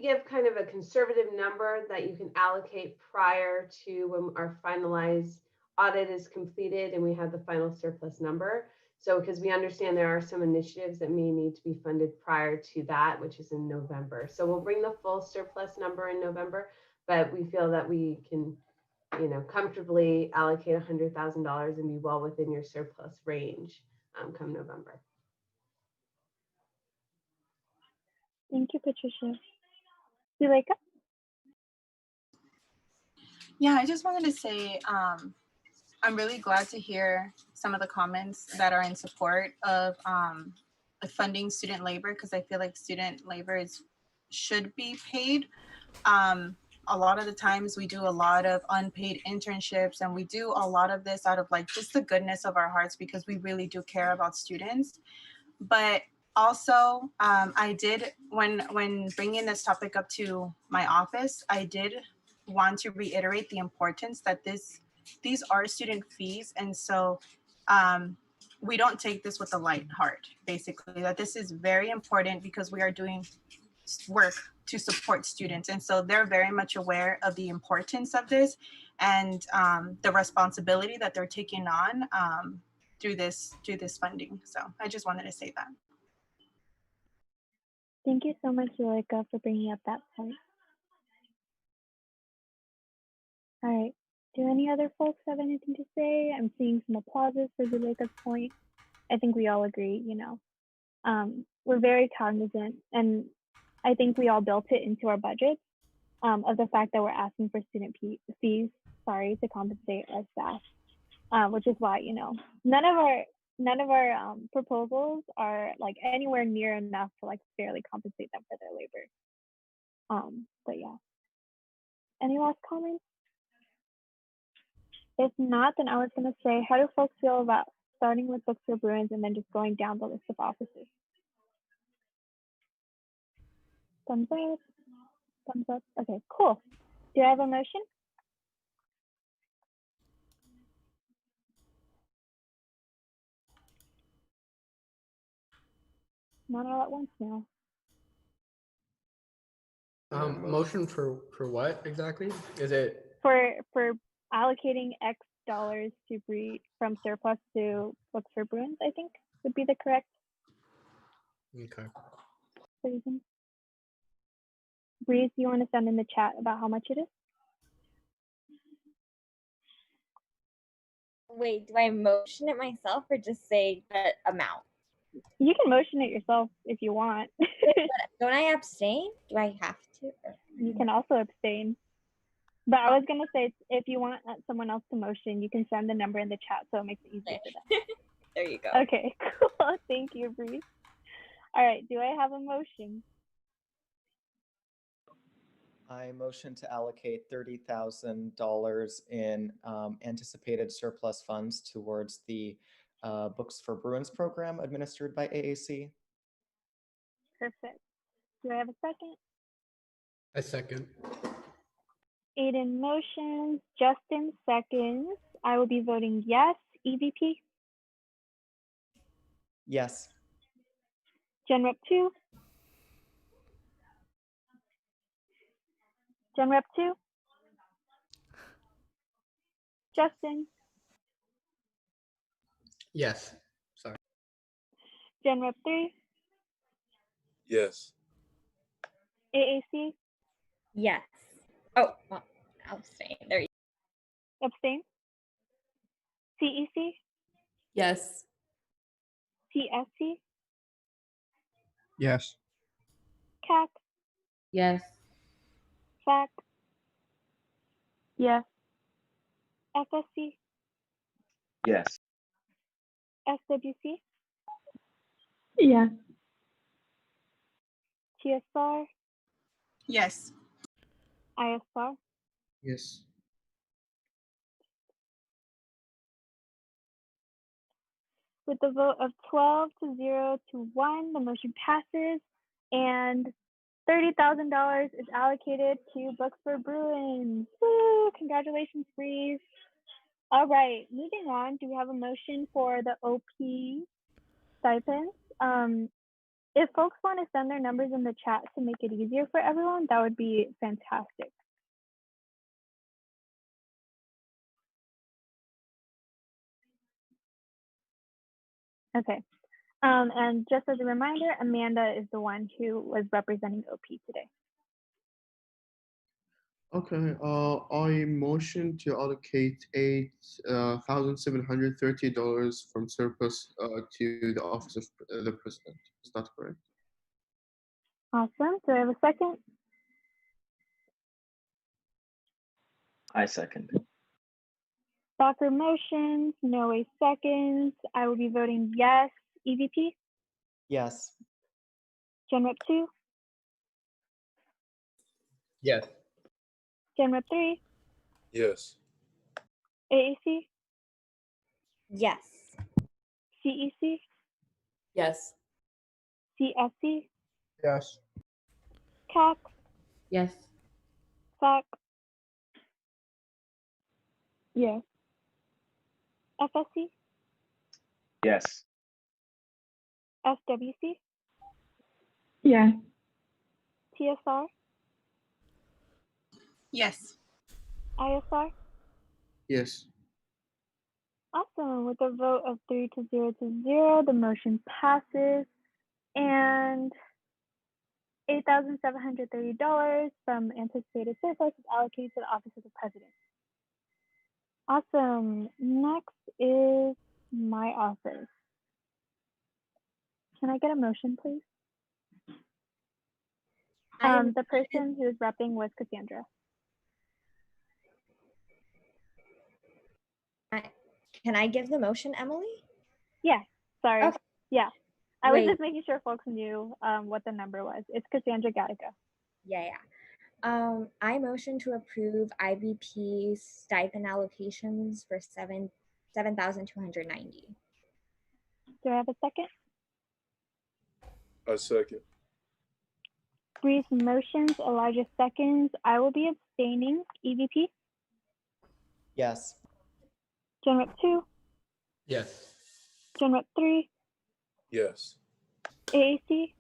W: give kind of a conservative number that you can allocate prior to when our finalized audit is completed and we have the final surplus number. So because we understand there are some initiatives that may need to be funded prior to that, which is in November. So we'll bring the full surplus number in November, but we feel that we can, you know, comfortably allocate $100,000 and be well within your surplus range come November.
A: Thank you, Patricia. Zuleika?
P: Yeah, I just wanted to say I'm really glad to hear some of the comments that are in support of funding student labor, because I feel like student labor should be paid. A lot of the times we do a lot of unpaid internships, and we do a lot of this out of like just the goodness of our hearts, because we really do care about students. But also, I did, when bringing this topic up to my office, I did want to reiterate the importance that these are student fees. And so we don't take this with a light heart, basically, that this is very important because we are doing work to support students. And so they're very much aware of the importance of this and the responsibility that they're taking on through this funding. So I just wanted to say that.
A: Thank you so much, Zuleika, for bringing up that point. All right. Do any other folks have anything to say? I'm seeing some applauses for Zuleika's point. I think we all agree, you know, we're very cognizant, and I think we all built it into our budget of the fact that we're asking for student fees, to compensate our staff, which is why, you know, none of our none of our proposals are like anywhere near enough to like fairly compensate them for their labor. But yeah. Any last comments? If not, then I was gonna say, how do folks feel about starting with Books for Bruins and then just going down the list of offices? Thumbs up, thumbs up. Okay, cool. Do I have a motion? Not all at once now.
B: Motion for what exactly? Is it
A: For allocating X dollars to from surplus to Books for Bruins, I think would be the correct
B: okay?
A: reason. Breeze, you want to send in the chat about how much it is?
E: Wait, do I motion it myself or just say the amount?
A: You can motion it yourself if you want.
E: Don't I abstain? Do I have to?
A: You can also abstain. But I was gonna say, if you want someone else to motion, you can send the number in the chat so it makes it easier for them.
E: There you go.
A: Okay, cool. Thank you, Breeze. All right, do I have a motion?
O: I motion to allocate $30,000 in anticipated surplus funds towards the Books for Bruins program administered by AAC.
A: Perfect. Do I have a second?
B: A second.
A: Aiden motions, Justin seconds. I will be voting yes. EVP?
O: Yes.
A: Gen Rep 2? Gen Rep 2? Justin?
B: Yes. Sorry.
A: Gen Rep 3?
G: Yes.
A: AAC?
E: Yes. Oh, well, abstain. There you
A: go. Abstain? CEC?
K: Yes.
A: CSC?
I: Yes.
A: CAC?
F: Yes.
A: FAC? Yes. FSC?
D: Yes.
A: SWC?
C: Yes.
A: TSR?
P: Yes.
A: ISR?
T: Yes.
A: With a vote of 12 to 0 to 1, the motion passes, and $30,000 is allocated to Books for Bruins. Woo! Congratulations, Breeze. All right, moving on. Do we have a motion for the OP stipends? If folks want to send their numbers in the chat to make it easier for everyone, that would be fantastic. Okay. And just as a reminder, Amanda is the one who was representing OP today.
T: Okay, I motion to allocate $8,730 from surplus to the office of the president. Is that correct?
A: Awesome. Do I have a second?
D: I second.
A: Soccer motions, Noe seconds. I will be voting yes. EVP?
O: Yes.
A: Gen Rep 2?
B: Yes.
A: Gen Rep 3?
G: Yes.
A: AAC?
E: Yes.
A: CEC?
K: Yes.
A: CSC?
I: Yes.
A: CAC?
F: Yes.
A: FAC? Yes. FSC?
D: Yes.
A: SWC?
C: Yes.
A: TSR?
P: Yes.
A: ISR?
T: Yes.
A: Awesome. With a vote of 3 to 0 to 0, the motion passes. And $8,730 from anticipated surplus is allocated to the Office of the President. Awesome. Next is my office. Can I get a motion, please? The person who is repping was Cassandra.
E: Can I give the motion, Emily?
A: Yeah, sorry.
E: Okay,
A: Yeah, I was
E: great.
A: just making sure folks knew what the number was. It's Cassandra Gattaca.
E: Yeah. I motion to approve IBP stipend allocations for 7,290.
A: Do I have a second?
G: I second.
A: Breeze motions, Elijah seconds. I will be abstaining. EVP,
O: Yes.
A: Gen Rep 2,
B: Yes.
A: Gen Rep 3,
G: Yes.
A: AAC,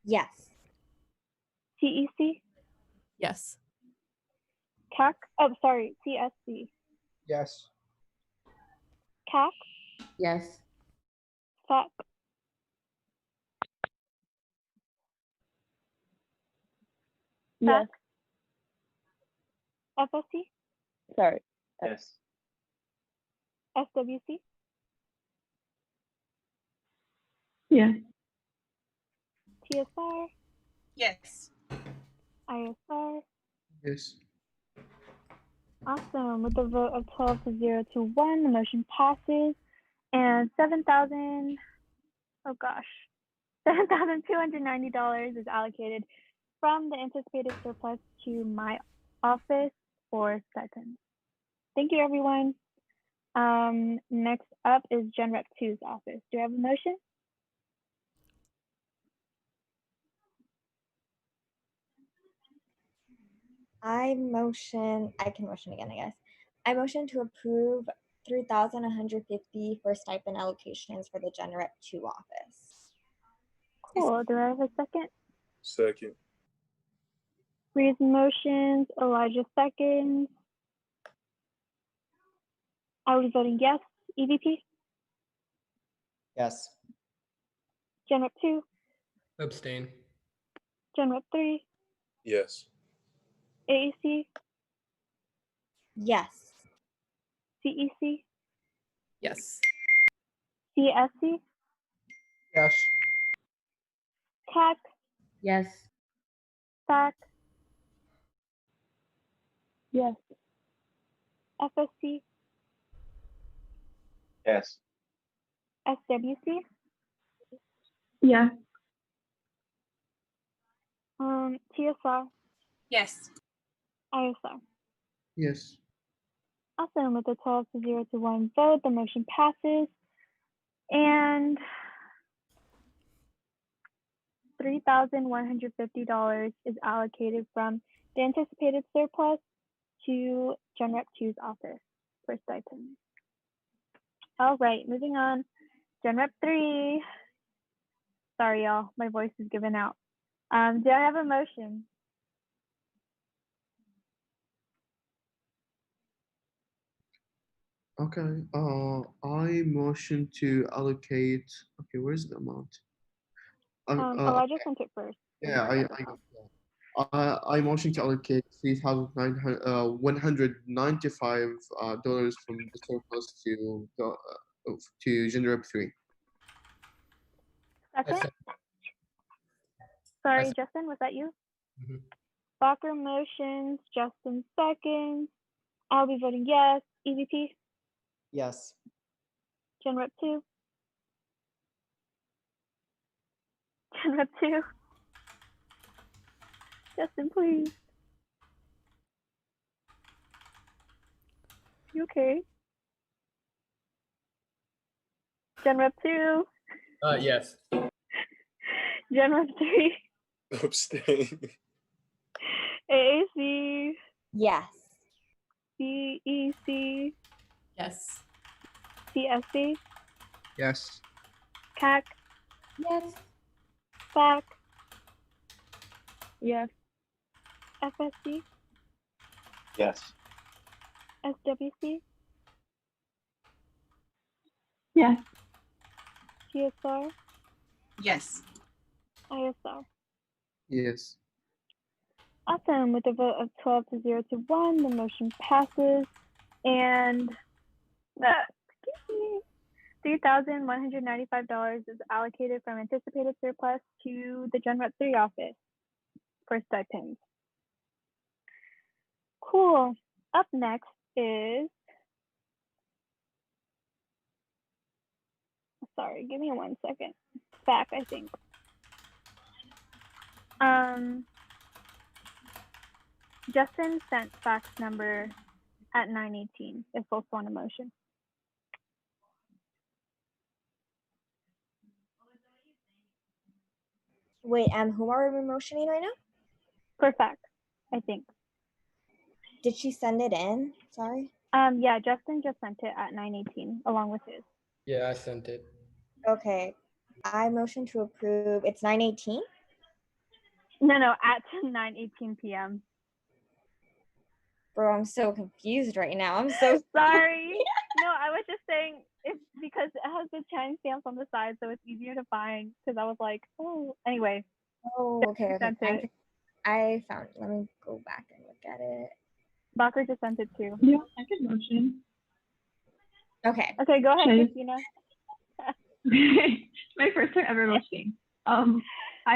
E: Yes.
A: TEC,
K: Yes.
A: CAC, oh, sorry, CSC,
I: Yes.
A: CAC,
F: Yes.
A: SOC,
C: Yes.
A: FSC,
C: Sorry.
D: Yes.
A: SWC,
C: Yeah.
A: TSR,
P: Yes.
A: ISR.
T: Yes.
A: Awesome. With a vote of 12 to 0 to 1, the motion passes. And $7,290 is allocated from the anticipated surplus to my office for stipends. Thank you, everyone. Next up is Gen Rep 2's office. Do I have a motion?
E: I can motion again, I guess. I motion to approve 3,150 for stipend allocations for the Gen Rep 2 office.
A: Cool. Do I have a second?
G: Second.
A: Breeze motions, Elijah seconds. I will be voting yes. EVP,
O: Yes.
A: Gen Rep 2,
B: Abstain.
A: Gen Rep 3,
G: Yes.
A: AAC,
E: Yes.
A: CEC,
K: Yes.
A: CSC,
I: Yes.
A: CAC,
F: Yes.
A: SAC,
C: Yes.
A: FSC,
D: Yes.
A: SWC,
C: Yeah.
A: TSR,
P: Yes.
A: ISR.
T: Yes.
A: Awesome. With a 12 to 0 to 1 vote, the motion passes. And $3,150 is allocated from the anticipated surplus to Gen Rep 2's office for stipends. All right, moving on. Gen Rep 3. Sorry, y'all, my voice is giving out. Do I have a motion?
T: Okay. I motion to allocate. Okay, where's the amount?
A: Elijah sent it first.
T: Yeah, I motion to allocate $3,195 from the surplus to Gen Rep 3.
A: Second? Sorry, Justin, was that you? Fokker motions, Justin seconds. I'll be voting yes. EVP,
O: Yes.
A: Gen Rep 2. Gen Rep 2. Justin, please. You okay? Gen Rep 2.
B: Yes.
A: Gen Rep 3.
G: Abstain.
A: AAC.
E: Yes.
A: CEC.
K: Yes.
A: CSC.
I: Yes.
A: CAC.
E: Yes.
A: SAC.
C: Yes.
A: FSC.
D: Yes.
A: SWC.
C: Yes.
A: TSR.
P: Yes.
A: ISR.
T: Yes.
A: Awesome. With a vote of 12 to 0 to 1, the motion passes. And $3,195 is allocated from anticipated surplus to the Gen Rep 3 office for stipends. Cool. Up next is Sorry, give me 1 second. Back, I think. Justin sent fax number at 9:18. If folks want a motion.
E: Wait, who are we motioning right now?
A: For fax, I think.
E: Did she send it in? Sorry.
A: Yeah, Justin just sent it at 9:18 along with his.
I: Yeah, I sent it.
E: Okay. I motion to approve. It's 9:18?
A: No, at 9:18 p.m.
E: Bro, I'm so confused right now. I'm so
A: sorry. No, I was just saying it's because it has the time stamps on the side, so it's easier to find. Because I was like, oh, anyway.
E: Oh, okay.
A: Sent it.
E: I found it. Let me go back and look at it.
A: Bacher just sent it too.
C: Yeah, I could motion.
E: Okay.
A: Okay, go ahead,
C: Should I-
A: Christina.
C: My first time ever motioning. I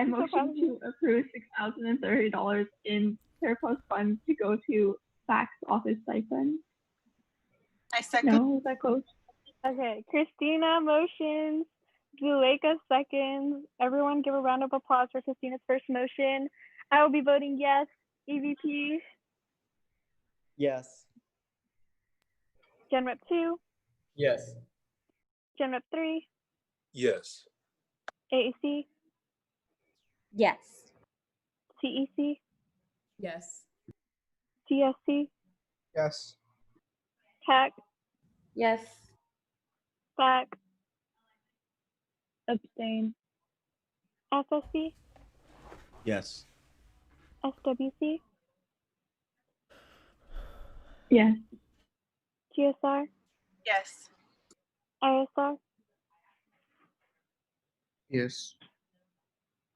A: No
C: motion
A: problem.
C: to approve $6,030 in surplus funds to go to fax office stipend.
P: I second.
C: No, is that close?
A: Okay, Christina motions. Zuleika seconds. Everyone give a round of applause for Christina's first motion. I will be voting yes. EVP,
O: Yes.
A: Gen Rep 2,
I: Yes.
A: Gen Rep 3,
G: Yes.
A: AAC,
E: Yes.
A: CEC,
K: Yes.
A: CSC,
I: Yes.
A: CAC,
N: Yes.
A: FAC,
C: Abstain.
A: FSC,
Q: Yes.
A: SWC,
C: Yes.
A: GSR,
P: Yes.
A: ISR.
T: Yes.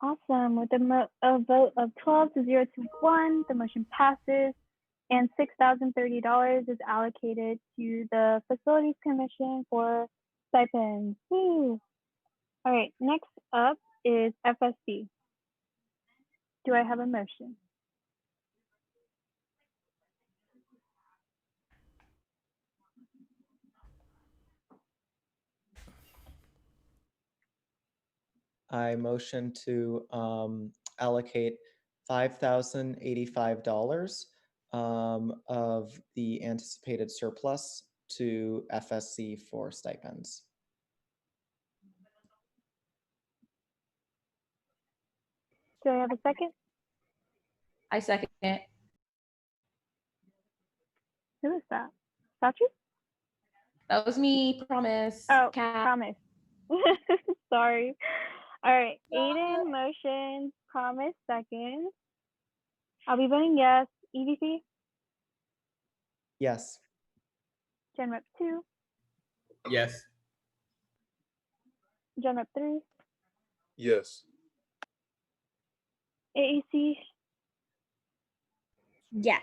A: Awesome. With a vote of 12 to 0 to 1, the motion passes, and $6,030 is allocated to the Facilities Commission for stipends. Woo. All right, next up is FSC. Do I have a motion?
O: I motion to allocate $5,085 of the anticipated surplus to FSC for stipends.
A: Do I have a second?
N: I second it.
A: Who is that? Sachi?
N: That was me, promise.
A: Oh,
N: Cat.
A: Promise. Sorry. All right, Aiden motions, Promise second. I'll be voting yes. EVC,
O: Yes.
A: Gen Rep 2,
I: Yes.
A: Gen Rep 3,
G: Yes.
A: AAC,
E: Yes.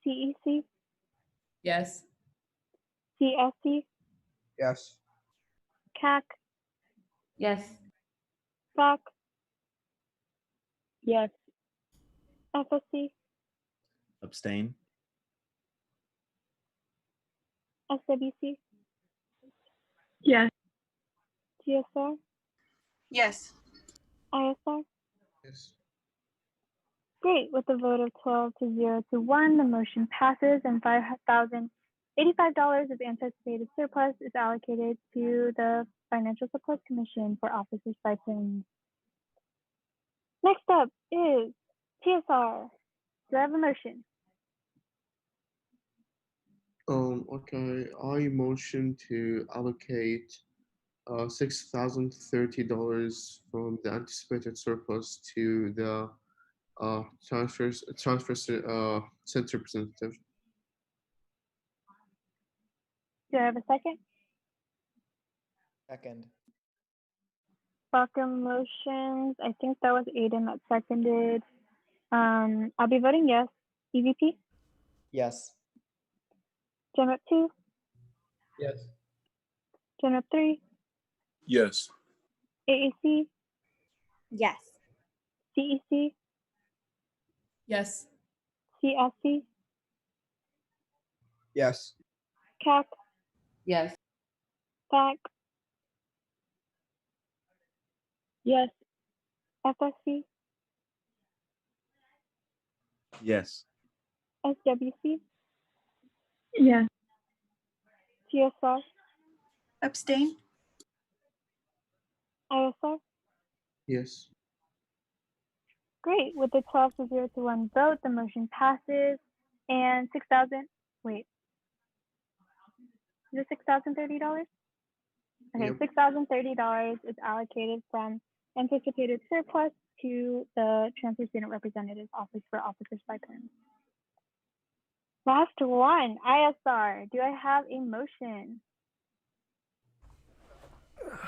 A: CEC,
K: Yes.
A: CSC,
I: Yes.
A: CAC,
N: Yes.
A: FAC,
C: Yes.
A: FSC,
Q: Abstain.
A: SWC,
C: Yes.
A: GSR,
P: Yes.
A: ISR.
T: Yes.
A: Great. With a vote of 12 to 0 to 1, the motion passes and $5,085 of anticipated surplus is allocated to the Financial Support Commission for officer stipends. Next up is TSR. Do I have a motion?
T: Okay, I motion to allocate $6,030 from the anticipated surplus to the transfer center representative.
A: Do I have a second?
O: Second.
A: Bacher motions. I think that was Aiden that seconded. I'll be voting yes. EVP,
O: Yes.
A: Gen Rep 2,
I: Yes.
A: Gen Rep 3,
G: Yes.
A: AAC,
E: Yes.
A: CEC,
K: Yes.
A: Back.
C: Yes.
A: FSC,
Q: Yes.
A: SWC,
C: Yes.
A: TSR,
P: Abstain?
A: ISR.
T: Yes.
A: Great. With the 12 to 0 to 1 vote, the motion passes. And 6,000, wait, is it $6,030? Okay,
T: Yep.
A: $6,030 is allocated from anticipated surplus to the Transfer Student Representative's Office for Officer Stipends. Last one, ISR. Do I have a motion?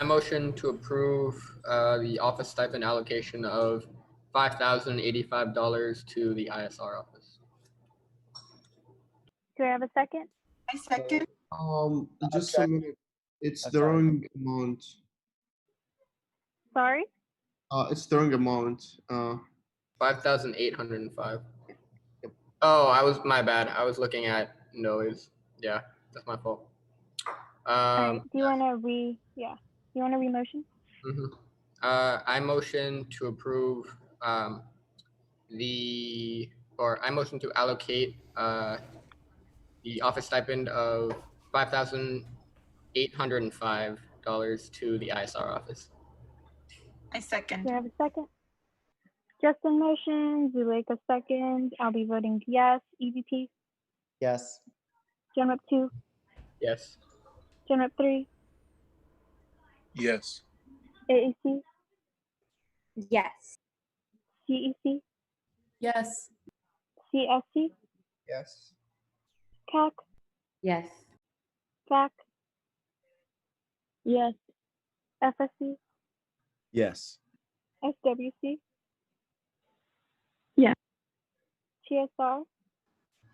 B: I motion to approve the office stipend allocation of $5,085 to the ISR office.
A: Do I have a second?
P: I second.
T: Just a minute. It's the
D: sorry.
T: wrong amount.
A: Sorry?
T: It's the wrong amount.
B: 5,805. Oh, my bad. I was looking at noise. Yeah, that's my fault.
A: All right, do you want to you want to re-motion?
B: I motion to approve I motion to allocate the office stipend of $5,805 to the ISR office.
P: I second.
A: Do I have a second? Justin motion, Zuleika second. I'll be voting yes. EVP,
O: Yes.
A: Gen Rep 2,
B: Yes.
A: Gen Rep 3,
G: Yes.
A: AAC,
E: Yes.
A: CEC,
K: Yes.
A: CSC,
O: Yes.
A: CAC,
N: Yes.
A: FAC,
C: Yes.
A: FSC,
Q: Yes.
A: SWC,
C: Yes.
A: TSR,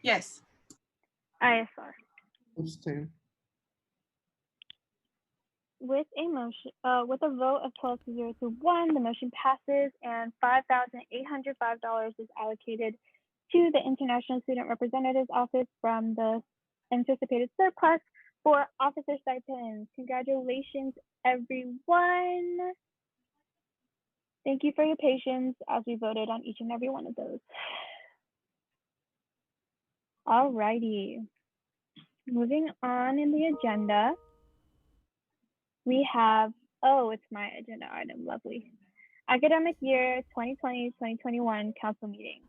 P: Yes.
A: ISR.
T: Abstain.
A: With a vote of 12 to 0 to 1, the motion passes and $5,805 is allocated to the International Student Representative's Office from the anticipated surplus for officer stipends. Congratulations, everyone. Thank you for your patience as we voted on each and every one of those. All righty. Moving on in the agenda, we have, it's my agenda item, lovely. Academic year 2020-2021 council meeting.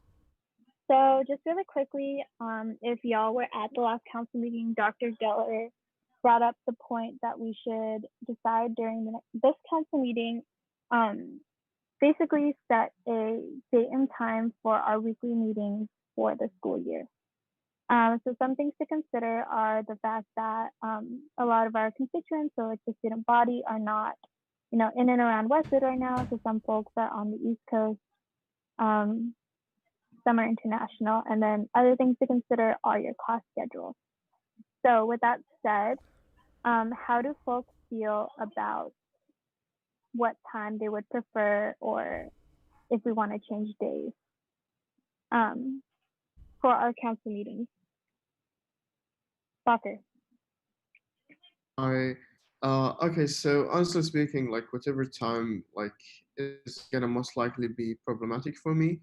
A: So just really quickly, if y'all were at the last council meeting, Dr. Geller brought up the point that we should decide during this council meeting, basically set a date and time for our weekly meetings for the school year. So some things to consider are the fact that a lot of our constituents, so like the student body, are not, in and around Westwood right now. So some folks are on the East Coast, some are international, and then other things to consider are your class schedules. So with that said, how do folks feel about what time they would prefer, or if we want to change days for our council meetings? Soccer.
T: Okay, so honestly speaking, like whatever time like is gonna most likely be problematic for me.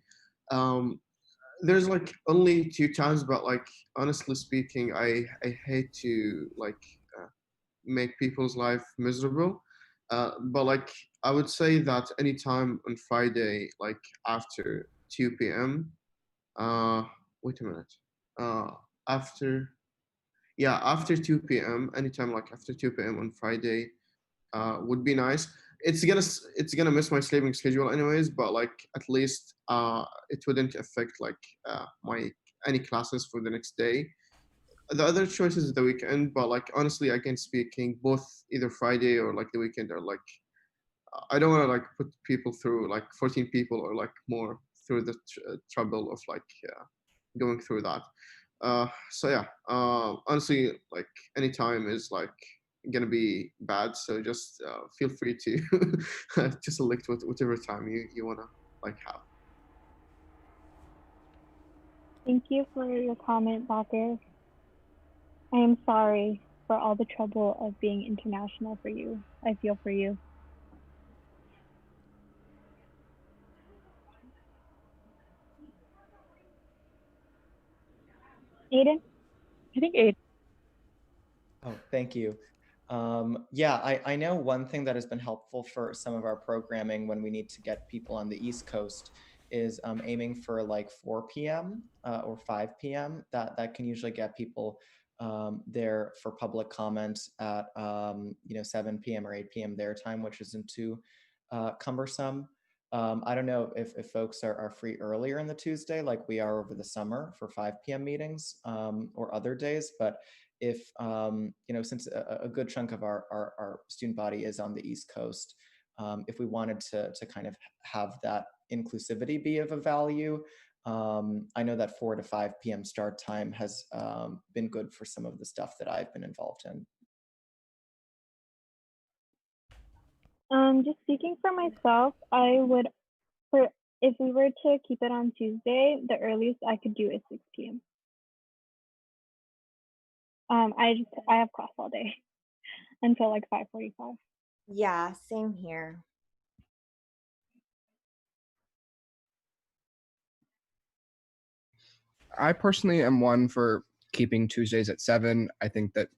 T: There's like only two times, but like honestly speaking, I hate to like make people's life miserable. But like I would say that anytime on Friday, like after 2 p.m. Wait a minute. After after 2 p.m. anytime like after 2 p.m. on Friday would be nice. It's gonna miss my sleeping schedule anyways, but like at least it wouldn't affect like my any classes for the next day. The other choice is the weekend, but like honestly, again speaking, both either Friday or like the weekend are like I don't want to like put people through like 14 people or like more through the trouble of like going through that. So yeah, honestly, like any time is like gonna be bad. So just feel free to to select whatever time you wanna like have.
A: Thank you for your comment, Baker. I am sorry for all the trouble of being international for you. I feel for you. Aiden?
C: I think Aiden.
O: Oh, thank you. Yeah, I know one thing that has been helpful for some of our programming when we need to get people on the East Coast is aiming for like 4 p.m. Or 5 p.m. That can usually get people there for public comment at 7 p.m. or 8 p.m. their time, which isn't too cumbersome. I don't know if folks are free earlier in the Tuesday, like we are over the summer for 5 p.m. meetings or other days, but if since a good chunk of our student body is on the East Coast, if we wanted to kind of have that inclusivity be of a value, I know that 4 to 5 p.m. start time has been good for some of the stuff that I've been involved in.
A: Just speaking for myself, if we were to keep it on Tuesday, the earliest I could do is 6 p.m. I have class all day until like 5:45.
E: Yeah, same here.
B: I personally am one for keeping Tuesdays at 7. I think that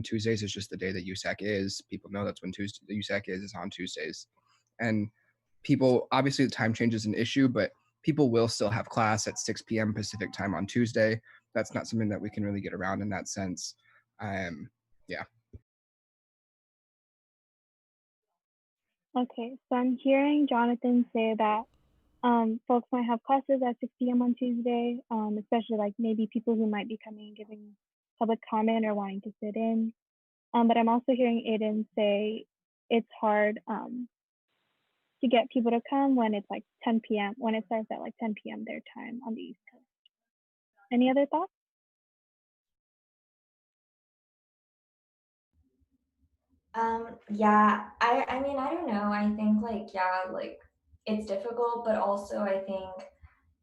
B: Tuesdays is just the day that USAC is. People know that's when the USAC is on Tuesdays. And people, obviously the time change is an issue, but people will still have class at 6 p.m. Pacific time on Tuesday. That's not something that we can really get around in that sense. Yeah.
A: Okay, so I'm hearing Jonathan say that folks might have classes at 6 p.m. on Tuesday, especially like maybe people who might be coming and giving public comment or wanting to sit in. But I'm also hearing Aiden say it's hard to get people to come when it's like 10 p.m., when it starts at like 10 p.m. their time on the East Coast. Any other thoughts?
E: Yeah, I mean, I don't know. I think like it's difficult, but also I think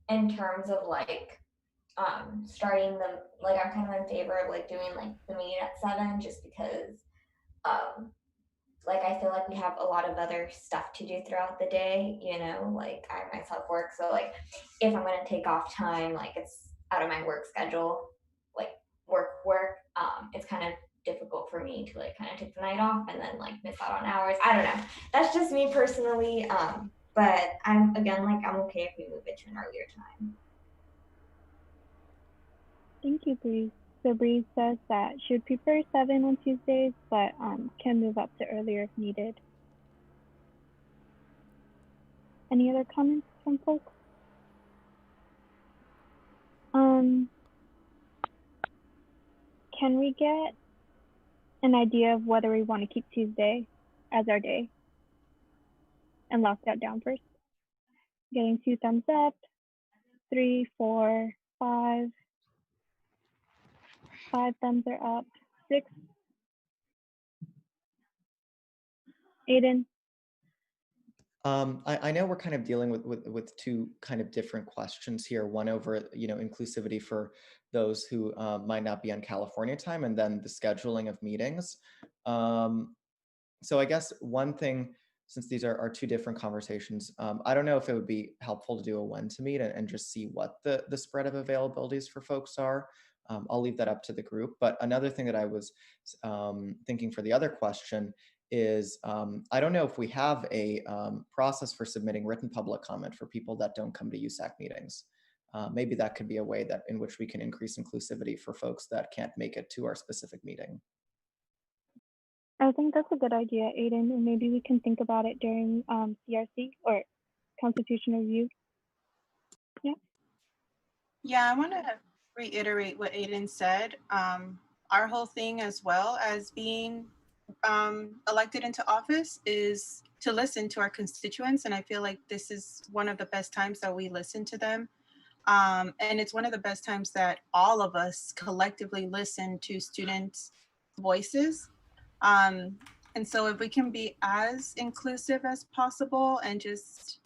E: in terms of like starting the like I'm kind of in favor of like doing like the meeting at 7 just because like I feel like we have a lot of other stuff to do throughout the day, like I myself work, so like if I'm gonna take off time, like it's out of my work schedule, like work, it's kind of difficult for me to like kind of take the night off and then like miss out on hours. I don't know. That's just me personally. But I'm okay if we move it to an earlier time.
A: Thank you, Bree. So Bree says that she would prefer 7 on Tuesdays, but can move up to earlier if needed. Any other comments from folks? Can we get an idea of whether we want to keep Tuesday as our day and lock that down first? Getting 2 thumbs up, 3, 4, 5. 5 thumbs are up, 6. Aiden?
O: I know we're kind of dealing with two kind of different questions here. One over, inclusivity for those who might not be on California time, and then the scheduling of meetings. So I guess one thing, since these are two different conversations, I don't know if it would be helpful to do a when to meet and just see what the spread of availabilities for folks are. I'll leave that up to the group. But another thing that I was thinking for the other question is I don't know if we have a process for submitting written public comment for people that don't come to USAC meetings. Maybe that could be a way in which we can increase inclusivity for folks that can't make it to our specific meeting.
A: I think that's a good idea, Aiden, and maybe we can think about it during CRC or Constitution Review. Yeah.
P: Yeah, I want to reiterate what Aiden said. Our whole thing, as well as being elected into office, is to listen to our constituents, and I feel like this is one of the best times that we listen to them. And it's one of the best times that all of us collectively listen to students' voices. And so if we can be as inclusive as possible and just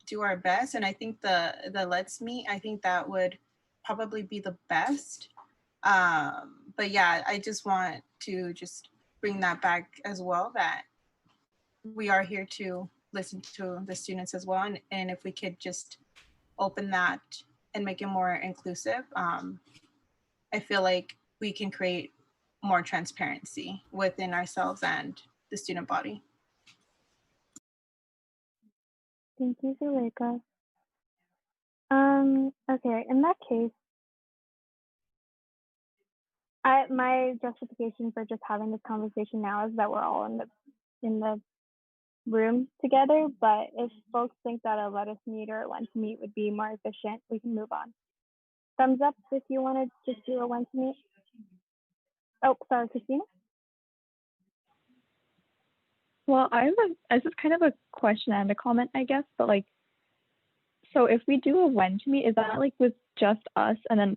P: do our best, and I think the let's meet, I think that would probably be the best. But yeah, I just want to just bring that back as well, that we are here to listen to the students as well. And if we could just open that and make it more inclusive, I feel like we can create more transparency within ourselves and the student body.
A: Thank you, Zuleika. Okay, in that case, my justification for just having this conversation now is that we're all in the room together, but if folks think that a let us meet or a when to meet would be more efficient, we can move on. Thumbs up if you want to just do a when to meet. Oh, sorry, Christina?
C: Well, this is kind of a question and a comment, I guess, but like, so if we do a when to meet, is that like with just us? And then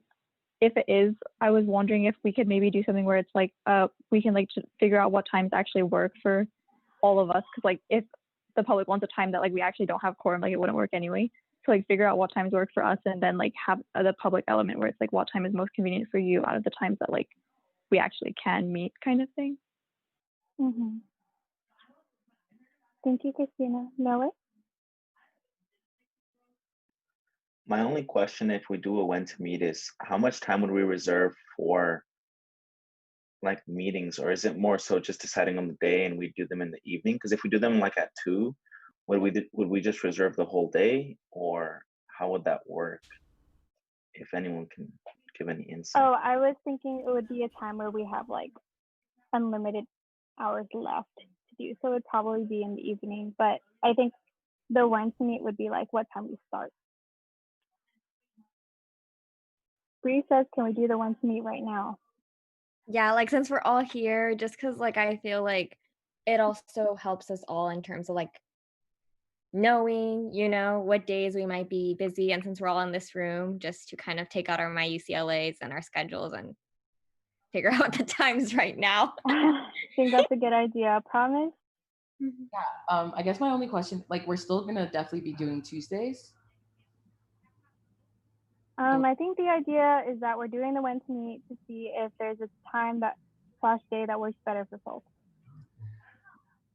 C: if it is, I was wondering if we could maybe do something where it's like, we can like just figure out what times actually work for all of us. Cause like if the public wants a time that like we actually don't have quorum, like it wouldn't work anyway. So like figure out what times work for us and then like have the public element where it's like what time is most convenient for you out of the times that like we actually can meet kind of thing.
A: Mm-hmm. Thank you, Christina. Noah?
D: My only question, if we do a when to meet, is how much time would we reserve for like meetings, or is it more so just deciding on the day and we do them in the evening? Because if we do them like at 2, would we just reserve the whole day, or how would that work? If anyone can give any insight.
A: Oh, I was thinking it would be a time where we have like unlimited hours left to do. So it would probably be in the evening, but I think the when to meet would be like what time we start. Bree says, can we do the when to meet right now?
E: Yeah, like since we're all here, just because like I feel like it also helps us all in terms of like knowing, you know, what days we might be busy. And since we're all in this room, just to kind of take out our my UCLAs and our schedules and figure out the times right now.
A: I think that's a good idea. Promise?
F: Yeah, I guess my only question, like we're still gonna definitely be doing Tuesdays.
A: I think the idea is that we're doing the when to meet to see if there's a time that / day that works better for folks.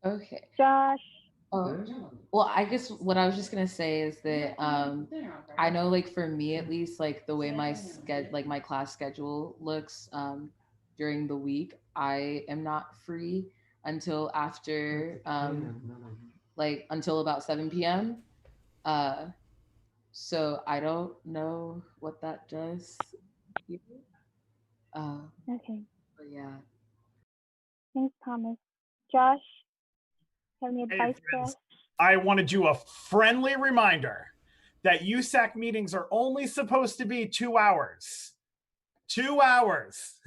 F: Okay.
A: Josh?
F: Well, I guess what I was just gonna say is that I know, like for me at least, like the way my my class schedule looks during the week, I am not free until after like until about 7 p.m. So I don't know what that does.
A: Okay.
F: But yeah.
A: Thanks, Thomas. Josh, have any advice for us?
R: I wanted you a friendly reminder that USAC meetings are only supposed to be 2 hours. 2 hours.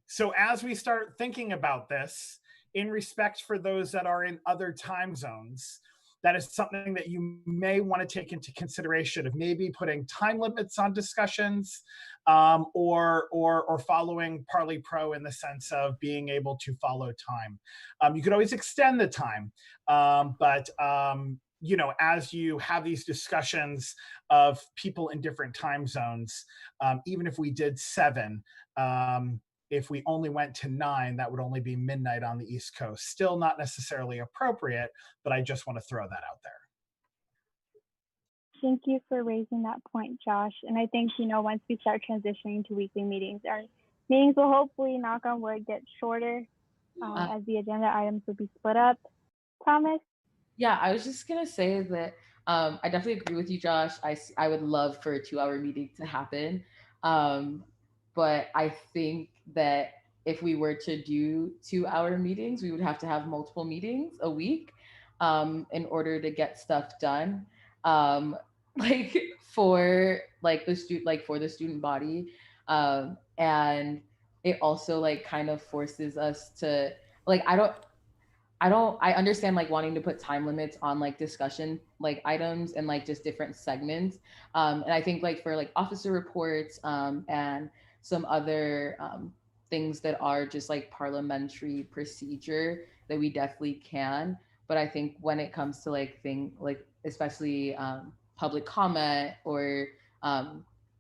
R: So as we start thinking about this, in respect for those that are in other time zones, that is something that you may want to take into consideration of maybe putting time limits on discussions, or following Parley Pro in the sense of being able to follow time. You could always extend the time, but you know, as you have these discussions of people in different time zones, even if we did 7, if we only went to 9, that would only be midnight on the East Coast. Still not necessarily appropriate, but I just want to throw that out there.
A: Thank you for raising that point, Josh. And I think, you know, once we start transitioning to weekly meetings, our meetings will hopefully, knock on wood, get shorter as the agenda items will be split up. Promise?
F: Yeah, I was just gonna say that I definitely agree with you, Josh. I would love for a 2-hour meeting to happen, but I think that if we were to do 2-hour meetings, we would have to have multiple meetings a week in order to get stuff done. Like for like the student body, and it also like kind of forces us to like I understand like wanting to put time limits on like discussion like items and like just different segments. And I think like for like officer reports and some other things that are just like parliamentary procedure that we definitely can. But I think when it comes to like especially public comment or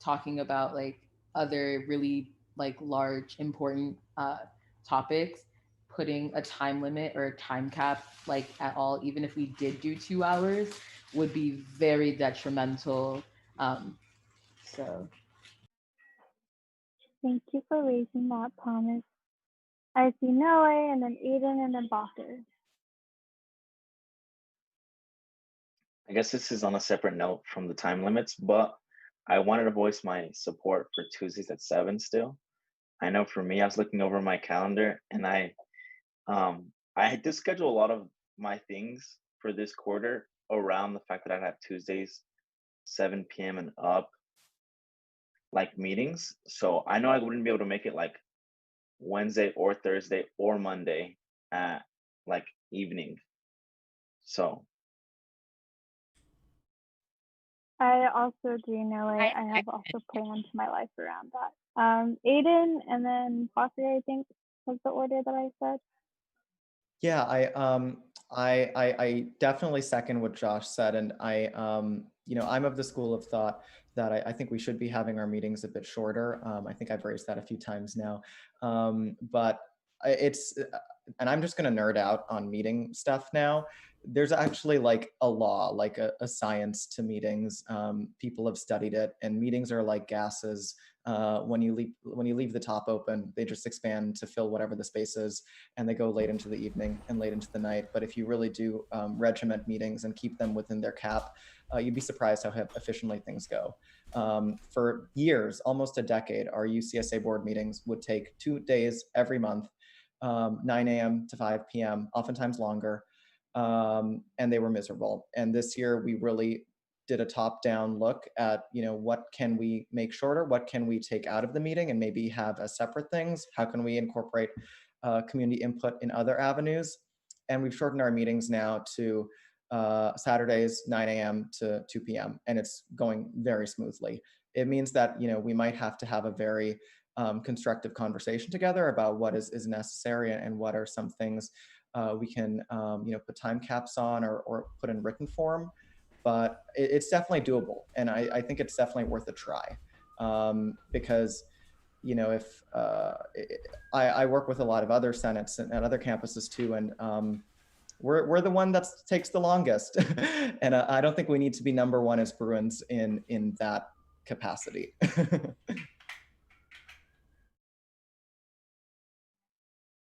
F: talking about like other really like large important topics, putting a time limit or a time cap like at all, even if we did do 2 hours, would be very detrimental. So
A: Thank you for raising that, Thomas. I see Noe, and then Aiden, and then Bacher.
D: I guess this is on a separate note from the time limits, but I wanted to voice my support for Tuesdays at 7 still. I know for me, I was looking over my calendar and I did schedule a lot of my things for this quarter around the fact that I'd have Tuesdays 7 p.m. and up like meetings. So I know I wouldn't be able to make it like Wednesday or Thursday or Monday at like evening. So
A: I also agree, Noe. I have also planned my life around that. Aiden, and then Bacher, I think, was the order that I said.
O: Yeah, I definitely second what Josh said, and I'm of the school of thought that I think we should be having our meetings a bit shorter. I think I've raised that a few times now, but and I'm just going to nerd out on meeting stuff now. There's actually like a law, like a science to meetings. People have studied it, and meetings are like gases. When you leave the top open, they just expand to fill whatever the space is, and they go late into the evening and late into the night. But if you really do regiment meetings and keep them within their cap, you'd be surprised how efficiently things go. For years, almost a decade, our UCSA board meetings would take 2 days every month, 9 a.m. to 5 p.m., oftentimes longer, and they were miserable. And this year, we really did a top-down look at, what can we make shorter, what can we take out of the meeting and maybe have as separate things, how can we incorporate community input in other avenues. And we've shortened our meetings now to Saturdays, 9 a.m. to 2 p.m. and it's going very smoothly. It means that, we might have to have a very constructive conversation together about what is necessary and what are some things we can, put time caps on or put in written form. But it's definitely doable. And I think it's definitely worth a try because, if I work with a lot of other senates and other campuses too, and we're the one that takes the longest. And I don't think we need to be number one as Bruins in that capacity.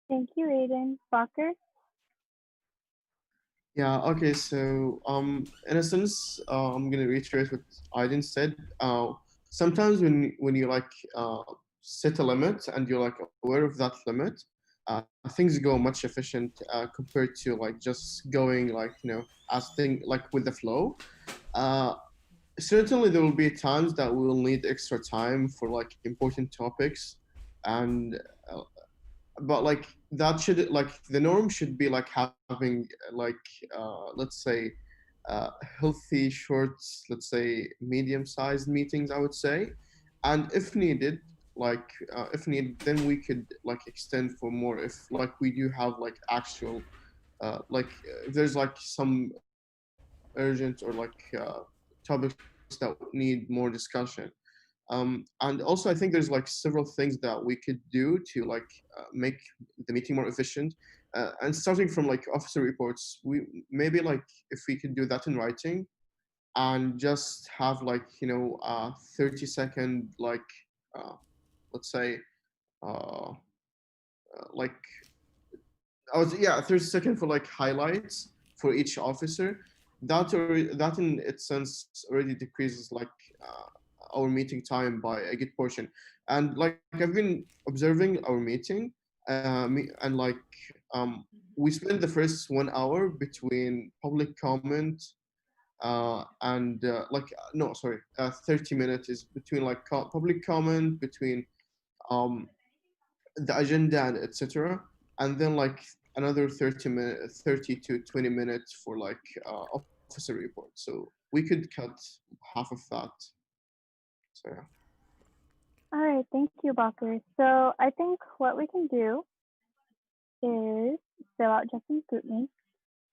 A: Thank you, Aiden. Bacher?
T: Yeah, okay, so in a sense, I'm gonna reiterate what Aiden said. Sometimes when you like set a limit and you're like aware of that limit, things go much efficient compared to like just going like as thing like with the flow. Certainly there will be times that we will need extra time for like important topics, and but like that should like the norm should be like having like let's say healthy short, let's say medium-sized meetings, I would say. And if needed, like if needed, then we could like extend for more if like we do have like actual if there's like some urgent or like topics that need more discussion. And also, I think there's like several things that we could do to like make the meeting more efficient. And starting from like officer reports, we maybe like if we could do that in writing, and just have like 30-second like let's say uh, like I was yeah 30-second for like highlights for each officer. That in its sense already decreases like our meeting time by a good portion. And like I've been observing our meeting, and like we spend the first 1 hour between public comment and like no sorry 30 minutes is between like public comment, between um the agenda and etc. And then like another 30 to 20 minutes for like officer report. So we could cut half of that. So yeah.
A: All right, thank you, Bacher. So I think what we can do is fill out Justin's group me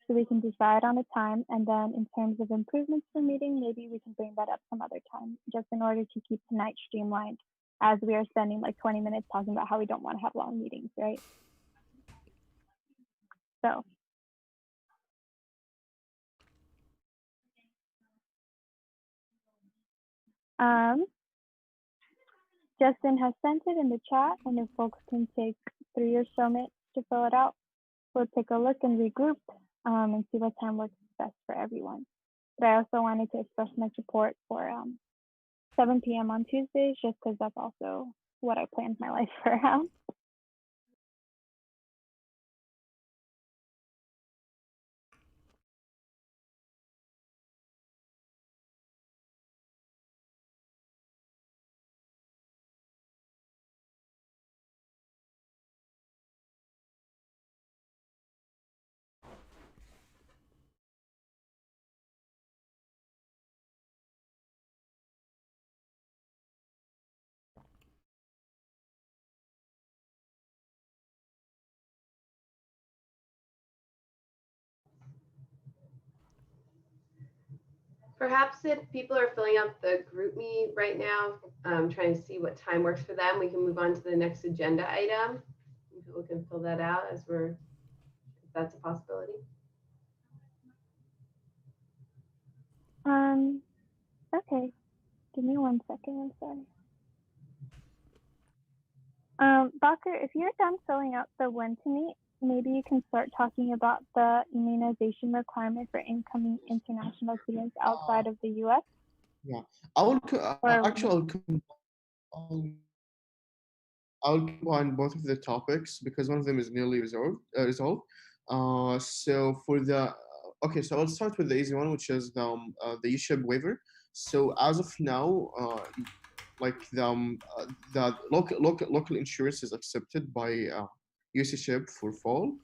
A: so we can decide on a time. And then in terms of improvements for meeting, maybe we can bring that up some other time, just in order to keep tonight streamlined, as we are spending like 20 minutes talking about how we don't want to have long meetings, right? So Justin has sent it in the chat, and if folks can take 3 or so minutes to fill it out, we'll take a look and regroup and see what time works best for everyone. But I also wanted to express my support for 7 p.m. on Tuesdays, just because that's also what I planned my life around.
W: Perhaps if people are filling out the group meet right now, trying to see what time works for them, we can move on to the next agenda item. People can fill that out as if that's a possibility.
A: Okay, give me 1 second, I'm sorry. Bacher, if you're done filling out the when to meet, maybe you can start talking about the immunization requirement for incoming international students outside of the US.
T: Yeah, I will
A: Or
T: actually I'll combine both of the topics because one of them is nearly resolved. So for the okay, so I'll start with the easy one, which is the USHIP waiver. So as of now, like the local insurance is accepted by USHIP for fall,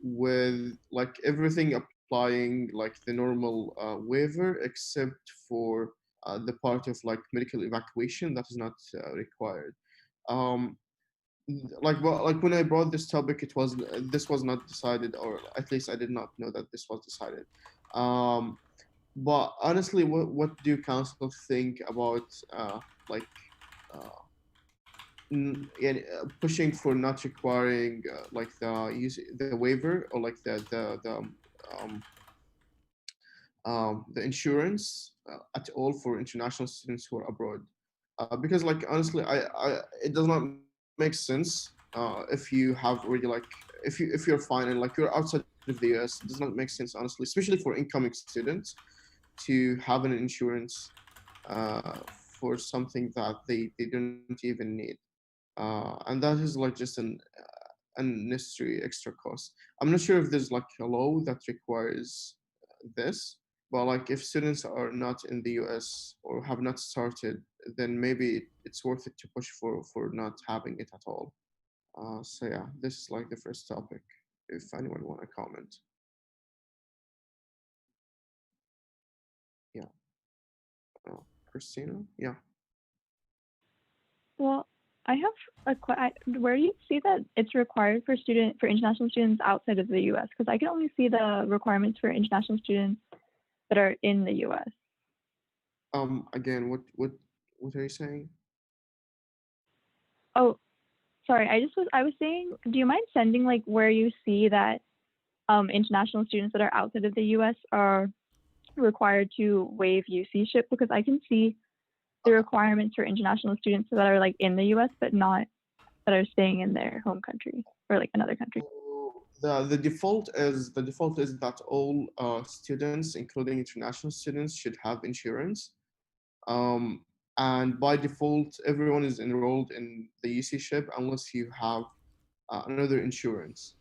T: with like everything applying like the normal waiver except for the part of like medical evacuation that is not required. um like when I brought this topic, this was not decided, or at least I did not know that this was decided. But honestly, what do council think about like yeah, pushing for not requiring like the waiver, or like the insurance at all for international students who are abroad? Because like honestly, it does not make sense if you have already like if you're fine and like you're outside of the US. It does not make sense, honestly, especially for incoming students, to have an insurance for something that they don't even need. And that is like just an unnecessary extra cost. I'm not sure if there's like a law that requires this, but like if students are not in the US or have not started, then maybe it's worth it to push for not having it at all. So yeah, this is like the first topic. If anyone want to comment, yeah, Christina, yeah.
C: Well, I have where do you see that it's required for international students outside of the U.S.? Because I can only see the requirements for international students that are in the U.S.
T: Again, what are you saying?
C: Oh, sorry. I was saying, do you mind sending like where you see that international students that are outside of the U.S. are required to waive UC-ship? Because I can see the requirements for international students that are like in the U.S. but not that are staying in their home country or like another country.
T: The default is that all students, including international students, should have insurance. Um, and by default, everyone is enrolled in the UC-ship unless you have another insurance.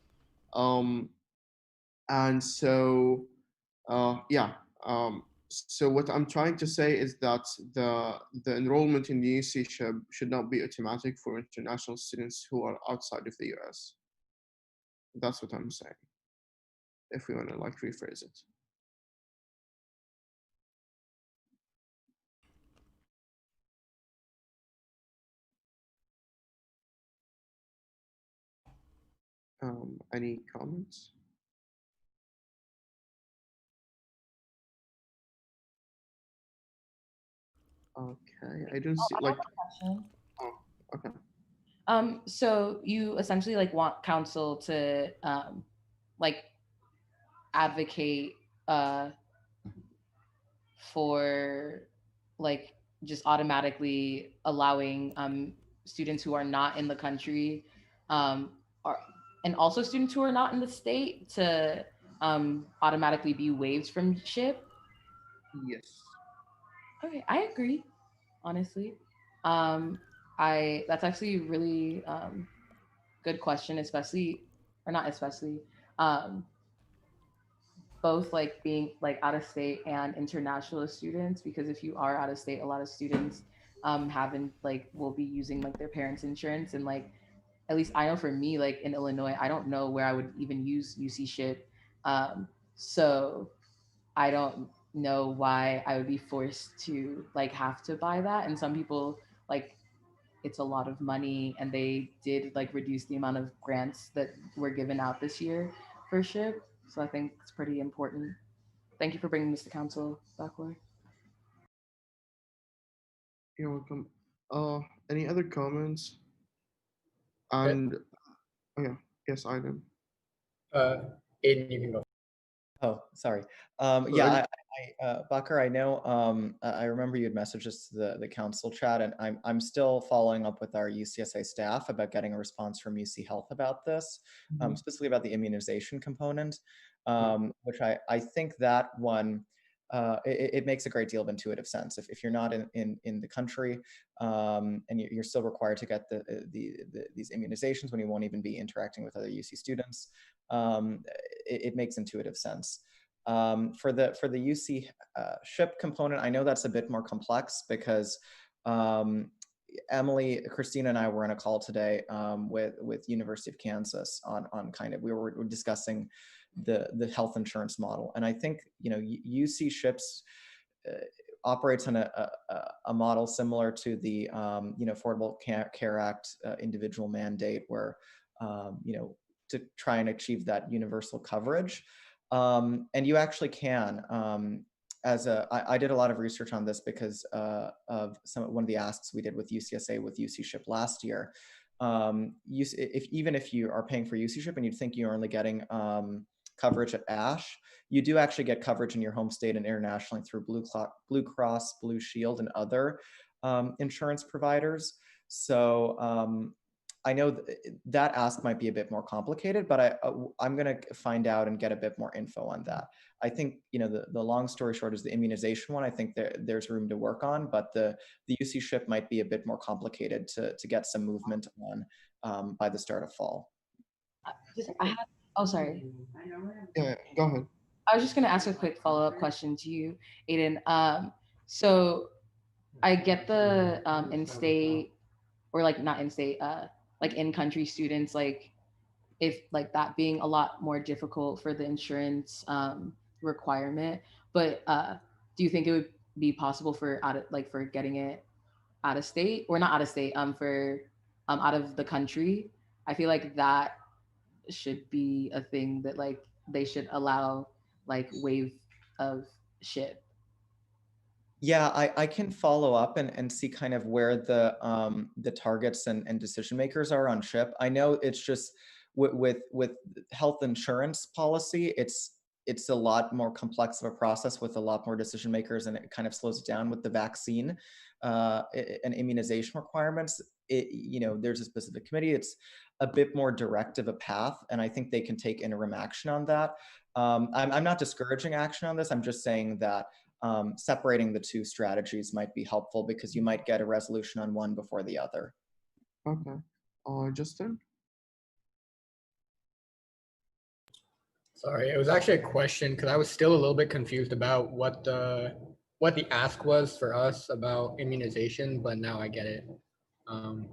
T: And so, yeah. So what I'm trying to say is that the enrollment in the UC-ship should not be automatic for international students who are outside of the US. That's what I'm saying, if we want to like rephrase it. Any comments? Okay, I don't see
F: I
T: like.
F: have a question.
T: Oh, okay.
F: So you essentially like want council to like advocate for like just automatically allowing students who are not in the country are, and also students who are not in the state to automatically be waived from SHIP.
T: Yes.
F: Okay, I agree, honestly. Um, that's actually really good question, especially or not especially. Um, both like being like out of state and international students, because if you are out of state, a lot of students haven't like will be using like their parents' insurance, and like at least I know for me, like in Illinois, I don't know where I would even use UC Ship. So I don't know why I would be forced to like have to buy that. And some people like it's a lot of money, and they did like reduce the amount of grants that were given out this year for SHIP. So I think it's pretty important. Thank you for bringing this to council, Backward.
T: You're welcome. Any other comments?
I: Yeah.
T: And oh yeah, yes, I do.
I: Aiden, you can go.
O: Oh, sorry.
I: Go
O: Yeah,
I: ahead.
O: Bakar, I know. I remember you had messaged us to the council chat, and I'm still following up with our UCSA staff about getting a response from UC Health about this, specifically about the immunization component, which I think that one. It makes a great deal of intuitive sense. If you're not in the country and you're still required to get these immunizations when you won't even be interacting with other UC students, it makes intuitive sense. For the UC SHIP component, I know that's a bit more complex because Emily, Christina, and I were on a call today with University of Kansas on kind of we were discussing the health insurance model, and I think UC SHIPs operates on a model similar to the Affordable Care Act individual mandate, where to try and achieve that universal coverage. And you actually can. I did a lot of research on this because of one of the asks we did with UCSA with UC Ship last year. Even if you are paying for UC Ship and you think you're only getting coverage at ASH, you do actually get coverage in your home state and internationally through Blue Cross, Blue Shield, and other insurance providers. So I know that ask might be a bit more complicated, but I'm going to find out and get a bit more info on that. I think the long story short is the immunization one. I think there's room to work on, but the UC Ship might be a bit more complicated to get some movement on by the start of fall.
F: Oh, sorry.
T: Yeah, go ahead.
F: I was just going to ask a quick follow-up question to you, Aiden. So I get the in-state or like not in-state, like in-country students, like if like that being a lot more difficult for the insurance requirement. But do you think it would be possible for for getting it out of state or not out of state for out of the country? I feel like that should be a thing that like they should allow like wave of SHIP.
O: Yeah, I can follow up and see kind of where the targets and decision makers are on SHIP. I know it's just with health insurance policy, it's a lot more complex of a process with a lot more decision makers, and it kind of slows it down with the vaccine and immunization requirements. There's a specific committee. It's a bit more direct of a path, and I think they can take interim action on that. I'm not discouraging action on this. I'm just saying that separating the two strategies might be helpful because you might get a resolution on one before the other.
T: Okay. Justin?
I: Sorry, it was actually a question because I was still a little bit confused about what the ask was for us about immunization, but now I get it.
T: And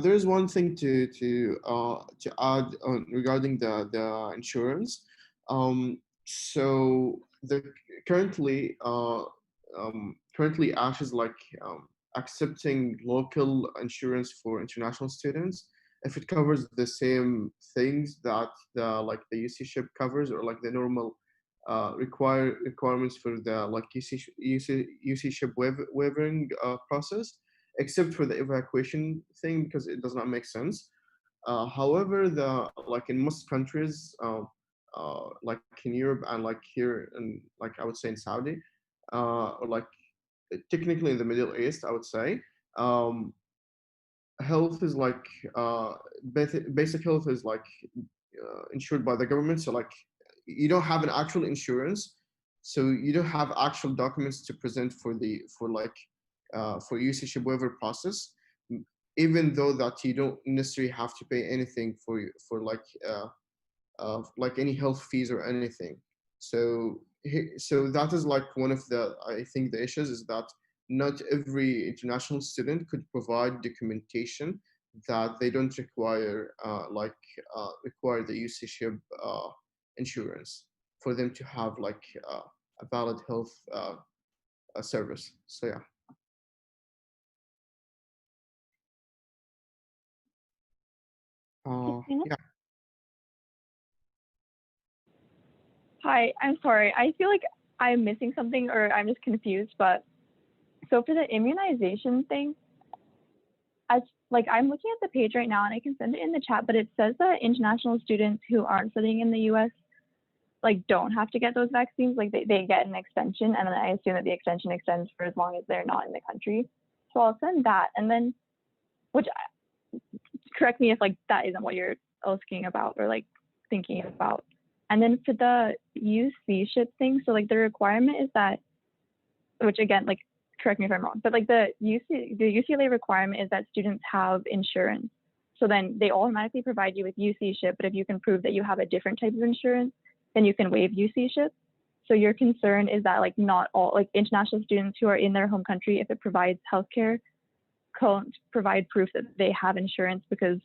T: there's one thing to add regarding the insurance. So currently ASH is like accepting local insurance for international students if it covers the same things that the UC Ship covers, or like the normal requirements for the like UC Ship waiving process, except for the evacuation thing because it does not make sense. However, like in most countries, like in Europe and like here in, like I would say in Saudi, or like technically in the Middle East, I would say, um, health is like basic health is like insured by the government. So like you don't have an actual insurance, so you don't have actual documents to present for UCShip waiver process, even though that you don't necessarily have to pay anything for like any health fees or anything. So that is like one of the, I think the issues is that not every international student could provide documentation that they don't require the UCShip insurance for them to have like a valid health service. So yeah. Yeah.
C: Hi, I'm sorry. I feel like I'm missing something or I'm just confused, but so for the immunization thing, I'm looking at the page right now and I can send it in the chat, but it says that international students who aren't studying in the US like don't have to get those vaccines. Like they get an extension, and then I assume that the extension extends for as long as they're not in the country. So I'll send that, and then correct me if like that isn't what you're asking about or like thinking about. And then for the UC-ship thing, so like the requirement is that, which again, like correct me if I'm wrong, but like the UCLA requirement is that students have insurance. So then they automatically provide you with UC-ship, but if you can prove that you have a different type of insurance, then you can waive UC-ship. So your concern is that like not all like international students who are in their home country, if it provides healthcare, can't provide proof that they have insurance because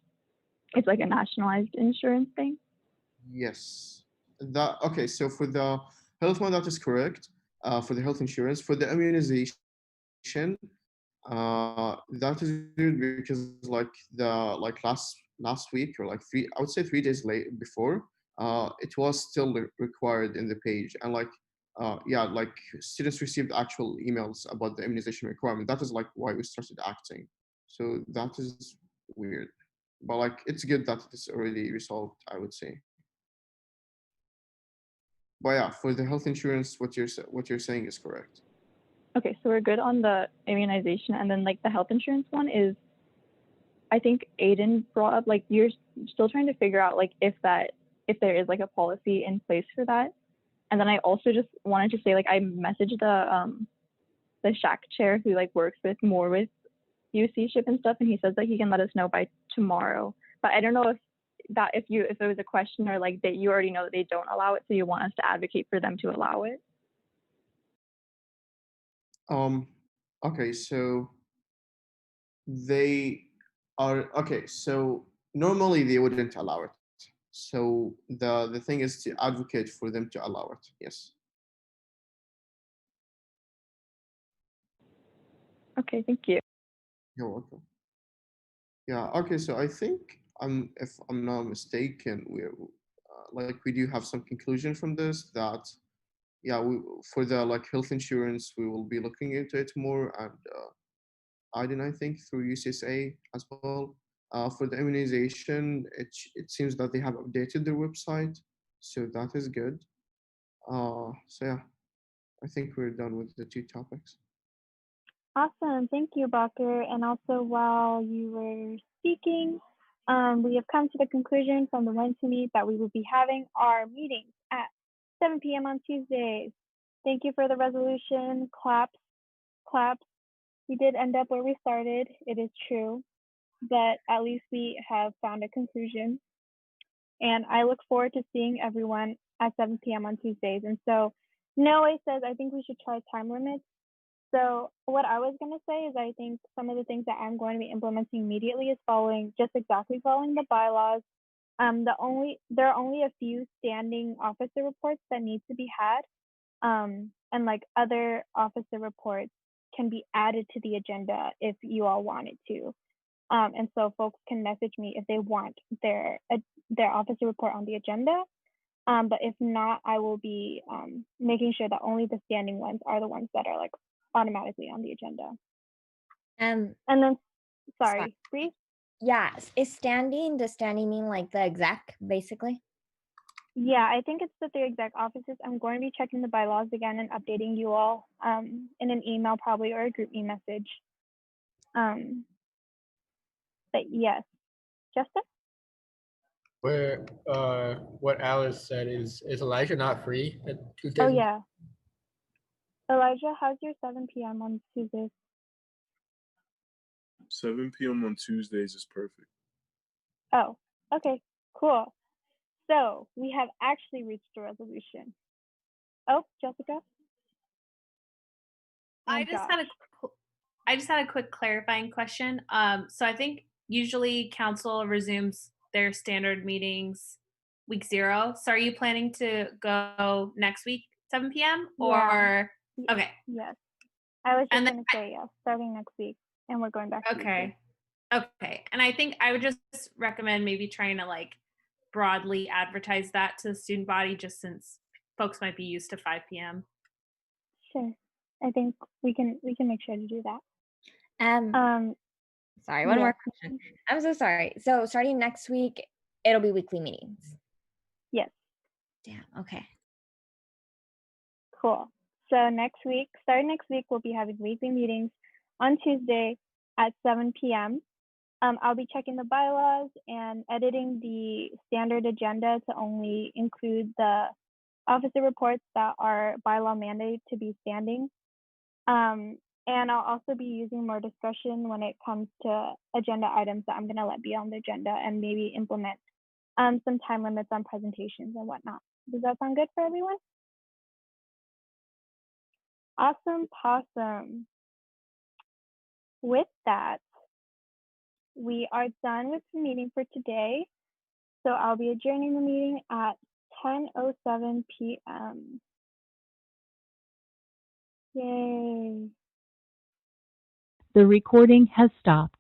C: it's like a nationalized insurance thing.
T: Yes. Okay. So for the health one, that is correct. For the health insurance, for the immunization, that is weird because last week or like I would say 3 days late before, it was still required in the page, and yeah, like students received actual emails about the immunization requirement. That is like why we started acting. So that is weird, but like it's good that it's already resolved, I would say. But yeah, for the health insurance, what you're saying is correct.
C: Okay, so we're good on the immunization, and then like the health insurance one is, I think Aiden brought up like you're still trying to figure out like if there is like a policy in place for that. And then I also just wanted to say like I messaged the Shack chair who like works with UC-ship and stuff, and he says that he can let us know by tomorrow. But I don't know if there was a question or like that you already know that they don't allow it, so you want us to advocate for them to allow it.
T: Okay, so they are okay. So normally they wouldn't allow it. So the thing is to advocate for them to allow it. Yes.
C: Okay, thank you.
T: You're welcome. Yeah. Okay. So I think if I'm not mistaken, we do have some conclusion from this that yeah, for the like health insurance, we will be looking into it more, and I think through UCSA as well. For the immunization, it seems that they have updated their website, so that is good. So yeah, I think we're done with the 2 topics.
A: Awesome. Thank you, Bakr. And also, while you were speaking, we have come to the conclusion from the Wednesday meet that we will be having our meetings at 7 p.m. on Tuesdays. Thank you for the resolution. Claps, claps. We did end up where we started. It is true, but at least we have found a conclusion. And I look forward to seeing everyone at 7 p.m. on Tuesdays. And so Noe says, I think we should try time limits. So what I was going to say is I think some of the things that I'm going to be implementing immediately is following the bylaws. There are only a few standing officer reports that need to be had. And like other officer reports can be added to the agenda if you all wanted to. And so folks can message me if they want their officer report on the agenda. But if not, I will be making sure that only the standing ones are the ones that are like automatically on the agenda. And then, sorry, Bree?
E: Yeah, is standing, does standing mean like the exec, basically?
A: Yeah, I think it's the 3 exec offices. I'm going to be checking the bylaws again and updating you all in an email probably or a group me message. But yes, Justin?
B: Where what Alice said is Elijah not free at Tuesdays?
A: Oh yeah. Elijah, how's your 7 p.m. on Tuesdays?
G: 7 p.m. on Tuesdays is perfect.
A: Oh, okay, cool. So we have actually reached a resolution. Oh, Jessica?
L: I
A: And
L: just
A: Josh.
L: had a quick clarifying question. So I think usually council resumes their standard meetings week 0. So are you planning to go next week, 7 p.m. or okay?
A: Yes. I was just
L: And then
A: going to say yes, starting next week, and we're going back to weekly.
L: Okay. And I think I would just recommend maybe trying to like broadly advertise that to the student body, just since folks might be used to 5 p.m.
A: Sure. I think we can make sure to do that.
E: Sorry, one more question. I'm so sorry. So starting next week, it'll be weekly meetings.
A: Yes.
E: Damn. Okay.
A: Cool. So starting next week, we'll be having weekly meetings on Tuesday at 7 p.m. I'll be checking the bylaws and editing the standard agenda to only include the officer reports that are bylaw mandated to be standing. And I'll also be using more discretion when it comes to agenda items that I'm going to let be on the agenda and maybe implement some time limits on presentations and whatnot. Does that sound good for everyone? Awesome possum. With that, we are done with the meeting for today. So I'll be adjourning the meeting at 10:07 p.m. Yay.
S: The recording has stopped.